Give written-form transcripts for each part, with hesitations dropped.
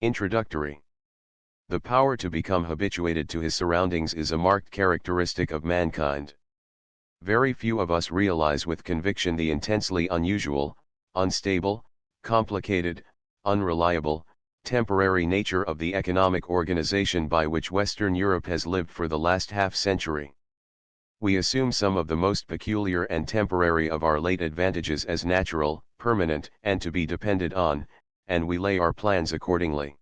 Introductory. The power to become habituated to his surroundings is a marked characteristic of mankind. Very few of us realize with conviction the intensely unusual, unstable, complicated, unreliable, temporary nature of the economic organization by which Western Europe has lived for the last half-century. We assume some of the most peculiar and temporary of our late advantages as natural, permanent, and to be depended on, and we lay our plans accordingly.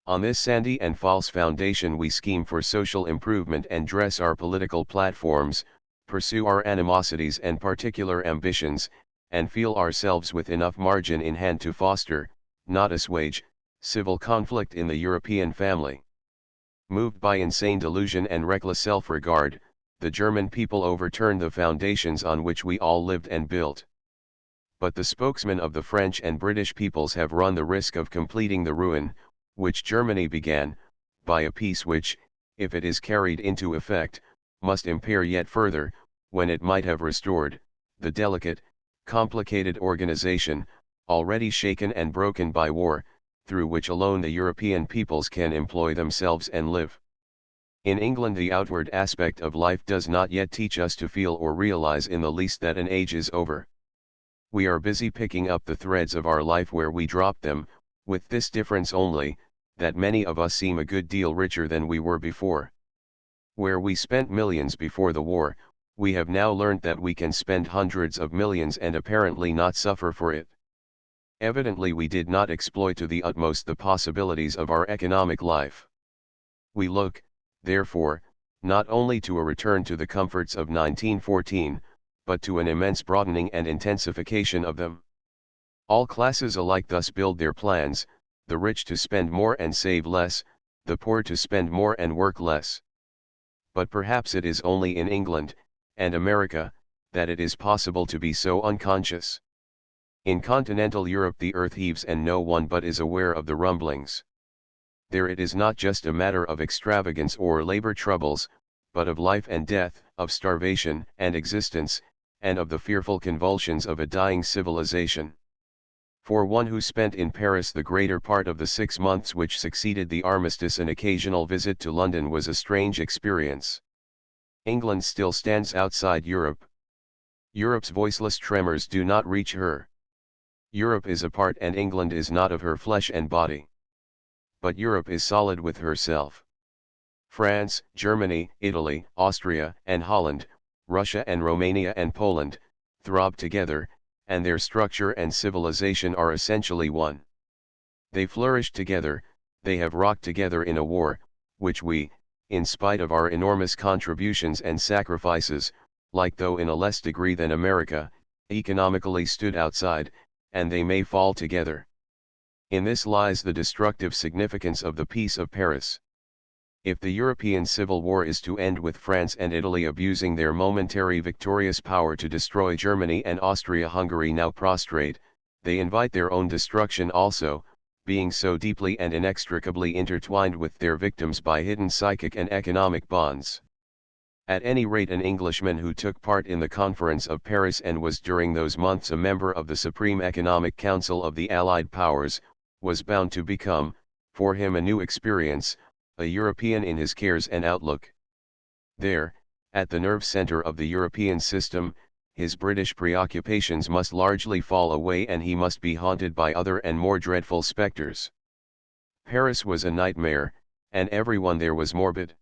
On this sandy and false foundation we scheme for social improvement and dress our political platforms, pursue our animosities and particular ambitions, and feel ourselves with enough margin in hand to foster, not assuage, civil conflict in the European family. Moved by insane delusion and reckless self-regard, the German people overturned the foundations on which we all lived and built. But the spokesmen of the French and British peoples have run the risk of completing the ruin, which Germany began, by a peace which, if it is carried into effect, must impair yet further, when it might have restored, the delicate, complicated organization, already shaken and broken by war, through which alone the European peoples can employ themselves and live. In England the outward aspect of life does not yet teach us to feel or realize in the least that an age is over. We are busy picking up the threads of our life where we dropped them, with this difference only, that many of us seem a good deal richer than we were before. Where we spent millions before the war, we have now learnt that we can spend hundreds of millions and apparently not suffer for it. Evidently we did not exploit to the utmost the possibilities of our economic life. We look, therefore, not only to a return to the comforts of 1914, but to an immense broadening and intensification of them. All classes alike thus build their plans, the rich to spend more and save less, the poor to spend more and work less. But perhaps it is only in England, and America, that it is possible to be so unconscious. In continental Europe the earth heaves and no one but is aware of the rumblings. There it is not just a matter of extravagance or labor troubles, but of life and death, of starvation and existence, and of the fearful convulsions of a dying civilization. For one who spent in Paris the greater part of the 6 months which succeeded the armistice, an occasional visit to London was a strange experience. England still stands outside Europe. Europe's voiceless tremors do not reach her. Europe is apart and England is not of her flesh and body. But Europe is solid with herself. France, Germany, Italy, Austria and Holland, Russia and Romania and Poland, throb together, and their structure and civilization are essentially one. They flourished together, they have rocked together in a war, which we, in spite of our enormous contributions and sacrifices, like though in a less degree than America, economically stood outside, and they may fall together. In this lies the destructive significance of the Peace of Paris. If the European Civil War is to end with France and Italy abusing their momentary victorious power to destroy Germany and Austria-Hungary now prostrate, they invite their own destruction also, being so deeply and inextricably intertwined with their victims by hidden psychic and economic bonds. At any rate, an Englishman who took part in the Conference of Paris and was during those months a member of the Supreme Economic Council of the Allied Powers, was bound to become, for him a new experience, a European in his cares and outlook. There, at the nerve center of the European system, his British preoccupations must largely fall away and he must be haunted by other and more dreadful specters. Paris was a nightmare, and everyone there was morbid.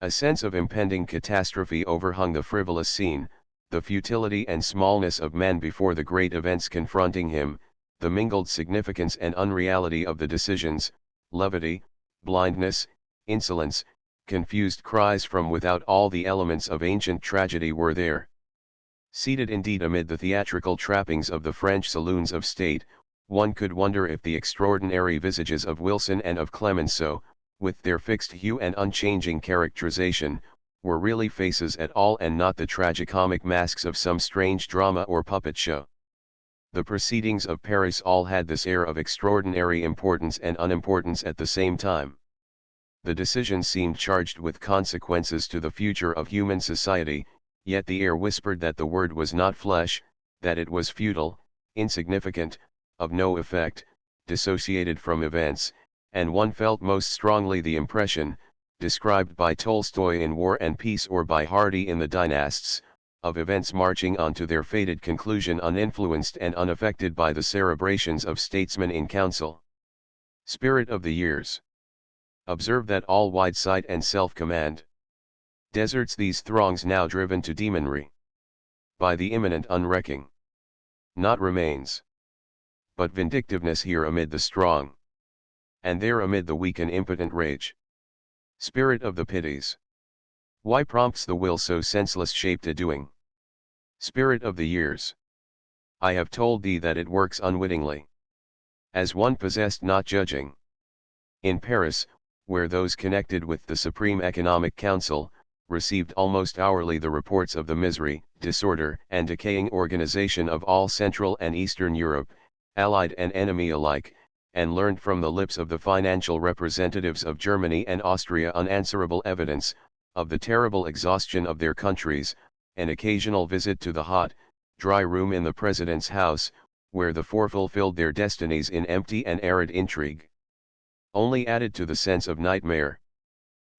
A sense of impending catastrophe overhung the frivolous scene, the futility and smallness of man before the great events confronting him, the mingled significance and unreality of the decisions, levity, blindness, insolence, confused cries from without, all the elements of ancient tragedy were there. Seated indeed amid the theatrical trappings of the French saloons of state, one could wonder if the extraordinary visages of Wilson and of Clemenceau, with their fixed hue and unchanging characterization, were really faces at all and not the tragicomic masks of some strange drama or puppet show. The proceedings of Paris all had this air of extraordinary importance and unimportance at the same time. The decision seemed charged with consequences to the future of human society, yet the air whispered that the word was not flesh, that it was futile, insignificant, of no effect, dissociated from events, and one felt most strongly the impression, described by Tolstoy in War and Peace or by Hardy in The Dynasts, of events marching on to their fated conclusion uninfluenced and unaffected by the cerebrations of statesmen in council. Spirit of the years. Observe that all wide sight and self-command. Deserts these throngs now driven to demonry. By the imminent unwrecking. Not remains. But vindictiveness here amid the strong. And there amid the weak and impotent rage. Spirit of the pities. Why prompts the will so senseless shaped a doing? Spirit of the years. I have told thee that it works unwittingly. As one possessed not judging. In Paris, where those connected with the Supreme Economic Council, received almost hourly the reports of the misery, disorder, and decaying organization of all Central and Eastern Europe, allied and enemy alike, and learned from the lips of the financial representatives of Germany and Austria unanswerable evidence, of the terrible exhaustion of their countries, an occasional visit to the hot, dry room in the President's house, where the four fulfilled their destinies in empty and arid intrigue, only added to the sense of nightmare.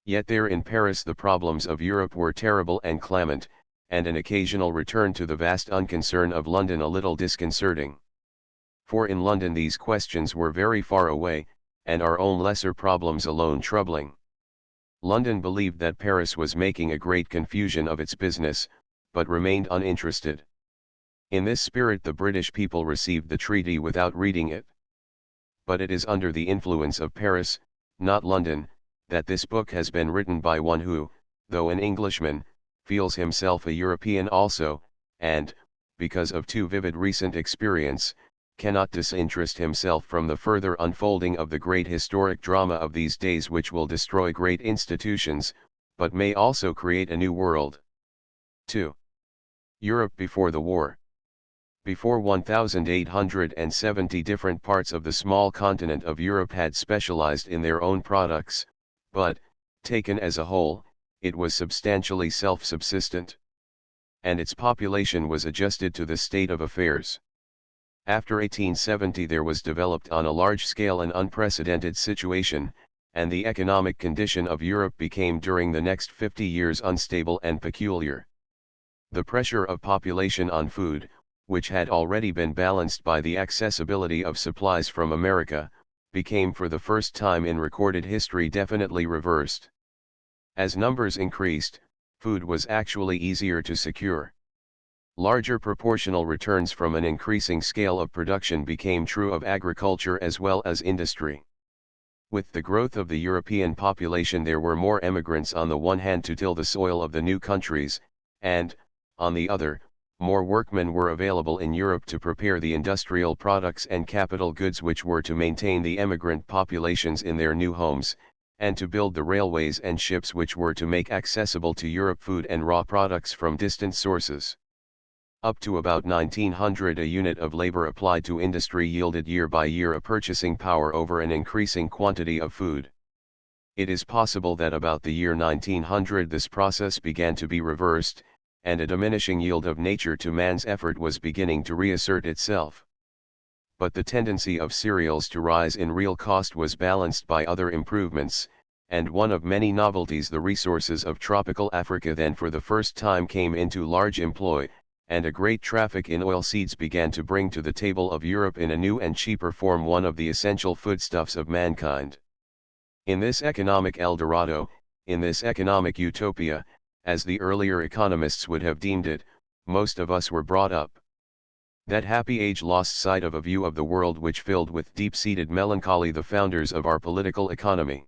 Yet there in Paris the problems of Europe were terrible and clamant, and an occasional return to the vast unconcern of London a little disconcerting. For in London these questions were very far away, and our own lesser problems alone troubling. London believed that Paris was making a great confusion of its business, but remained uninterested. In this spirit the British people received the treaty without reading it. But it is under the influence of Paris, not London, that this book has been written by one who, though an Englishman, feels himself a European also, and, because of too vivid recent experience, cannot disinterest himself from the further unfolding of the great historic drama of these days which will destroy great institutions, but may also create a new world. 2. Europe before the war. Before 1870 different parts of the small continent of Europe had specialized in their own products, but, taken as a whole, it was substantially self-subsistent. And its population was adjusted to the state of affairs. After 1870 there was developed on a large scale an unprecedented situation, and the economic condition of Europe became during the next 50 years unstable and peculiar. The pressure of population on food, which had already been balanced by the accessibility of supplies from America, became for the first time in recorded history definitely reversed. As numbers increased, food was actually easier to secure. Larger proportional returns from an increasing scale of production became true of agriculture as well as industry. With the growth of the European population there were more emigrants on the one hand to till the soil of the new countries, and, on the other, more workmen were available in Europe to prepare the industrial products and capital goods which were to maintain the emigrant populations in their new homes, and to build the railways and ships which were to make accessible to Europe food and raw products from distant sources. Up to about 1900 a unit of labor applied to industry yielded year by year a purchasing power over an increasing quantity of food. It is possible that about the year 1900 this process began to be reversed, and a diminishing yield of nature to man's effort was beginning to reassert itself. But the tendency of cereals to rise in real cost was balanced by other improvements, and one of many novelties, the resources of tropical Africa then for the first time came into large employ, and a great traffic in oilseeds began to bring to the table of Europe in a new and cheaper form one of the essential foodstuffs of mankind. In this economic El Dorado, in this economic utopia, as the earlier economists would have deemed it, most of us were brought up. That happy age lost sight of a view of the world which filled with deep-seated melancholy the founders of our political economy.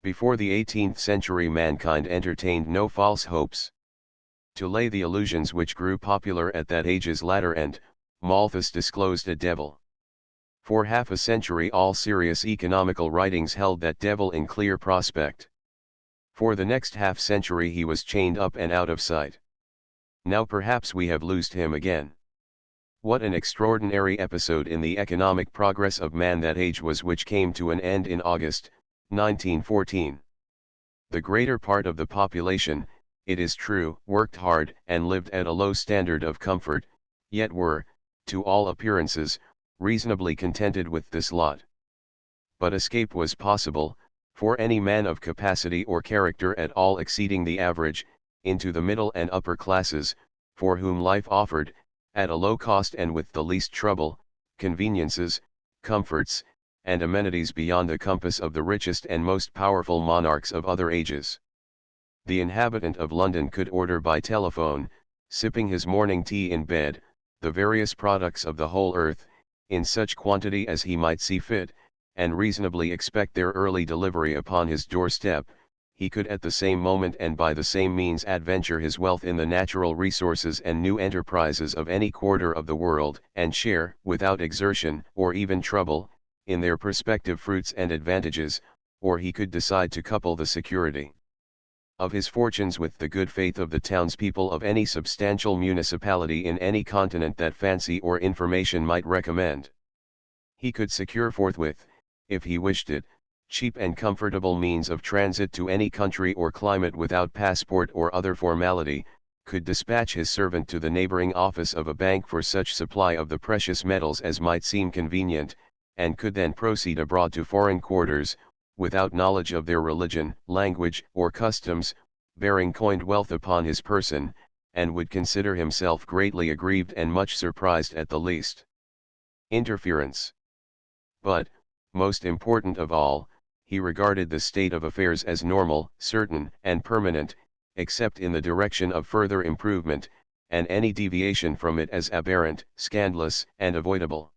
Before the 18th century mankind entertained no false hopes. To lay the illusions which grew popular at that age's latter end, Malthus disclosed a devil. For half a century all serious economical writings held that devil in clear prospect. For the next half-century he was chained up and out of sight. Now perhaps we have loosed him again. What an extraordinary episode in the economic progress of man that age was, which came to an end in August, 1914. The greater part of the population, it is true, worked hard and lived at a low standard of comfort, yet were, to all appearances, reasonably contented with this lot. But escape was possible, for any man of capacity or character at all exceeding the average, into the middle and upper classes, for whom life offered, at a low cost and with the least trouble, conveniences, comforts, and amenities beyond the compass of the richest and most powerful monarchs of other ages. The inhabitant of London could order by telephone, sipping his morning tea in bed, the various products of the whole earth, in such quantity as he might see fit, and reasonably expect their early delivery upon his doorstep. He could at the same moment and by the same means adventure his wealth in the natural resources and new enterprises of any quarter of the world, and share, without exertion, or even trouble, in their prospective fruits and advantages, or he could decide to couple the security of his fortunes with the good faith of the townspeople of any substantial municipality in any continent that fancy or information might recommend. He could secure forthwith, if he wished it, cheap and comfortable means of transit to any country or climate without passport or other formality, could dispatch his servant to the neighboring office of a bank for such supply of the precious metals as might seem convenient, and could then proceed abroad to foreign quarters, without knowledge of their religion, language, or customs, bearing coined wealth upon his person, and would consider himself greatly aggrieved and much surprised at the least interference. But, most important of all, he regarded the state of affairs as normal, certain, and permanent, except in the direction of further improvement, and any deviation from it as aberrant, scandalous, and avoidable.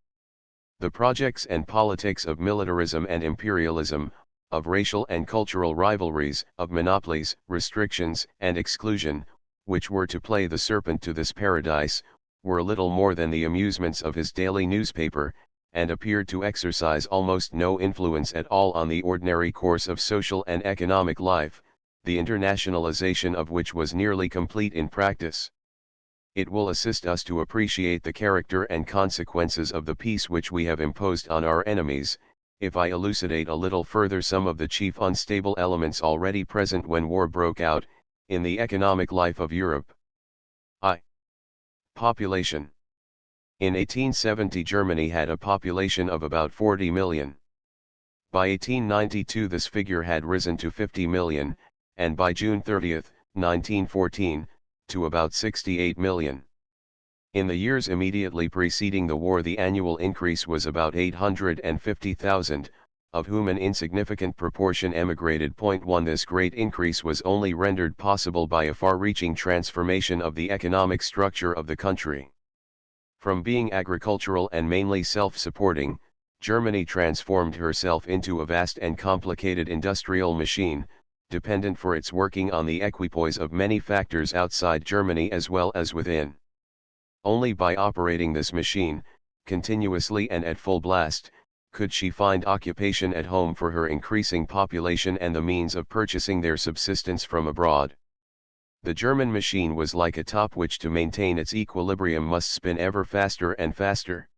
The projects and politics of militarism and imperialism, of racial and cultural rivalries, of monopolies, restrictions, and exclusion, which were to play the serpent to this paradise, were little more than the amusements of his daily newspaper, and appeared to exercise almost no influence at all on the ordinary course of social and economic life, the internationalization of which was nearly complete in practice. It will assist us to appreciate the character and consequences of the peace which we have imposed on our enemies, if I elucidate a little further some of the chief unstable elements already present when war broke out, in the economic life of Europe. I. Population. In 1870 Germany had a population of about 40 million. By 1892 this figure had risen to 50 million, and by June 30, 1914, to about 68 million. In the years immediately preceding the war the annual increase was about 850,000, of whom an insignificant proportion emigrated. 1. This great increase was only rendered possible by a far-reaching transformation of the economic structure of the country. From being agricultural and mainly self-supporting, Germany transformed herself into a vast and complicated industrial machine, dependent for its working on the equipoise of many factors outside Germany as well as within. Only by operating this machine, continuously and at full blast, could she find occupation at home for her increasing population and the means of purchasing their subsistence from abroad. The German machine was like a top which to maintain its equilibrium must spin ever faster and faster.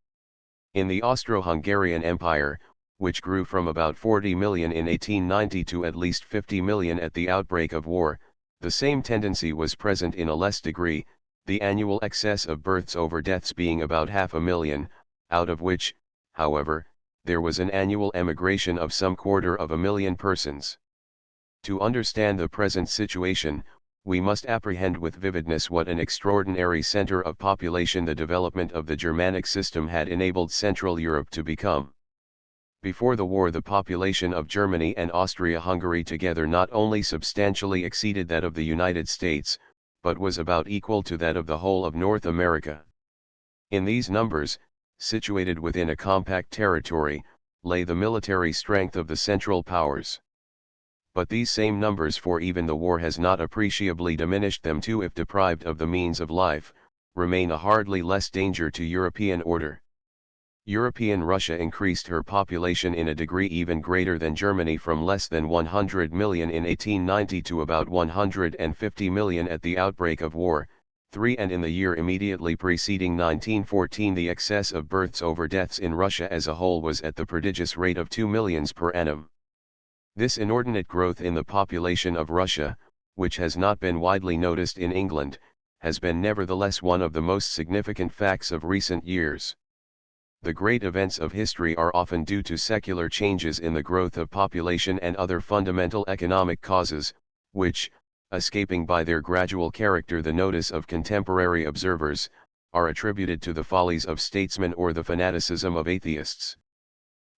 In the Austro-Hungarian Empire, which grew from about 40 million in 1890 to at least 50 million at the outbreak of war, the same tendency was present in a less degree, the annual excess of births over deaths being about 500,000, out of which, however, there was an annual emigration of some 250,000 persons. To understand the present situation, we must apprehend with vividness what an extraordinary center of population the development of the Germanic system had enabled Central Europe to become. Before the war the population of Germany and Austria-Hungary together not only substantially exceeded that of the United States, but was about equal to that of the whole of North America. In these numbers, situated within a compact territory, lay the military strength of the Central Powers. But these same numbers, for even the war has not appreciably diminished them too if deprived of the means of life, remain a hardly less danger to European order. European Russia increased her population in a degree even greater than Germany from less than 100 million in 1890 to about 150 million at the outbreak of war. 3. And in the year immediately preceding 1914 the excess of births over deaths in Russia as a whole was at the prodigious rate of 2 millions per annum. This inordinate growth in the population of Russia, which has not been widely noticed in England, has been nevertheless one of the most significant facts of recent years. The great events of history are often due to secular changes in the growth of population and other fundamental economic causes, which, escaping by their gradual character the notice of contemporary observers, are attributed to the follies of statesmen or the fanaticism of atheists.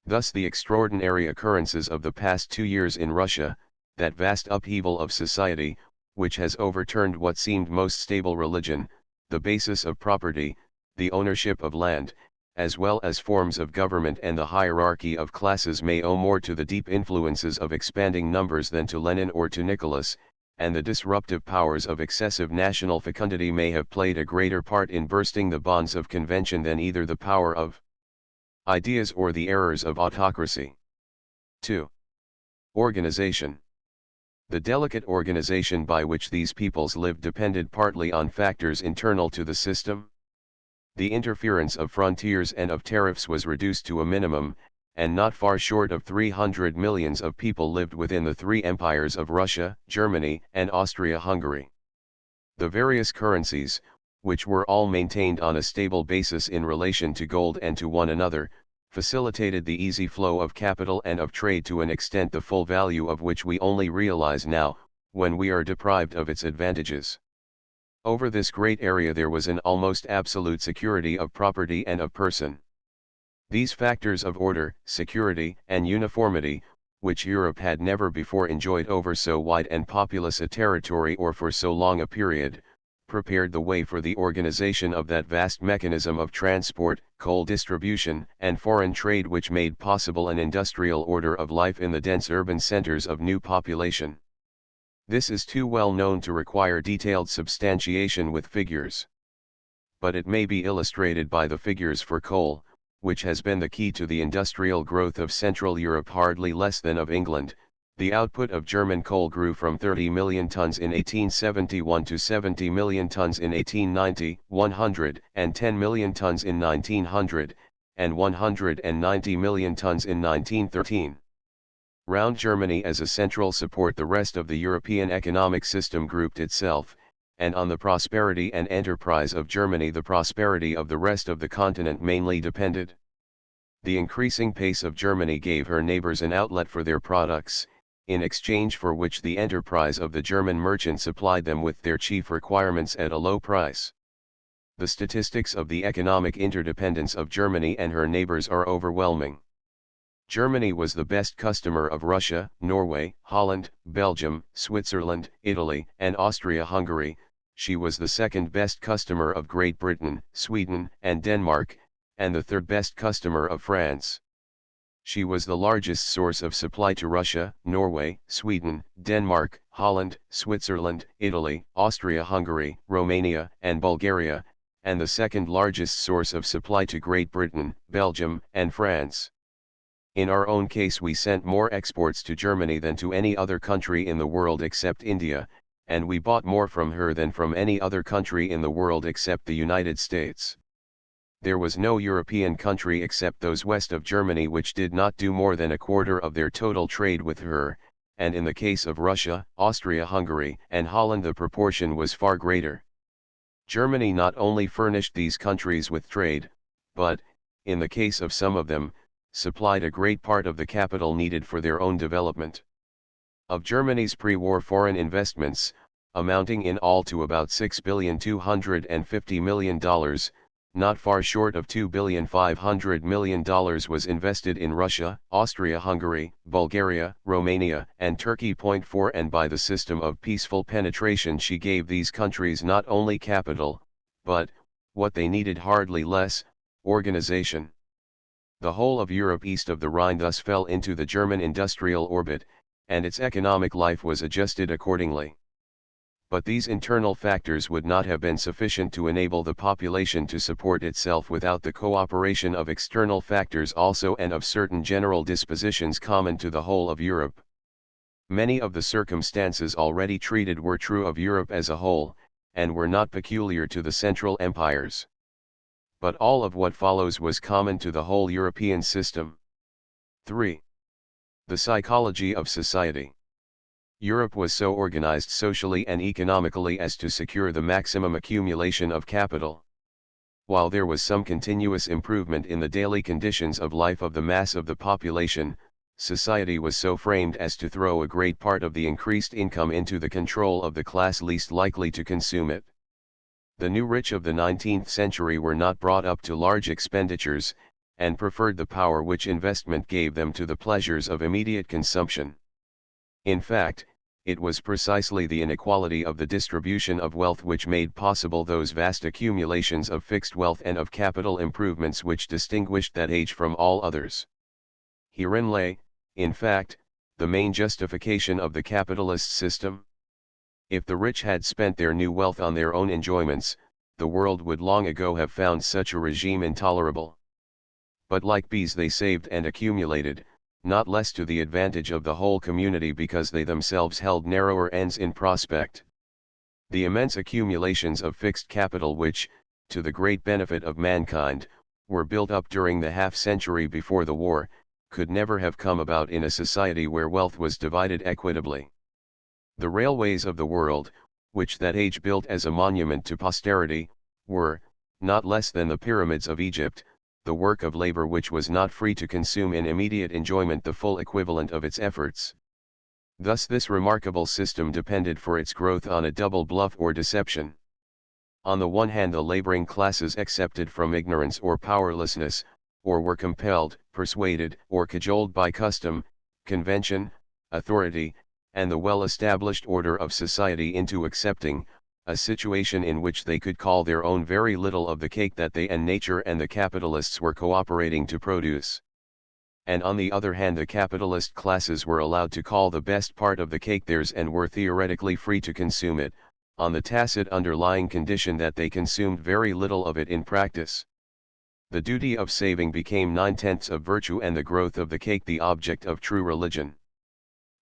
Thus the extraordinary occurrences of the past 2 years in Russia, that vast upheaval of society, which has overturned what seemed most stable religion, the basis of property, the ownership of land, as well as forms of government and the hierarchy of classes, may owe more to the deep influences of expanding numbers than to Lenin or to Nicholas, and the disruptive powers of excessive national fecundity may have played a greater part in bursting the bonds of convention than either the power of ideas or the errors of autocracy. 2. Organization. The delicate organization by which these peoples lived depended partly on factors internal to the system. The interference of frontiers and of tariffs was reduced to a minimum, and not far short of 300 millions of people lived within the three empires of Russia, Germany, and Austria-Hungary. The various currencies, which were all maintained on a stable basis in relation to gold and to one another, facilitated the easy flow of capital and of trade to an extent the full value of which we only realize now, when we are deprived of its advantages. Over this great area there was an almost absolute security of property and of person. These factors of order, security, and uniformity, which Europe had never before enjoyed over so wide and populous a territory or for so long a period, prepared the way for the organization of that vast mechanism of transport, coal distribution, and foreign trade which made possible an industrial order of life in the dense urban centers of new population. This is too well known to require detailed substantiation with figures. But it may be illustrated by the figures for coal, which has been the key to the industrial growth of Central Europe hardly less than of England. The output of German coal grew from 30 million tons in 1871 to 70 million tons in 1890, 110 million tons in 1900, and 190 million tons in 1913. Round Germany as a central support the rest of the European economic system grouped itself, and on the prosperity and enterprise of Germany the prosperity of the rest of the continent mainly depended. The increasing pace of Germany gave her neighbors an outlet for their products, in exchange for which the enterprise of the German merchant supplied them with their chief requirements at a low price. The statistics of the economic interdependence of Germany and her neighbors are overwhelming. Germany was the best customer of Russia, Norway, Holland, Belgium, Switzerland, Italy, and Austria-Hungary. She was the second best customer of Great Britain, Sweden, and Denmark, and the third best customer of France. She was the largest source of supply to Russia, Norway, Sweden, Denmark, Holland, Switzerland, Italy, Austria-Hungary, Romania, and Bulgaria, and the second largest source of supply to Great Britain, Belgium, and France. In our own case we sent more exports to Germany than to any other country in the world except India, and we bought more from her than from any other country in the world except the United States. There was no European country except those west of Germany which did not do more than a quarter of their total trade with her, and in the case of Russia, Austria-Hungary, and Holland the proportion was far greater. Germany not only furnished these countries with trade, but, in the case of some of them, supplied a great part of the capital needed for their own development. Of Germany's pre-war foreign investments, amounting in all to about $6,250,000,000, not far short of $2,500,000,000 was invested in Russia, Austria-Hungary, Bulgaria, Romania, and Turkey. 4 And by the system of peaceful penetration she gave these countries not only capital, but, what they needed hardly less, organization. The whole of Europe east of the Rhine thus fell into the German industrial orbit, and its economic life was adjusted accordingly. But these internal factors would not have been sufficient to enable the population to support itself without the cooperation of external factors also and of certain general dispositions common to the whole of Europe. Many of the circumstances already treated were true of Europe as a whole, and were not peculiar to the Central Empires. But all of what follows was common to the whole European system. 3. The psychology of society. Europe was so organized socially and economically as to secure the maximum accumulation of capital. While there was some continuous improvement in the daily conditions of life of the mass of the population, society was so framed as to throw a great part of the increased income into the control of the class least likely to consume it. The new rich of the 19th century were not brought up to large expenditures, and preferred the power which investment gave them to the pleasures of immediate consumption. In fact, it was precisely the inequality of the distribution of wealth which made possible those vast accumulations of fixed wealth and of capital improvements which distinguished that age from all others. Herein lay, in fact, the main justification of the capitalist system. If the rich had spent their new wealth on their own enjoyments, the world would long ago have found such a regime intolerable. But like bees they saved and accumulated, not less to the advantage of the whole community because they themselves held narrower ends in prospect. The immense accumulations of fixed capital which, to the great benefit of mankind, were built up during the half-century before the war, could never have come about in a society where wealth was divided equitably. The railways of the world, which that age built as a monument to posterity, were, not less than the pyramids of Egypt, the work of labor which was not free to consume in immediate enjoyment the full equivalent of its efforts. Thus this remarkable system depended for its growth on a double bluff or deception. On the one hand the laboring classes accepted from ignorance or powerlessness, or were compelled, persuaded, or cajoled by custom, convention, authority, and the well-established order of society into accepting, a situation in which they could call their own very little of the cake that they and nature and the capitalists were cooperating to produce. And on the other hand the capitalist classes were allowed to call the best part of the cake theirs and were theoretically free to consume it, on the tacit underlying condition that they consumed very little of it in practice. The duty of saving became 9/10 of virtue and the growth of the cake the object of true religion.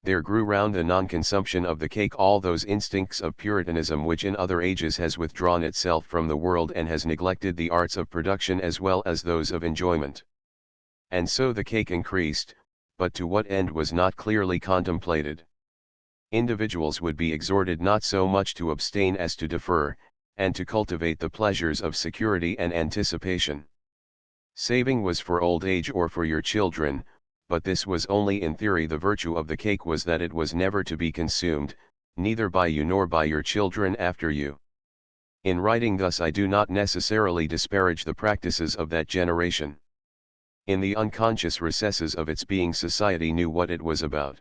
There grew round the non-consumption of the cake all those instincts of Puritanism which in other ages has withdrawn itself from the world and has neglected the arts of production as well as those of enjoyment. And so the cake increased, but to what end was not clearly contemplated. Individuals would be exhorted not so much to abstain as to defer, and to cultivate the pleasures of security and anticipation. Saving was for old age or for your children, but this was only in theory. The virtue of the cake was that it was never to be consumed, neither by you nor by your children after you. In writing thus I do not necessarily disparage the practices of that generation. In the unconscious recesses of its being society knew what it was about.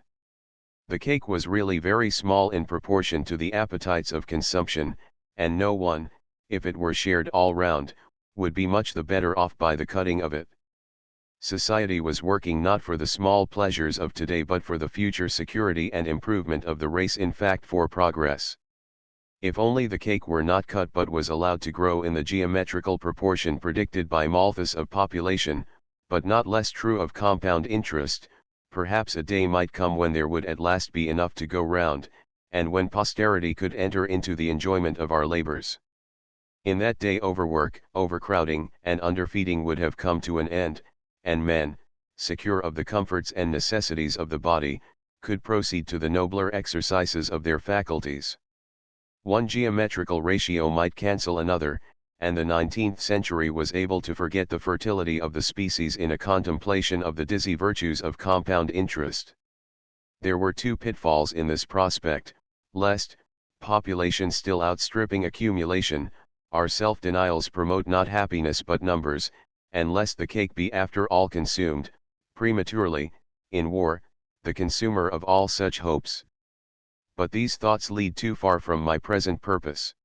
The cake was really very small in proportion to the appetites of consumption, and no one, if it were shared all round, would be much the better off by the cutting of it. Society was working not for the small pleasures of today but for the future security and improvement of the race, in fact for progress. If only the cake were not cut but was allowed to grow in the geometrical proportion predicted by Malthus of population, but not less true of compound interest, perhaps a day might come when there would at last be enough to go round, and when posterity could enter into the enjoyment of our labors. In that day overwork, overcrowding, and underfeeding would have come to an end, and men, secure of the comforts and necessities of the body, could proceed to the nobler exercises of their faculties. One geometrical ratio might cancel another, and the 19th century was able to forget the fertility of the species in a contemplation of the dizzy virtues of compound interest. There were two pitfalls in this prospect, lest, population still outstripping accumulation, our self-denials promote not happiness but numbers, and lest the cake be after all consumed, prematurely, in war, the consumer of all such hopes. But these thoughts lead too far from my present purpose.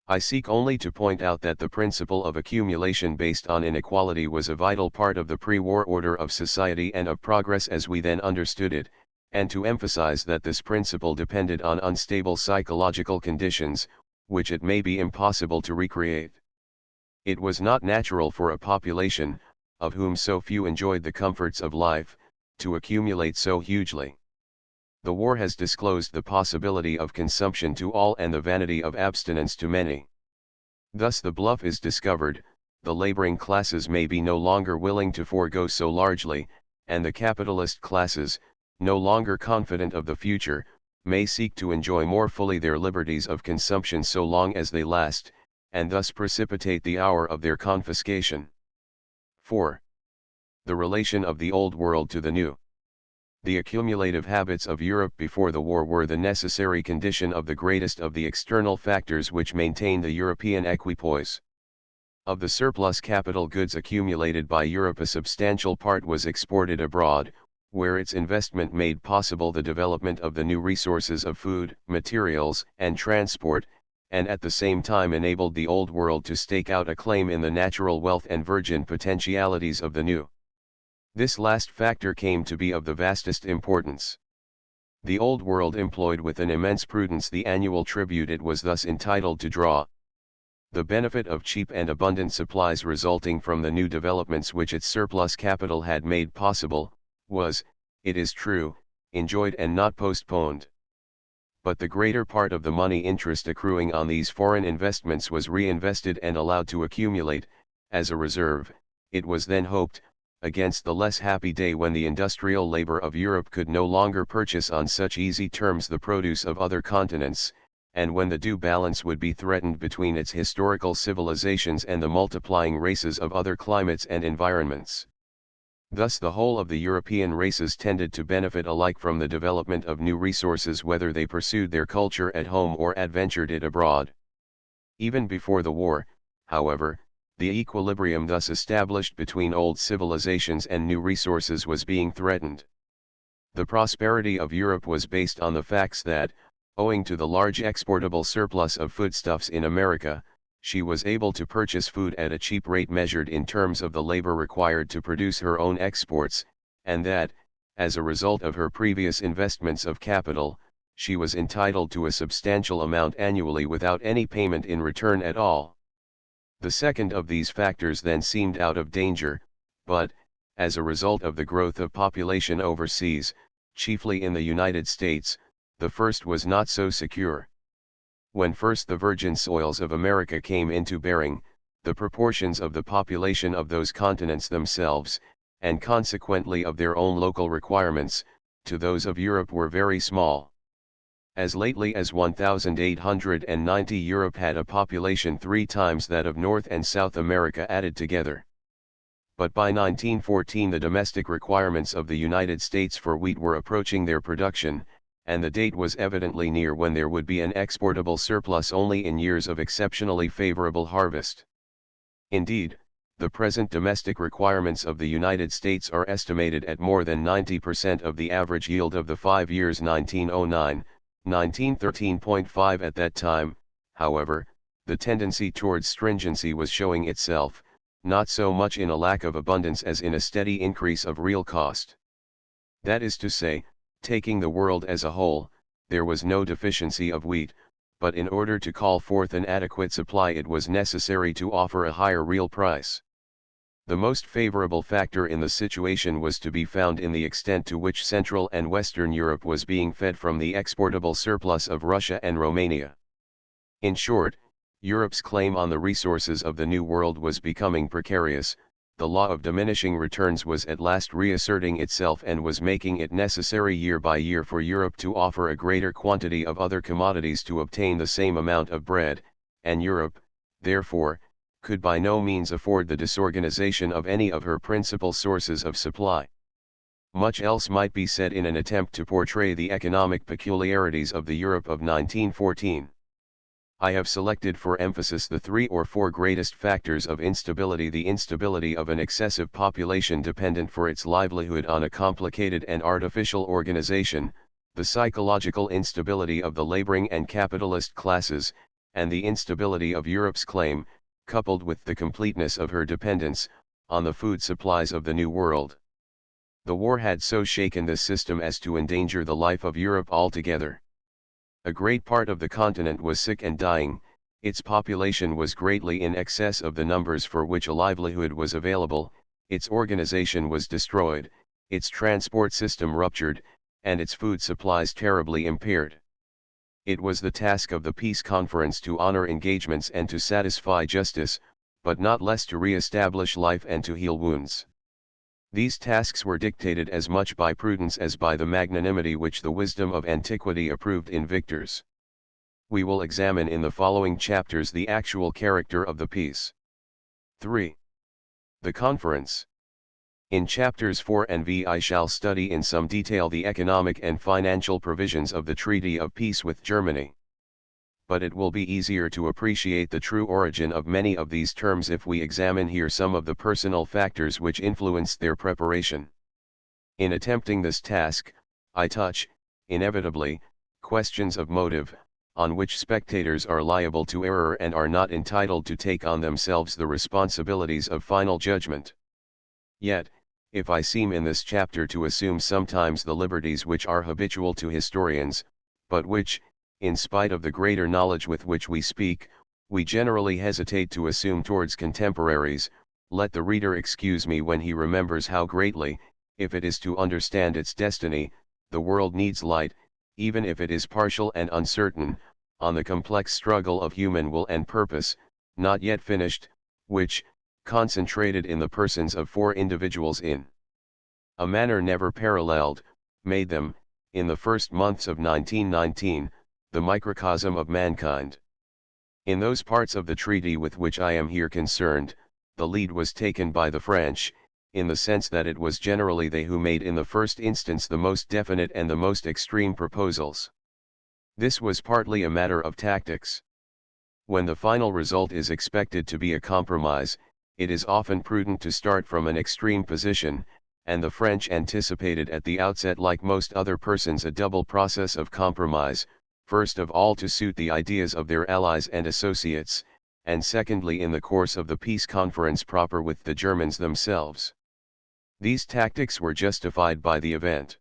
I seek only to point out that the principle of accumulation based on inequality was a vital part of the pre-war order of society and of progress as we then understood it, and to emphasize that this principle depended on unstable psychological conditions, which it may be impossible to recreate. It was not natural for a population, of whom so few enjoyed the comforts of life, to accumulate so hugely. The war has disclosed the possibility of consumption to all and the vanity of abstinence to many. Thus the bluff is discovered, the laboring classes may be no longer willing to forego so largely, and the capitalist classes, no longer confident of the future, may seek to enjoy more fully their liberties of consumption so long as they last, and thus precipitate the hour of their confiscation. 4. The relation of the Old World to the New. The accumulative habits of Europe before the war were the necessary condition of the greatest of the external factors which maintained the European equipoise. Of the surplus capital goods accumulated by Europe, a substantial part was exported abroad, where its investment made possible the development of the new resources of food, materials, and transport, and at the same time enabled the Old World to stake out a claim in the natural wealth and virgin potentialities of the New. This last factor came to be of the vastest importance. The Old World employed with an immense prudence the annual tribute it was thus entitled to draw. The benefit of cheap and abundant supplies resulting from the new developments which its surplus capital had made possible, was, it is true, enjoyed and not postponed. But the greater part of the money interest accruing on these foreign investments was reinvested and allowed to accumulate, as a reserve, it was then hoped, against the less happy day when the industrial labor of Europe could no longer purchase on such easy terms the produce of other continents, and when the due balance would be threatened between its historical civilizations and the multiplying races of other climates and environments. Thus the whole of the European races tended to benefit alike from the development of new resources, whether they pursued their culture at home or adventured it abroad. Even before the war, however, the equilibrium thus established between old civilizations and new resources was being threatened. The prosperity of Europe was based on the facts that, owing to the large exportable surplus of foodstuffs in America, she was able to purchase food at a cheap rate measured in terms of the labor required to produce her own exports, and that, as a result of her previous investments of capital, she was entitled to a substantial amount annually without any payment in return at all. The second of these factors then seemed out of danger, but, as a result of the growth of population overseas, chiefly in the United States, the first was not so secure. When first the virgin soils of America came into bearing, the proportions of the population of those continents themselves, and consequently of their own local requirements, to those of Europe were very small. As lately as 1890 Europe had a population 3 times that of North and South America added together. But by 1914 the domestic requirements of the United States for wheat were approaching their production, and the date was evidently near when there would be an exportable surplus only in years of exceptionally favorable harvest. Indeed, the present domestic requirements of the United States are estimated at more than 90% of the average yield of the 5 years 1909, 1913.5. At that time, however, the tendency towards stringency was showing itself, not so much in a lack of abundance as in a steady increase of real cost. That is to say, taking the world as a whole, there was no deficiency of wheat, but in order to call forth an adequate supply it was necessary to offer a higher real price. The most favorable factor in the situation was to be found in the extent to which Central and Western Europe was being fed from the exportable surplus of Russia and Romania. In short, Europe's claim on the resources of the New World was becoming precarious. The law of diminishing returns was at last reasserting itself and was making it necessary year by year for Europe to offer a greater quantity of other commodities to obtain the same amount of bread, and Europe, therefore, could by no means afford the disorganization of any of her principal sources of supply. Much else might be said in an attempt to portray the economic peculiarities of the Europe of 1914. I have selected for emphasis the 3 or 4 greatest factors of instability: the instability of an excessive population dependent for its livelihood on a complicated and artificial organization, the psychological instability of the laboring and capitalist classes, and the instability of Europe's claim, coupled with the completeness of her dependence, on the food supplies of the New World. The war had so shaken this system as to endanger the life of Europe altogether. A great part of the continent was sick and dying, its population was greatly in excess of the numbers for which a livelihood was available, its organization was destroyed, its transport system ruptured, and its food supplies terribly impaired. It was the task of the peace conference to honor engagements and to satisfy justice, but not less to re-establish life and to heal wounds. These tasks were dictated as much by prudence as by the magnanimity which the wisdom of antiquity approved in victors. We will examine in the following chapters the actual character of the peace. 3. The conference. In chapters 4 and V I shall study in some detail the economic and financial provisions of the Treaty of Peace with Germany. But it will be easier to appreciate the true origin of many of these terms if we examine here some of the personal factors which influenced their preparation. In attempting this task, I touch, inevitably, questions of motive, on which spectators are liable to error and are not entitled to take on themselves the responsibilities of final judgment. Yet, if I seem in this chapter to assume sometimes the liberties which are habitual to historians, but which, in spite of the greater knowledge with which we speak, we generally hesitate to assume towards contemporaries, let the reader excuse me when he remembers how greatly, if it is to understand its destiny, the world needs light, even if it is partial and uncertain, on the complex struggle of human will and purpose, not yet finished, which, concentrated in the persons of 4 individuals in a manner never paralleled, made them, in the first months of 1919, the microcosm of mankind. In those parts of the treaty with which I am here concerned, the lead was taken by the French, in the sense that it was generally they who made in the first instance the most definite and the most extreme proposals. This was partly a matter of tactics. When the final result is expected to be a compromise, it is often prudent to start from an extreme position, and the French anticipated at the outset, like most other persons, a double process of compromise, first of all to suit the ideas of their allies and associates, and secondly in the course of the peace conference proper with the Germans themselves. These tactics were justified by the event.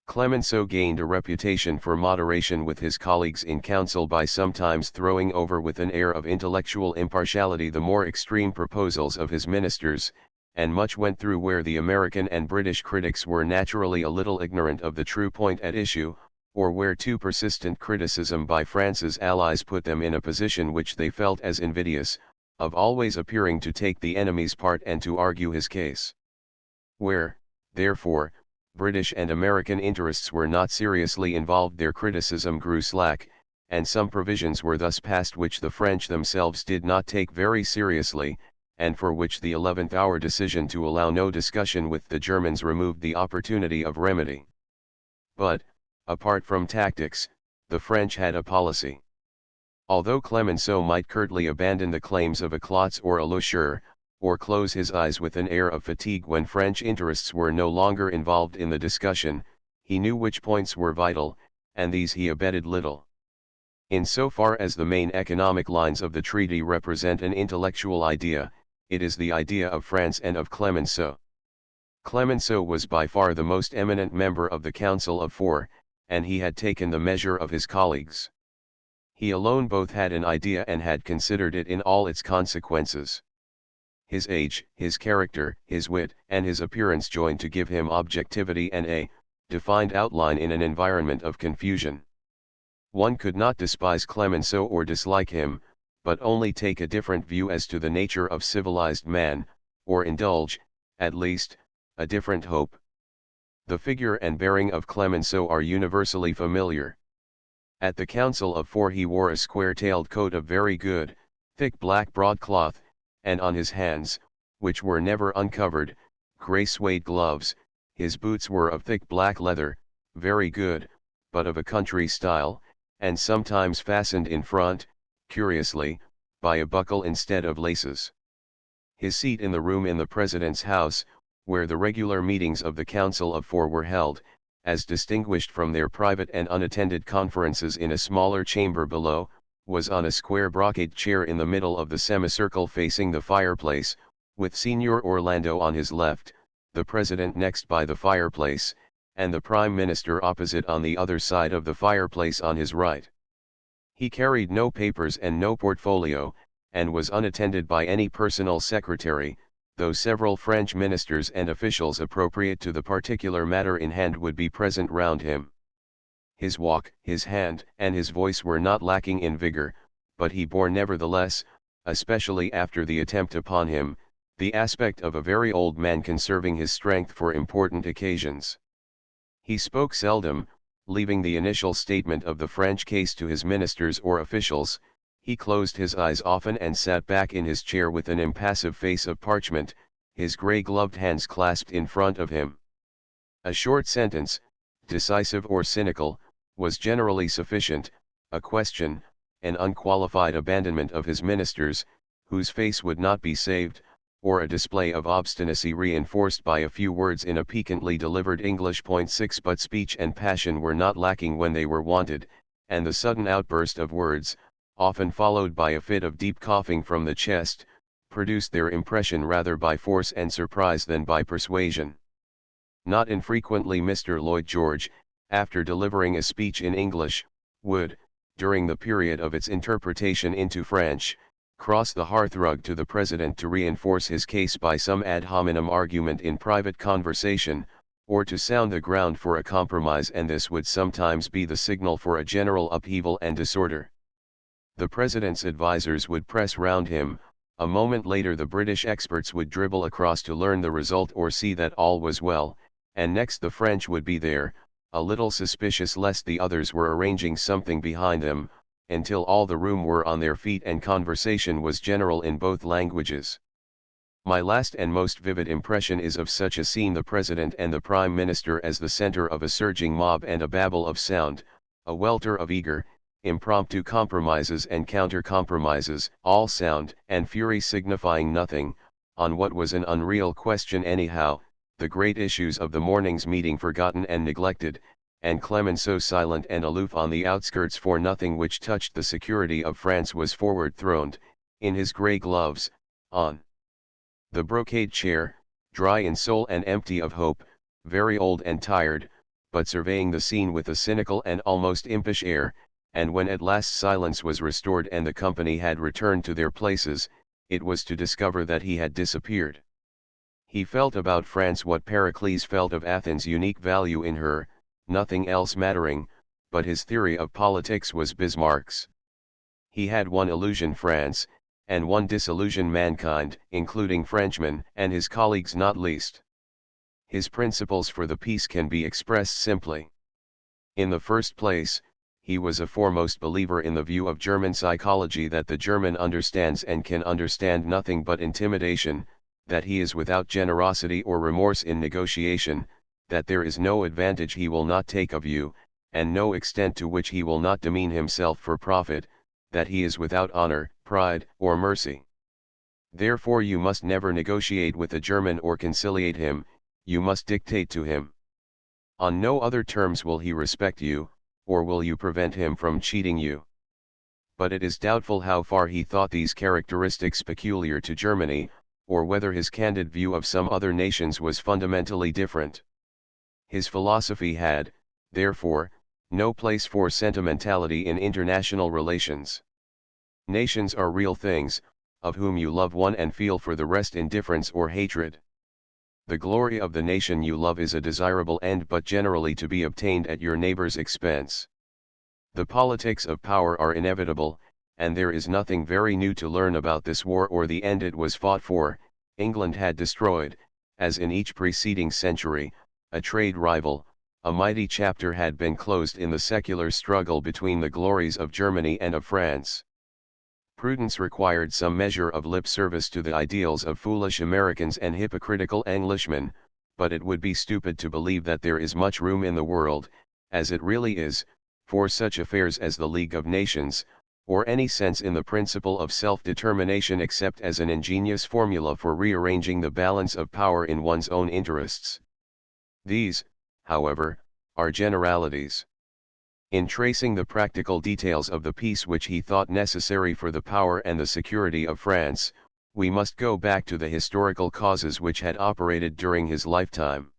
Clemenceau gained a reputation for moderation with his colleagues in council by sometimes throwing over with an air of intellectual impartiality the more extreme proposals of his ministers, and much went through where the American and British critics were naturally a little ignorant of the true point at issue, or where too persistent criticism by France's allies put them in a position which they felt as invidious, of always appearing to take the enemy's part and to argue his case. Where, therefore, British and American interests were not seriously involved, their criticism grew slack, and some provisions were thus passed which the French themselves did not take very seriously, and for which the 11th-hour decision to allow no discussion with the Germans removed the opportunity of remedy. But, apart from tactics, the French had a policy. Although Clemenceau might curtly abandon the claims of a Klotz or a Loucheur, or close his eyes with an air of fatigue when French interests were no longer involved in the discussion, he knew which points were vital, and these he abated little. In so far as the main economic lines of the treaty represent an intellectual idea, it is the idea of France and of Clemenceau. Clemenceau was by far the most eminent member of the Council of Four, and he had taken the measure of his colleagues. He alone both had an idea and had considered it in all its consequences. His age, his character, his wit, and his appearance joined to give him objectivity and a defined outline in an environment of confusion. One could not despise Clemenceau or dislike him, but only take a different view as to the nature of civilized man, or indulge, at least, a different hope. The figure and bearing of Clemenceau are universally familiar. At the Council of Four he wore a square-tailed coat of very good, thick black broadcloth, and on his hands, which were never uncovered, grey suede gloves. His boots were of thick black leather, very good, but of a country style, and sometimes fastened in front, curiously, by a buckle instead of laces. His seat in the room in the President's house, where the regular meetings of the Council of Four were held, as distinguished from their private and unattended conferences in a smaller chamber below, was on a square brocade chair in the middle of the semicircle facing the fireplace, with Signor Orlando on his left, the President next by the fireplace, and the Prime Minister opposite on the other side of the fireplace on his right. He carried no papers and no portfolio, and was unattended by any personal secretary, though several French ministers and officials appropriate to the particular matter in hand would be present round him. His walk, his hand, and his voice were not lacking in vigor, but he bore nevertheless, especially after the attempt upon him, the aspect of a very old man conserving his strength for important occasions. He spoke seldom, leaving the initial statement of the French case to his ministers or officials, he closed his eyes often and sat back in his chair with an impassive face of parchment, his grey-gloved hands clasped in front of him. A short sentence, decisive or cynical, was generally sufficient, a question, an unqualified abandonment of his ministers, whose face would not be saved, or a display of obstinacy reinforced by a few words in a piquantly delivered English. 6 But speech and passion were not lacking when they were wanted, and the sudden outburst of words, often followed by a fit of deep coughing from the chest, produced their impression rather by force and surprise than by persuasion. Not infrequently Mr. Lloyd George, after delivering a speech in English, would, during the period of its interpretation into French, cross the hearthrug to the President to reinforce his case by some ad hominem argument in private conversation, or to sound the ground for a compromise, and this would sometimes be the signal for a general upheaval and disorder. The President's advisers would press round him, a moment later the British experts would dribble across to learn the result or see that all was well, and next the French would be there, a little suspicious lest the others were arranging something behind them, until all the room were on their feet and conversation was general in both languages. My last and most vivid impression is of such a scene: the President and the Prime Minister as the center of a surging mob and a babel of sound, a welter of eager, impromptu compromises and counter-compromises, all sound and fury signifying nothing, on what was an unreal question anyhow, the great issues of the morning's meeting forgotten and neglected, and Clemenceau silent and aloof on the outskirts, for nothing which touched the security of France was forward throned, in his grey gloves, on the brocade chair, dry in soul and empty of hope, very old and tired, but surveying the scene with a cynical and almost impish air, and when at last silence was restored and the company had returned to their places, it was to discover that he had disappeared. He felt about France what Pericles felt of Athens' unique value in her, nothing else mattering, but his theory of politics was Bismarck's. He had one illusion France, and one disillusion mankind, including Frenchmen and his colleagues not least. His principles for the peace can be expressed simply. In the first place, he was a foremost believer in the view of German psychology that the German understands and can understand nothing but intimidation, that he is without generosity or remorse in negotiation, that there is no advantage he will not take of you, and no extent to which he will not demean himself for profit, that he is without honor, pride, or mercy. Therefore you must never negotiate with a German or conciliate him, you must dictate to him. On no other terms will he respect you, or will you prevent him from cheating you. But it is doubtful how far he thought these characteristics peculiar to Germany, or whether his candid view of some other nations was fundamentally different. His philosophy had, therefore, no place for sentimentality in international relations. Nations are real things, of whom you love one and feel for the rest indifference or hatred. The glory of the nation you love is a desirable end, but generally to be obtained at your neighbor's expense. The politics of power are inevitable, and there is nothing very new to learn about this war or the end it was fought for. England had destroyed, as in each preceding century, a trade rival. A mighty chapter had been closed in the secular struggle between the glories of Germany and of France. Prudence required some measure of lip service to the ideals of foolish Americans and hypocritical Englishmen, but it would be stupid to believe that there is much room in the world, as it really is, for such affairs as the League of Nations, or any sense in the principle of self-determination except as an ingenious formula for rearranging the balance of power in one's own interests. These, however, are generalities. In tracing the practical details of the peace which he thought necessary for the power and the security of France, we must go back to the historical causes which had operated during his lifetime.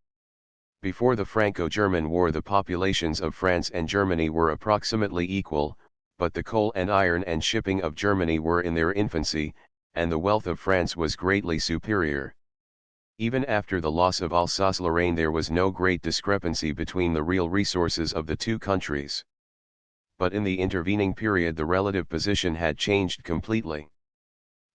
Before the Franco-German War the populations of France and Germany were approximately equal, but the coal and iron and shipping of Germany were in their infancy, and the wealth of France was greatly superior. Even after the loss of Alsace-Lorraine there was no great discrepancy between the real resources of the two countries. But in the intervening period the relative position had changed completely.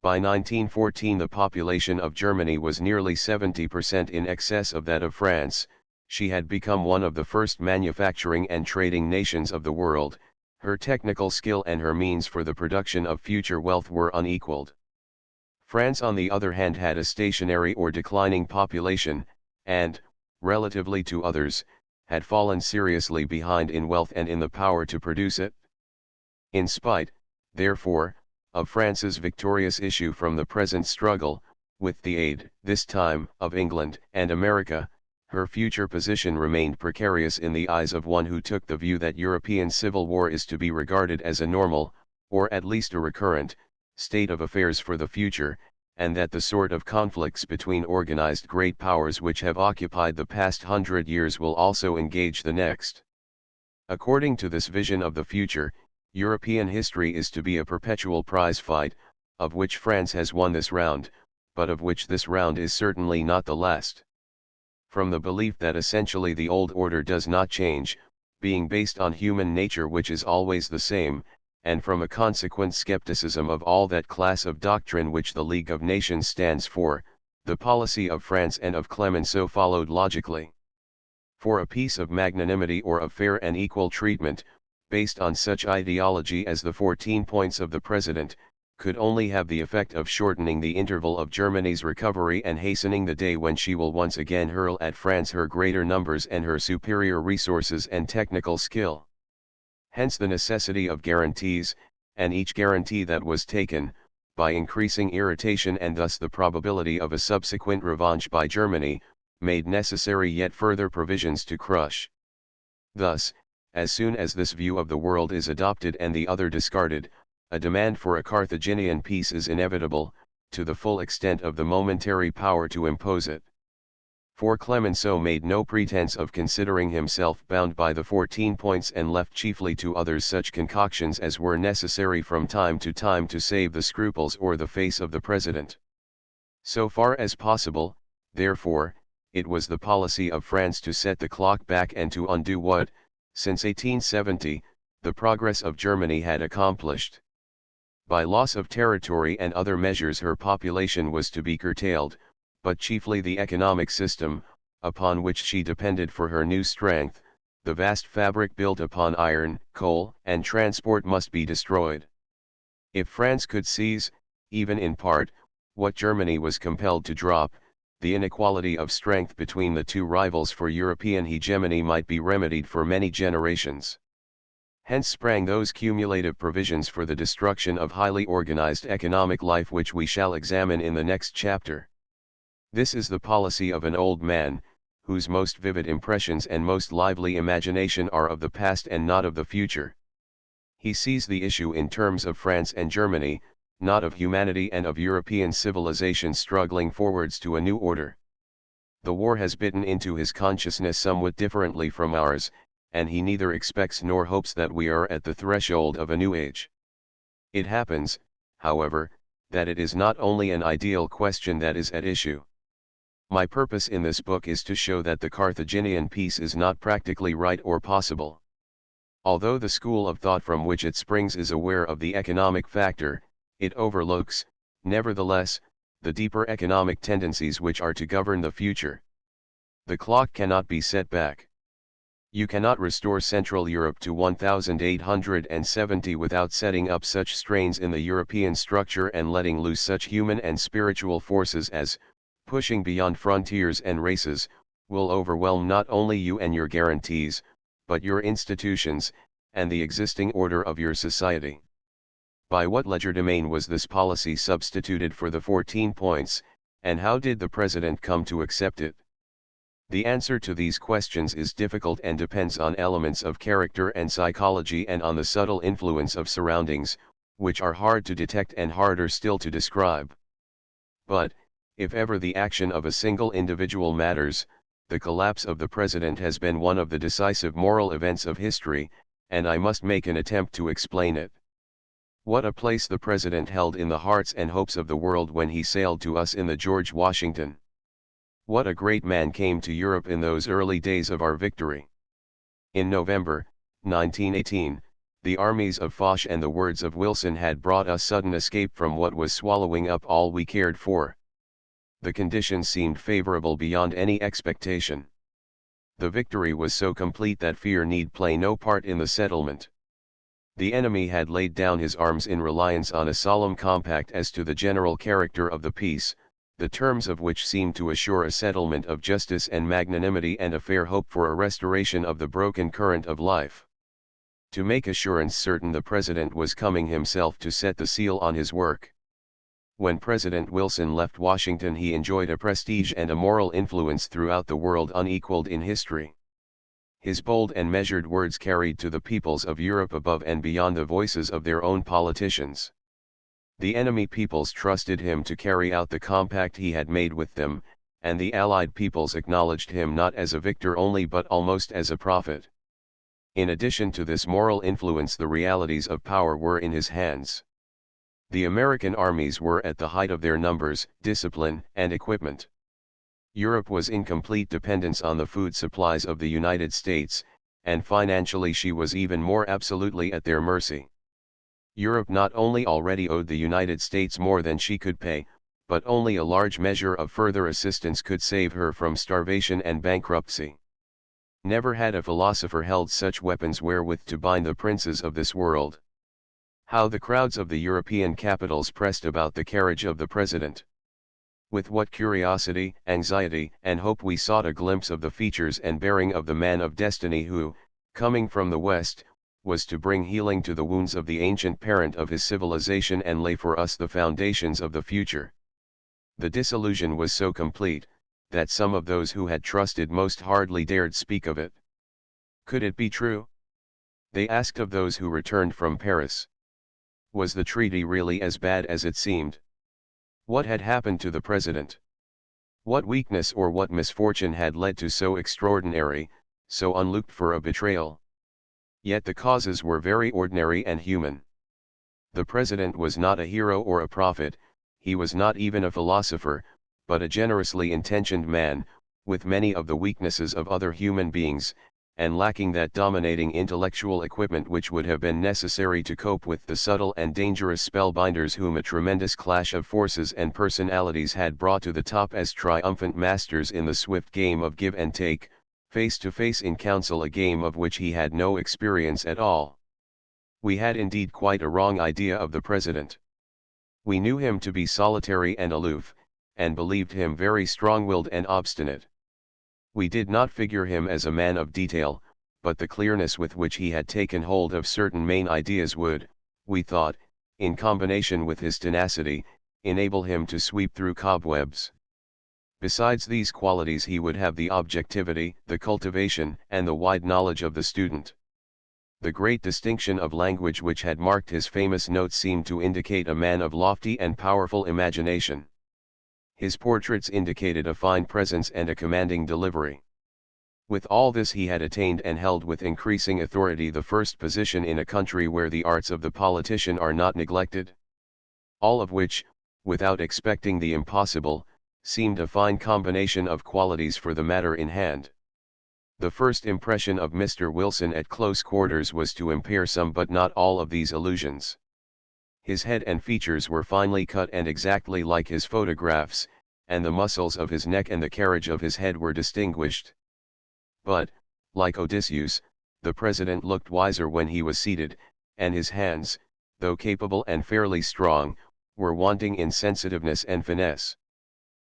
By 1914 the population of Germany was nearly 70% in excess of that of France, She had become one of the first manufacturing and trading nations of the world. Her technical skill and her means for the production of future wealth were unequaled. France on the other hand had a stationary or declining population, and, relatively to others, had fallen seriously behind in wealth and in the power to produce it. In spite, therefore, of France's victorious issue from the present struggle, with the aid, this time, of England and America, her future position remained precarious in the eyes of one who took the view that European civil war is to be regarded as a normal, or at least a recurrent, state of affairs for the future, and that the sort of conflicts between organized great powers which have occupied the past 100 years will also engage the next. According to this vision of the future, European history is to be a perpetual prize fight, of which France has won this round, but of which this round is certainly not the last. From the belief that essentially the old order does not change, being based on human nature which is always the same, and from a consequent skepticism of all that class of doctrine which the League of Nations stands for, the policy of France and of Clemenceau followed logically. For a piece of magnanimity or of fair and equal treatment, based on such ideology as the 14 points of the President, could only have the effect of shortening the interval of Germany's recovery and hastening the day when she will once again hurl at France her greater numbers and her superior resources and technical skill. Hence the necessity of guarantees, and each guarantee that was taken, by increasing irritation and thus the probability of a subsequent revanche by Germany, made necessary yet further provisions to crush. Thus, as soon as this view of the world is adopted and the other discarded, a demand for a Carthaginian peace is inevitable, to the full extent of the momentary power to impose it. For Clemenceau made no pretense of considering himself bound by the 14 points and left chiefly to others such concoctions as were necessary from time to save the scruples or the face of the President. So far as possible, therefore, it was the policy of France to set the clock back and to undo what, since 1870, the progress of Germany had accomplished. By loss of territory and other measures her population was to be curtailed, but chiefly the economic system, upon which she depended for her new strength, the vast fabric built upon iron, coal, and transport must be destroyed. If France could seize, even in part, what Germany was compelled to drop, the inequality of strength between the two rivals for European hegemony might be remedied for many generations. Hence sprang those cumulative provisions for the destruction of highly organized economic life which we shall examine in the next chapter. This is the policy of an old man, whose most vivid impressions and most lively imagination are of the past and not of the future. He sees the issue in terms of France and Germany, not of humanity and of European civilization struggling forwards to a new order. The war has bitten into his consciousness somewhat differently from ours, and he neither expects nor hopes that we are at the threshold of a new age. It happens, however, that it is not only an ideal question that is at issue. My purpose in this book is to show that the Carthaginian peace is not practically right or possible. Although the school of thought from which it springs is aware of the economic factor, it overlooks, nevertheless, the deeper economic tendencies which are to govern the future. The clock cannot be set back. You cannot restore Central Europe to 1870 without setting up such strains in the European structure and letting loose such human and spiritual forces as, pushing beyond frontiers and races, will overwhelm not only you and your guarantees, but your institutions, and the existing order of your society. By what legerdemain was this policy substituted for the 14 points, and how did the President come to accept it? The answer to these questions is difficult and depends on elements of character and psychology and on the subtle influence of surroundings, which are hard to detect and harder still to describe. But, if ever the action of a single individual matters, the collapse of the President has been one of the decisive moral events of history, and I must make an attempt to explain it. What a place the President held in the hearts and hopes of the world when he sailed to us in the George Washington! What a great man came to Europe in those early days of our victory! In November, 1918, the armies of Foch and the words of Wilson had brought us sudden escape from what was swallowing up all we cared for. The conditions seemed favorable beyond any expectation. The victory was so complete that fear need play no part in the settlement. The enemy had laid down his arms in reliance on a solemn compact as to the general character of the peace, the terms of which seemed to assure a settlement of justice and magnanimity and a fair hope for a restoration of the broken current of life. To make assurance certain, the President was coming himself to set the seal on his work. When President Wilson left Washington, he enjoyed a prestige and a moral influence throughout the world unequaled in history. His bold and measured words carried to the peoples of Europe above and beyond the voices of their own politicians. The enemy peoples trusted him to carry out the compact he had made with them, and the Allied peoples acknowledged him not as a victor only but almost as a prophet. In addition to this moral influence, the realities of power were in his hands. The American armies were at the height of their numbers, discipline, and equipment. Europe was in complete dependence on the food supplies of the United States, and financially she was even more absolutely at their mercy. Europe not only already owed the United States more than she could pay, but only a large measure of further assistance could save her from starvation and bankruptcy. Never had a philosopher held such weapons wherewith to bind the princes of this world. How the crowds of the European capitals pressed about the carriage of the President! With what curiosity, anxiety, and hope we sought a glimpse of the features and bearing of the man of destiny who, coming from the West, was to bring healing to the wounds of the ancient parent of his civilization and lay for us the foundations of the future. The disillusion was so complete, that some of those who had trusted most hardly dared speak of it. Could it be true? They asked of those who returned from Paris. Was the treaty really as bad as it seemed? What had happened to the President? What weakness or what misfortune had led to so extraordinary, so unlooked for a betrayal? Yet the causes were very ordinary and human. The President was not a hero or a prophet, he was not even a philosopher, but a generously intentioned man, with many of the weaknesses of other human beings, and lacking that dominating intellectual equipment which would have been necessary to cope with the subtle and dangerous spellbinders whom a tremendous clash of forces and personalities had brought to the top as triumphant masters in the swift game of give and take, face to face in council, a game of which he had no experience at all. We had indeed quite a wrong idea of the President. We knew him to be solitary and aloof, and believed him very strong-willed and obstinate. We did not figure him as a man of detail, but the clearness with which he had taken hold of certain main ideas would, we thought, in combination with his tenacity, enable him to sweep through cobwebs. Besides these qualities he would have the objectivity, the cultivation, and the wide knowledge of the student. The great distinction of language which had marked his famous notes seemed to indicate a man of lofty and powerful imagination. His portraits indicated a fine presence and a commanding delivery. With all this he had attained and held with increasing authority the first position in a country where the arts of the politician are not neglected. All of which, without expecting the impossible, seemed a fine combination of qualities for the matter in hand. The first impression of Mr. Wilson at close quarters was to impair some but not all of these illusions. His head and features were finely cut and exactly like his photographs, and the muscles of his neck and the carriage of his head were distinguished. But, like Odysseus, the President looked wiser when he was seated, and his hands, though capable and fairly strong, were wanting in sensitiveness and finesse.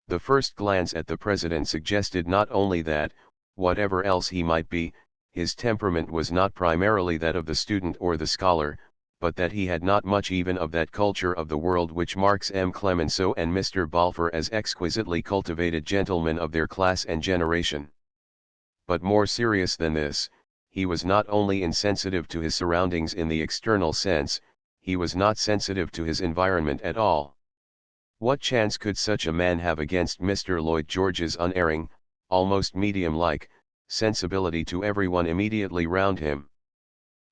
The first glance at the President suggested not only that, whatever else he might be, his temperament was not primarily that of the student or the scholar, but that he had not much even of that culture of the world which marks M. Clemenceau and Mr. Balfour as exquisitely cultivated gentlemen of their class and generation. But more serious than this, he was not only insensitive to his surroundings in the external sense, he was not sensitive to his environment at all. What chance could such a man have against Mr. Lloyd George's unerring, almost medium-like, sensibility to everyone immediately round him?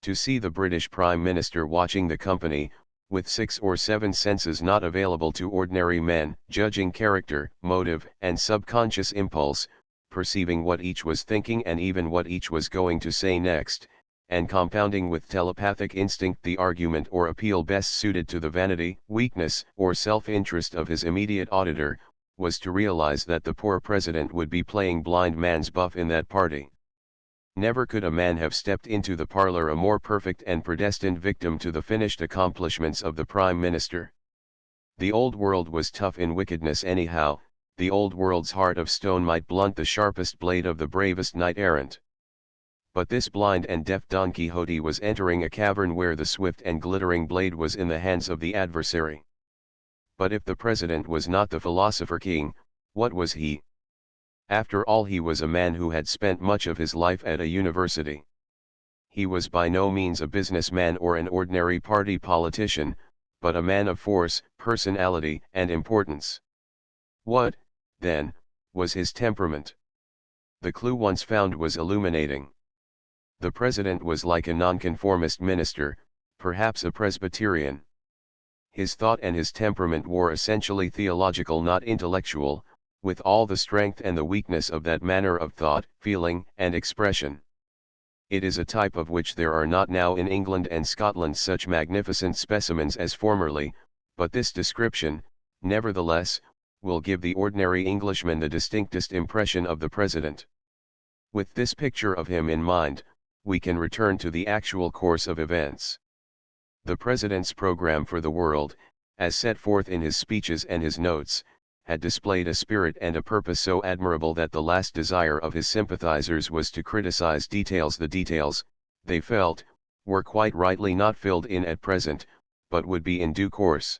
To see the British Prime Minister watching the company, with 6 or 7 senses not available to ordinary men, judging character, motive, and subconscious impulse, perceiving what each was thinking and even what each was going to say next, and compounding with telepathic instinct the argument or appeal best suited to the vanity, weakness, or self-interest of his immediate auditor, was to realize that the poor President would be playing blind man's buff in that party. Never could a man have stepped into the parlor a more perfect and predestined victim to the finished accomplishments of the Prime Minister. The old world was tough in wickedness anyhow, the old world's heart of stone might blunt the sharpest blade of the bravest knight-errant. But this blind and deaf Don Quixote was entering a cavern where the swift and glittering blade was in the hands of the adversary. But if the president was not the philosopher king, what was he? After all, he was a man who had spent much of his life at a university. He was by no means a businessman or an ordinary party politician, but a man of force, personality, and importance. What, then, was his temperament? The clue once found was illuminating. The president was like a nonconformist minister, perhaps a Presbyterian. His thought and his temperament were essentially theological, not intellectual, with all the strength and the weakness of that manner of thought, feeling, and expression. It is a type of which there are not now in England and Scotland such magnificent specimens as formerly, but this description, nevertheless, will give the ordinary Englishman the distinctest impression of the president. With this picture of him in mind, we can return to the actual course of events. The president's program for the world, as set forth in his speeches and his notes, had displayed a spirit and a purpose so admirable that the last desire of his sympathizers was to criticize details. The details, they felt, were quite rightly not filled in at present, but would be in due course.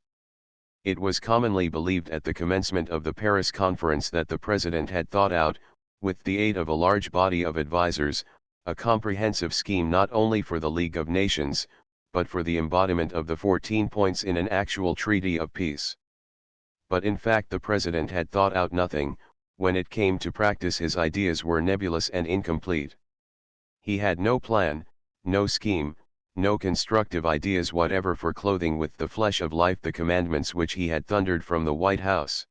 It was commonly believed at the commencement of the Paris conference that the president had thought out, with the aid of a large body of advisers, a comprehensive scheme not only for the League of Nations, but for the embodiment of the 14 points in an actual treaty of peace. But in fact the president had thought out nothing. When it came to practice his ideas were nebulous and incomplete. He had no plan, no scheme, no constructive ideas whatever for clothing with the flesh of life the commandments which he had thundered from the White House.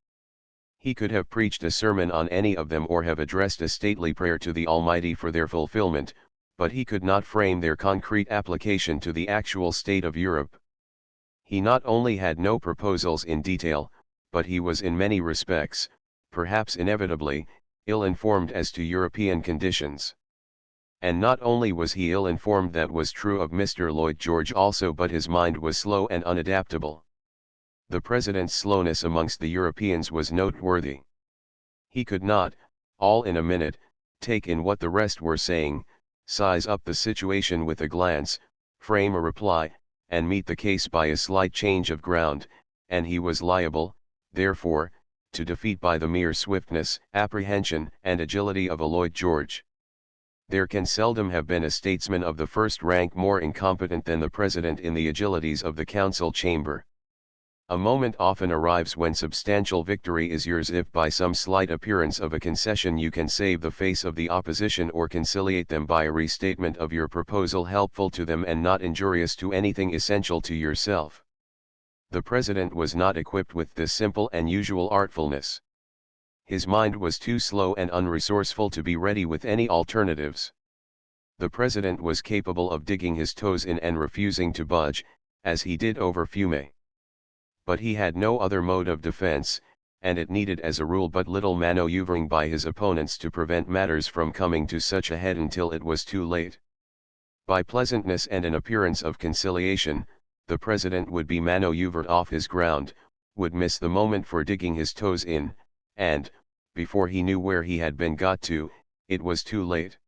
He could have preached a sermon on any of them or have addressed a stately prayer to the Almighty for their fulfillment, but he could not frame their concrete application to the actual state of Europe. He not only had no proposals in detail, but he was in many respects, perhaps inevitably, ill-informed as to European conditions. And not only was he ill-informed, that was true of Mr. Lloyd George also, but his mind was slow and unadaptable. The president's slowness amongst the Europeans was noteworthy. He could not, all in a minute, take in what the rest were saying, size up the situation with a glance, frame a reply, and meet the case by a slight change of ground, and he was liable, therefore, to defeat by the mere swiftness, apprehension, and agility of a Lloyd George. There can seldom have been a statesman of the first rank more incompetent than the president in the agilities of the council chamber. A moment often arrives when substantial victory is yours if by some slight appearance of a concession you can save the face of the opposition or conciliate them by a restatement of your proposal helpful to them and not injurious to anything essential to yourself. The president was not equipped with this simple and usual artfulness. His mind was too slow and unresourceful to be ready with any alternatives. The president was capable of digging his toes in and refusing to budge, as he did over Fiume. But he had no other mode of defense, and it needed as a rule but little manoeuvring by his opponents to prevent matters from coming to such a head until it was too late. By pleasantness and an appearance of conciliation, the president would be manoeuvred off his ground, would miss the moment for digging his toes in, and, before he knew where he had been got to, it was too late.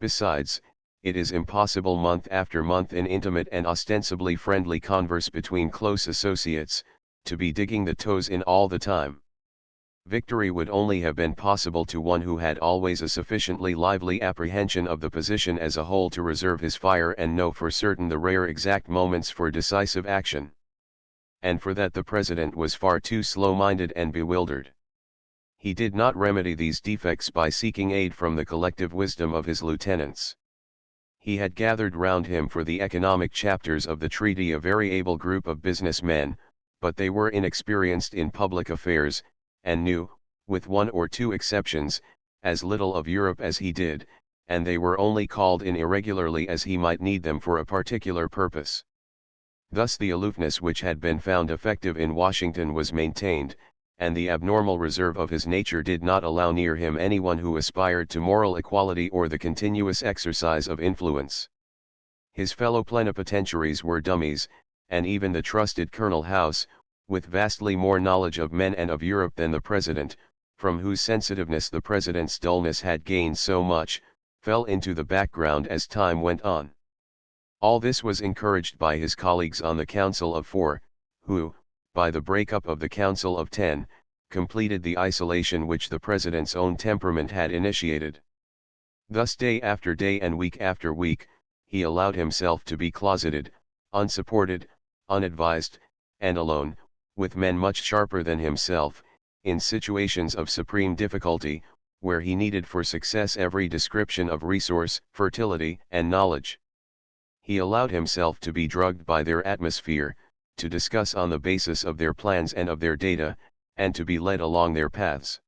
Besides, it is impossible month after month in intimate and ostensibly friendly converse between close associates, to be digging the toes in all the time. Victory would only have been possible to one who had always a sufficiently lively apprehension of the position as a whole to reserve his fire and know for certain the rare exact moments for decisive action. And for that the president was far too slow-minded and bewildered. He did not remedy these defects by seeking aid from the collective wisdom of his lieutenants. He had gathered round him for the economic chapters of the treaty a very able group of businessmen, but they were inexperienced in public affairs, and knew, with one or two exceptions, as little of Europe as he did, and they were only called in irregularly as he might need them for a particular purpose. Thus the aloofness which had been found effective in Washington was maintained, and the abnormal reserve of his nature did not allow near him anyone who aspired to moral equality or the continuous exercise of influence. His fellow plenipotentiaries were dummies, and even the trusted Colonel House, with vastly more knowledge of men and of Europe than the President, from whose sensitiveness the President's dullness had gained so much, fell into the background as time went on. All this was encouraged by his colleagues on the Council of Four, who, by the breakup of the Council of Ten, completed the isolation which the President's own temperament had initiated. Thus day after day and week after week, he allowed himself to be closeted, unsupported, unadvised, and alone, with men much sharper than himself, in situations of supreme difficulty, where he needed for success every description of resource, fertility, and knowledge. He allowed himself to be drugged by their atmosphere, to discuss on the basis of their plans and of their data, and to be led along their paths.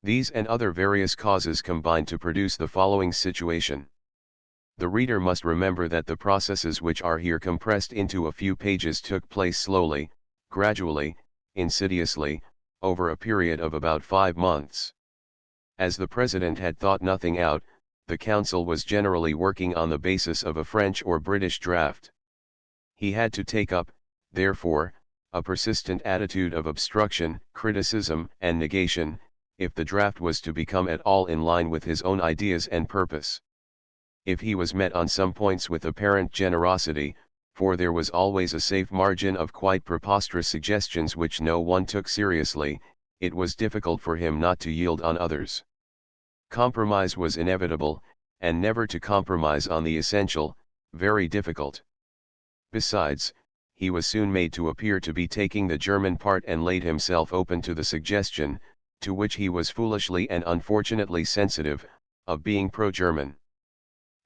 These and other various causes combined to produce the following situation. The reader must remember that the processes which are here compressed into a few pages took place slowly, gradually, insidiously, over a period of about 5 months. As the President had thought nothing out, the Council was generally working on the basis of a French or British draft. He had to take up, therefore, a persistent attitude of obstruction, criticism, and negation, if the draft was to become at all in line with his own ideas and purpose. If he was met on some points with apparent generosity, for there was always a safe margin of quite preposterous suggestions which no one took seriously, it was difficult for him not to yield on others. Compromise was inevitable, and never to compromise on the essential, very difficult. Besides, he was soon made to appear to be taking the German part and laid himself open to the suggestion, to which he was foolishly and unfortunately sensitive, of being pro-German.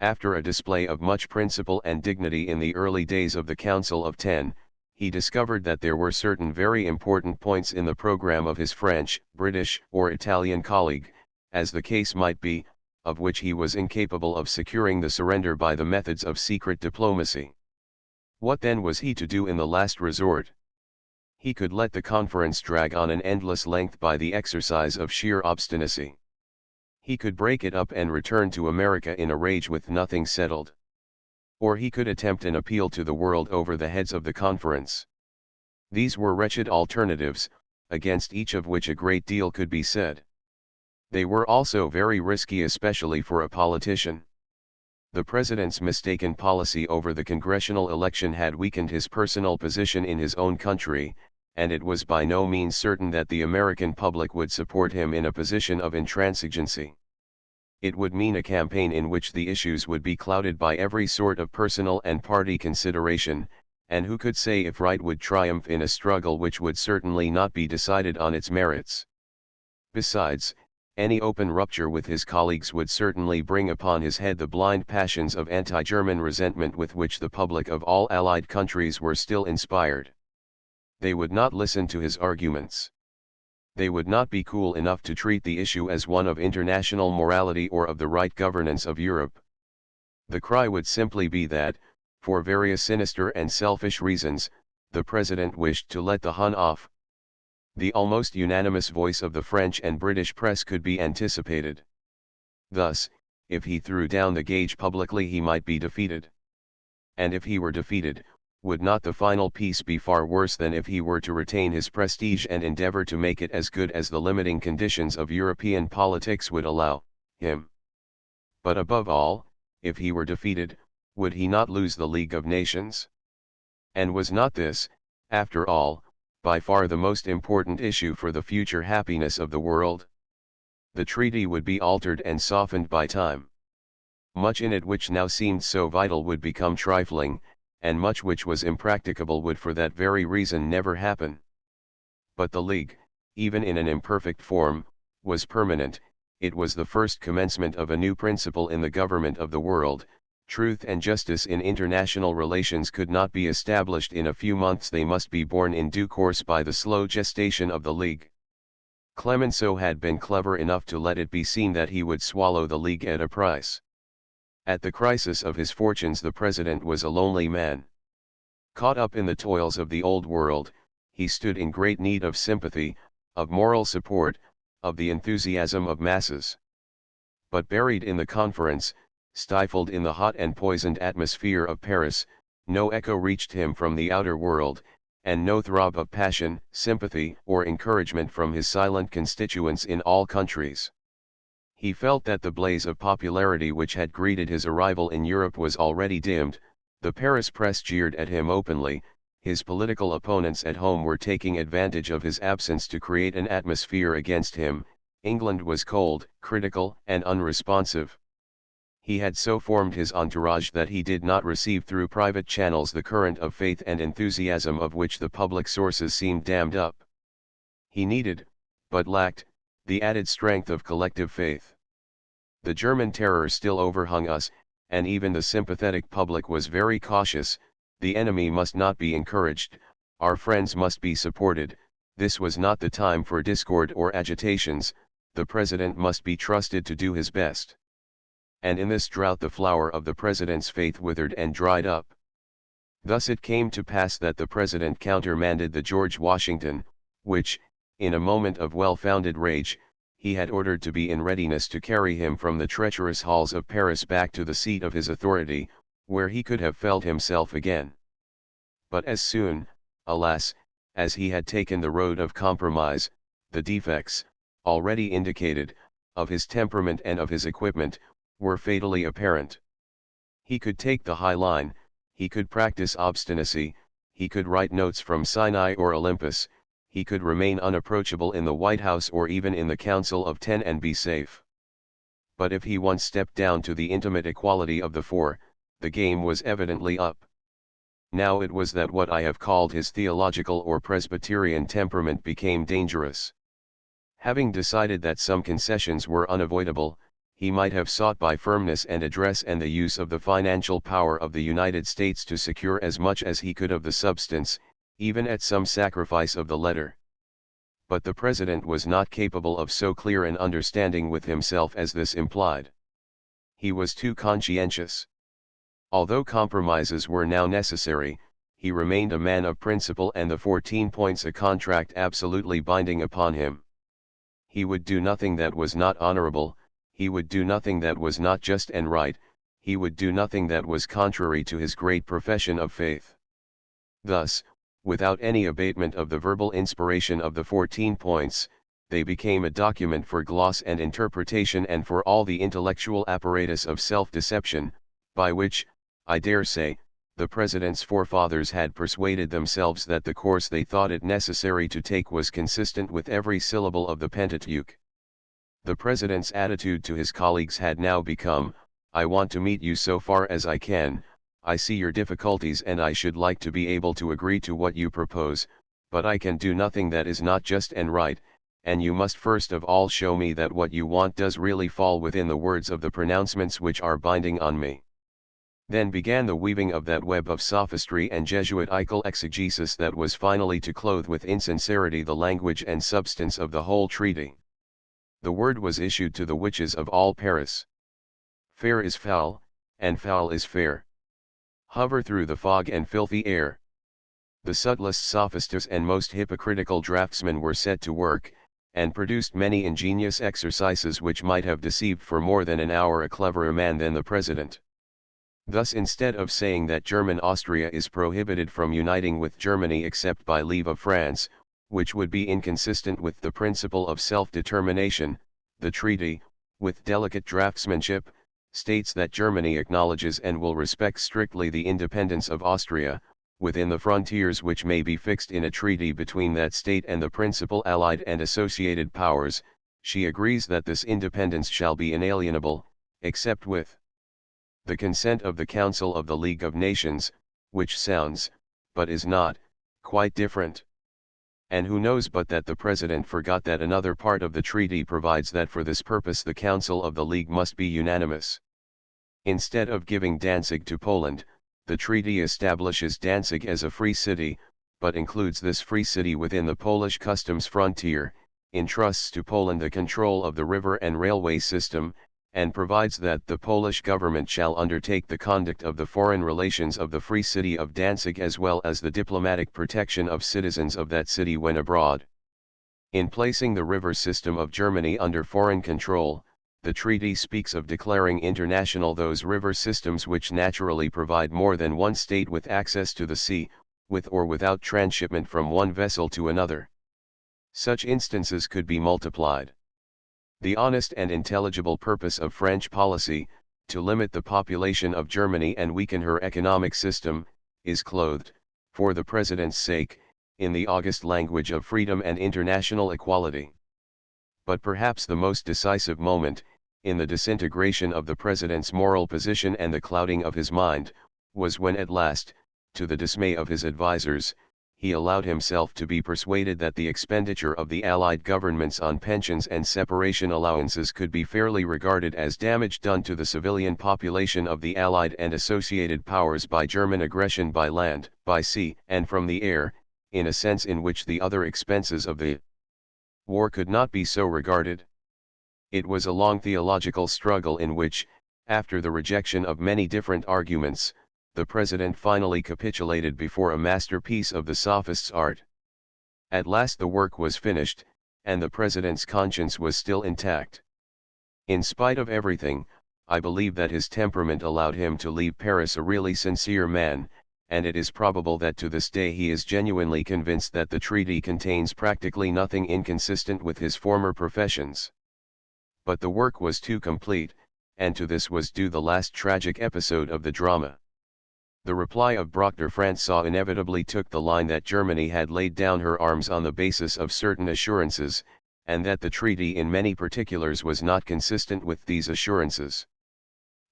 After a display of much principle and dignity in the early days of the Council of Ten, he discovered that there were certain very important points in the program of his French, British, or Italian colleague, as the case might be, of which he was incapable of securing the surrender by the methods of secret diplomacy. What then was he to do in the last resort? He could let the conference drag on an endless length by the exercise of sheer obstinacy. He could break it up and return to America in a rage with nothing settled. Or he could attempt an appeal to the world over the heads of the conference. These were wretched alternatives, against each of which a great deal could be said. They were also very risky, especially for a politician. The President's mistaken policy over the congressional election had weakened his personal position in his own country, and it was by no means certain that the American public would support him in a position of intransigency. It would mean a campaign in which the issues would be clouded by every sort of personal and party consideration, and who could say if right would triumph in a struggle which would certainly not be decided on its merits. Besides, any open rupture with his colleagues would certainly bring upon his head the blind passions of anti-German resentment with which the public of all Allied countries were still inspired. They would not listen to his arguments. They would not be cool enough to treat the issue as one of international morality or of the right governance of Europe. The cry would simply be that, for various sinister and selfish reasons, the President wished to let the Hun off. The almost unanimous voice of the French and British press could be anticipated. Thus, if he threw down the gauge publicly, he might be defeated. And if he were defeated, would not the final peace be far worse than if he were to retain his prestige and endeavor to make it as good as the limiting conditions of European politics would allow him? But above all, if he were defeated, would he not lose the League of Nations? And was not this, after all, by far the most important issue for the future happiness of the world? The treaty would be altered and softened by time. Much in it which now seemed so vital would become trifling, and much which was impracticable would for that very reason never happen. But the League, even in an imperfect form, was permanent. It was the first commencement of a new principle in the government of the world. Truth and justice in international relations could not be established in a few months, they must be born in due course by the slow gestation of the League. Clemenceau had been clever enough to let it be seen that he would swallow the League at a price. At the crisis of his fortunes the President was a lonely man. Caught up in the toils of the old world, he stood in great need of sympathy, of moral support, of the enthusiasm of masses. But buried in the conference, stifled in the hot and poisoned atmosphere of Paris, no echo reached him from the outer world, and no throb of passion, sympathy, or encouragement from his silent constituents in all countries. He felt that the blaze of popularity which had greeted his arrival in Europe was already dimmed. The Paris press jeered at him openly, his political opponents at home were taking advantage of his absence to create an atmosphere against him. England was cold, critical, and unresponsive. He had so formed his entourage that he did not receive through private channels the current of faith and enthusiasm of which the public sources seemed dammed up. He needed, but lacked, the added strength of collective faith. The German terror still overhung us, and even the sympathetic public was very cautious. The enemy must not be encouraged, our friends must be supported. This was not the time for discord or agitations, the president must be trusted to do his best. And in this drought the flower of the president's faith withered and dried up. Thus it came to pass that the president countermanded the George Washington, which, in a moment of well-founded rage, he had ordered to be in readiness to carry him from the treacherous halls of Paris back to the seat of his authority, where he could have felt himself again. But as soon, alas, as he had taken the road of compromise, the defects, already indicated, of his temperament and of his equipment, were fatally apparent. He could take the high line, he could practice obstinacy, he could write notes from Sinai or Olympus, he could remain unapproachable in the White House or even in the Council of Ten and be safe. But if he once stepped down to the intimate equality of the four, the game was evidently up. Now it was that what I have called his theological or Presbyterian temperament became dangerous. Having decided that some concessions were unavoidable, he might have sought by firmness and address and the use of the financial power of the United States to secure as much as he could of the substance, even at some sacrifice of the letter. But the president was not capable of so clear an understanding with himself as this implied. He was too conscientious. Although compromises were now necessary, he remained a man of principle and the 14 points a contract absolutely binding upon him. He would do nothing that was not honorable, he would do nothing that was not just and right, he would do nothing that was contrary to his great profession of faith. Thus, without any abatement of the verbal inspiration of the 14 points, they became a document for gloss and interpretation and for all the intellectual apparatus of self-deception, by which, I dare say, the president's forefathers had persuaded themselves that the course they thought it necessary to take was consistent with every syllable of the Pentateuch. The president's attitude to his colleagues had now become, I want to meet you so far as I can, I see your difficulties and I should like to be able to agree to what you propose, but I can do nothing that is not just and right, and you must first of all show me that what you want does really fall within the words of the pronouncements which are binding on me. Then began the weaving of that web of sophistry and Jesuitical exegesis that was finally to clothe with insincerity the language and substance of the whole treaty. The word was issued to the witches of all Paris. Fair is foul, and foul is fair. Hover through the fog and filthy air. The subtlest sophisters and most hypocritical draftsmen were set to work, and produced many ingenious exercises which might have deceived for more than an hour a cleverer man than the president. Thus, instead of saying that German Austria is prohibited from uniting with Germany except by leave of France, which would be inconsistent with the principle of self-determination, the treaty, with delicate draftsmanship, states that Germany acknowledges and will respect strictly the independence of Austria, within the frontiers which may be fixed in a treaty between that state and the principal allied and associated powers. She agrees that this independence shall be inalienable, except with the consent of the Council of the League of Nations, which sounds, but is not, quite different. And who knows but that the President forgot that another part of the treaty provides that for this purpose the Council of the League must be unanimous. Instead of giving Danzig to Poland, the treaty establishes Danzig as a free city, but includes this free city within the Polish customs frontier, entrusts to Poland the control of the river and railway system, and provides that the Polish government shall undertake the conduct of the foreign relations of the free city of Danzig as well as the diplomatic protection of citizens of that city when abroad. In placing the river system of Germany under foreign control, the treaty speaks of declaring international those river systems which naturally provide more than one state with access to the sea, with or without transshipment from one vessel to another. Such instances could be multiplied. The honest and intelligible purpose of French policy, to limit the population of Germany and weaken her economic system, is clothed, for the President's sake, in the august language of freedom and international equality. But perhaps the most decisive moment, in the disintegration of the President's moral position and the clouding of his mind, was when at last, to the dismay of his advisers, he allowed himself to be persuaded that the expenditure of the Allied governments on pensions and separation allowances could be fairly regarded as damage done to the civilian population of the Allied and associated powers by German aggression by land, by sea, and from the air, in a sense in which the other expenses of the war could not be so regarded. It was a long theological struggle in which, after the rejection of many different arguments, the President finally capitulated before a masterpiece of the sophist's art. At last the work was finished, and the President's conscience was still intact. In spite of everything, I believe that his temperament allowed him to leave Paris a really sincere man, and it is probable that to this day he is genuinely convinced that the treaty contains practically nothing inconsistent with his former professions. But the work was too complete, and to this was due the last tragic episode of the drama. The reply of Brock de Francois inevitably took the line that Germany had laid down her arms on the basis of certain assurances, and that the treaty in many particulars was not consistent with these assurances.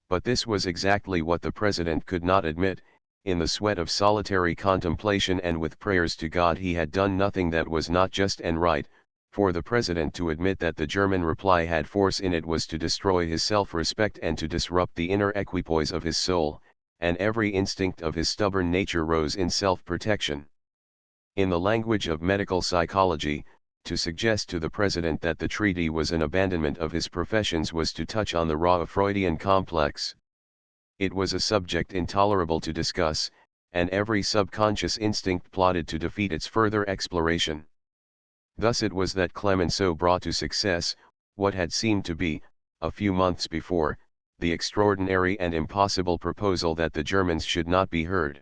But this was exactly what the President could not admit. In the sweat of solitary contemplation and with prayers to God he had done nothing that was not just and right. For the President to admit that the German reply had force in it was to destroy his self-respect and to disrupt the inner equipoise of his soul, and every instinct of his stubborn nature rose in self-protection. In the language of medical psychology, to suggest to the President that the treaty was an abandonment of his professions was to touch on the raw Freudian complex. It was a subject intolerable to discuss, and every subconscious instinct plotted to defeat its further exploration. Thus it was that Clemenceau brought to success, what had seemed to be, a few months before, the extraordinary and impossible proposal that the Germans should not be heard.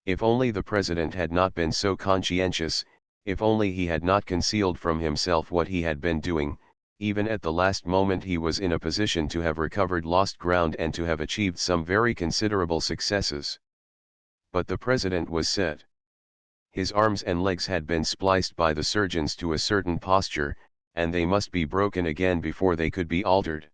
If only the President had not been so conscientious, if only he had not concealed from himself what he had been doing, even at the last moment he was in a position to have recovered lost ground and to have achieved some very considerable successes. But the President was set. His arms and legs had been spliced by the surgeons to a certain posture, and they must be broken again before they could be altered.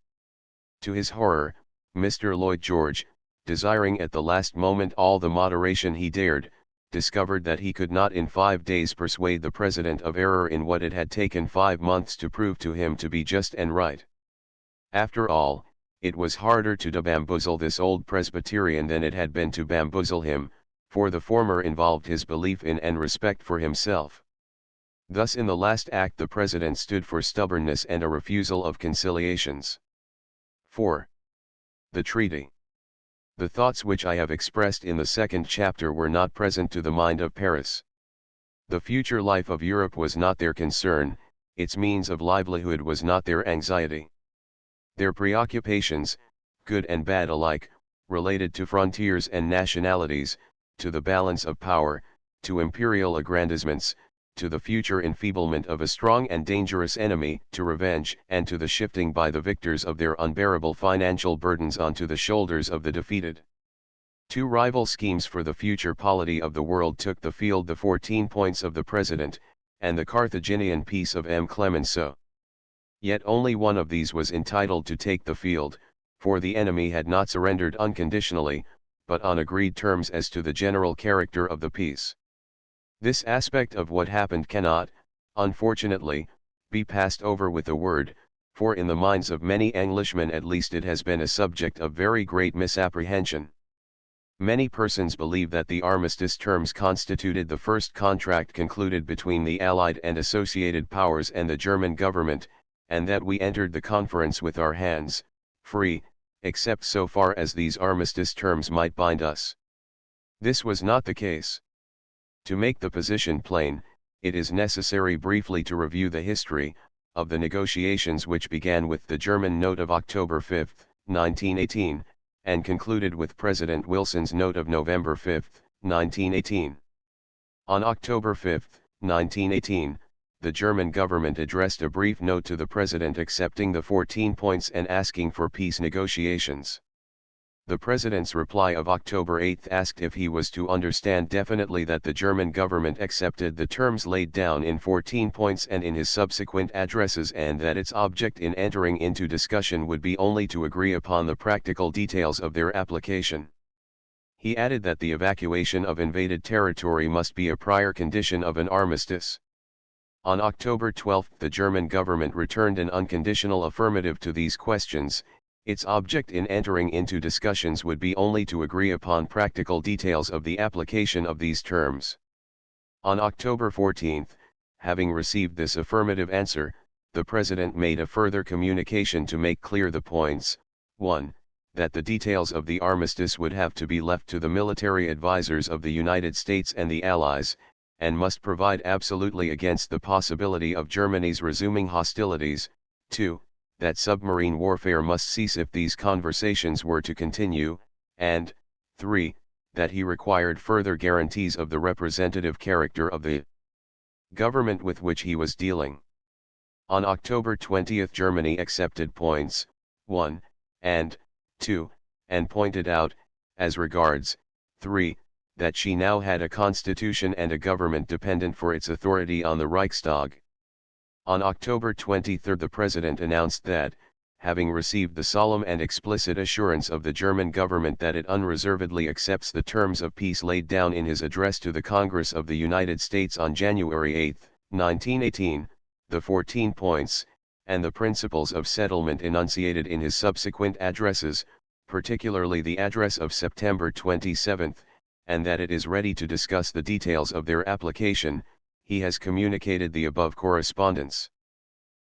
To his horror, Mr. Lloyd George, desiring at the last moment all the moderation he dared, discovered that he could not in 5 days persuade the President of error in what it had taken 5 months to prove to him to be just and right. After all, it was harder to bamboozle this old Presbyterian than it had been to bamboozle him, for the former involved his belief in and respect for himself. Thus in the last act the President stood for stubbornness and a refusal of conciliations. 4. The treaty. The thoughts which I have expressed in the second chapter were not present to the mind of Paris. The future life of Europe was not their concern, its means of livelihood was not their anxiety. Their preoccupations, good and bad alike, related to frontiers and nationalities, to the balance of power, to imperial aggrandizements, to the future enfeeblement of a strong and dangerous enemy, to revenge, and to the shifting by the victors of their unbearable financial burdens onto the shoulders of the defeated. 2 rival schemes for the future polity of the world took the field: the 14 points of the President, and the Carthaginian peace of M. Clemenceau. Yet only one of these was entitled to take the field, for the enemy had not surrendered unconditionally, but on agreed terms as to the general character of the peace. This aspect of what happened cannot, unfortunately, be passed over with a word, for in the minds of many Englishmen at least it has been a subject of very great misapprehension. Many persons believe that the armistice terms constituted the first contract concluded between the Allied and associated powers and the German government, and that we entered the conference with our hands free, except so far as these armistice terms might bind us. This was not the case. To make the position plain, it is necessary briefly to review the history of the negotiations, which began with the German Note of October 5, 1918, and concluded with President Wilson's Note of November 5, 1918. On October 5, 1918, the German government addressed a brief note to the President accepting the 14 points and asking for peace negotiations. The President's reply of October 8 asked if he was to understand definitely that the German government accepted the terms laid down in 14 points and in his subsequent addresses, and that its object in entering into discussion would be only to agree upon the practical details of their application. He added that the evacuation of invaded territory must be a prior condition of an armistice. On October 12 the German government returned an unconditional affirmative to these questions. Its object in entering into discussions would be only to agree upon practical details of the application of these terms. On October 14, having received this affirmative answer, the President made a further communication to make clear the points. 1. That the details of the armistice would have to be left to the military advisors of the United States and the Allies, and must provide absolutely against the possibility of Germany's resuming hostilities. 2. That submarine warfare must cease if these conversations were to continue, and 3. That he required further guarantees of the representative character of the government with which he was dealing. On October 20 Germany accepted points 1 and 2, and pointed out, as regards 3, that she now had a constitution and a government dependent for its authority on the Reichstag. On October 23 the President announced that, having received the solemn and explicit assurance of the German government that it unreservedly accepts the terms of peace laid down in his address to the Congress of the United States on January 8, 1918, the 14 points, and the principles of settlement enunciated in his subsequent addresses, particularly the address of September 27, and that it is ready to discuss the details of their application, he has communicated the above correspondence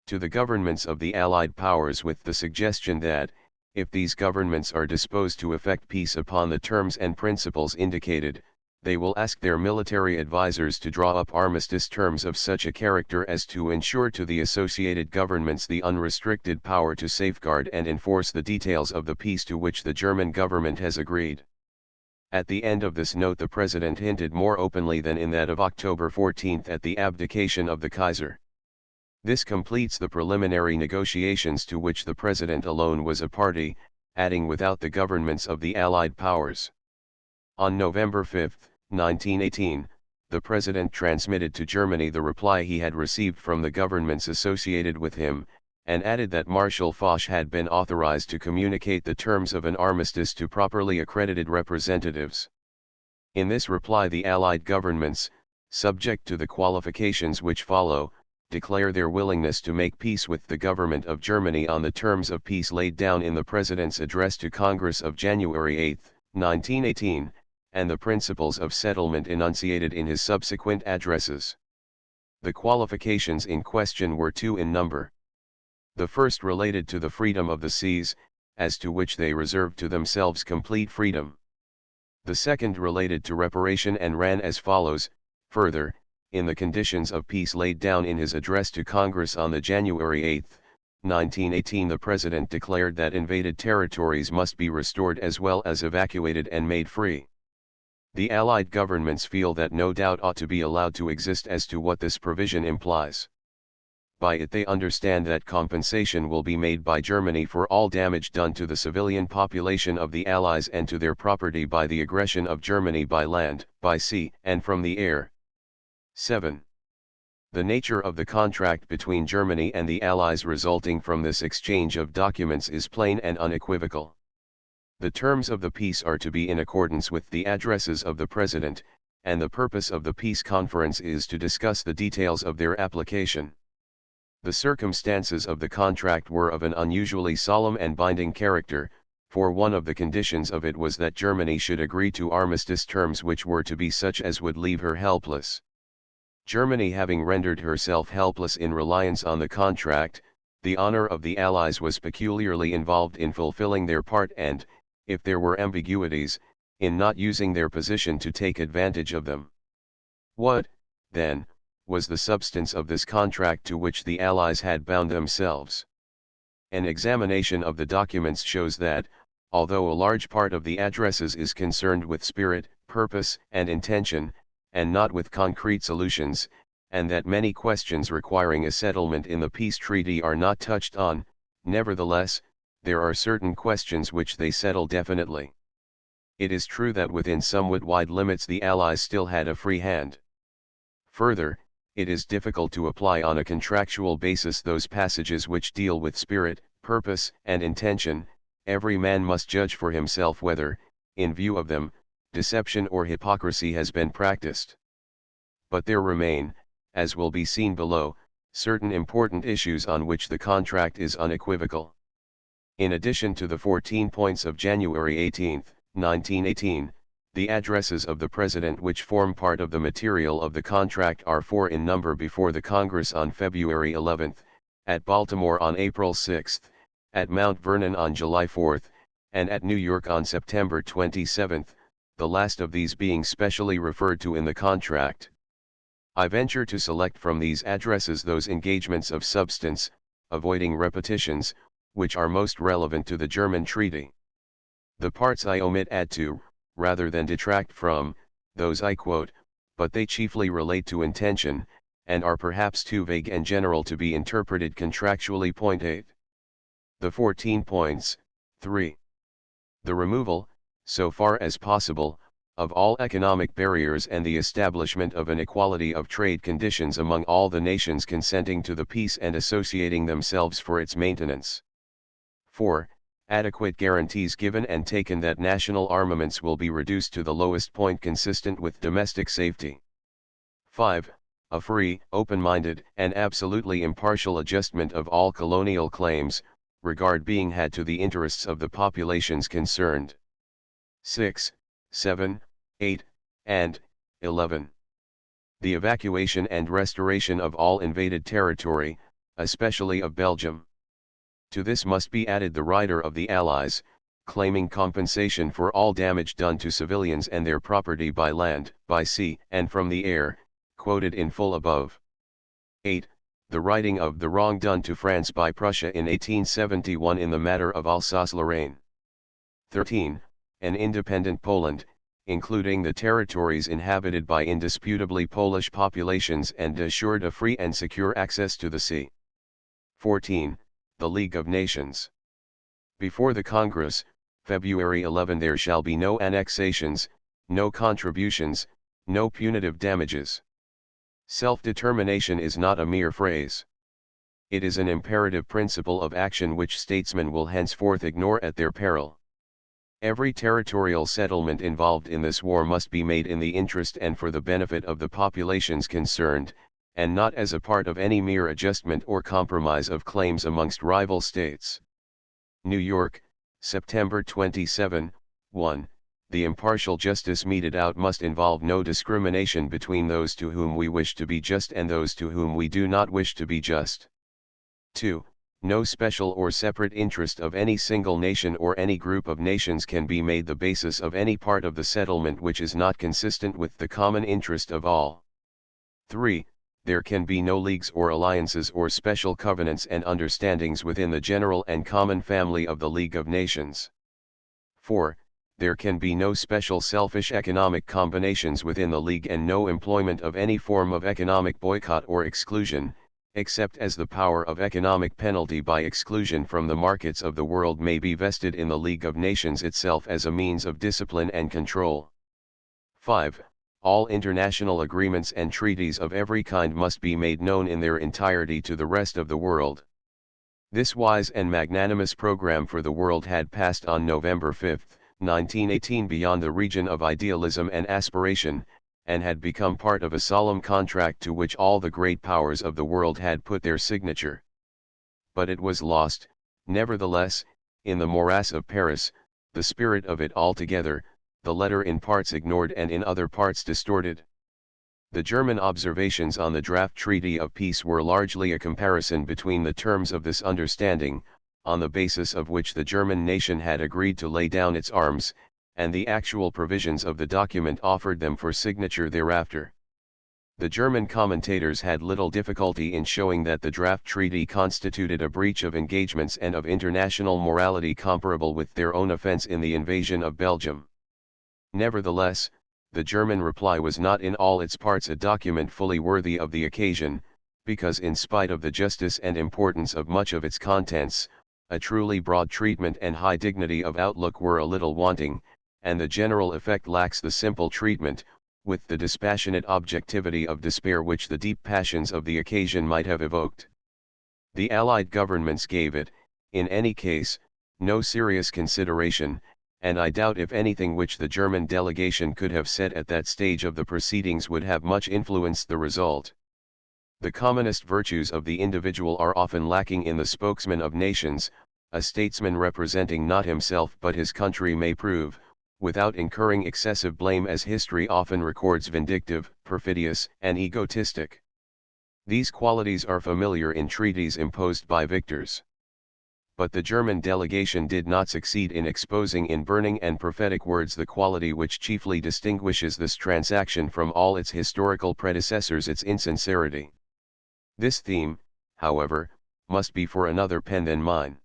to the governments of the Allied powers with the suggestion that, if these governments are disposed to effect peace upon the terms and principles indicated, they will ask their military advisors to draw up armistice terms of such a character as to ensure to the associated governments the unrestricted power to safeguard and enforce the details of the peace to which the German government has agreed. At the end of this note the President hinted more openly than in that of October 14 at the abdication of the Kaiser. This completes the preliminary negotiations to which the President alone was a party, adding without the governments of the Allied powers. On November 5, 1918, the President transmitted to Germany the reply he had received from the governments associated with him, and added that Marshal Foch had been authorized to communicate the terms of an armistice to properly accredited representatives. In this reply the Allied governments, subject to the qualifications which follow, declare their willingness to make peace with the government of Germany on the terms of peace laid down in the President's address to Congress of January 8, 1918, and the principles of settlement enunciated in his subsequent addresses. The qualifications in question were two in number. The first related to the freedom of the seas, as to which they reserved to themselves complete freedom. The second related to reparation and ran as follows: further, in the conditions of peace laid down in his address to Congress on the January 8, 1918, the President declared that invaded territories must be restored as well as evacuated and made free. The Allied governments feel that no doubt ought to be allowed to exist as to what this provision implies. By it they understand that compensation will be made by Germany for all damage done to the civilian population of the Allies and to their property by the aggression of Germany by land, by sea, and from the air. 7. The nature of the contract between Germany and the Allies resulting from this exchange of documents is plain and unequivocal. The terms of the peace are to be in accordance with the addresses of the President, and the purpose of the peace conference is to discuss the details of their application. The circumstances of the contract were of an unusually solemn and binding character, for one of the conditions of it was that Germany should agree to armistice terms which were to be such as would leave her helpless. Germany having rendered herself helpless in reliance on the contract, the honor of the Allies was peculiarly involved in fulfilling their part and, if there were ambiguities, in not using their position to take advantage of them. What, then, was the substance of this contract to which the Allies had bound themselves. An examination of the documents shows that, although a large part of the addresses is concerned with spirit, purpose, and intention, and not with concrete solutions, and that many questions requiring a settlement in the peace treaty are not touched on, nevertheless, there are certain questions which they settle definitely. It is true that within somewhat wide limits the Allies still had a free hand. Further, it is difficult to apply on a contractual basis those passages which deal with spirit, purpose, and intention. Every man must judge for himself whether, in view of them, deception or hypocrisy has been practiced. But there remain, as will be seen below, certain important issues on which the contract is unequivocal. In addition to the 14 points of January 18, 1918, the addresses of the President which form part of the material of the contract are 4 in number: before the Congress on February 11, at Baltimore on April 6, at Mount Vernon on July 4, and at New York on September 27, the last of these being specially referred to in the contract. I venture to select from these addresses those engagements of substance, avoiding repetitions, which are most relevant to the German treaty. The parts I omit add to, rather than detract from, those I quote, but they chiefly relate to intention, and are perhaps too vague and general to be interpreted contractually. Point 8. The 14 points. 3. The removal, so far as possible, of all economic barriers and the establishment of an equality of trade conditions among all the nations consenting to the peace and associating themselves for its maintenance. 4. Adequate guarantees given and taken that national armaments will be reduced to the lowest point consistent with domestic safety. 5. A free, open-minded, and absolutely impartial adjustment of all colonial claims, regard being had to the interests of the populations concerned. 6, 7, 8, and 11. The evacuation and restoration of all invaded territory, especially of Belgium. To this must be added the rider of the Allies, claiming compensation for all damage done to civilians and their property by land, by sea, and from the air, quoted in full above. 8. The righting of the wrong done to France by Prussia in 1871 in the matter of Alsace-Lorraine. 13. An independent Poland, including the territories inhabited by indisputably Polish populations and assured a free and secure access to the sea. 14. The League of Nations. Before the Congress, February 11, there shall be no annexations, no contributions, no punitive damages. Self-determination is not a mere phrase. It is an imperative principle of action which statesmen will henceforth ignore at their peril. Every territorial settlement involved in this war must be made in the interest and for the benefit of the populations concerned, and not as a part of any mere adjustment or compromise of claims amongst rival states. New York, September 27, 1. The impartial justice meted out must involve no discrimination between those to whom we wish to be just and those to whom we do not wish to be just. 2. No special or separate interest of any single nation or any group of nations can be made the basis of any part of the settlement which is not consistent with the common interest of all. 3. There can be no leagues or alliances or special covenants and understandings within the general and common family of the League of Nations. 4. There can be no special selfish economic combinations within the League and no employment of any form of economic boycott or exclusion, except as the power of economic penalty by exclusion from the markets of the world may be vested in the League of Nations itself as a means of discipline and control. 5. All international agreements and treaties of every kind must be made known in their entirety to the rest of the world. This wise and magnanimous program for the world had passed on November 5, 1918 beyond the region of idealism and aspiration, and had become part of a solemn contract to which all the great powers of the world had put their signature. But it was lost, nevertheless, in the morass of Paris, the spirit of it altogether, the letter in parts ignored and in other parts distorted. The German observations on the draft treaty of peace were largely a comparison between the terms of this understanding, on the basis of which the German nation had agreed to lay down its arms, and the actual provisions of the document offered them for signature thereafter. The German commentators had little difficulty in showing that the draft treaty constituted a breach of engagements and of international morality comparable with their own offense in the invasion of Belgium. Nevertheless, the German reply was not in all its parts a document fully worthy of the occasion, because in spite of the justice and importance of much of its contents, a truly broad treatment and high dignity of outlook were a little wanting, and the general effect lacks the simple treatment, with the dispassionate objectivity of despair which the deep passions of the occasion might have evoked. The Allied governments gave it, in any case, no serious consideration, and I doubt if anything which the German delegation could have said at that stage of the proceedings would have much influenced the result. The commonest virtues of the individual are often lacking in the spokesman of nations. A statesman representing not himself but his country may prove, without incurring excessive blame, as history often records, vindictive, perfidious, and egotistic. These qualities are familiar in treaties imposed by victors. But the German delegation did not succeed in exposing in burning and prophetic words the quality which chiefly distinguishes this transaction from all its historical predecessors: its insincerity. This theme, however, must be for another pen than mine.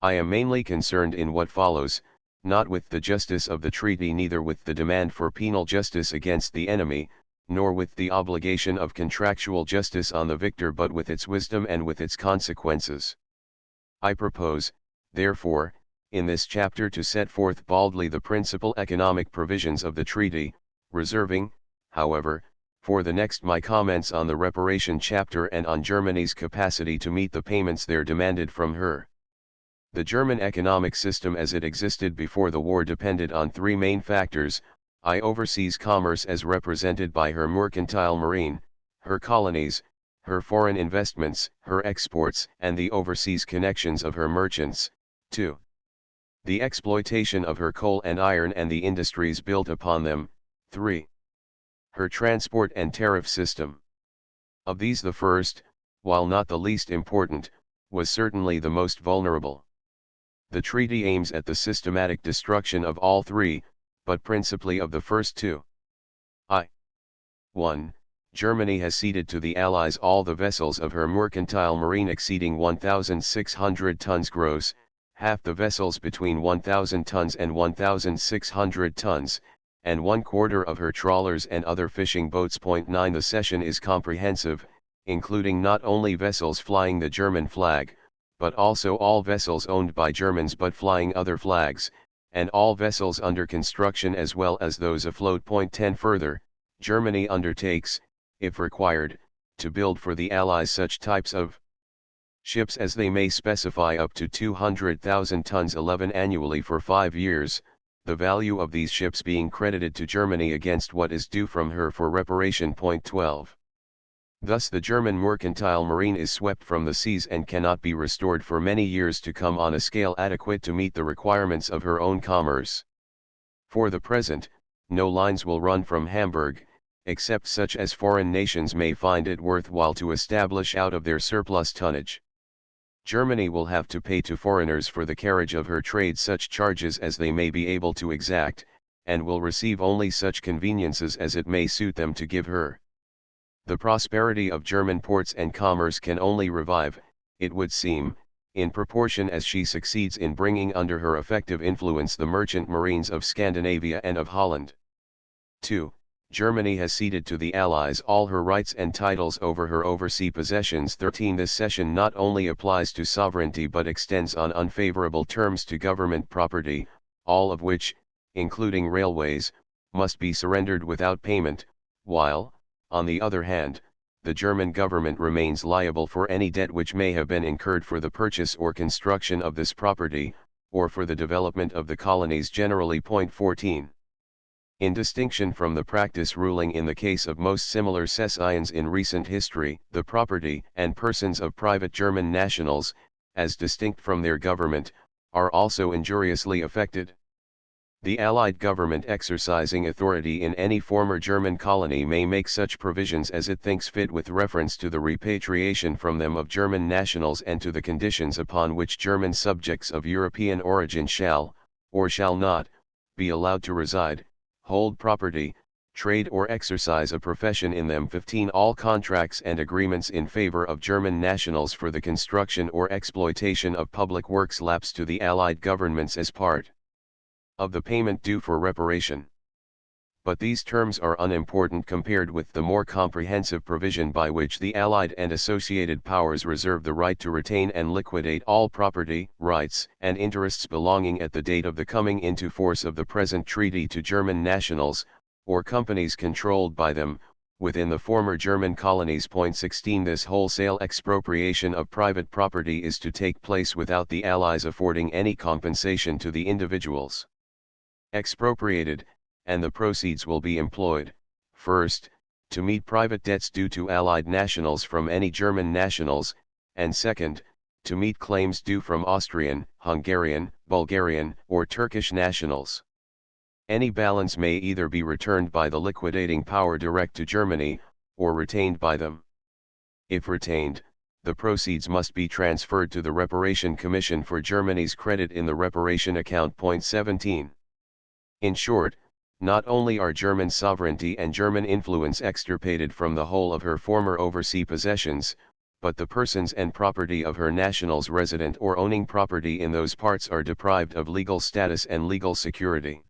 I am mainly concerned in what follows, not with the justice of the treaty, neither with the demand for penal justice against the enemy, nor with the obligation of contractual justice on the victor, but with its wisdom and with its consequences. I propose, therefore, in this chapter to set forth baldly the principal economic provisions of the treaty, reserving, however, for the next my comments on the reparation chapter and on Germany's capacity to meet the payments there demanded from her. The German economic system as it existed before the war depended on three main factors: overseas commerce as represented by her mercantile marine, her colonies, her foreign investments, her exports, and the overseas connections of her merchants. 2. The exploitation of her coal and iron and the industries built upon them. 3. Her transport and tariff system. Of these the first, while not the least important, was certainly the most vulnerable. The treaty aims at the systematic destruction of all three, but principally of the first two. 1. Germany has ceded to the Allies all the vessels of her mercantile marine exceeding 1,600 tons gross, half the vessels between 1,000 tons and 1,600 tons, and 1/4 of her trawlers and other fishing boats. 9. The cession is comprehensive, including not only vessels flying the German flag, but also all vessels owned by Germans but flying other flags, and all vessels under construction as well as those afloat. 10. Further, Germany undertakes, if required, to build for the Allies such types of ships as they may specify up to 200,000 tons 11 annually for 5 years, the value of these ships being credited to Germany against what is due from her for reparation. 12. Thus the German mercantile marine is swept from the seas and cannot be restored for many years to come on a scale adequate to meet the requirements of her own commerce. For the present, no lines will run from Hamburg, except such as foreign nations may find it worthwhile to establish out of their surplus tonnage. Germany will have to pay to foreigners for the carriage of her trade such charges as they may be able to exact, and will receive only such conveniences as it may suit them to give her. The prosperity of German ports and commerce can only revive, it would seem, in proportion as she succeeds in bringing under her effective influence the merchant marines of Scandinavia and of Holland. 2. Germany has ceded to the Allies all her rights and titles over her oversea possessions. 13. This cession not only applies to sovereignty but extends on unfavorable terms to government property, all of which, including railways, must be surrendered without payment, while, on the other hand, the German government remains liable for any debt which may have been incurred for the purchase or construction of this property, or for the development of the colonies generally. 14. In distinction from the practice ruling in the case of most similar cessions in recent history, the property and persons of private German nationals, as distinct from their government, are also injuriously affected. The Allied government exercising authority in any former German colony may make such provisions as it thinks fit with reference to the repatriation from them of German nationals and to the conditions upon which German subjects of European origin shall, or shall not, be allowed to reside, hold property, trade or exercise a profession in them. 15. All contracts and agreements in favor of German nationals for the construction or exploitation of public works lapse to the Allied governments as part of the payment due for reparation. But these terms are unimportant compared with the more comprehensive provision by which the Allied and associated powers reserve the right to retain and liquidate all property, rights, and interests belonging at the date of the coming into force of the present treaty to German nationals, or companies controlled by them, within the former German colonies. 16. This wholesale expropriation of private property is to take place without the Allies affording any compensation to the individuals expropriated, and the proceeds will be employed, first, to meet private debts due to Allied nationals from any German nationals, and second, to meet claims due from Austrian, Hungarian, Bulgarian, or Turkish nationals. Any balance may either be returned by the liquidating power direct to Germany, or retained by them. If retained, the proceeds must be transferred to the Reparation Commission for Germany's credit in the reparation account. 17. In short, not only are German sovereignty and German influence extirpated from the whole of her former overseas possessions, but the persons and property of her nationals resident or owning property in those parts are deprived of legal status and legal security.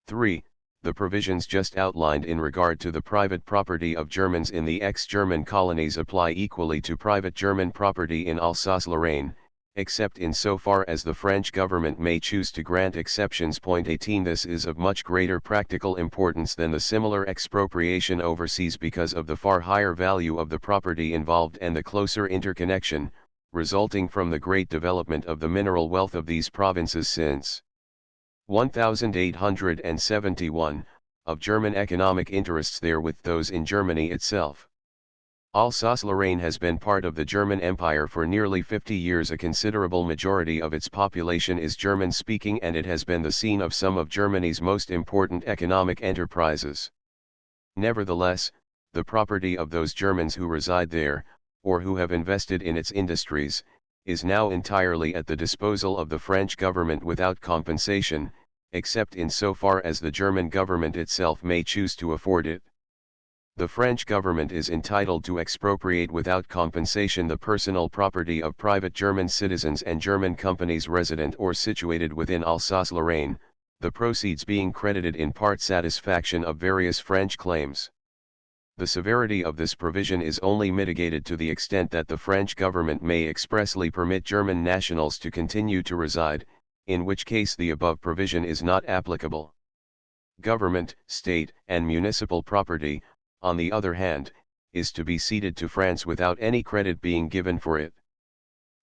3. The provisions just outlined in regard to the private property of Germans in the ex-German colonies apply equally to private German property in Alsace-Lorraine, except in so far as the French government may choose to grant exceptions. 18. This is of much greater practical importance than the similar expropriation overseas because of the far higher value of the property involved and the closer interconnection, resulting from the great development of the mineral wealth of these provinces since 1871, of German economic interests there with those in Germany itself. Alsace-Lorraine has been part of the German Empire for nearly 50 years. A considerable majority of its population is German-speaking, and it has been the scene of some of Germany's most important economic enterprises. Nevertheless, the property of those Germans who reside there, or who have invested in its industries, is now entirely at the disposal of the French government without compensation, except in so far as the German government itself may choose to afford it. The French government is entitled to expropriate without compensation the personal property of private German citizens and German companies resident or situated within Alsace-Lorraine, the proceeds being credited in part satisfaction of various French claims. The severity of this provision is only mitigated to the extent that the French government may expressly permit German nationals to continue to reside, in which case the above provision is not applicable. Government, state, and municipal property, on the other hand, is to be ceded to France without any credit being given for it.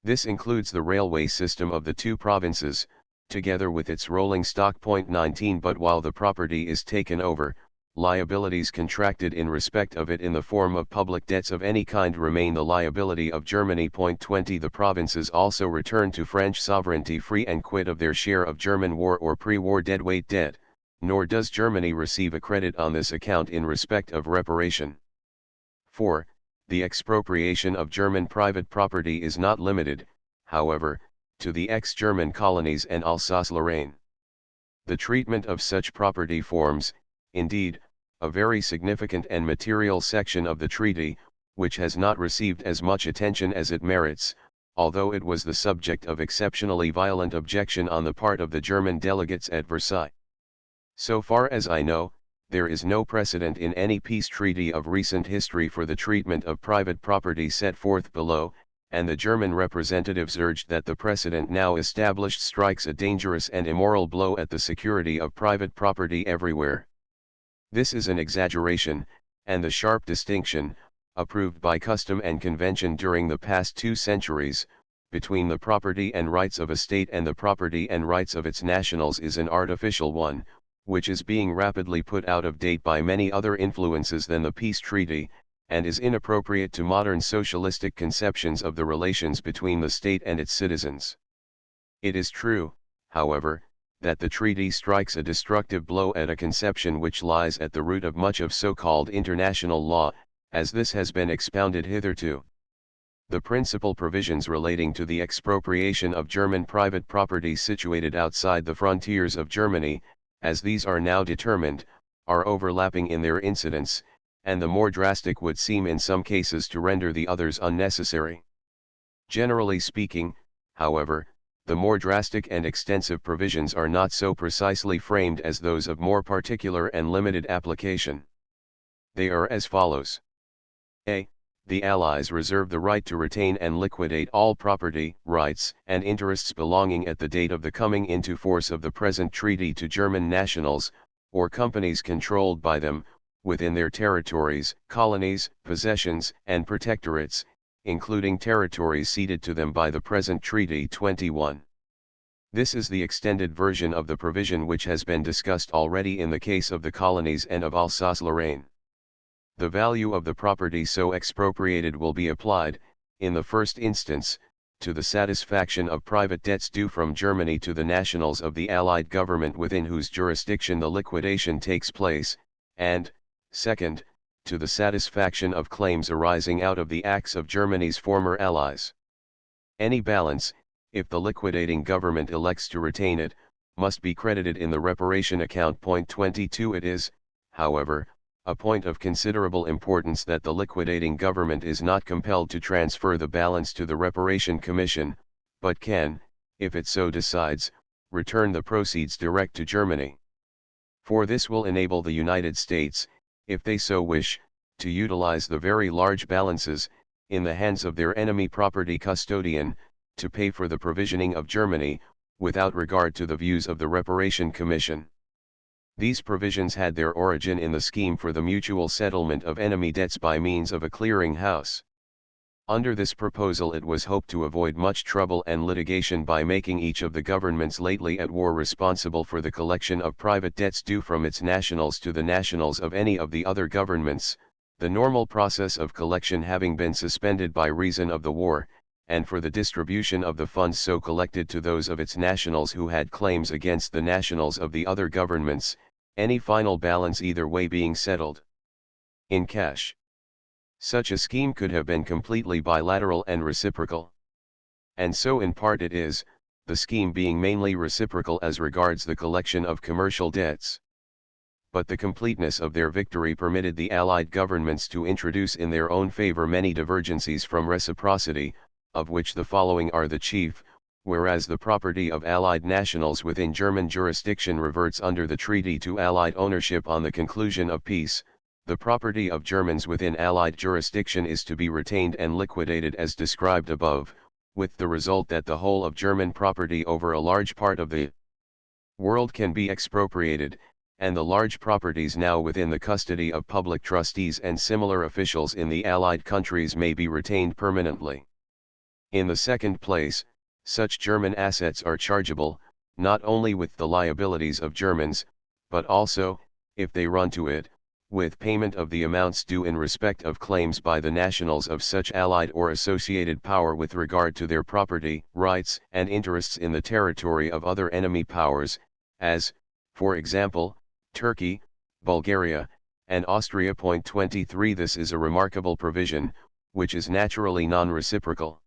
This includes the railway system of the two provinces, together with its rolling stock. 19. But while the property is taken over, liabilities contracted in respect of it in the form of public debts of any kind remain the liability of Germany. 20. The provinces also return to French sovereignty free and quit of their share of German war or pre-war deadweight debt, nor does Germany receive a credit on this account in respect of reparation. 4. The expropriation of German private property is not limited, however, to the ex-German colonies and Alsace-Lorraine. The treatment of such property forms, indeed, a very significant and material section of the treaty, which has not received as much attention as it merits, although it was the subject of exceptionally violent objection on the part of the German delegates at Versailles. So far as I know, there is no precedent in any peace treaty of recent history for the treatment of private property set forth below, and the German representatives urged that the precedent now established strikes a dangerous and immoral blow at the security of private property everywhere. This is an exaggeration, and the sharp distinction, approved by custom and convention during the past 2 centuries, between the property and rights of a state and the property and rights of its nationals is an artificial one, which is being rapidly put out of date by many other influences than the peace treaty, and is inappropriate to modern socialistic conceptions of the relations between the state and its citizens. It is true, however, that the treaty strikes a destructive blow at a conception which lies at the root of much of so-called international law, as this has been expounded hitherto. The principal provisions relating to the expropriation of German private property situated outside the frontiers of Germany, as these are now determined, are overlapping in their incidence, and the more drastic would seem in some cases to render the others unnecessary. Generally speaking, however, the more drastic and extensive provisions are not so precisely framed as those of more particular and limited application. They are as follows. A. The Allies reserve the right to retain and liquidate all property, rights, and interests belonging at the date of the coming into force of the present treaty to German nationals, or companies controlled by them, within their territories, colonies, possessions, and protectorates, including territories ceded to them by the present treaty 21. This is the extended version of the provision which has been discussed already in the case of the colonies and of Alsace-Lorraine. The value of the property so expropriated will be applied, in the first instance, to the satisfaction of private debts due from Germany to the nationals of the Allied government within whose jurisdiction the liquidation takes place, and, second, to the satisfaction of claims arising out of the acts of Germany's former allies. Any balance, if the liquidating government elects to retain it, must be credited in the reparation account. Point 22. It is, however, a point of considerable importance that the liquidating government is not compelled to transfer the balance to the Reparation Commission, but can, if it so decides, return the proceeds direct to Germany. For this will enable the United States, if they so wish, to utilize the very large balances, in the hands of their enemy property custodian, to pay for the provisioning of Germany, without regard to the views of the Reparation Commission. These provisions had their origin in the scheme for the mutual settlement of enemy debts by means of a clearing house. Under this proposal it was hoped to avoid much trouble and litigation by making each of the governments lately at war responsible for the collection of private debts due from its nationals to the nationals of any of the other governments, the normal process of collection having been suspended by reason of the war, and for the distribution of the funds so collected to those of its nationals who had claims against the nationals of the other governments, any final balance either way being settled in cash. Such a scheme could have been completely bilateral and reciprocal. And so in part it is, the scheme being mainly reciprocal as regards the collection of commercial debts. But the completeness of their victory permitted the Allied governments to introduce in their own favor many divergencies from reciprocity, of which the following are the chief. Whereas the property of Allied nationals within German jurisdiction reverts under the treaty to Allied ownership on the conclusion of peace, the property of Germans within Allied jurisdiction is to be retained and liquidated as described above, with the result that the whole of German property over a large part of the world can be expropriated, and the large properties now within the custody of public trustees and similar officials in the Allied countries may be retained permanently. In the second place, such German assets are chargeable, not only with the liabilities of Germans, but also, if they run to it, with payment of the amounts due in respect of claims by the nationals of such allied or associated power with regard to their property, rights, and interests in the territory of other enemy powers, as, for example, Turkey, Bulgaria, and Austria. Point 23. This is a remarkable provision, which is naturally non-reciprocal.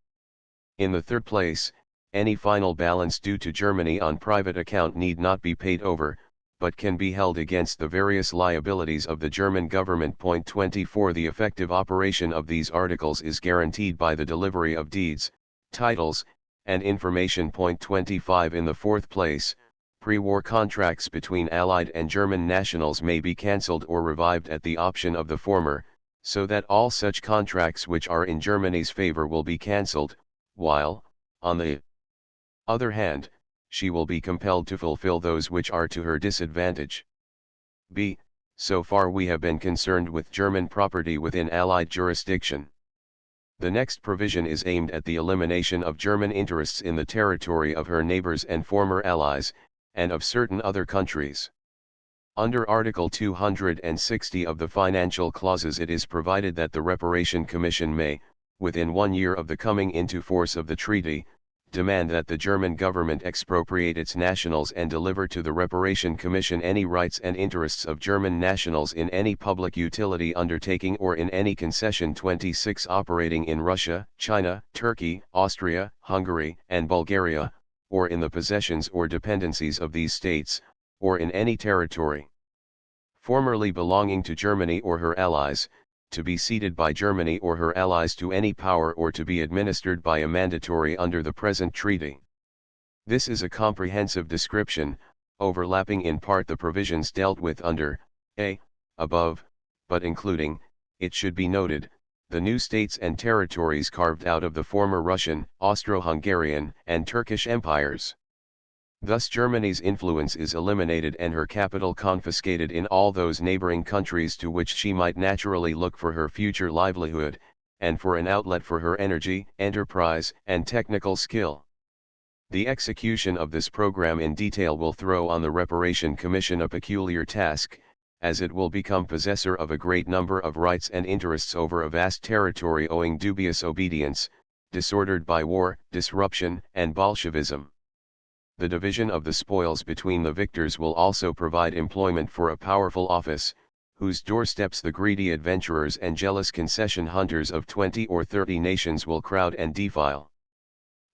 In the third place, any final balance due to Germany on private account need not be paid over, but can be held against the various liabilities of the German government. Point 24. The effective operation of these articles is guaranteed by the delivery of deeds, titles, and information. Point 25. In the fourth place, pre-war contracts between Allied and German nationals may be cancelled or revived at the option of the former, so that all such contracts which are in Germany's favor will be cancelled, while, on the other hand, she will be compelled to fulfill those which are to her disadvantage. b. So far we have been concerned with German property within Allied jurisdiction. The next provision is aimed at the elimination of German interests in the territory of her neighbors and former allies, and of certain other countries. Under Article 260 of the Financial Clauses it is provided that the Reparation Commission may, within 1 year of the coming into force of the treaty, demand that the German government expropriate its nationals and deliver to the Reparation Commission any rights and interests of German nationals in any public utility undertaking or in any concession. 26 Operating in Russia, China, Turkey, Austria, Hungary, and Bulgaria, or in the possessions or dependencies of these states, or in any territory. formerly belonging to Germany or her allies, to be ceded by Germany or her allies to any power or to be administered by a mandatory under the present treaty. This is a comprehensive description, overlapping in part the provisions dealt with under a. above, but including, it should be noted, the new states and territories carved out of the former Russian, Austro-Hungarian, and Turkish empires. Thus Germany's influence is eliminated and her capital confiscated in all those neighboring countries to which she might naturally look for her future livelihood, and for an outlet for her energy, enterprise, and technical skill. The execution of this program in detail will throw on the Reparation Commission a peculiar task, as it will become possessor of a great number of rights and interests over a vast territory owing dubious obedience, disordered by war, disruption, and Bolshevism. The division of the spoils between the victors will also provide employment for a powerful office, whose doorsteps the greedy adventurers and jealous concession hunters of 20 or 30 nations will crowd and defile.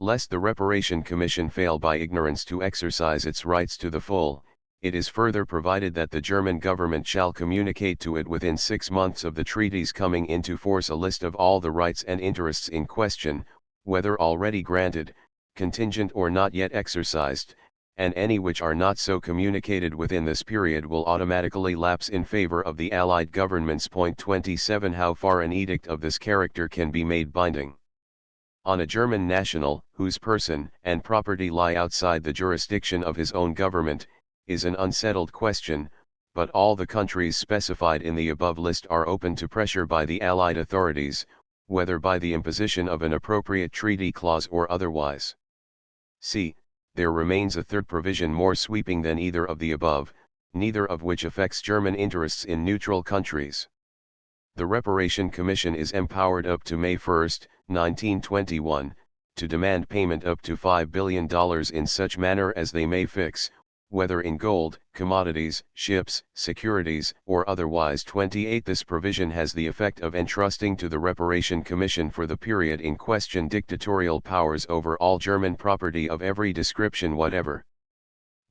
Lest the Reparation Commission fail by ignorance to exercise its rights to the full, it is further provided that the German government shall communicate to it within 6 months of the treaties coming into force a list of all the rights and interests in question, whether already granted, contingent or not yet exercised, and any which are not so communicated within this period will automatically lapse in favor of the Allied governments. 27 How far an edict of this character can be made binding on a German national, whose person and property lie outside the jurisdiction of his own government, is an unsettled question, but all the countries specified in the above list are open to pressure by the Allied authorities, whether by the imposition of an appropriate treaty clause or otherwise. C. There remains a third provision more sweeping than either of the above, neither of which affects German interests in neutral countries. The Reparation Commission is empowered up to May 1, 1921, to demand payment up to $5 billion in such manner as they may fix, whether in gold, commodities, ships, securities, or otherwise. 28 This provision has the effect of entrusting to the Reparation Commission for the period in question dictatorial powers over all German property of every description whatever.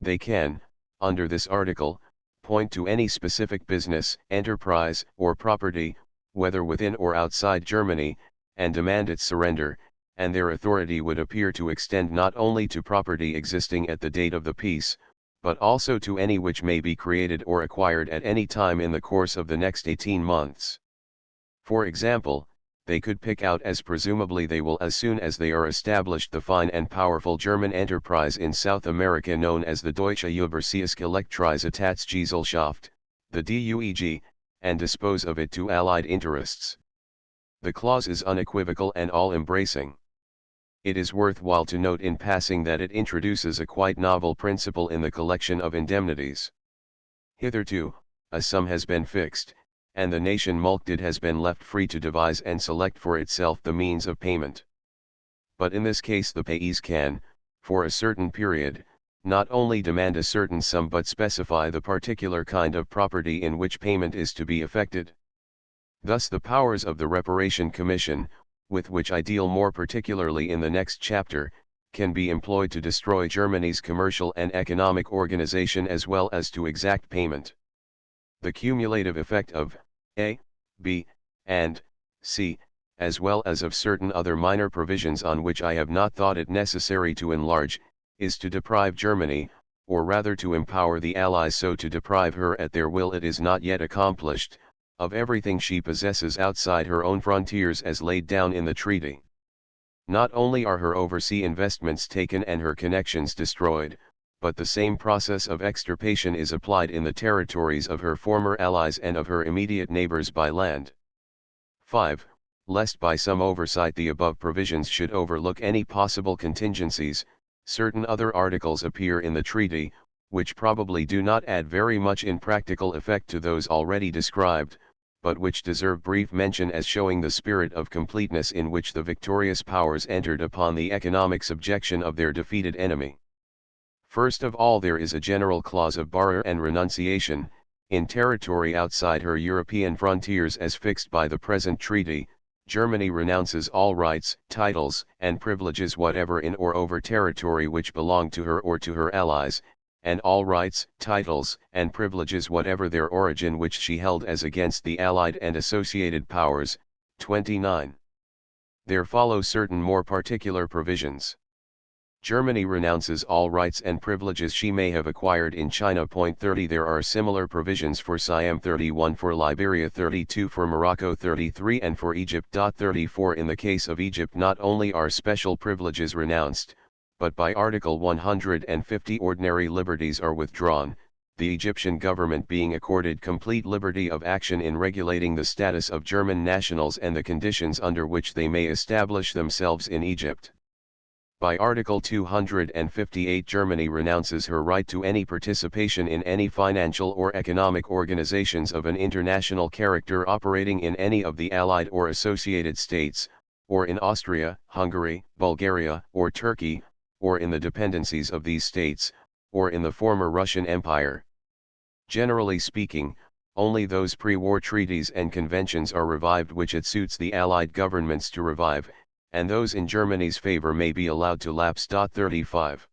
They can, under this article, point to any specific business, enterprise, or property, whether within or outside Germany, and demand its surrender, and their authority would appear to extend not only to property existing at the date of the peace, but also to any which may be created or acquired at any time in the course of the next 18 months. For example, they could pick out, as presumably they will as soon as they are established, the fine and powerful German enterprise in South America known as the Deutsche Überseeische Elektrische the DUEG, and dispose of it to Allied interests. The clause is unequivocal and all-embracing. It is worthwhile to note in passing that it introduces a quite novel principle in the collection of indemnities. Hitherto, a sum has been fixed, and the nation mulcted has been left free to devise and select for itself the means of payment. But in this case the payees can, for a certain period, not only demand a certain sum but specify the particular kind of property in which payment is to be effected. Thus the powers of the Reparation Commission, with which I deal more particularly in the next chapter, can be employed to destroy Germany's commercial and economic organization as well as to exact payment. The cumulative effect of A, B, and C, as well as of certain other minor provisions on which I have not thought it necessary to enlarge, is to deprive Germany, or rather to empower the Allies so to deprive her at their will, it is not yet accomplished, of everything she possesses outside her own frontiers as laid down in the treaty. Not only are her oversea investments taken and her connections destroyed, but the same process of extirpation is applied in the territories of her former allies and of her immediate neighbors by land. 5. Lest by some oversight the above provisions should overlook any possible contingencies, certain other articles appear in the treaty, which probably do not add very much in practical effect to those already described, but which deserve brief mention as showing the spirit of completeness in which the victorious powers entered upon the economic subjection of their defeated enemy. First of all, there is a general clause of barrier and renunciation, in territory outside her European frontiers as fixed by the present treaty. Germany renounces all rights, titles, and privileges whatever in or over territory which belong to her or to her allies, and all rights, titles, and privileges whatever their origin which she held as against the Allied and associated powers. 29. There follow certain more particular provisions. Germany renounces all rights and privileges she may have acquired in China. 30. There are similar provisions for Siam. 31. For Liberia. 32. For Morocco. 33. And for Egypt. 34. In the case of Egypt, not only are special privileges renounced, but by Article 150 ordinary liberties are withdrawn, the Egyptian government being accorded complete liberty of action in regulating the status of German nationals and the conditions under which they may establish themselves in Egypt. By Article 258, Germany renounces her right to any participation in any financial or economic organizations of an international character operating in any of the Allied or associated states, or in Austria, Hungary, Bulgaria, or Turkey, or in the dependencies of these states, or in the former Russian Empire. Generally speaking, only those pre-war treaties and conventions are revived which it suits the Allied governments to revive, and those in Germany's favor may be allowed to lapse. 35.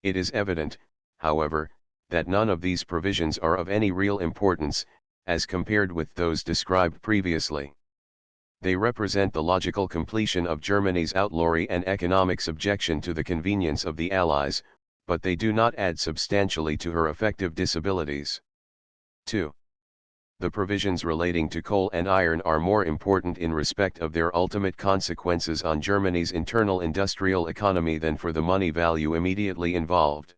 It is evident, however, that none of these provisions are of any real importance, as compared with those described previously. They represent the logical completion of Germany's outlawry and economic subjection to the convenience of the Allies, but they do not add substantially to her effective disabilities. 2. The provisions relating to coal and iron are more important in respect of their ultimate consequences on Germany's internal industrial economy than for the money value immediately involved.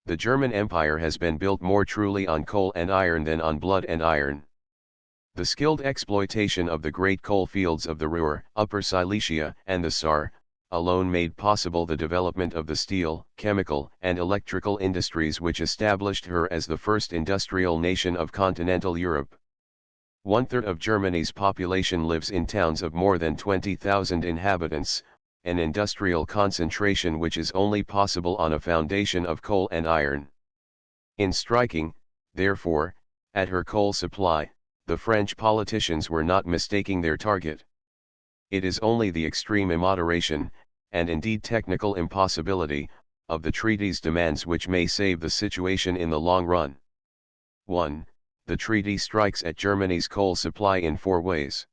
The German Empire has been built more truly on coal and iron than on blood and iron. The skilled exploitation of the great coal fields of the Ruhr, Upper Silesia, and the Saar, alone made possible the development of the steel, chemical, and electrical industries which established her as the first industrial nation of continental Europe. 1/3 of Germany's population lives in towns of more than 20,000 inhabitants, an industrial concentration which is only possible on a foundation of coal and iron. In striking, therefore, at her coal supply, the French politicians were not mistaking their target. It is only the extreme immoderation, and indeed technical impossibility, of the treaty's demands which may save the situation in the long run. 1. The treaty strikes at Germany's coal supply in 4 ways.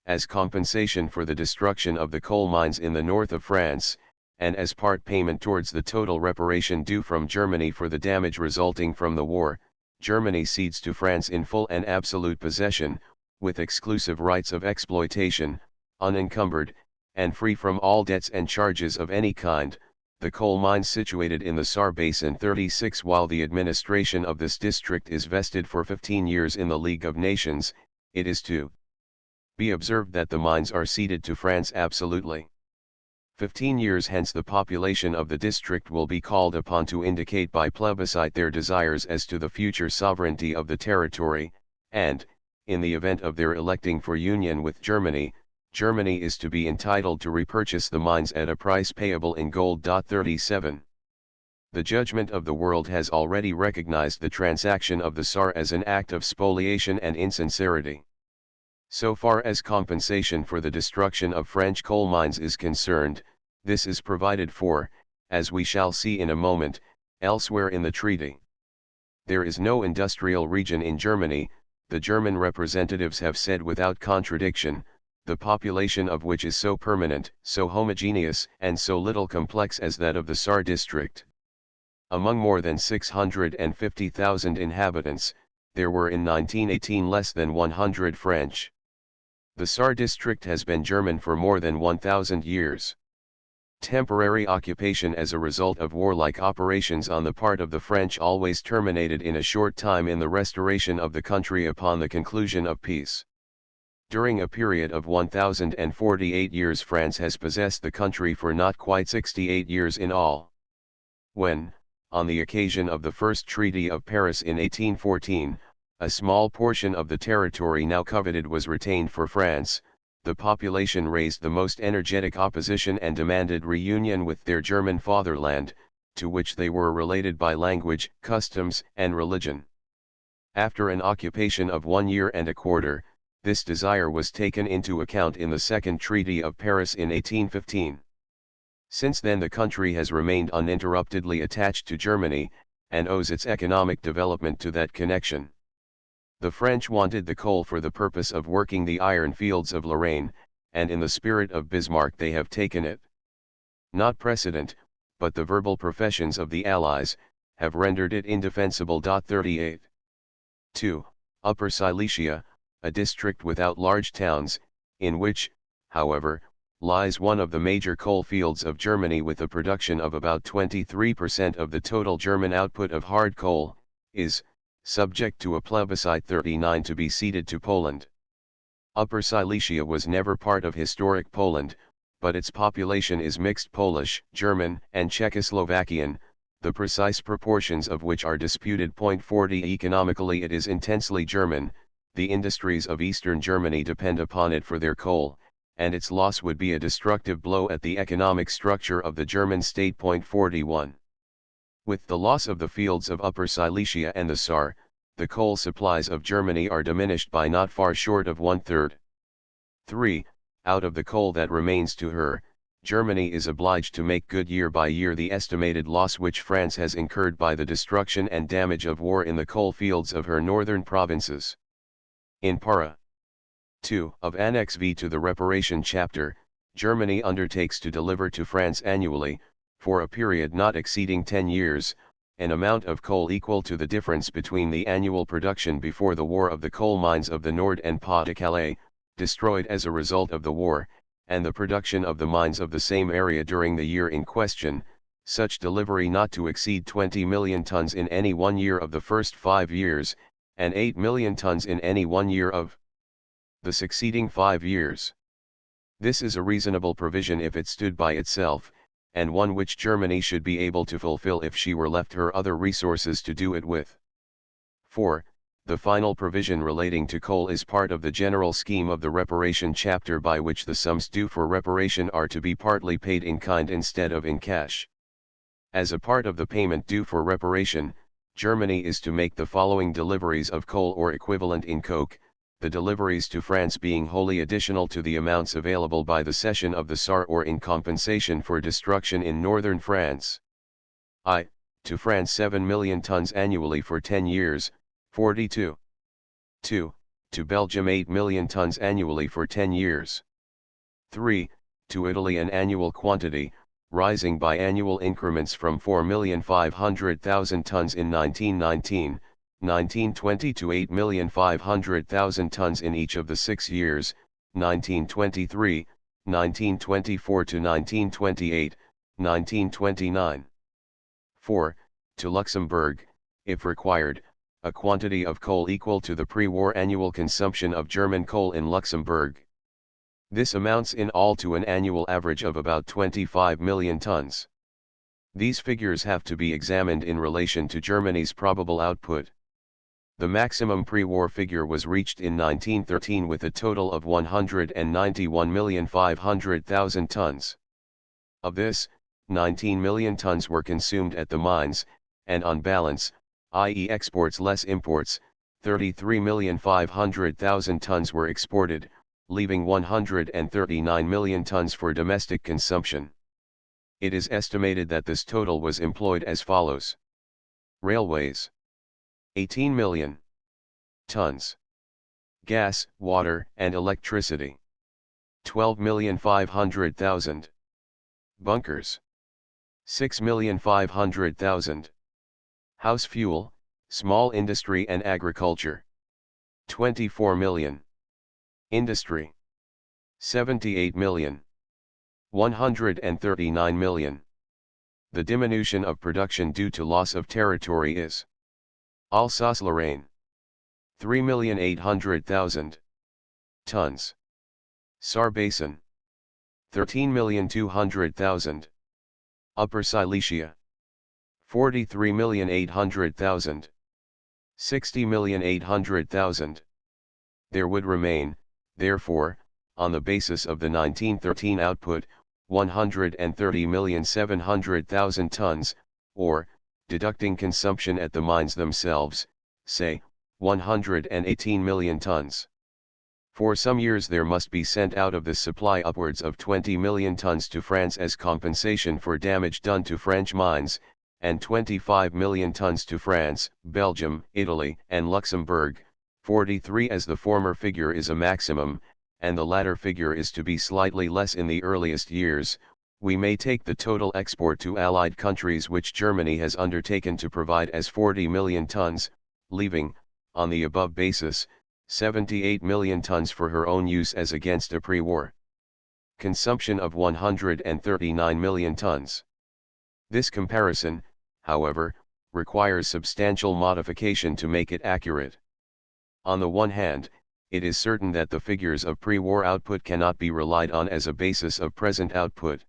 As compensation for the destruction of the coal mines in the north of France, and as part payment towards the total reparation due from Germany for the damage resulting from the war, Germany cedes to France in full and absolute possession, with exclusive rights of exploitation, unencumbered, and free from all debts and charges of any kind, the coal mines situated in the Saar Basin. 36. While the administration of this district is vested for 15 years in the League of Nations, it is to be observed that the mines are ceded to France absolutely. 15 years hence the population of the district will be called upon to indicate by plebiscite their desires as to the future sovereignty of the territory, and, in the event of their electing for union with Germany, Germany is to be entitled to repurchase the mines at a price payable in gold. 37. The judgment of the world has already recognized the transaction of the Saar as an act of spoliation and insincerity. So far as compensation for the destruction of French coal mines is concerned, this is provided for, as we shall see in a moment, elsewhere in the treaty. There is no industrial region in Germany, the German representatives have said without contradiction, the population of which is so permanent, so homogeneous, and so little complex as that of the Saar district. Among more than 650,000 inhabitants, there were in 1918 less than 100 French. The Saar district has been German for more than 1,000 years. Temporary occupation as a result of warlike operations on the part of the French always terminated in a short time in the restoration of the country upon the conclusion of peace. During a period of 1,048 years France has possessed the country for not quite 68 years in all. When, on the occasion of the First Treaty of Paris in 1814, a small portion of the territory now coveted was retained for France, the population raised the most energetic opposition and demanded reunion with their German fatherland, to which they were related by language, customs, and religion. After an occupation of 1 year and a quarter, this desire was taken into account in the Second Treaty of Paris in 1815. Since then the country has remained uninterruptedly attached to Germany, and owes its economic development to that connection. The French wanted the coal for the purpose of working the iron fields of Lorraine, and in the spirit of Bismarck they have taken it. Not precedent, but the verbal professions of the Allies, have rendered it indefensible. 38. 2. Upper Silesia, a district without large towns, in which, however, lies one of the major coal fields of Germany with a production of about 23% of the total German output of hard coal, is, subject to a plebiscite 39 to be ceded to Poland. Upper Silesia was never part of historic Poland, but its population is mixed Polish, German, and Czechoslovakian, the precise proportions of which are disputed. 40 Economically it is intensely German, the industries of eastern Germany depend upon it for their coal, and its loss would be a destructive blow at the economic structure of the German state. 41. With the loss of the fields of Upper Silesia and the Saar, the coal supplies of Germany are diminished by not far short of 1/3. 3. Out of the coal that remains to her, Germany is obliged to make good year by year the estimated loss which France has incurred by the destruction and damage of war in the coal fields of her northern provinces. In Para 2 of Annex V to the Reparation Chapter, Germany undertakes to deliver to France annually, for a period not exceeding 10 years, an amount of coal equal to the difference between the annual production before the war of the coal mines of the Nord and Pas-de-Calais, destroyed as a result of the war, and the production of the mines of the same area during the year in question, such delivery not to exceed 20 million tons in any 1 year of the first 5 years, and 8 million tons in any 1 year of the succeeding 5 years. This is a reasonable provision if it stood by itself, and one which Germany should be able to fulfill if she were left her other resources to do it with. 4. The final provision relating to coal is part of the general scheme of the Reparation Chapter by which the sums due for reparation are to be partly paid in kind instead of in cash. As a part of the payment due for reparation, Germany is to make the following deliveries of coal or equivalent in coke, the deliveries to France being wholly additional to the amounts available by the cession of the Saar or in compensation for destruction in northern France. I. To France 7 million tons annually for 10 years, 42. 2. To Belgium 8 million tons annually for 10 years. 3. To Italy an annual quantity, rising by annual increments from 4,500,000 tons in 1919, 1920 to 8,500,000 tons in each of the 6 years, 1923, 1924 to 1928, 1929. 4. To Luxembourg, if required, a quantity of coal equal to the pre-war annual consumption of German coal in Luxembourg. This amounts in all to an annual average of about 25 million tons. These figures have to be examined in relation to Germany's probable output. The maximum pre-war figure was reached in 1913 with a total of 191,500,000 tons. Of this, 19 million tons were consumed at the mines, and on balance, i.e. exports less imports, 33,500,000 tons were exported, leaving 139 million tons for domestic consumption. It is estimated that this total was employed as follows. Railways, 18 million tons. Gas, water, and electricity, 12,500,000. Bunkers, 6,500,000. House fuel, small industry and agriculture, 24 million. Industry, 78 million. 139 million. The diminution of production due to loss of territory is Alsace-Lorraine, 3,800,000 tons. Saar Basin, 13,200,000. Upper Silesia, 43,800,000. 60,800,000. There would remain, therefore, on the basis of the 1913 output, 130,700,000 tons, or, deducting consumption at the mines themselves, say, 118 million tons. For some years there must be sent out of this supply upwards of 20 million tons to France as compensation for damage done to French mines, and 25 million tons to France, Belgium, Italy, and Luxembourg, 43 as the former figure is a maximum, and the latter figure is to be slightly less in the earliest years. We may take the total export to Allied countries which Germany has undertaken to provide as 40 million tons, leaving, on the above basis, 78 million tons for her own use as against a pre-war consumption of 139 million tons. This comparison, however, requires substantial modification to make it accurate. On the one hand, it is certain that the figures of pre-war output cannot be relied on as a basis of present output.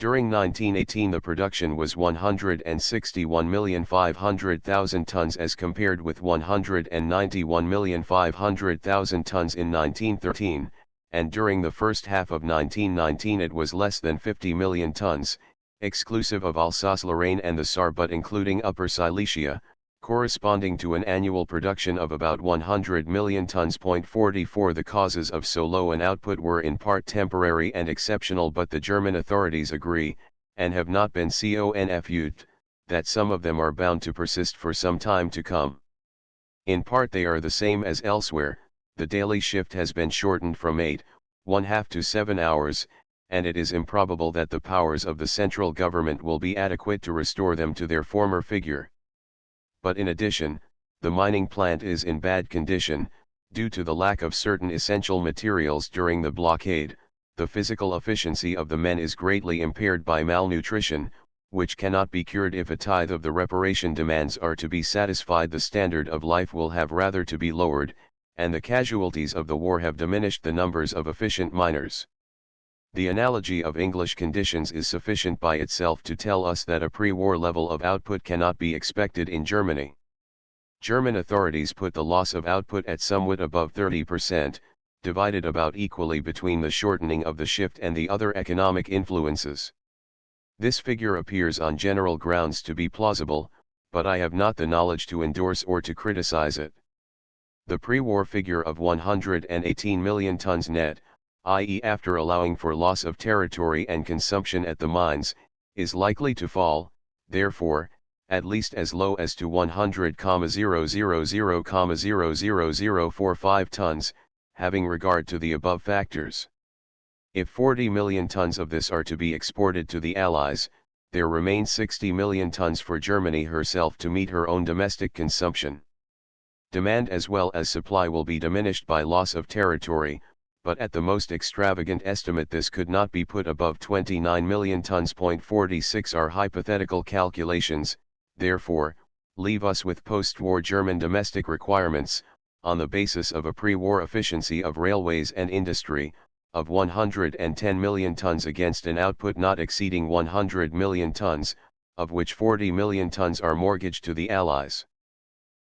During 1918 the production was 161,500,000 tons as compared with 191,500,000 tons in 1913, and during the first half of 1919 it was less than 50 million tons, exclusive of Alsace-Lorraine and the Saar but including Upper Silesia, corresponding to an annual production of about 100 million tons. 44 The causes of so low an output were in part temporary and exceptional, but the German authorities agree, and have not been confused, that some of them are bound to persist for some time to come. In part they are the same as elsewhere. The daily shift has been shortened from 8.5 to 7 hours, and it is improbable that the powers of the central government will be adequate to restore them to their former figure. But in addition, the mining plant is in bad condition, due to the lack of certain essential materials during the blockade. The physical efficiency of the men is greatly impaired by malnutrition, which cannot be cured if a tithe of the reparation demands are to be satisfied. The standard of life will have rather to be lowered, and the casualties of the war have diminished the numbers of efficient miners. The analogy of English conditions is sufficient by itself to tell us that a pre-war level of output cannot be expected in Germany. German authorities put the loss of output at somewhat above 30%, divided about equally between the shortening of the shift and the other economic influences. This figure appears on general grounds to be plausible, but I have not the knowledge to endorse or to criticize it. The pre-war figure of 118 million tons net, i.e. after allowing for loss of territory and consumption at the mines, is likely to fall, therefore, at least as low as to 100,000,000,00045 tons, having regard to the above factors. If 40 million tons of this are to be exported to the Allies, there remain 60 million tons for Germany herself to meet her own domestic consumption. Demand as well as supply will be diminished by loss of territory, but at the most extravagant estimate this could not be put above 29 million tons. 46 are hypothetical calculations, therefore, leave us with post-war German domestic requirements, on the basis of a pre-war efficiency of railways and industry, of 110 million tons against an output not exceeding 100 million tons, of which 40 million tons are mortgaged to the Allies.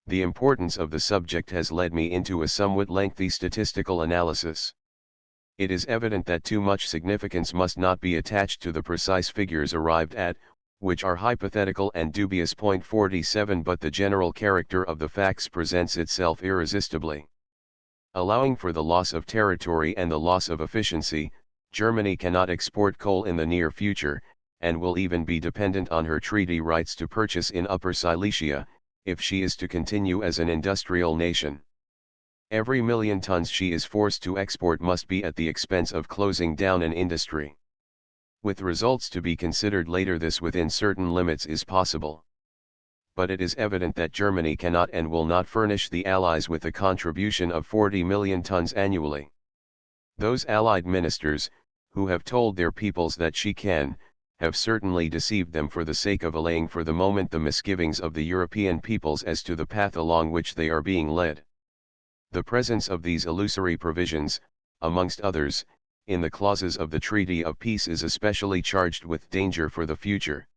The importance of the subject has led me into a somewhat lengthy statistical analysis. It is evident that too much significance must not be attached to the precise figures arrived at, which are hypothetical and dubious. 47 But the general character of the facts presents itself irresistibly. Allowing for the loss of territory and the loss of efficiency, Germany cannot export coal in the near future, and will even be dependent on her treaty rights to purchase in Upper Silesia, if she is to continue as an industrial nation. Every million tons she is forced to export must be at the expense of closing down an industry. With results to be considered later, this within certain limits is possible. But it is evident that Germany cannot and will not furnish the Allies with a contribution of 40 million tons annually. Those Allied ministers, who have told their peoples that she can, have certainly deceived them for the sake of allaying for the moment the misgivings of the European peoples as to the path along which they are being led. The presence of these illusory provisions, amongst others, in the clauses of the Treaty of Peace is especially charged with danger for the future.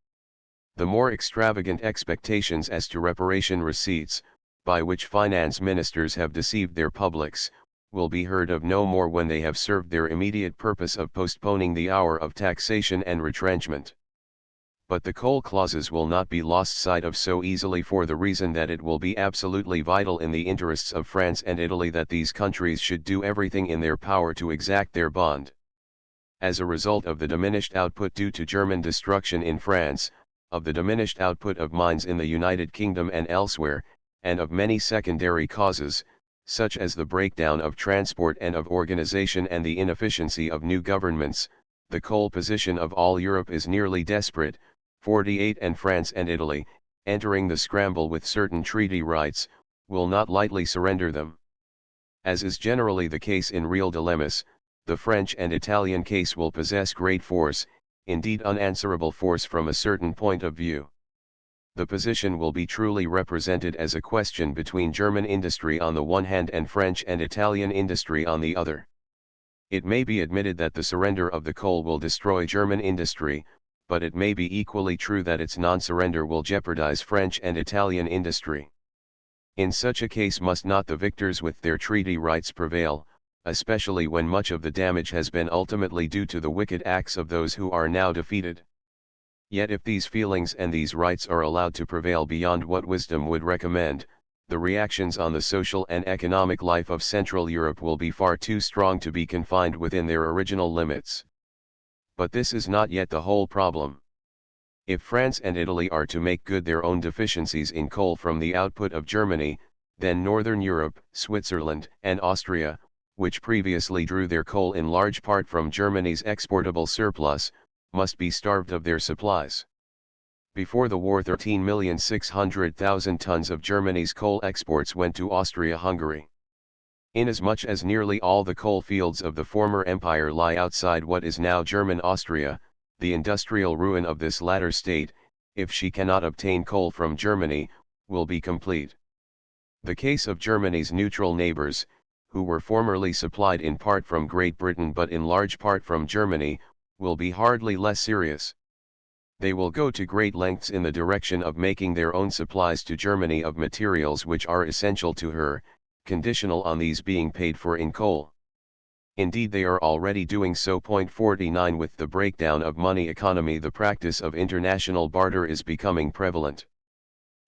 The more extravagant expectations as to reparation receipts, by which finance ministers have deceived their publics, will be heard of no more when they have served their immediate purpose of postponing the hour of taxation and retrenchment. But the coal clauses will not be lost sight of so easily, for the reason that it will be absolutely vital in the interests of France and Italy that these countries should do everything in their power to exact their bond. As a result of the diminished output due to German destruction in France, of the diminished output of mines in the United Kingdom and elsewhere, and of many secondary causes, such as the breakdown of transport and of organization and the inefficiency of new governments, the coal position of all Europe is nearly desperate. 48 and France and Italy, entering the scramble with certain treaty rights, will not lightly surrender them. As is generally the case in real dilemmas, the French and Italian case will possess great force, indeed unanswerable force from a certain point of view. The position will be truly represented as a question between German industry on the one hand and French and Italian industry on the other. It may be admitted that the surrender of the coal will destroy German industry, but it may be equally true that its non-surrender will jeopardize French and Italian industry. In such a case, must not the victors with their treaty rights prevail, especially when much of the damage has been ultimately due to the wicked acts of those who are now defeated? Yet if these feelings and these rights are allowed to prevail beyond what wisdom would recommend, the reactions on the social and economic life of Central Europe will be far too strong to be confined within their original limits. But this is not yet the whole problem. If France and Italy are to make good their own deficiencies in coal from the output of Germany, then Northern Europe, Switzerland, and Austria, which previously drew their coal in large part from Germany's exportable surplus, must be starved of their supplies. Before the war, 13,600,000 tons of Germany's coal exports went to Austria-Hungary. Inasmuch as nearly all the coal fields of the former empire lie outside what is now German Austria, the industrial ruin of this latter state, if she cannot obtain coal from Germany, will be complete. The case of Germany's neutral neighbors, who were formerly supplied in part from Great Britain but in large part from Germany, will be hardly less serious. They will go to great lengths in the direction of making their own supplies to Germany of materials which are essential to her, conditional on these being paid for in coal. Indeed, they are already doing so. 49 With the breakdown of money economy, the practice of international barter is becoming prevalent.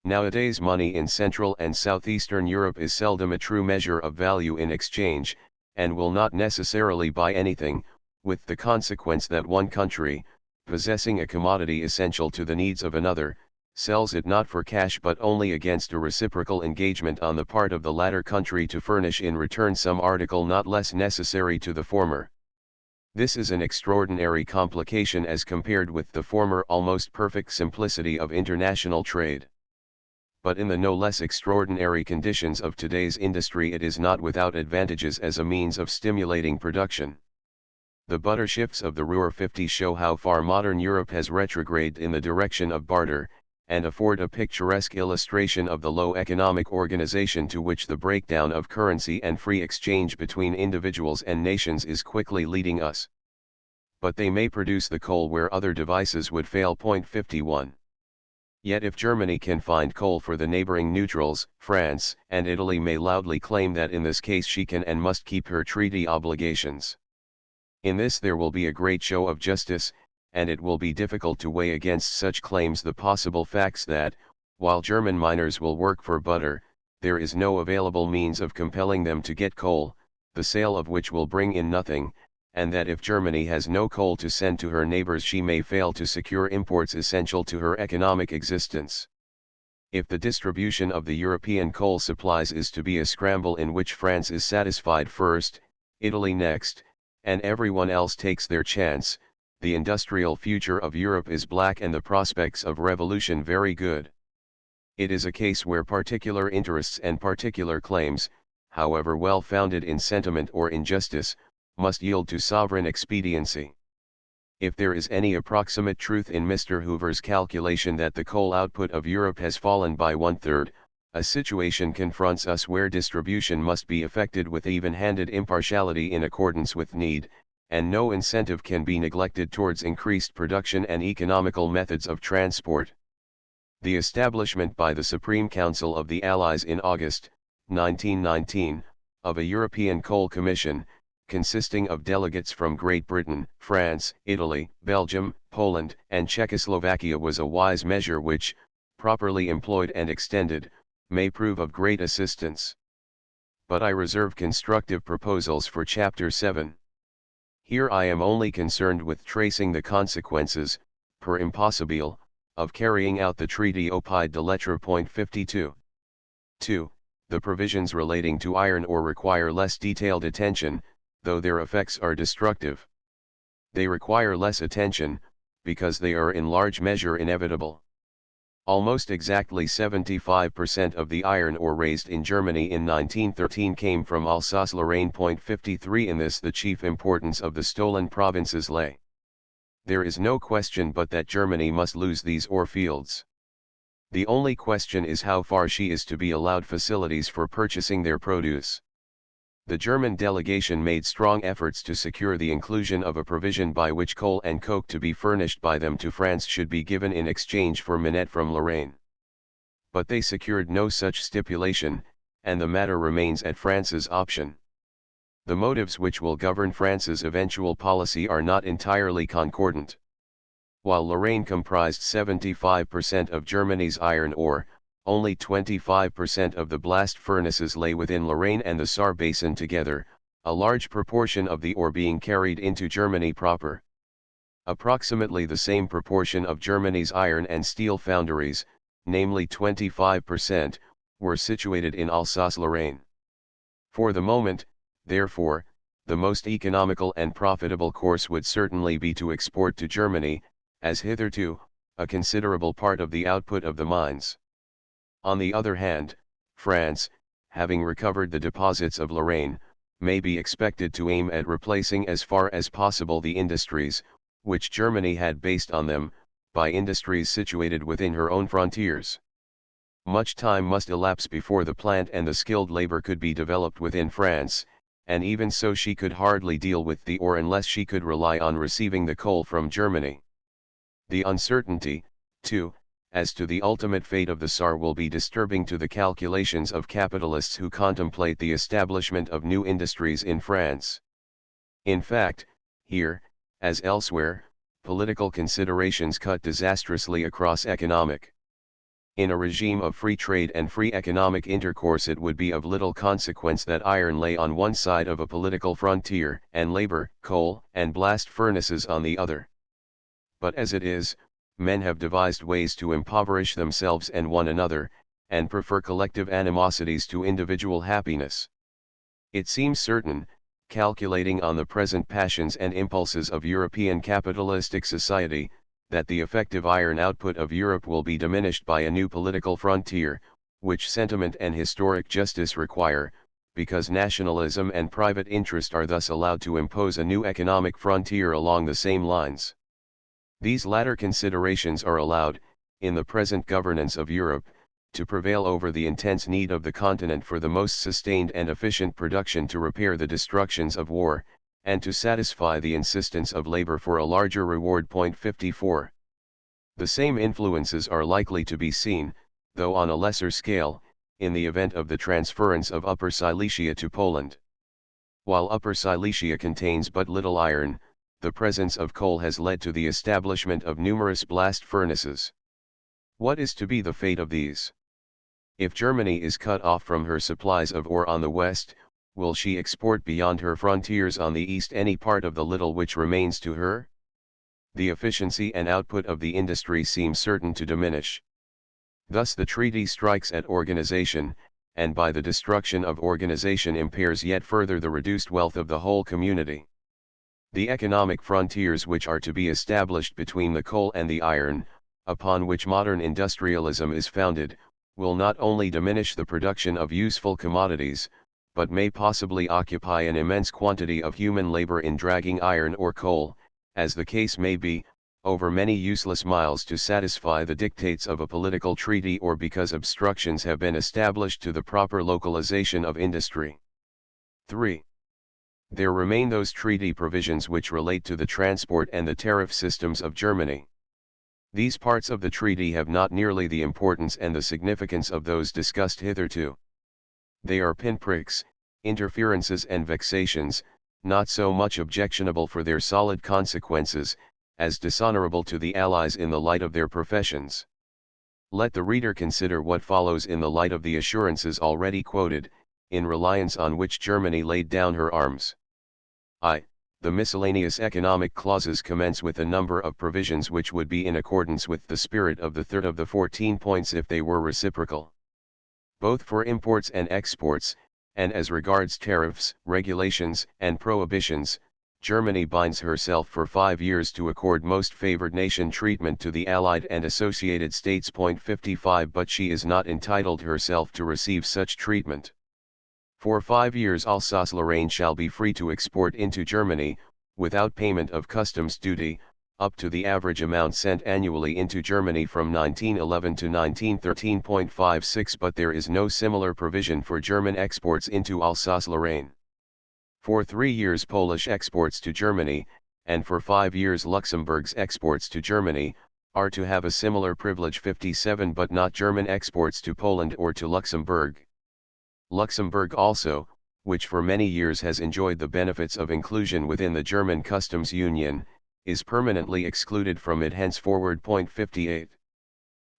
Nowadays, money in Central and Southeastern Europe is seldom a true measure of value in exchange, and will not necessarily buy anything, with the consequence that one country, possessing a commodity essential to the needs of another, sells it not for cash but only against a reciprocal engagement on the part of the latter country to furnish in return some article not less necessary to the former. This is an extraordinary complication as compared with the former almost perfect simplicity of international trade. But in the no less extraordinary conditions of today's industry, it is not without advantages as a means of stimulating production. The butter shifts of the Ruhr 50 show how far modern Europe has retrograded in the direction of barter, and afford a picturesque illustration of the low economic organization to which the breakdown of currency and free exchange between individuals and nations is quickly leading us. But they may produce the coal where other devices would fail. 51. Yet if Germany can find coal for the neighboring neutrals, France and Italy may loudly claim that in this case she can and must keep her treaty obligations. In this there will be a great show of justice, and it will be difficult to weigh against such claims the possible facts that, while German miners will work for butter, there is no available means of compelling them to get coal, the sale of which will bring in nothing, and that if Germany has no coal to send to her neighbors she may fail to secure imports essential to her economic existence. If the distribution of the European coal supplies is to be a scramble in which France is satisfied first, Italy next, and everyone else takes their chance, the industrial future of Europe is black and the prospects of revolution very good. It is a case where particular interests and particular claims, however well founded in sentiment or in justice, must yield to sovereign expediency. If there is any approximate truth in Mr. Hoover's calculation that the coal output of Europe has fallen by 1/3, a situation confronts us where distribution must be effected with even-handed impartiality in accordance with need, and no incentive can be neglected towards increased production and economical methods of transport. The establishment by the Supreme Council of the Allies in August, 1919, of a European Coal Commission, consisting of delegates from Great Britain, France, Italy, Belgium, Poland, and Czechoslovakia was a wise measure which, properly employed and extended, may prove of great assistance. But I reserve constructive proposals for Chapter 7. Here I am only concerned with tracing the consequences, per impossibile, of carrying out the treaty opide de lettre. 52. 2. The provisions relating to iron ore require less detailed attention, though their effects are destructive. They require less attention, because they are in large measure inevitable. Almost exactly 75% of the iron ore raised in Germany in 1913 came from Alsace-Lorraine. 53. In this the chief importance of the stolen provinces lay. There is no question but that Germany must lose these ore fields. The only question is how far she is to be allowed facilities for purchasing their produce. The German delegation made strong efforts to secure the inclusion of a provision by which coal and coke to be furnished by them to France should be given in exchange for minette from Lorraine. But they secured no such stipulation, and the matter remains at France's option. The motives which will govern France's eventual policy are not entirely concordant. While Lorraine comprised 75% of Germany's iron ore, only 25% of the blast furnaces lay within Lorraine and the Saar Basin together, a large proportion of the ore being carried into Germany proper. Approximately the same proportion of Germany's iron and steel foundries, namely 25%, were situated in Alsace-Lorraine. For the moment, therefore, the most economical and profitable course would certainly be to export to Germany, as hitherto, a considerable part of the output of the mines. On the other hand, France, having recovered the deposits of Lorraine, may be expected to aim at replacing as far as possible the industries, which Germany had based on them, by industries situated within her own frontiers. Much time must elapse before the plant and the skilled labor could be developed within France, and even so she could hardly deal with the ore unless she could rely on receiving the coal from Germany. The uncertainty, too, as to the ultimate fate of the Saar will be disturbing to the calculations of capitalists who contemplate the establishment of new industries in France. In fact, here, as elsewhere, political considerations cut disastrously across economic. In a regime of free trade and free economic intercourse it would be of little consequence that iron lay on one side of a political frontier, and labor, coal, and blast furnaces on the other. But as it is, men have devised ways to impoverish themselves and one another, and prefer collective animosities to individual happiness. It seems certain, calculating on the present passions and impulses of European capitalistic society, that the effective iron output of Europe will be diminished by a new political frontier, which sentiment and historic justice require, because nationalism and private interest are thus allowed to impose a new economic frontier along the same lines. These latter considerations are allowed, in the present governance of Europe, to prevail over the intense need of the continent for the most sustained and efficient production to repair the destructions of war, and to satisfy the insistence of labor for a larger reward. 54. The same influences are likely to be seen, though on a lesser scale, in the event of the transference of Upper Silesia to Poland. While Upper Silesia contains but little iron, the presence of coal has led to the establishment of numerous blast furnaces. What is to be the fate of these? If Germany is cut off from her supplies of ore on the west, will she export beyond her frontiers on the east any part of the little which remains to her? The efficiency and output of the industry seem certain to diminish. Thus the treaty strikes at organization, and by the destruction of organization impairs yet further the reduced wealth of the whole community. The economic frontiers which are to be established between the coal and the iron, upon which modern industrialism is founded, will not only diminish the production of useful commodities, but may possibly occupy an immense quantity of human labor in dragging iron or coal, as the case may be, over many useless miles to satisfy the dictates of a political treaty or because obstructions have been established to the proper localization of industry. 3. There remain those treaty provisions which relate to the transport and the tariff systems of Germany. These parts of the treaty have not nearly the importance and the significance of those discussed hitherto. They are pinpricks, interferences and vexations, not so much objectionable for their solid consequences, as dishonorable to the Allies in the light of their professions. Let the reader consider what follows in the light of the assurances already quoted, in reliance on which Germany laid down her arms. The miscellaneous economic clauses commence with a number of provisions which would be in accordance with the spirit of the third of the 14 points if they were reciprocal. Both for imports and exports, and as regards tariffs, regulations, and prohibitions, Germany binds herself for 5 years to accord most favored nation treatment to the Allied and Associated States. 55 But she is not entitled herself to receive such treatment. For 5 years Alsace-Lorraine shall be free to export into Germany, without payment of customs duty, up to the average amount sent annually into Germany from 1911 to 1913.56 But there is no similar provision for German exports into Alsace-Lorraine. For 3 years Polish exports to Germany, and for 5 years Luxembourg's exports to Germany, are to have a similar privilege. 57 But not German exports to Poland or to Luxembourg. Luxembourg also, which for many years has enjoyed the benefits of inclusion within the German customs union, is permanently excluded from it henceforward. 58.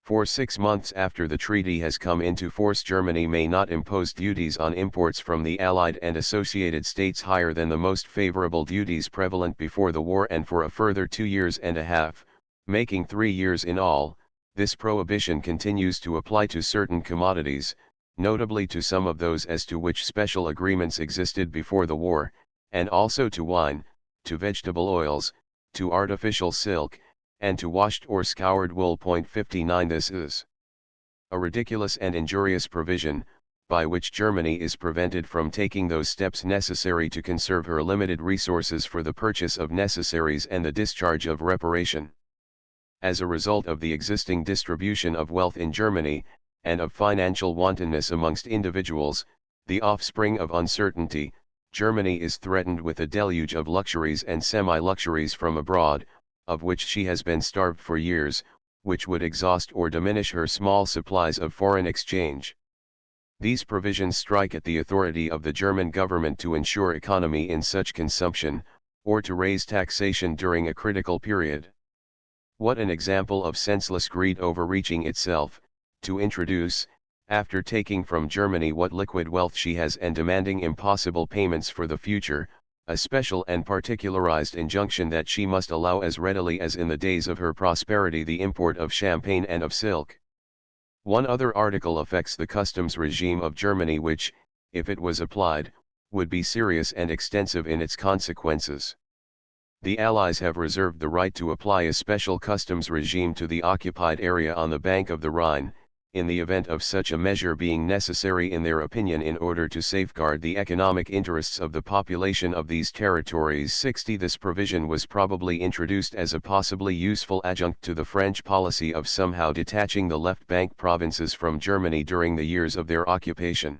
For 6 months after the treaty has come into force Germany may not impose duties on imports from the Allied and Associated States higher than the most favorable duties prevalent before the war, and for a further 2 years and a half, making 3 years in all, this prohibition continues to apply to certain commodities, notably to some of those as to which special agreements existed before the war, and also to wine, to vegetable oils, to artificial silk, and to washed or scoured wool. 59 This is a ridiculous and injurious provision, by which Germany is prevented from taking those steps necessary to conserve her limited resources for the purchase of necessaries and the discharge of reparation. As a result of the existing distribution of wealth in Germany, and of financial wantonness amongst individuals, the offspring of uncertainty, Germany is threatened with a deluge of luxuries and semi-luxuries from abroad, of which she has been starved for years, which would exhaust or diminish her small supplies of foreign exchange. These provisions strike at the authority of the German government to ensure economy in such consumption, or to raise taxation during a critical period. What an example of senseless greed overreaching itself, to introduce, after taking from Germany what liquid wealth she has and demanding impossible payments for the future, a special and particularized injunction that she must allow as readily as in the days of her prosperity the import of champagne and of silk. One other article affects the customs regime of Germany which, if it was applied, would be serious and extensive in its consequences. The Allies have reserved the right to apply a special customs regime to the occupied area on the bank of the Rhine, in the event of such a measure being necessary in their opinion in order to safeguard the economic interests of the population of these territories. 60 This provision was probably introduced as a possibly useful adjunct to the French policy of somehow detaching the left bank provinces from Germany during the years of their occupation.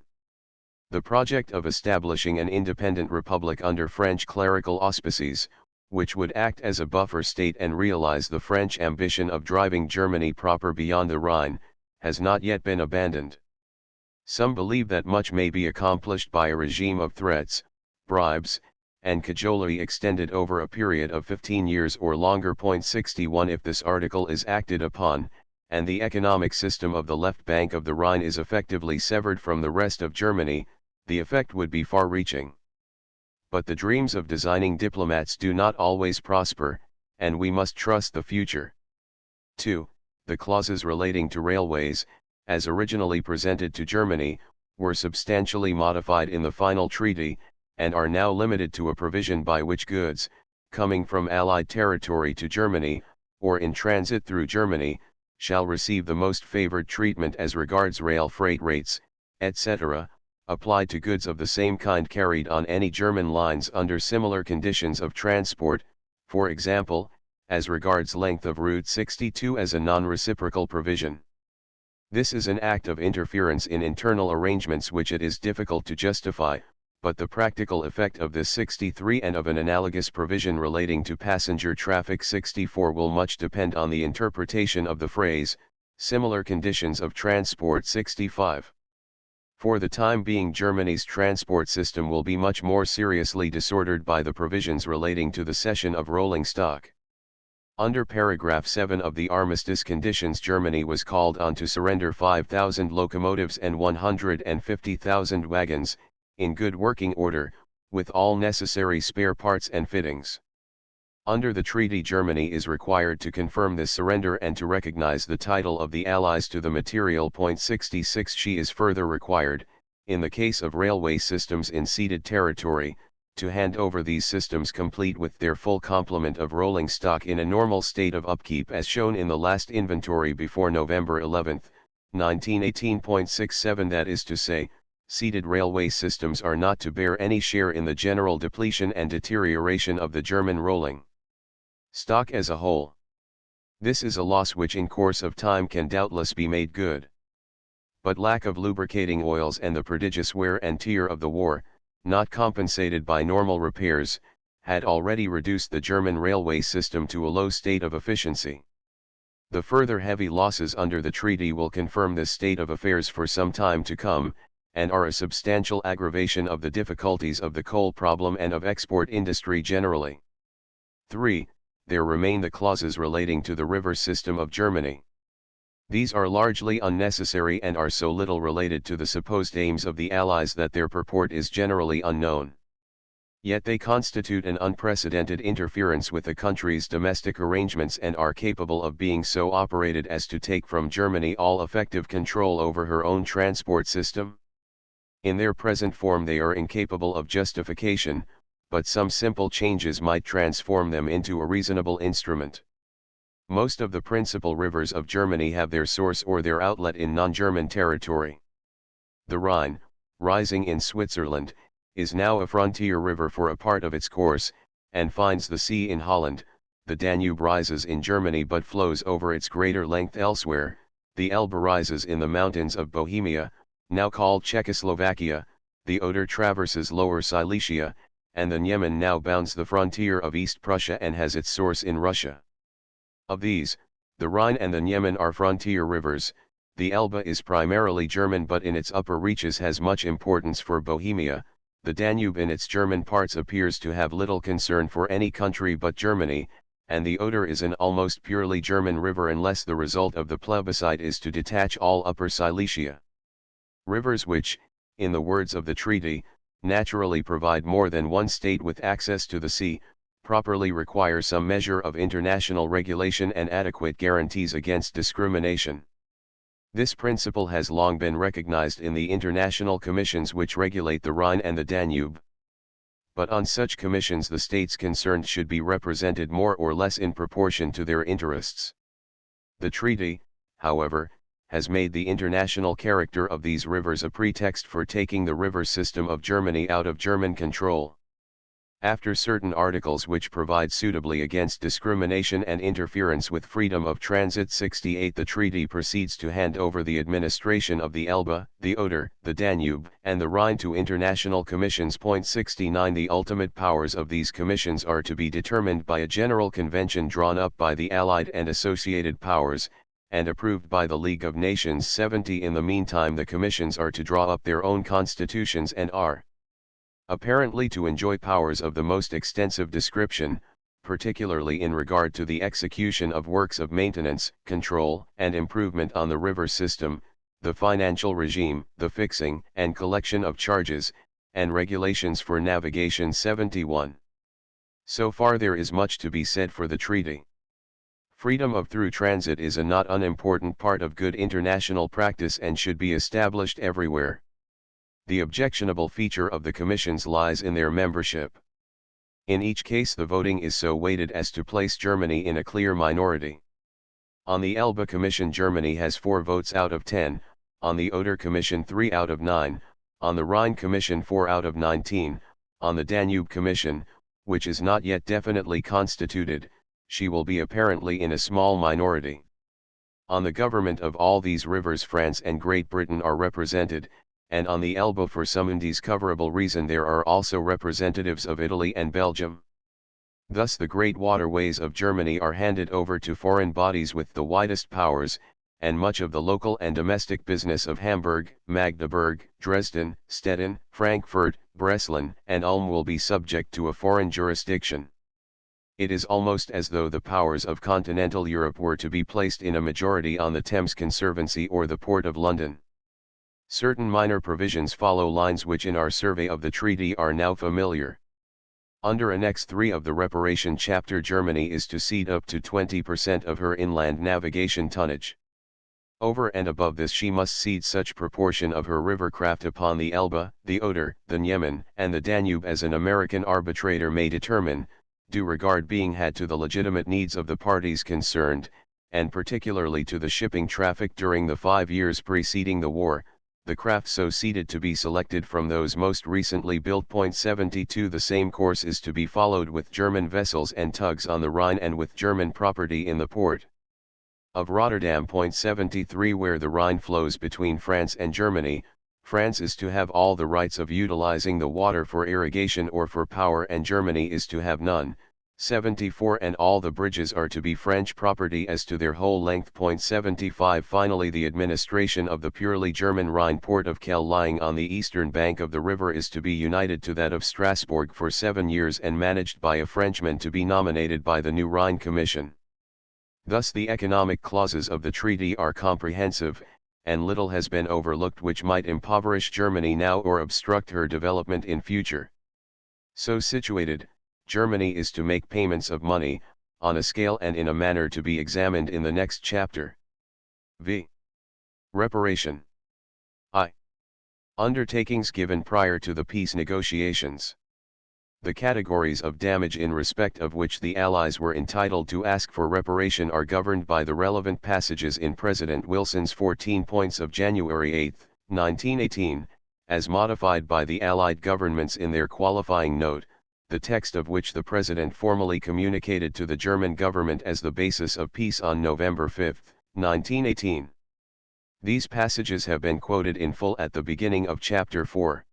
The project of establishing an independent republic under French clerical auspices, which would act as a buffer state and realize the French ambition of driving Germany proper beyond the Rhine, has not yet been abandoned. Some believe that much may be accomplished by a regime of threats, bribes, and cajolery extended over a period of 15 years or longer. 61 If this article is acted upon, and the economic system of the left bank of the Rhine is effectively severed from the rest of Germany, the effect would be far-reaching. But the dreams of designing diplomats do not always prosper, and we must trust the future. 2. The clauses relating to railways, as originally presented to Germany, were substantially modified in the final treaty, and are now limited to a provision by which goods, coming from Allied territory to Germany, or in transit through Germany, shall receive the most favored treatment as regards rail freight rates, etc., applied to goods of the same kind carried on any German lines under similar conditions of transport, for example, as regards length of Route 62 as a non-reciprocal provision. This is an act of interference in internal arrangements which it is difficult to justify, but the practical effect of this 63 and of an analogous provision relating to passenger traffic 64 will much depend on the interpretation of the phrase, similar conditions of transport 65. For the time being, Germany's transport system will be much more seriously disordered by the provisions relating to the cession of rolling stock. Under paragraph 7 of the armistice conditions, Germany was called on to surrender 5,000 locomotives and 150,000 wagons, in good working order, with all necessary spare parts and fittings. Under the treaty, Germany is required to confirm this surrender and to recognize the title of the Allies to the material. 66 She is further required, in the case of railway systems in ceded territory, to hand over these systems complete with their full complement of rolling stock in a normal state of upkeep as shown in the last inventory before November 11, 1918. 67 That is to say, ceded railway systems are not to bear any share in the general depletion and deterioration of the German rolling stock as a whole. This is a loss which in course of time can doubtless be made good. But lack of lubricating oils and the prodigious wear and tear of the war, not compensated by normal repairs, had already reduced the German railway system to a low state of efficiency. The further heavy losses under the treaty will confirm this state of affairs for some time to come, and are a substantial aggravation of the difficulties of the coal problem and of export industry generally. 3. There remain the clauses relating to the river system of Germany. These are largely unnecessary and are so little related to the supposed aims of the Allies that their purport is generally unknown. Yet they constitute an unprecedented interference with the country's domestic arrangements and are capable of being so operated as to take from Germany all effective control over her own transport system. In their present form they are incapable of justification, but some simple changes might transform them into a reasonable instrument. Most of the principal rivers of Germany have their source or their outlet in non-German territory. The Rhine, rising in Switzerland, is now a frontier river for a part of its course, and finds the sea in Holland. The Danube rises in Germany but flows over its greater length elsewhere. The Elbe rises in the mountains of Bohemia, now called Czechoslovakia. The Oder traverses Lower Silesia, and the Niemen now bounds the frontier of East Prussia and has its source in Russia. Of these, the Rhine and the Niemen are frontier rivers. The Elbe is primarily German but in its upper reaches has much importance for Bohemia. The Danube in its German parts appears to have little concern for any country but Germany, and the Oder is an almost purely German river unless the result of the plebiscite is to detach all Upper Silesia. Rivers which, in the words of the treaty, naturally provide more than one state with access to the sea, properly require some measure of international regulation and adequate guarantees against discrimination. This principle has long been recognized in the international commissions which regulate the Rhine and the Danube. But on such commissions the states concerned should be represented more or less in proportion to their interests. The treaty, however, has made the international character of these rivers a pretext for taking the river system of Germany out of German control. After certain articles which provide suitably against discrimination and interference with freedom of transit 68 the treaty proceeds to hand over the administration of the Elbe, the Oder, the Danube, and the Rhine to international commissions. 69 The ultimate powers of these commissions are to be determined by a general convention drawn up by the Allied and associated powers, and approved by the League of Nations. 70 In the meantime the commissions are to draw up their own constitutions and are apparently to enjoy powers of the most extensive description, particularly in regard to the execution of works of maintenance, control, and improvement on the river system, the financial regime, the fixing and collection of charges, and regulations for navigation. 71. So far there is much to be said for the treaty. Freedom of through transit is a not unimportant part of good international practice and should be established everywhere. The objectionable feature of the commissions lies in their membership. In each case the voting is so weighted as to place Germany in a clear minority. On the Elbe Commission Germany has 4 votes out of 10, on the Oder Commission 3 out of 9, on the Rhine Commission 4 out of 19, on the Danube Commission, which is not yet definitely constituted, she will be apparently in a small minority. On the government of all these rivers France and Great Britain are represented, and on the Elbe for some undiscoverable reason there are also representatives of Italy and Belgium. Thus the great waterways of Germany are handed over to foreign bodies with the widest powers, and much of the local and domestic business of Hamburg, Magdeburg, Dresden, Stettin, Frankfurt, Breslau, and Ulm will be subject to a foreign jurisdiction. It is almost as though the powers of continental Europe were to be placed in a majority on the Thames Conservancy or the Port of London. Certain minor provisions follow lines which in our survey of the treaty are now familiar. Under Annex 3 of the Reparation Chapter, Germany is to cede up to 20% of her inland navigation tonnage. Over and above this, she must cede such proportion of her river craft upon the Elbe, the Oder, the Niemen, and the Danube as an American arbitrator may determine, due regard being had to the legitimate needs of the parties concerned, and particularly to the shipping traffic during the 5 years preceding the war, the craft so ceded to be selected from those most recently built. 72 The same course is to be followed with German vessels and tugs on the Rhine and with German property in the port of Rotterdam. 73 Where the Rhine flows between France and Germany, France is to have all the rights of utilizing the water for irrigation or for power, and Germany is to have none. 74 And all the bridges are to be French property as to their whole length. 75 Finally, the administration of the purely German Rhine port of Kehl lying on the eastern bank of the river is to be united to that of Strasbourg for 7 years and managed by a Frenchman to be nominated by the new Rhine Commission. Thus the economic clauses of the treaty are comprehensive, and little has been overlooked which might impoverish Germany now or obstruct her development in future. So situated, Germany is to make payments of money, on a scale and in a manner to be examined in the next chapter. V. Reparation. I. Undertakings given prior to the peace negotiations. The categories of damage in respect of which the Allies were entitled to ask for reparation are governed by the relevant passages in President Wilson's 14 points of January 8, 1918, as modified by the Allied governments in their qualifying note, the text of which the President formally communicated to the German government as the basis of peace on November 5, 1918. These passages have been quoted in full at the beginning of Chapter 4.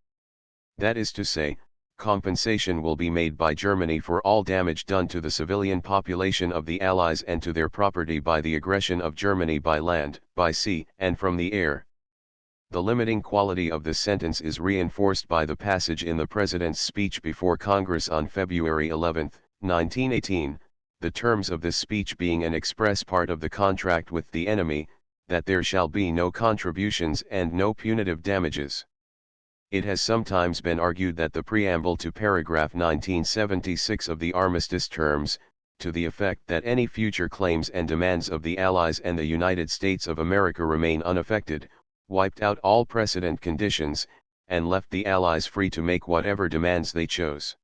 That is to say, compensation will be made by Germany for all damage done to the civilian population of the Allies and to their property by the aggression of Germany by land, by sea, and from the air. The limiting quality of this sentence is reinforced by the passage in the President's speech before Congress on February 11, 1918, the terms of this speech being an express part of the contract with the enemy, that there shall be no contributions and no punitive damages. It has sometimes been argued that the preamble to paragraph 1976 of the armistice terms, to the effect that any future claims and demands of the Allies and the United States of America remain unaffected, wiped out all precedent conditions, and left the Allies free to make whatever demands they chose.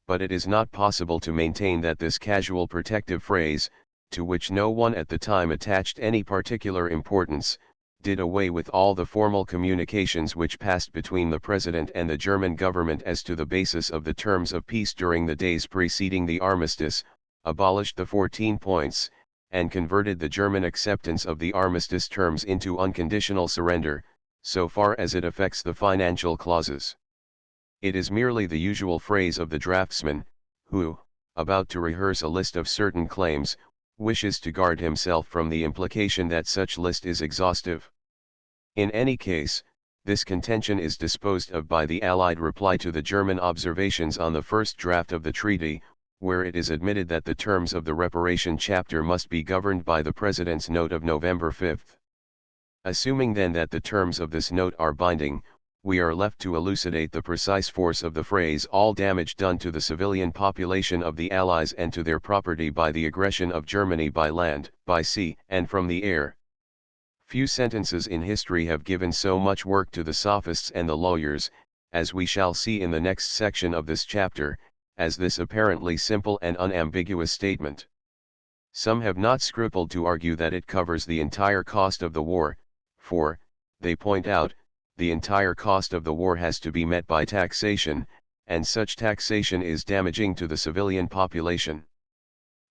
But it is not possible to maintain that this casual protective phrase, to which no one at the time attached any particular importance, did away with all the formal communications which passed between the President and the German government as to the basis of the terms of peace during the days preceding the armistice, abolished the 14 points, and converted the German acceptance of the armistice terms into unconditional surrender, so far as it affects the financial clauses. It is merely the usual phrase of the draftsman, who, about to rehearse a list of certain claims, wishes to guard himself from the implication that such list is exhaustive. In any case, this contention is disposed of by the Allied reply to the German observations on the first draft of the treaty, where it is admitted that the terms of the reparation chapter must be governed by the President's note of November 5. Assuming then that the terms of this note are binding, we are left to elucidate the precise force of the phrase "all damage done to the civilian population of the Allies and to their property by the aggression of Germany by land, by sea, and from the air." Few sentences in history have given so much work to the sophists and the lawyers, as we shall see in the next section of this chapter, as this apparently simple and unambiguous statement. Some have not scrupled to argue that it covers the entire cost of the war, for, they point out, the entire cost of the war has to be met by taxation, and such taxation is damaging to the civilian population.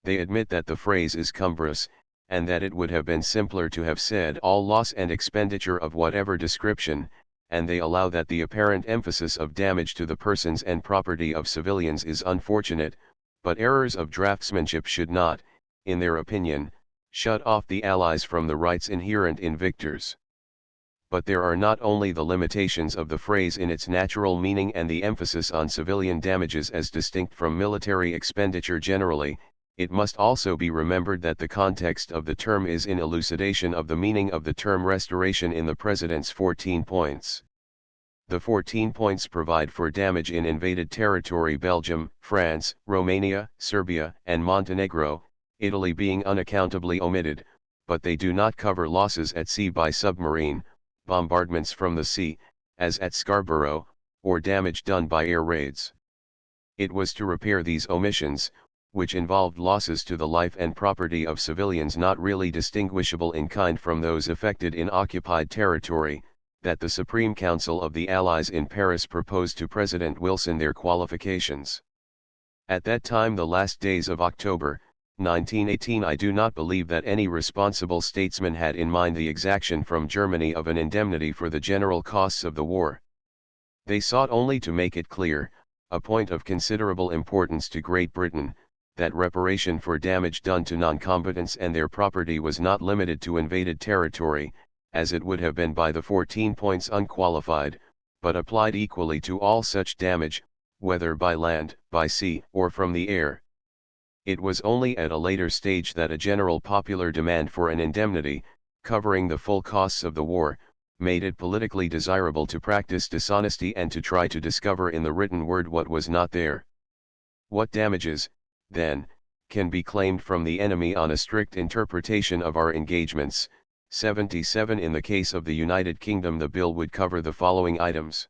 They admit that the phrase is cumbrous, and that it would have been simpler to have said all loss and expenditure of whatever description, and they allow that the apparent emphasis of damage to the persons and property of civilians is unfortunate, but errors of draftsmanship should not, in their opinion, shut off the Allies from the rights inherent in victors. But there are not only the limitations of the phrase in its natural meaning and the emphasis on civilian damages as distinct from military expenditure generally, it must also be remembered that the context of the term is in elucidation of the meaning of the term restoration in the President's 14 points. The 14 points provide for damage in invaded territory: Belgium, France, Romania, Serbia, and Montenegro, Italy being unaccountably omitted, but they do not cover losses at sea by submarine, bombardments from the sea, as at Scarborough, or damage done by air raids. It was to repair these omissions, which involved losses to the life and property of civilians not really distinguishable in kind from those affected in occupied territory, that the Supreme Council of the Allies in Paris proposed to President Wilson their qualifications. At that time, the last days of October, 1918, I do not believe that any responsible statesman had in mind the exaction from Germany of an indemnity for the general costs of the war. They sought only to make it clear, a point of considerable importance to Great Britain, that reparation for damage done to non-combatants and their property was not limited to invaded territory, as it would have been by the 14 points unqualified, but applied equally to all such damage, whether by land, by sea, or from the air. It was only at a later stage that a general popular demand for an indemnity, covering the full costs of the war, made it politically desirable to practice dishonesty and to try to discover in the written word what was not there. What damages, then, can be claimed from the enemy on a strict interpretation of our engagements? 77. In the case of the United Kingdom, the bill would cover the following items.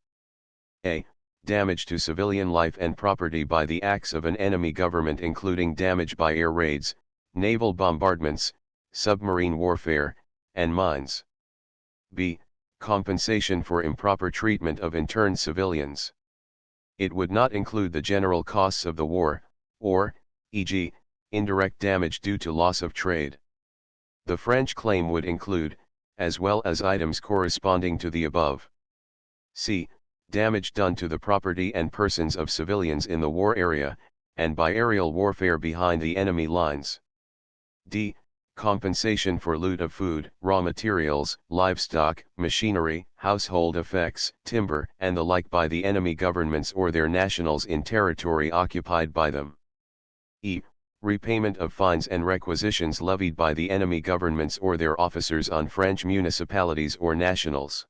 A. Damage to civilian life and property by the acts of an enemy government, including damage by air raids, naval bombardments, submarine warfare, and mines. B. Compensation for improper treatment of interned civilians. It would not include the general costs of the war, or, e.g., indirect damage due to loss of trade. The French claim would include, as well as items corresponding to the above. C. Damage done to the property and persons of civilians in the war area, and by aerial warfare behind the enemy lines. D. Compensation for loot of food, raw materials, livestock, machinery, household effects, timber, and the like by the enemy governments or their nationals in territory occupied by them. E. Repayment of fines and requisitions levied by the enemy governments or their officers on French municipalities or nationals.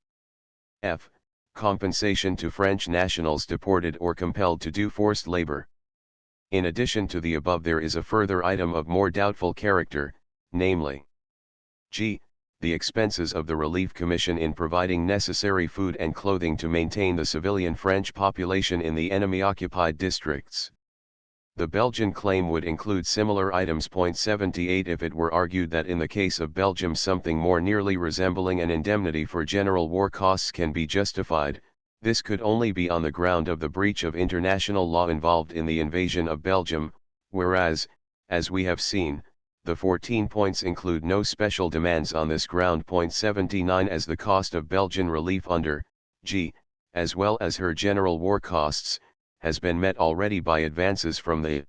F. Compensation to French nationals deported or compelled to do forced labor. In addition to the above, there is a further item of more doubtful character, namely, G. The expenses of the Relief Commission in providing necessary food and clothing to maintain the civilian French population in the enemy-occupied districts. The Belgian claim would include similar items. 78. If it were argued that in the case of Belgium something more nearly resembling an indemnity for general war costs can be justified, this could only be on the ground of the breach of international law involved in the invasion of Belgium, whereas, as we have seen, the 14 points include no special demands on this ground. 79. As the cost of Belgian relief under G, as well as her general war costs, has been met already by advances from the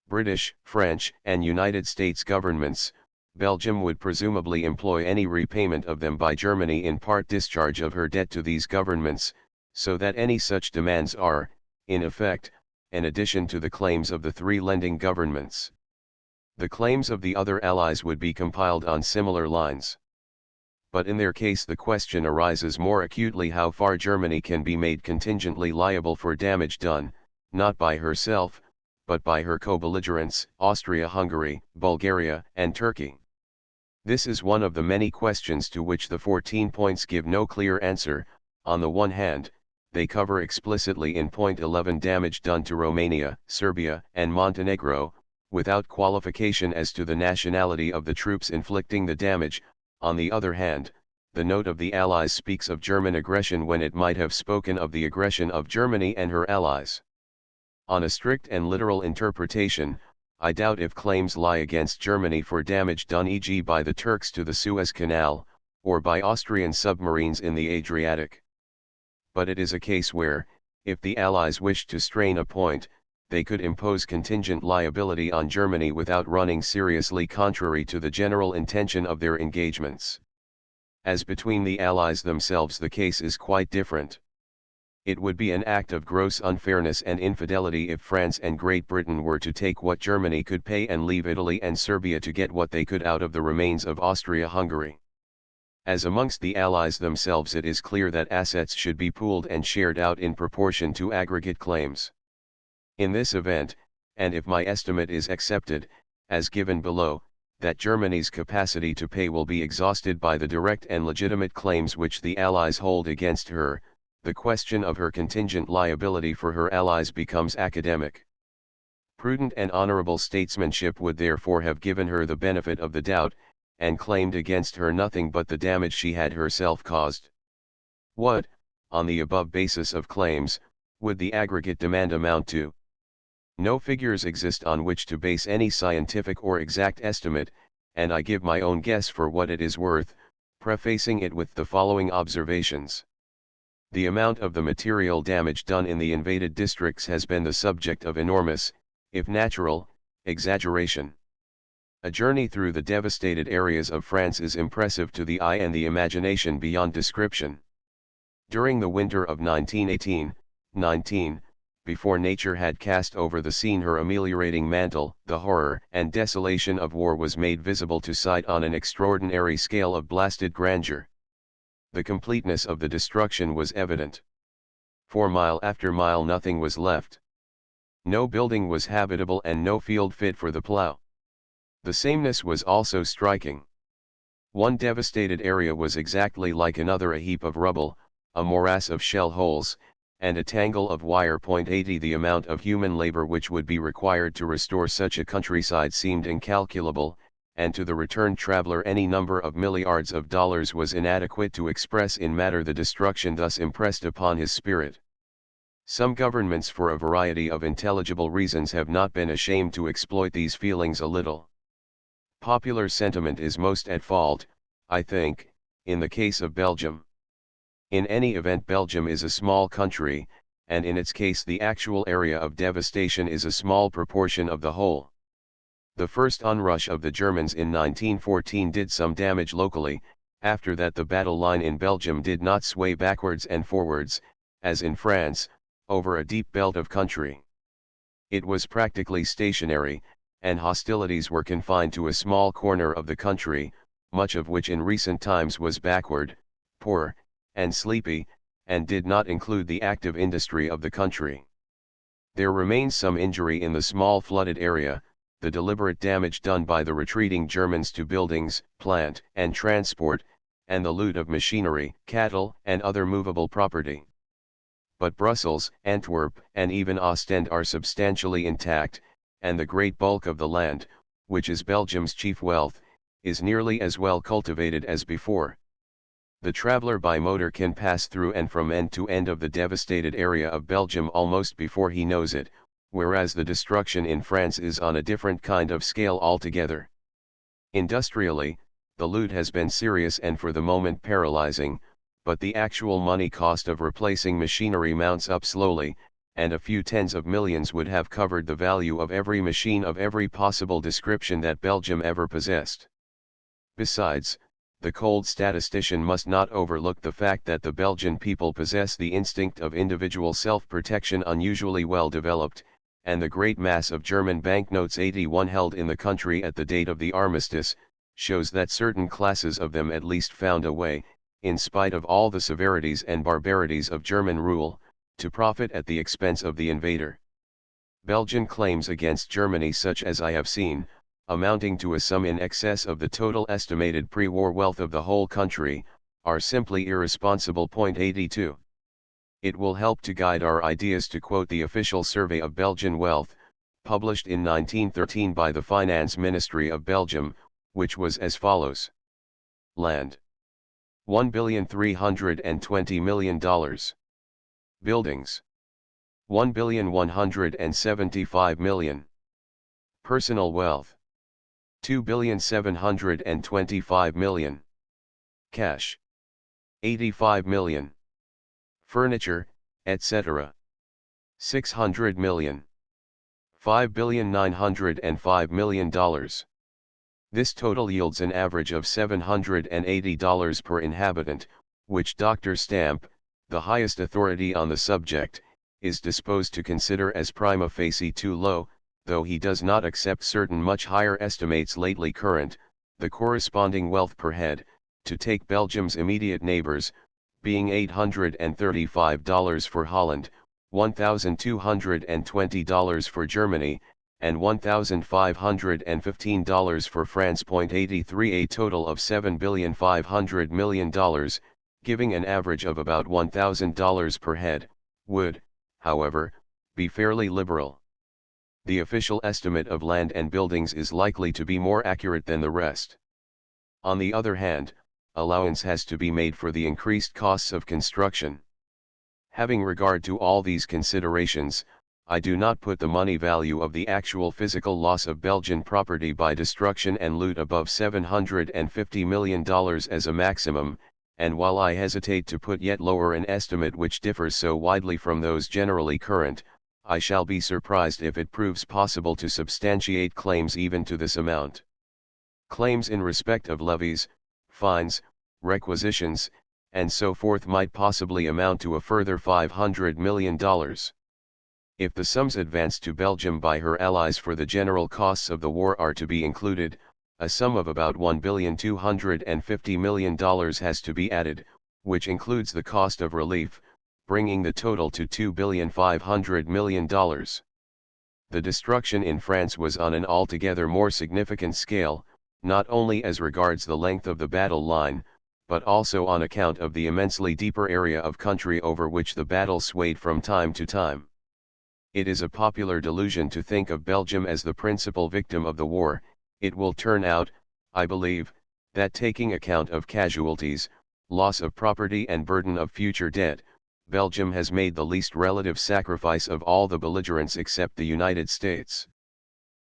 British, French, and United States governments, Belgium would presumably employ any repayment of them by Germany in part discharge of her debt to these governments, so that any such demands are, in effect, an addition to the claims of the three lending governments. The claims of the other allies would be compiled on similar lines. But in their case the question arises more acutely how far Germany can be made contingently liable for damage done, not by herself, but by her co-belligerents, Austria-Hungary, Bulgaria, and Turkey. This is one of the many questions to which the 14 points give no clear answer. On the one hand, they cover explicitly in point 11 damage done to Romania, Serbia, and Montenegro, without qualification as to the nationality of the troops inflicting the damage. On the other hand, the note of the Allies speaks of German aggression when it might have spoken of the aggression of Germany and her allies. On a strict and literal interpretation, I doubt if claims lie against Germany for damage done e.g. by the Turks to the Suez Canal, or by Austrian submarines in the Adriatic. But it is a case where, if the Allies wished to strain a point, they could impose contingent liability on Germany without running seriously contrary to the general intention of their engagements. As between the Allies themselves the case is quite different. It would be an act of gross unfairness and infidelity if France and Great Britain were to take what Germany could pay and leave Italy and Serbia to get what they could out of the remains of Austria-Hungary. As amongst the Allies themselves it is clear that assets should be pooled and shared out in proportion to aggregate claims. In this event, and if my estimate is accepted, as given below, that Germany's capacity to pay will be exhausted by the direct and legitimate claims which the Allies hold against her, the question of her contingent liability for her allies becomes academic. Prudent and honorable statesmanship would therefore have given her the benefit of the doubt, and claimed against her nothing but the damage she had herself caused. What, on the above basis of claims, would the aggregate demand amount to? No figures exist on which to base any scientific or exact estimate, and I give my own guess for what it is worth, prefacing it with the following observations. The amount of the material damage done in the invaded districts has been the subject of enormous, if natural, exaggeration. A journey through the devastated areas of France is impressive to the eye and the imagination beyond description. During the winter of 1918-19, before nature had cast over the scene her ameliorating mantle, the horror and desolation of war was made visible to sight on an extraordinary scale of blasted grandeur. The completeness of the destruction was evident. For mile after mile nothing was left. No building was habitable and no field fit for the plough. The sameness was also striking. One devastated area was exactly like another, a heap of rubble, a morass of shell holes, and a tangle of wire. 80 The amount of human labor which would be required to restore such a countryside seemed incalculable, and to the returned traveler any number of milliards of dollars was inadequate to express in matter the destruction thus impressed upon his spirit. Some governments for a variety of intelligible reasons have not been ashamed to exploit these feelings a little. Popular sentiment is most at fault, I think, in the case of Belgium. In any event Belgium is a small country, and in its case the actual area of devastation is a small proportion of the whole. The first onrush of the Germans in 1914 did some damage locally. After that the battle line in Belgium did not sway backwards and forwards, as in France, over a deep belt of country. It was practically stationary, and hostilities were confined to a small corner of the country, much of which in recent times was backward, poor, and sleepy, and did not include the active industry of the country. There remains some injury in the small flooded area, the deliberate damage done by the retreating Germans to buildings, plant and transport, and the loot of machinery, cattle and other movable property. But Brussels, Antwerp and even Ostend are substantially intact, and the great bulk of the land, which is Belgium's chief wealth, is nearly as well cultivated as before. The traveler by motor can pass through and from end to end of the devastated area of Belgium almost before he knows it, whereas the destruction in France is on a different kind of scale altogether. Industrially, the loot has been serious and for the moment paralyzing, but the actual money cost of replacing machinery mounts up slowly, and a few tens of millions would have covered the value of every machine of every possible description that Belgium ever possessed. Besides, the cold statistician must not overlook the fact that the Belgian people possess the instinct of individual self-protection unusually well developed, and the great mass of German banknotes 81 held in the country at the date of the armistice, shows that certain classes of them at least found a way, in spite of all the severities and barbarities of German rule, to profit at the expense of the invader. Belgian claims against Germany, such as I have seen, amounting to a sum in excess of the total estimated pre-war wealth of the whole country, are simply irresponsible. 82. It will help to guide our ideas to quote the official survey of Belgian wealth, published in 1913 by the Finance Ministry of Belgium, which was as follows. Land: $1,320,000,000. Buildings: $1,175,000,000. Personal wealth: $2,725,000,000. Cash: $85 million. Furniture, etc. $600 million. $5,905,000,000. This total yields an average of $780 per inhabitant, which Dr. Stamp, the highest authority on the subject, is disposed to consider as prima facie too low, though he does not accept certain much higher estimates lately current, the corresponding wealth per head, to take Belgium's immediate neighbors, being $835 for Holland, $1,220 for Germany, and $1,515 for France. 83, a total of $7,500,000,000, giving an average of about $1,000 per head, would, however, be fairly liberal. The official estimate of land and buildings is likely to be more accurate than the rest. On the other hand, allowance has to be made for the increased costs of construction. Having regard to all these considerations, I do not put the money value of the actual physical loss of Belgian property by destruction and loot above $750 million as a maximum, and while I hesitate to put yet lower an estimate which differs so widely from those generally current, I shall be surprised if it proves possible to substantiate claims even to this amount. Claims in respect of levies, fines, requisitions, and so forth might possibly amount to a further $500 million. If the sums advanced to Belgium by her allies for the general costs of the war are to be included, a sum of about $1,250,000,000 has to be added, which includes the cost of relief, bringing the total to $2,500,000,000. The destruction in France was on an altogether more significant scale, not only as regards the length of the battle line, but also on account of the immensely deeper area of country over which the battle swayed from time to time. It is a popular delusion to think of Belgium as the principal victim of the war. It will turn out, I believe, that taking account of casualties, loss of property and burden of future debt, Belgium has made the least relative sacrifice of all the belligerents except the United States.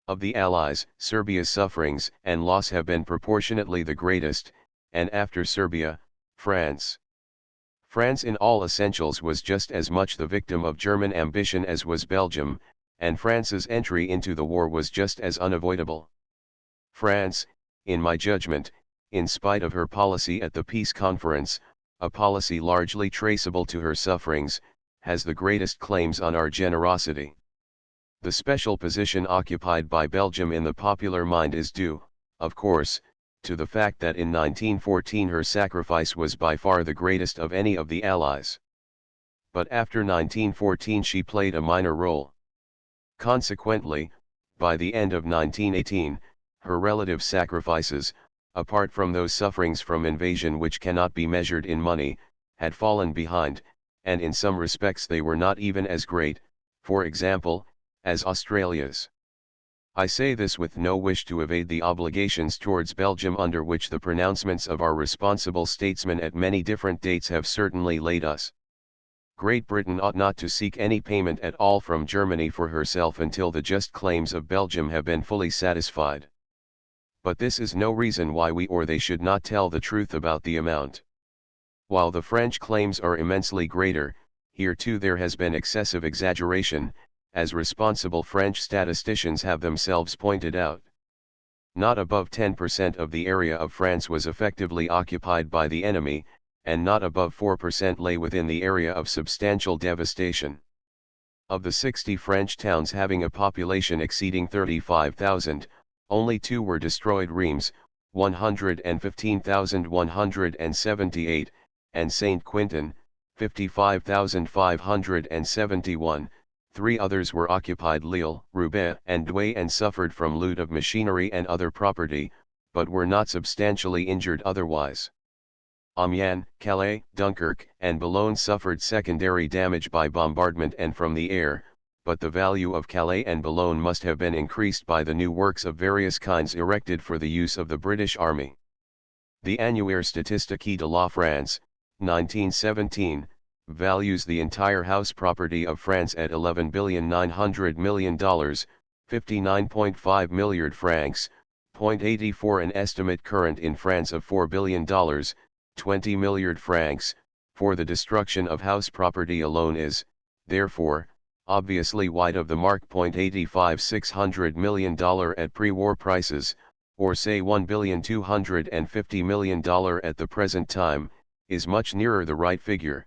Of the Allies, Serbia's sufferings and loss have been proportionately the greatest, and after Serbia, France. France in all essentials was just as much the victim of German ambition as was Belgium, and France's entry into the war was just as unavoidable. France, in my judgment, in spite of her policy at the peace conference, a policy largely traceable to her sufferings, has the greatest claims on our generosity. The special position occupied by Belgium in the popular mind is due, of course, to the fact that in 1914 her sacrifice was by far the greatest of any of the Allies. But after 1914 she played a minor role. Consequently, by the end of 1918, her relative sacrifices, apart from those sufferings from invasion which cannot be measured in money, had fallen behind, and in some respects they were not even as great, for example, as Australia's. I say this with no wish to evade the obligations towards Belgium under which the pronouncements of our responsible statesmen at many different dates have certainly laid us. Great Britain ought not to seek any payment at all from Germany for herself until the just claims of Belgium have been fully satisfied. But this is no reason why we or they should not tell the truth about the amount. While the French claims are immensely greater, here too there has been excessive exaggeration, as responsible French statisticians have themselves pointed out. Not above 10% of the area of France was effectively occupied by the enemy, and not above 4% lay within the area of substantial devastation. Of the 60 French towns having a population exceeding 35,000, only 2 were destroyed: Reims, 115,178, and Saint-Quentin, 55,571. 3 others were occupied: Lille, Roubaix, and Douai, and suffered from loot of machinery and other property, but were not substantially injured otherwise. Amiens, Calais, Dunkirk, and Boulogne suffered secondary damage by bombardment and from the air, but the value of Calais and Boulogne must have been increased by the new works of various kinds erected for the use of the British Army. The Annuaire Statistique de la France, 1917, values the entire house property of France at $11,900,000,000, 59.5 milliard francs, 0.84. An estimate current in France of $4 billion, 20 milliard francs, for the destruction of house property alone is, therefore, obviously wide of the mark. 85 $600 million at pre-war prices, or say $1,250 million at the present time, is much nearer the right figure.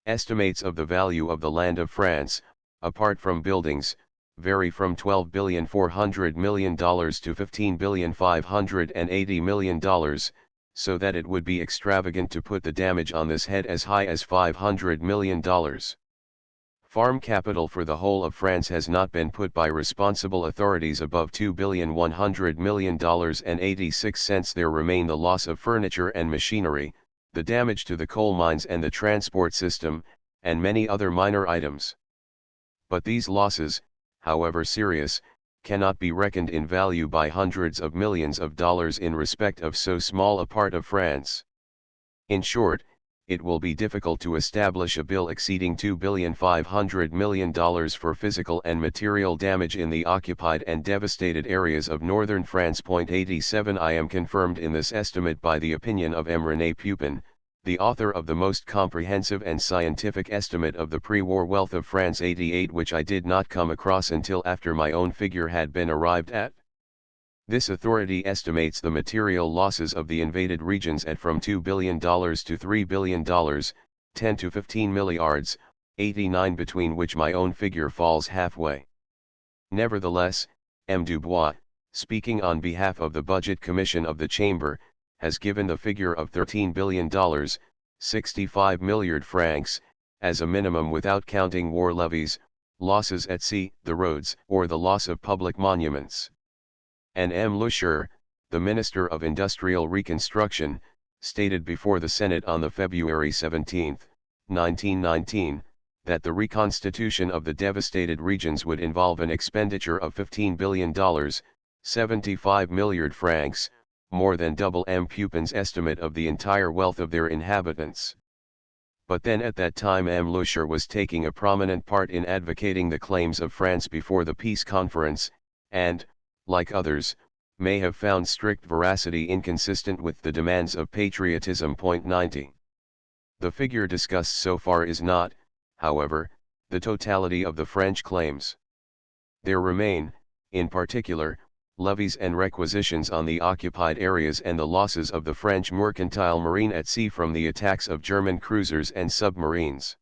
Estimates of the value of the land of France, apart from buildings, vary from $12,400 million to $15,580 million, so that it would be extravagant to put the damage on this head as high as $500 million. Farm capital for the whole of France has not been put by responsible authorities above $2,100 million and 86 cents. There remain the loss of furniture and machinery, the damage to the coal mines and the transport system, and many other minor items. But these losses, however serious, cannot be reckoned in value by hundreds of millions of dollars in respect of so small a part of France. In short, it will be difficult to establish a bill exceeding $2,500 million for physical and material damage in the occupied and devastated areas of northern France. 87 I am confirmed in this estimate by the opinion of M. René Pupin, the author of the most comprehensive and scientific estimate of the pre-war wealth of France. 88 which I did not come across until after my own figure had been arrived at. This authority estimates the material losses of the invaded regions at from $2 billion to $3 billion, 10 to 15 milliards, 89 between which my own figure falls halfway. Nevertheless, M. Dubois, speaking on behalf of the Budget Commission of the Chamber, has given the figure of $13 billion, 65 milliard francs, as a minimum without counting war levies, losses at sea, the roads, or the loss of public monuments. And M. Leclerc, the Minister of Industrial Reconstruction, stated before the Senate on the February 17, 1919, that the reconstitution of the devastated regions would involve an expenditure of $15 billion, 75 milliard francs, more than double M. Pupin's estimate of the entire wealth of their inhabitants. But then at that time M. Leclerc was taking a prominent part in advocating the claims of France before the peace conference, and, like others, may have found strict veracity inconsistent with the demands of patriotism. 90. The figure discussed so far is not, however, the totality of the French claims. There remain, in particular, levies and requisitions on the occupied areas and the losses of the French mercantile marine at sea from the attacks of German cruisers and submarines.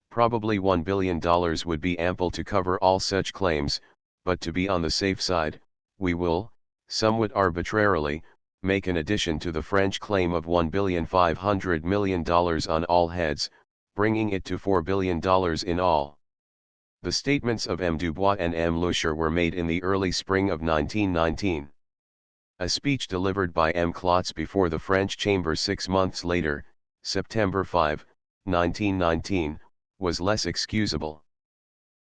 Probably $1 billion would be ample to cover all such claims, but to be on the safe side, we will, somewhat arbitrarily, make an addition to the French claim of $1,500 million on all heads, bringing it to $4 billion in all. The statements of M. Dubois and M. Leclerc were made in the early spring of 1919. A speech delivered by M. Klotz before the French Chamber 6 months later, September 5, 1919, was less excusable.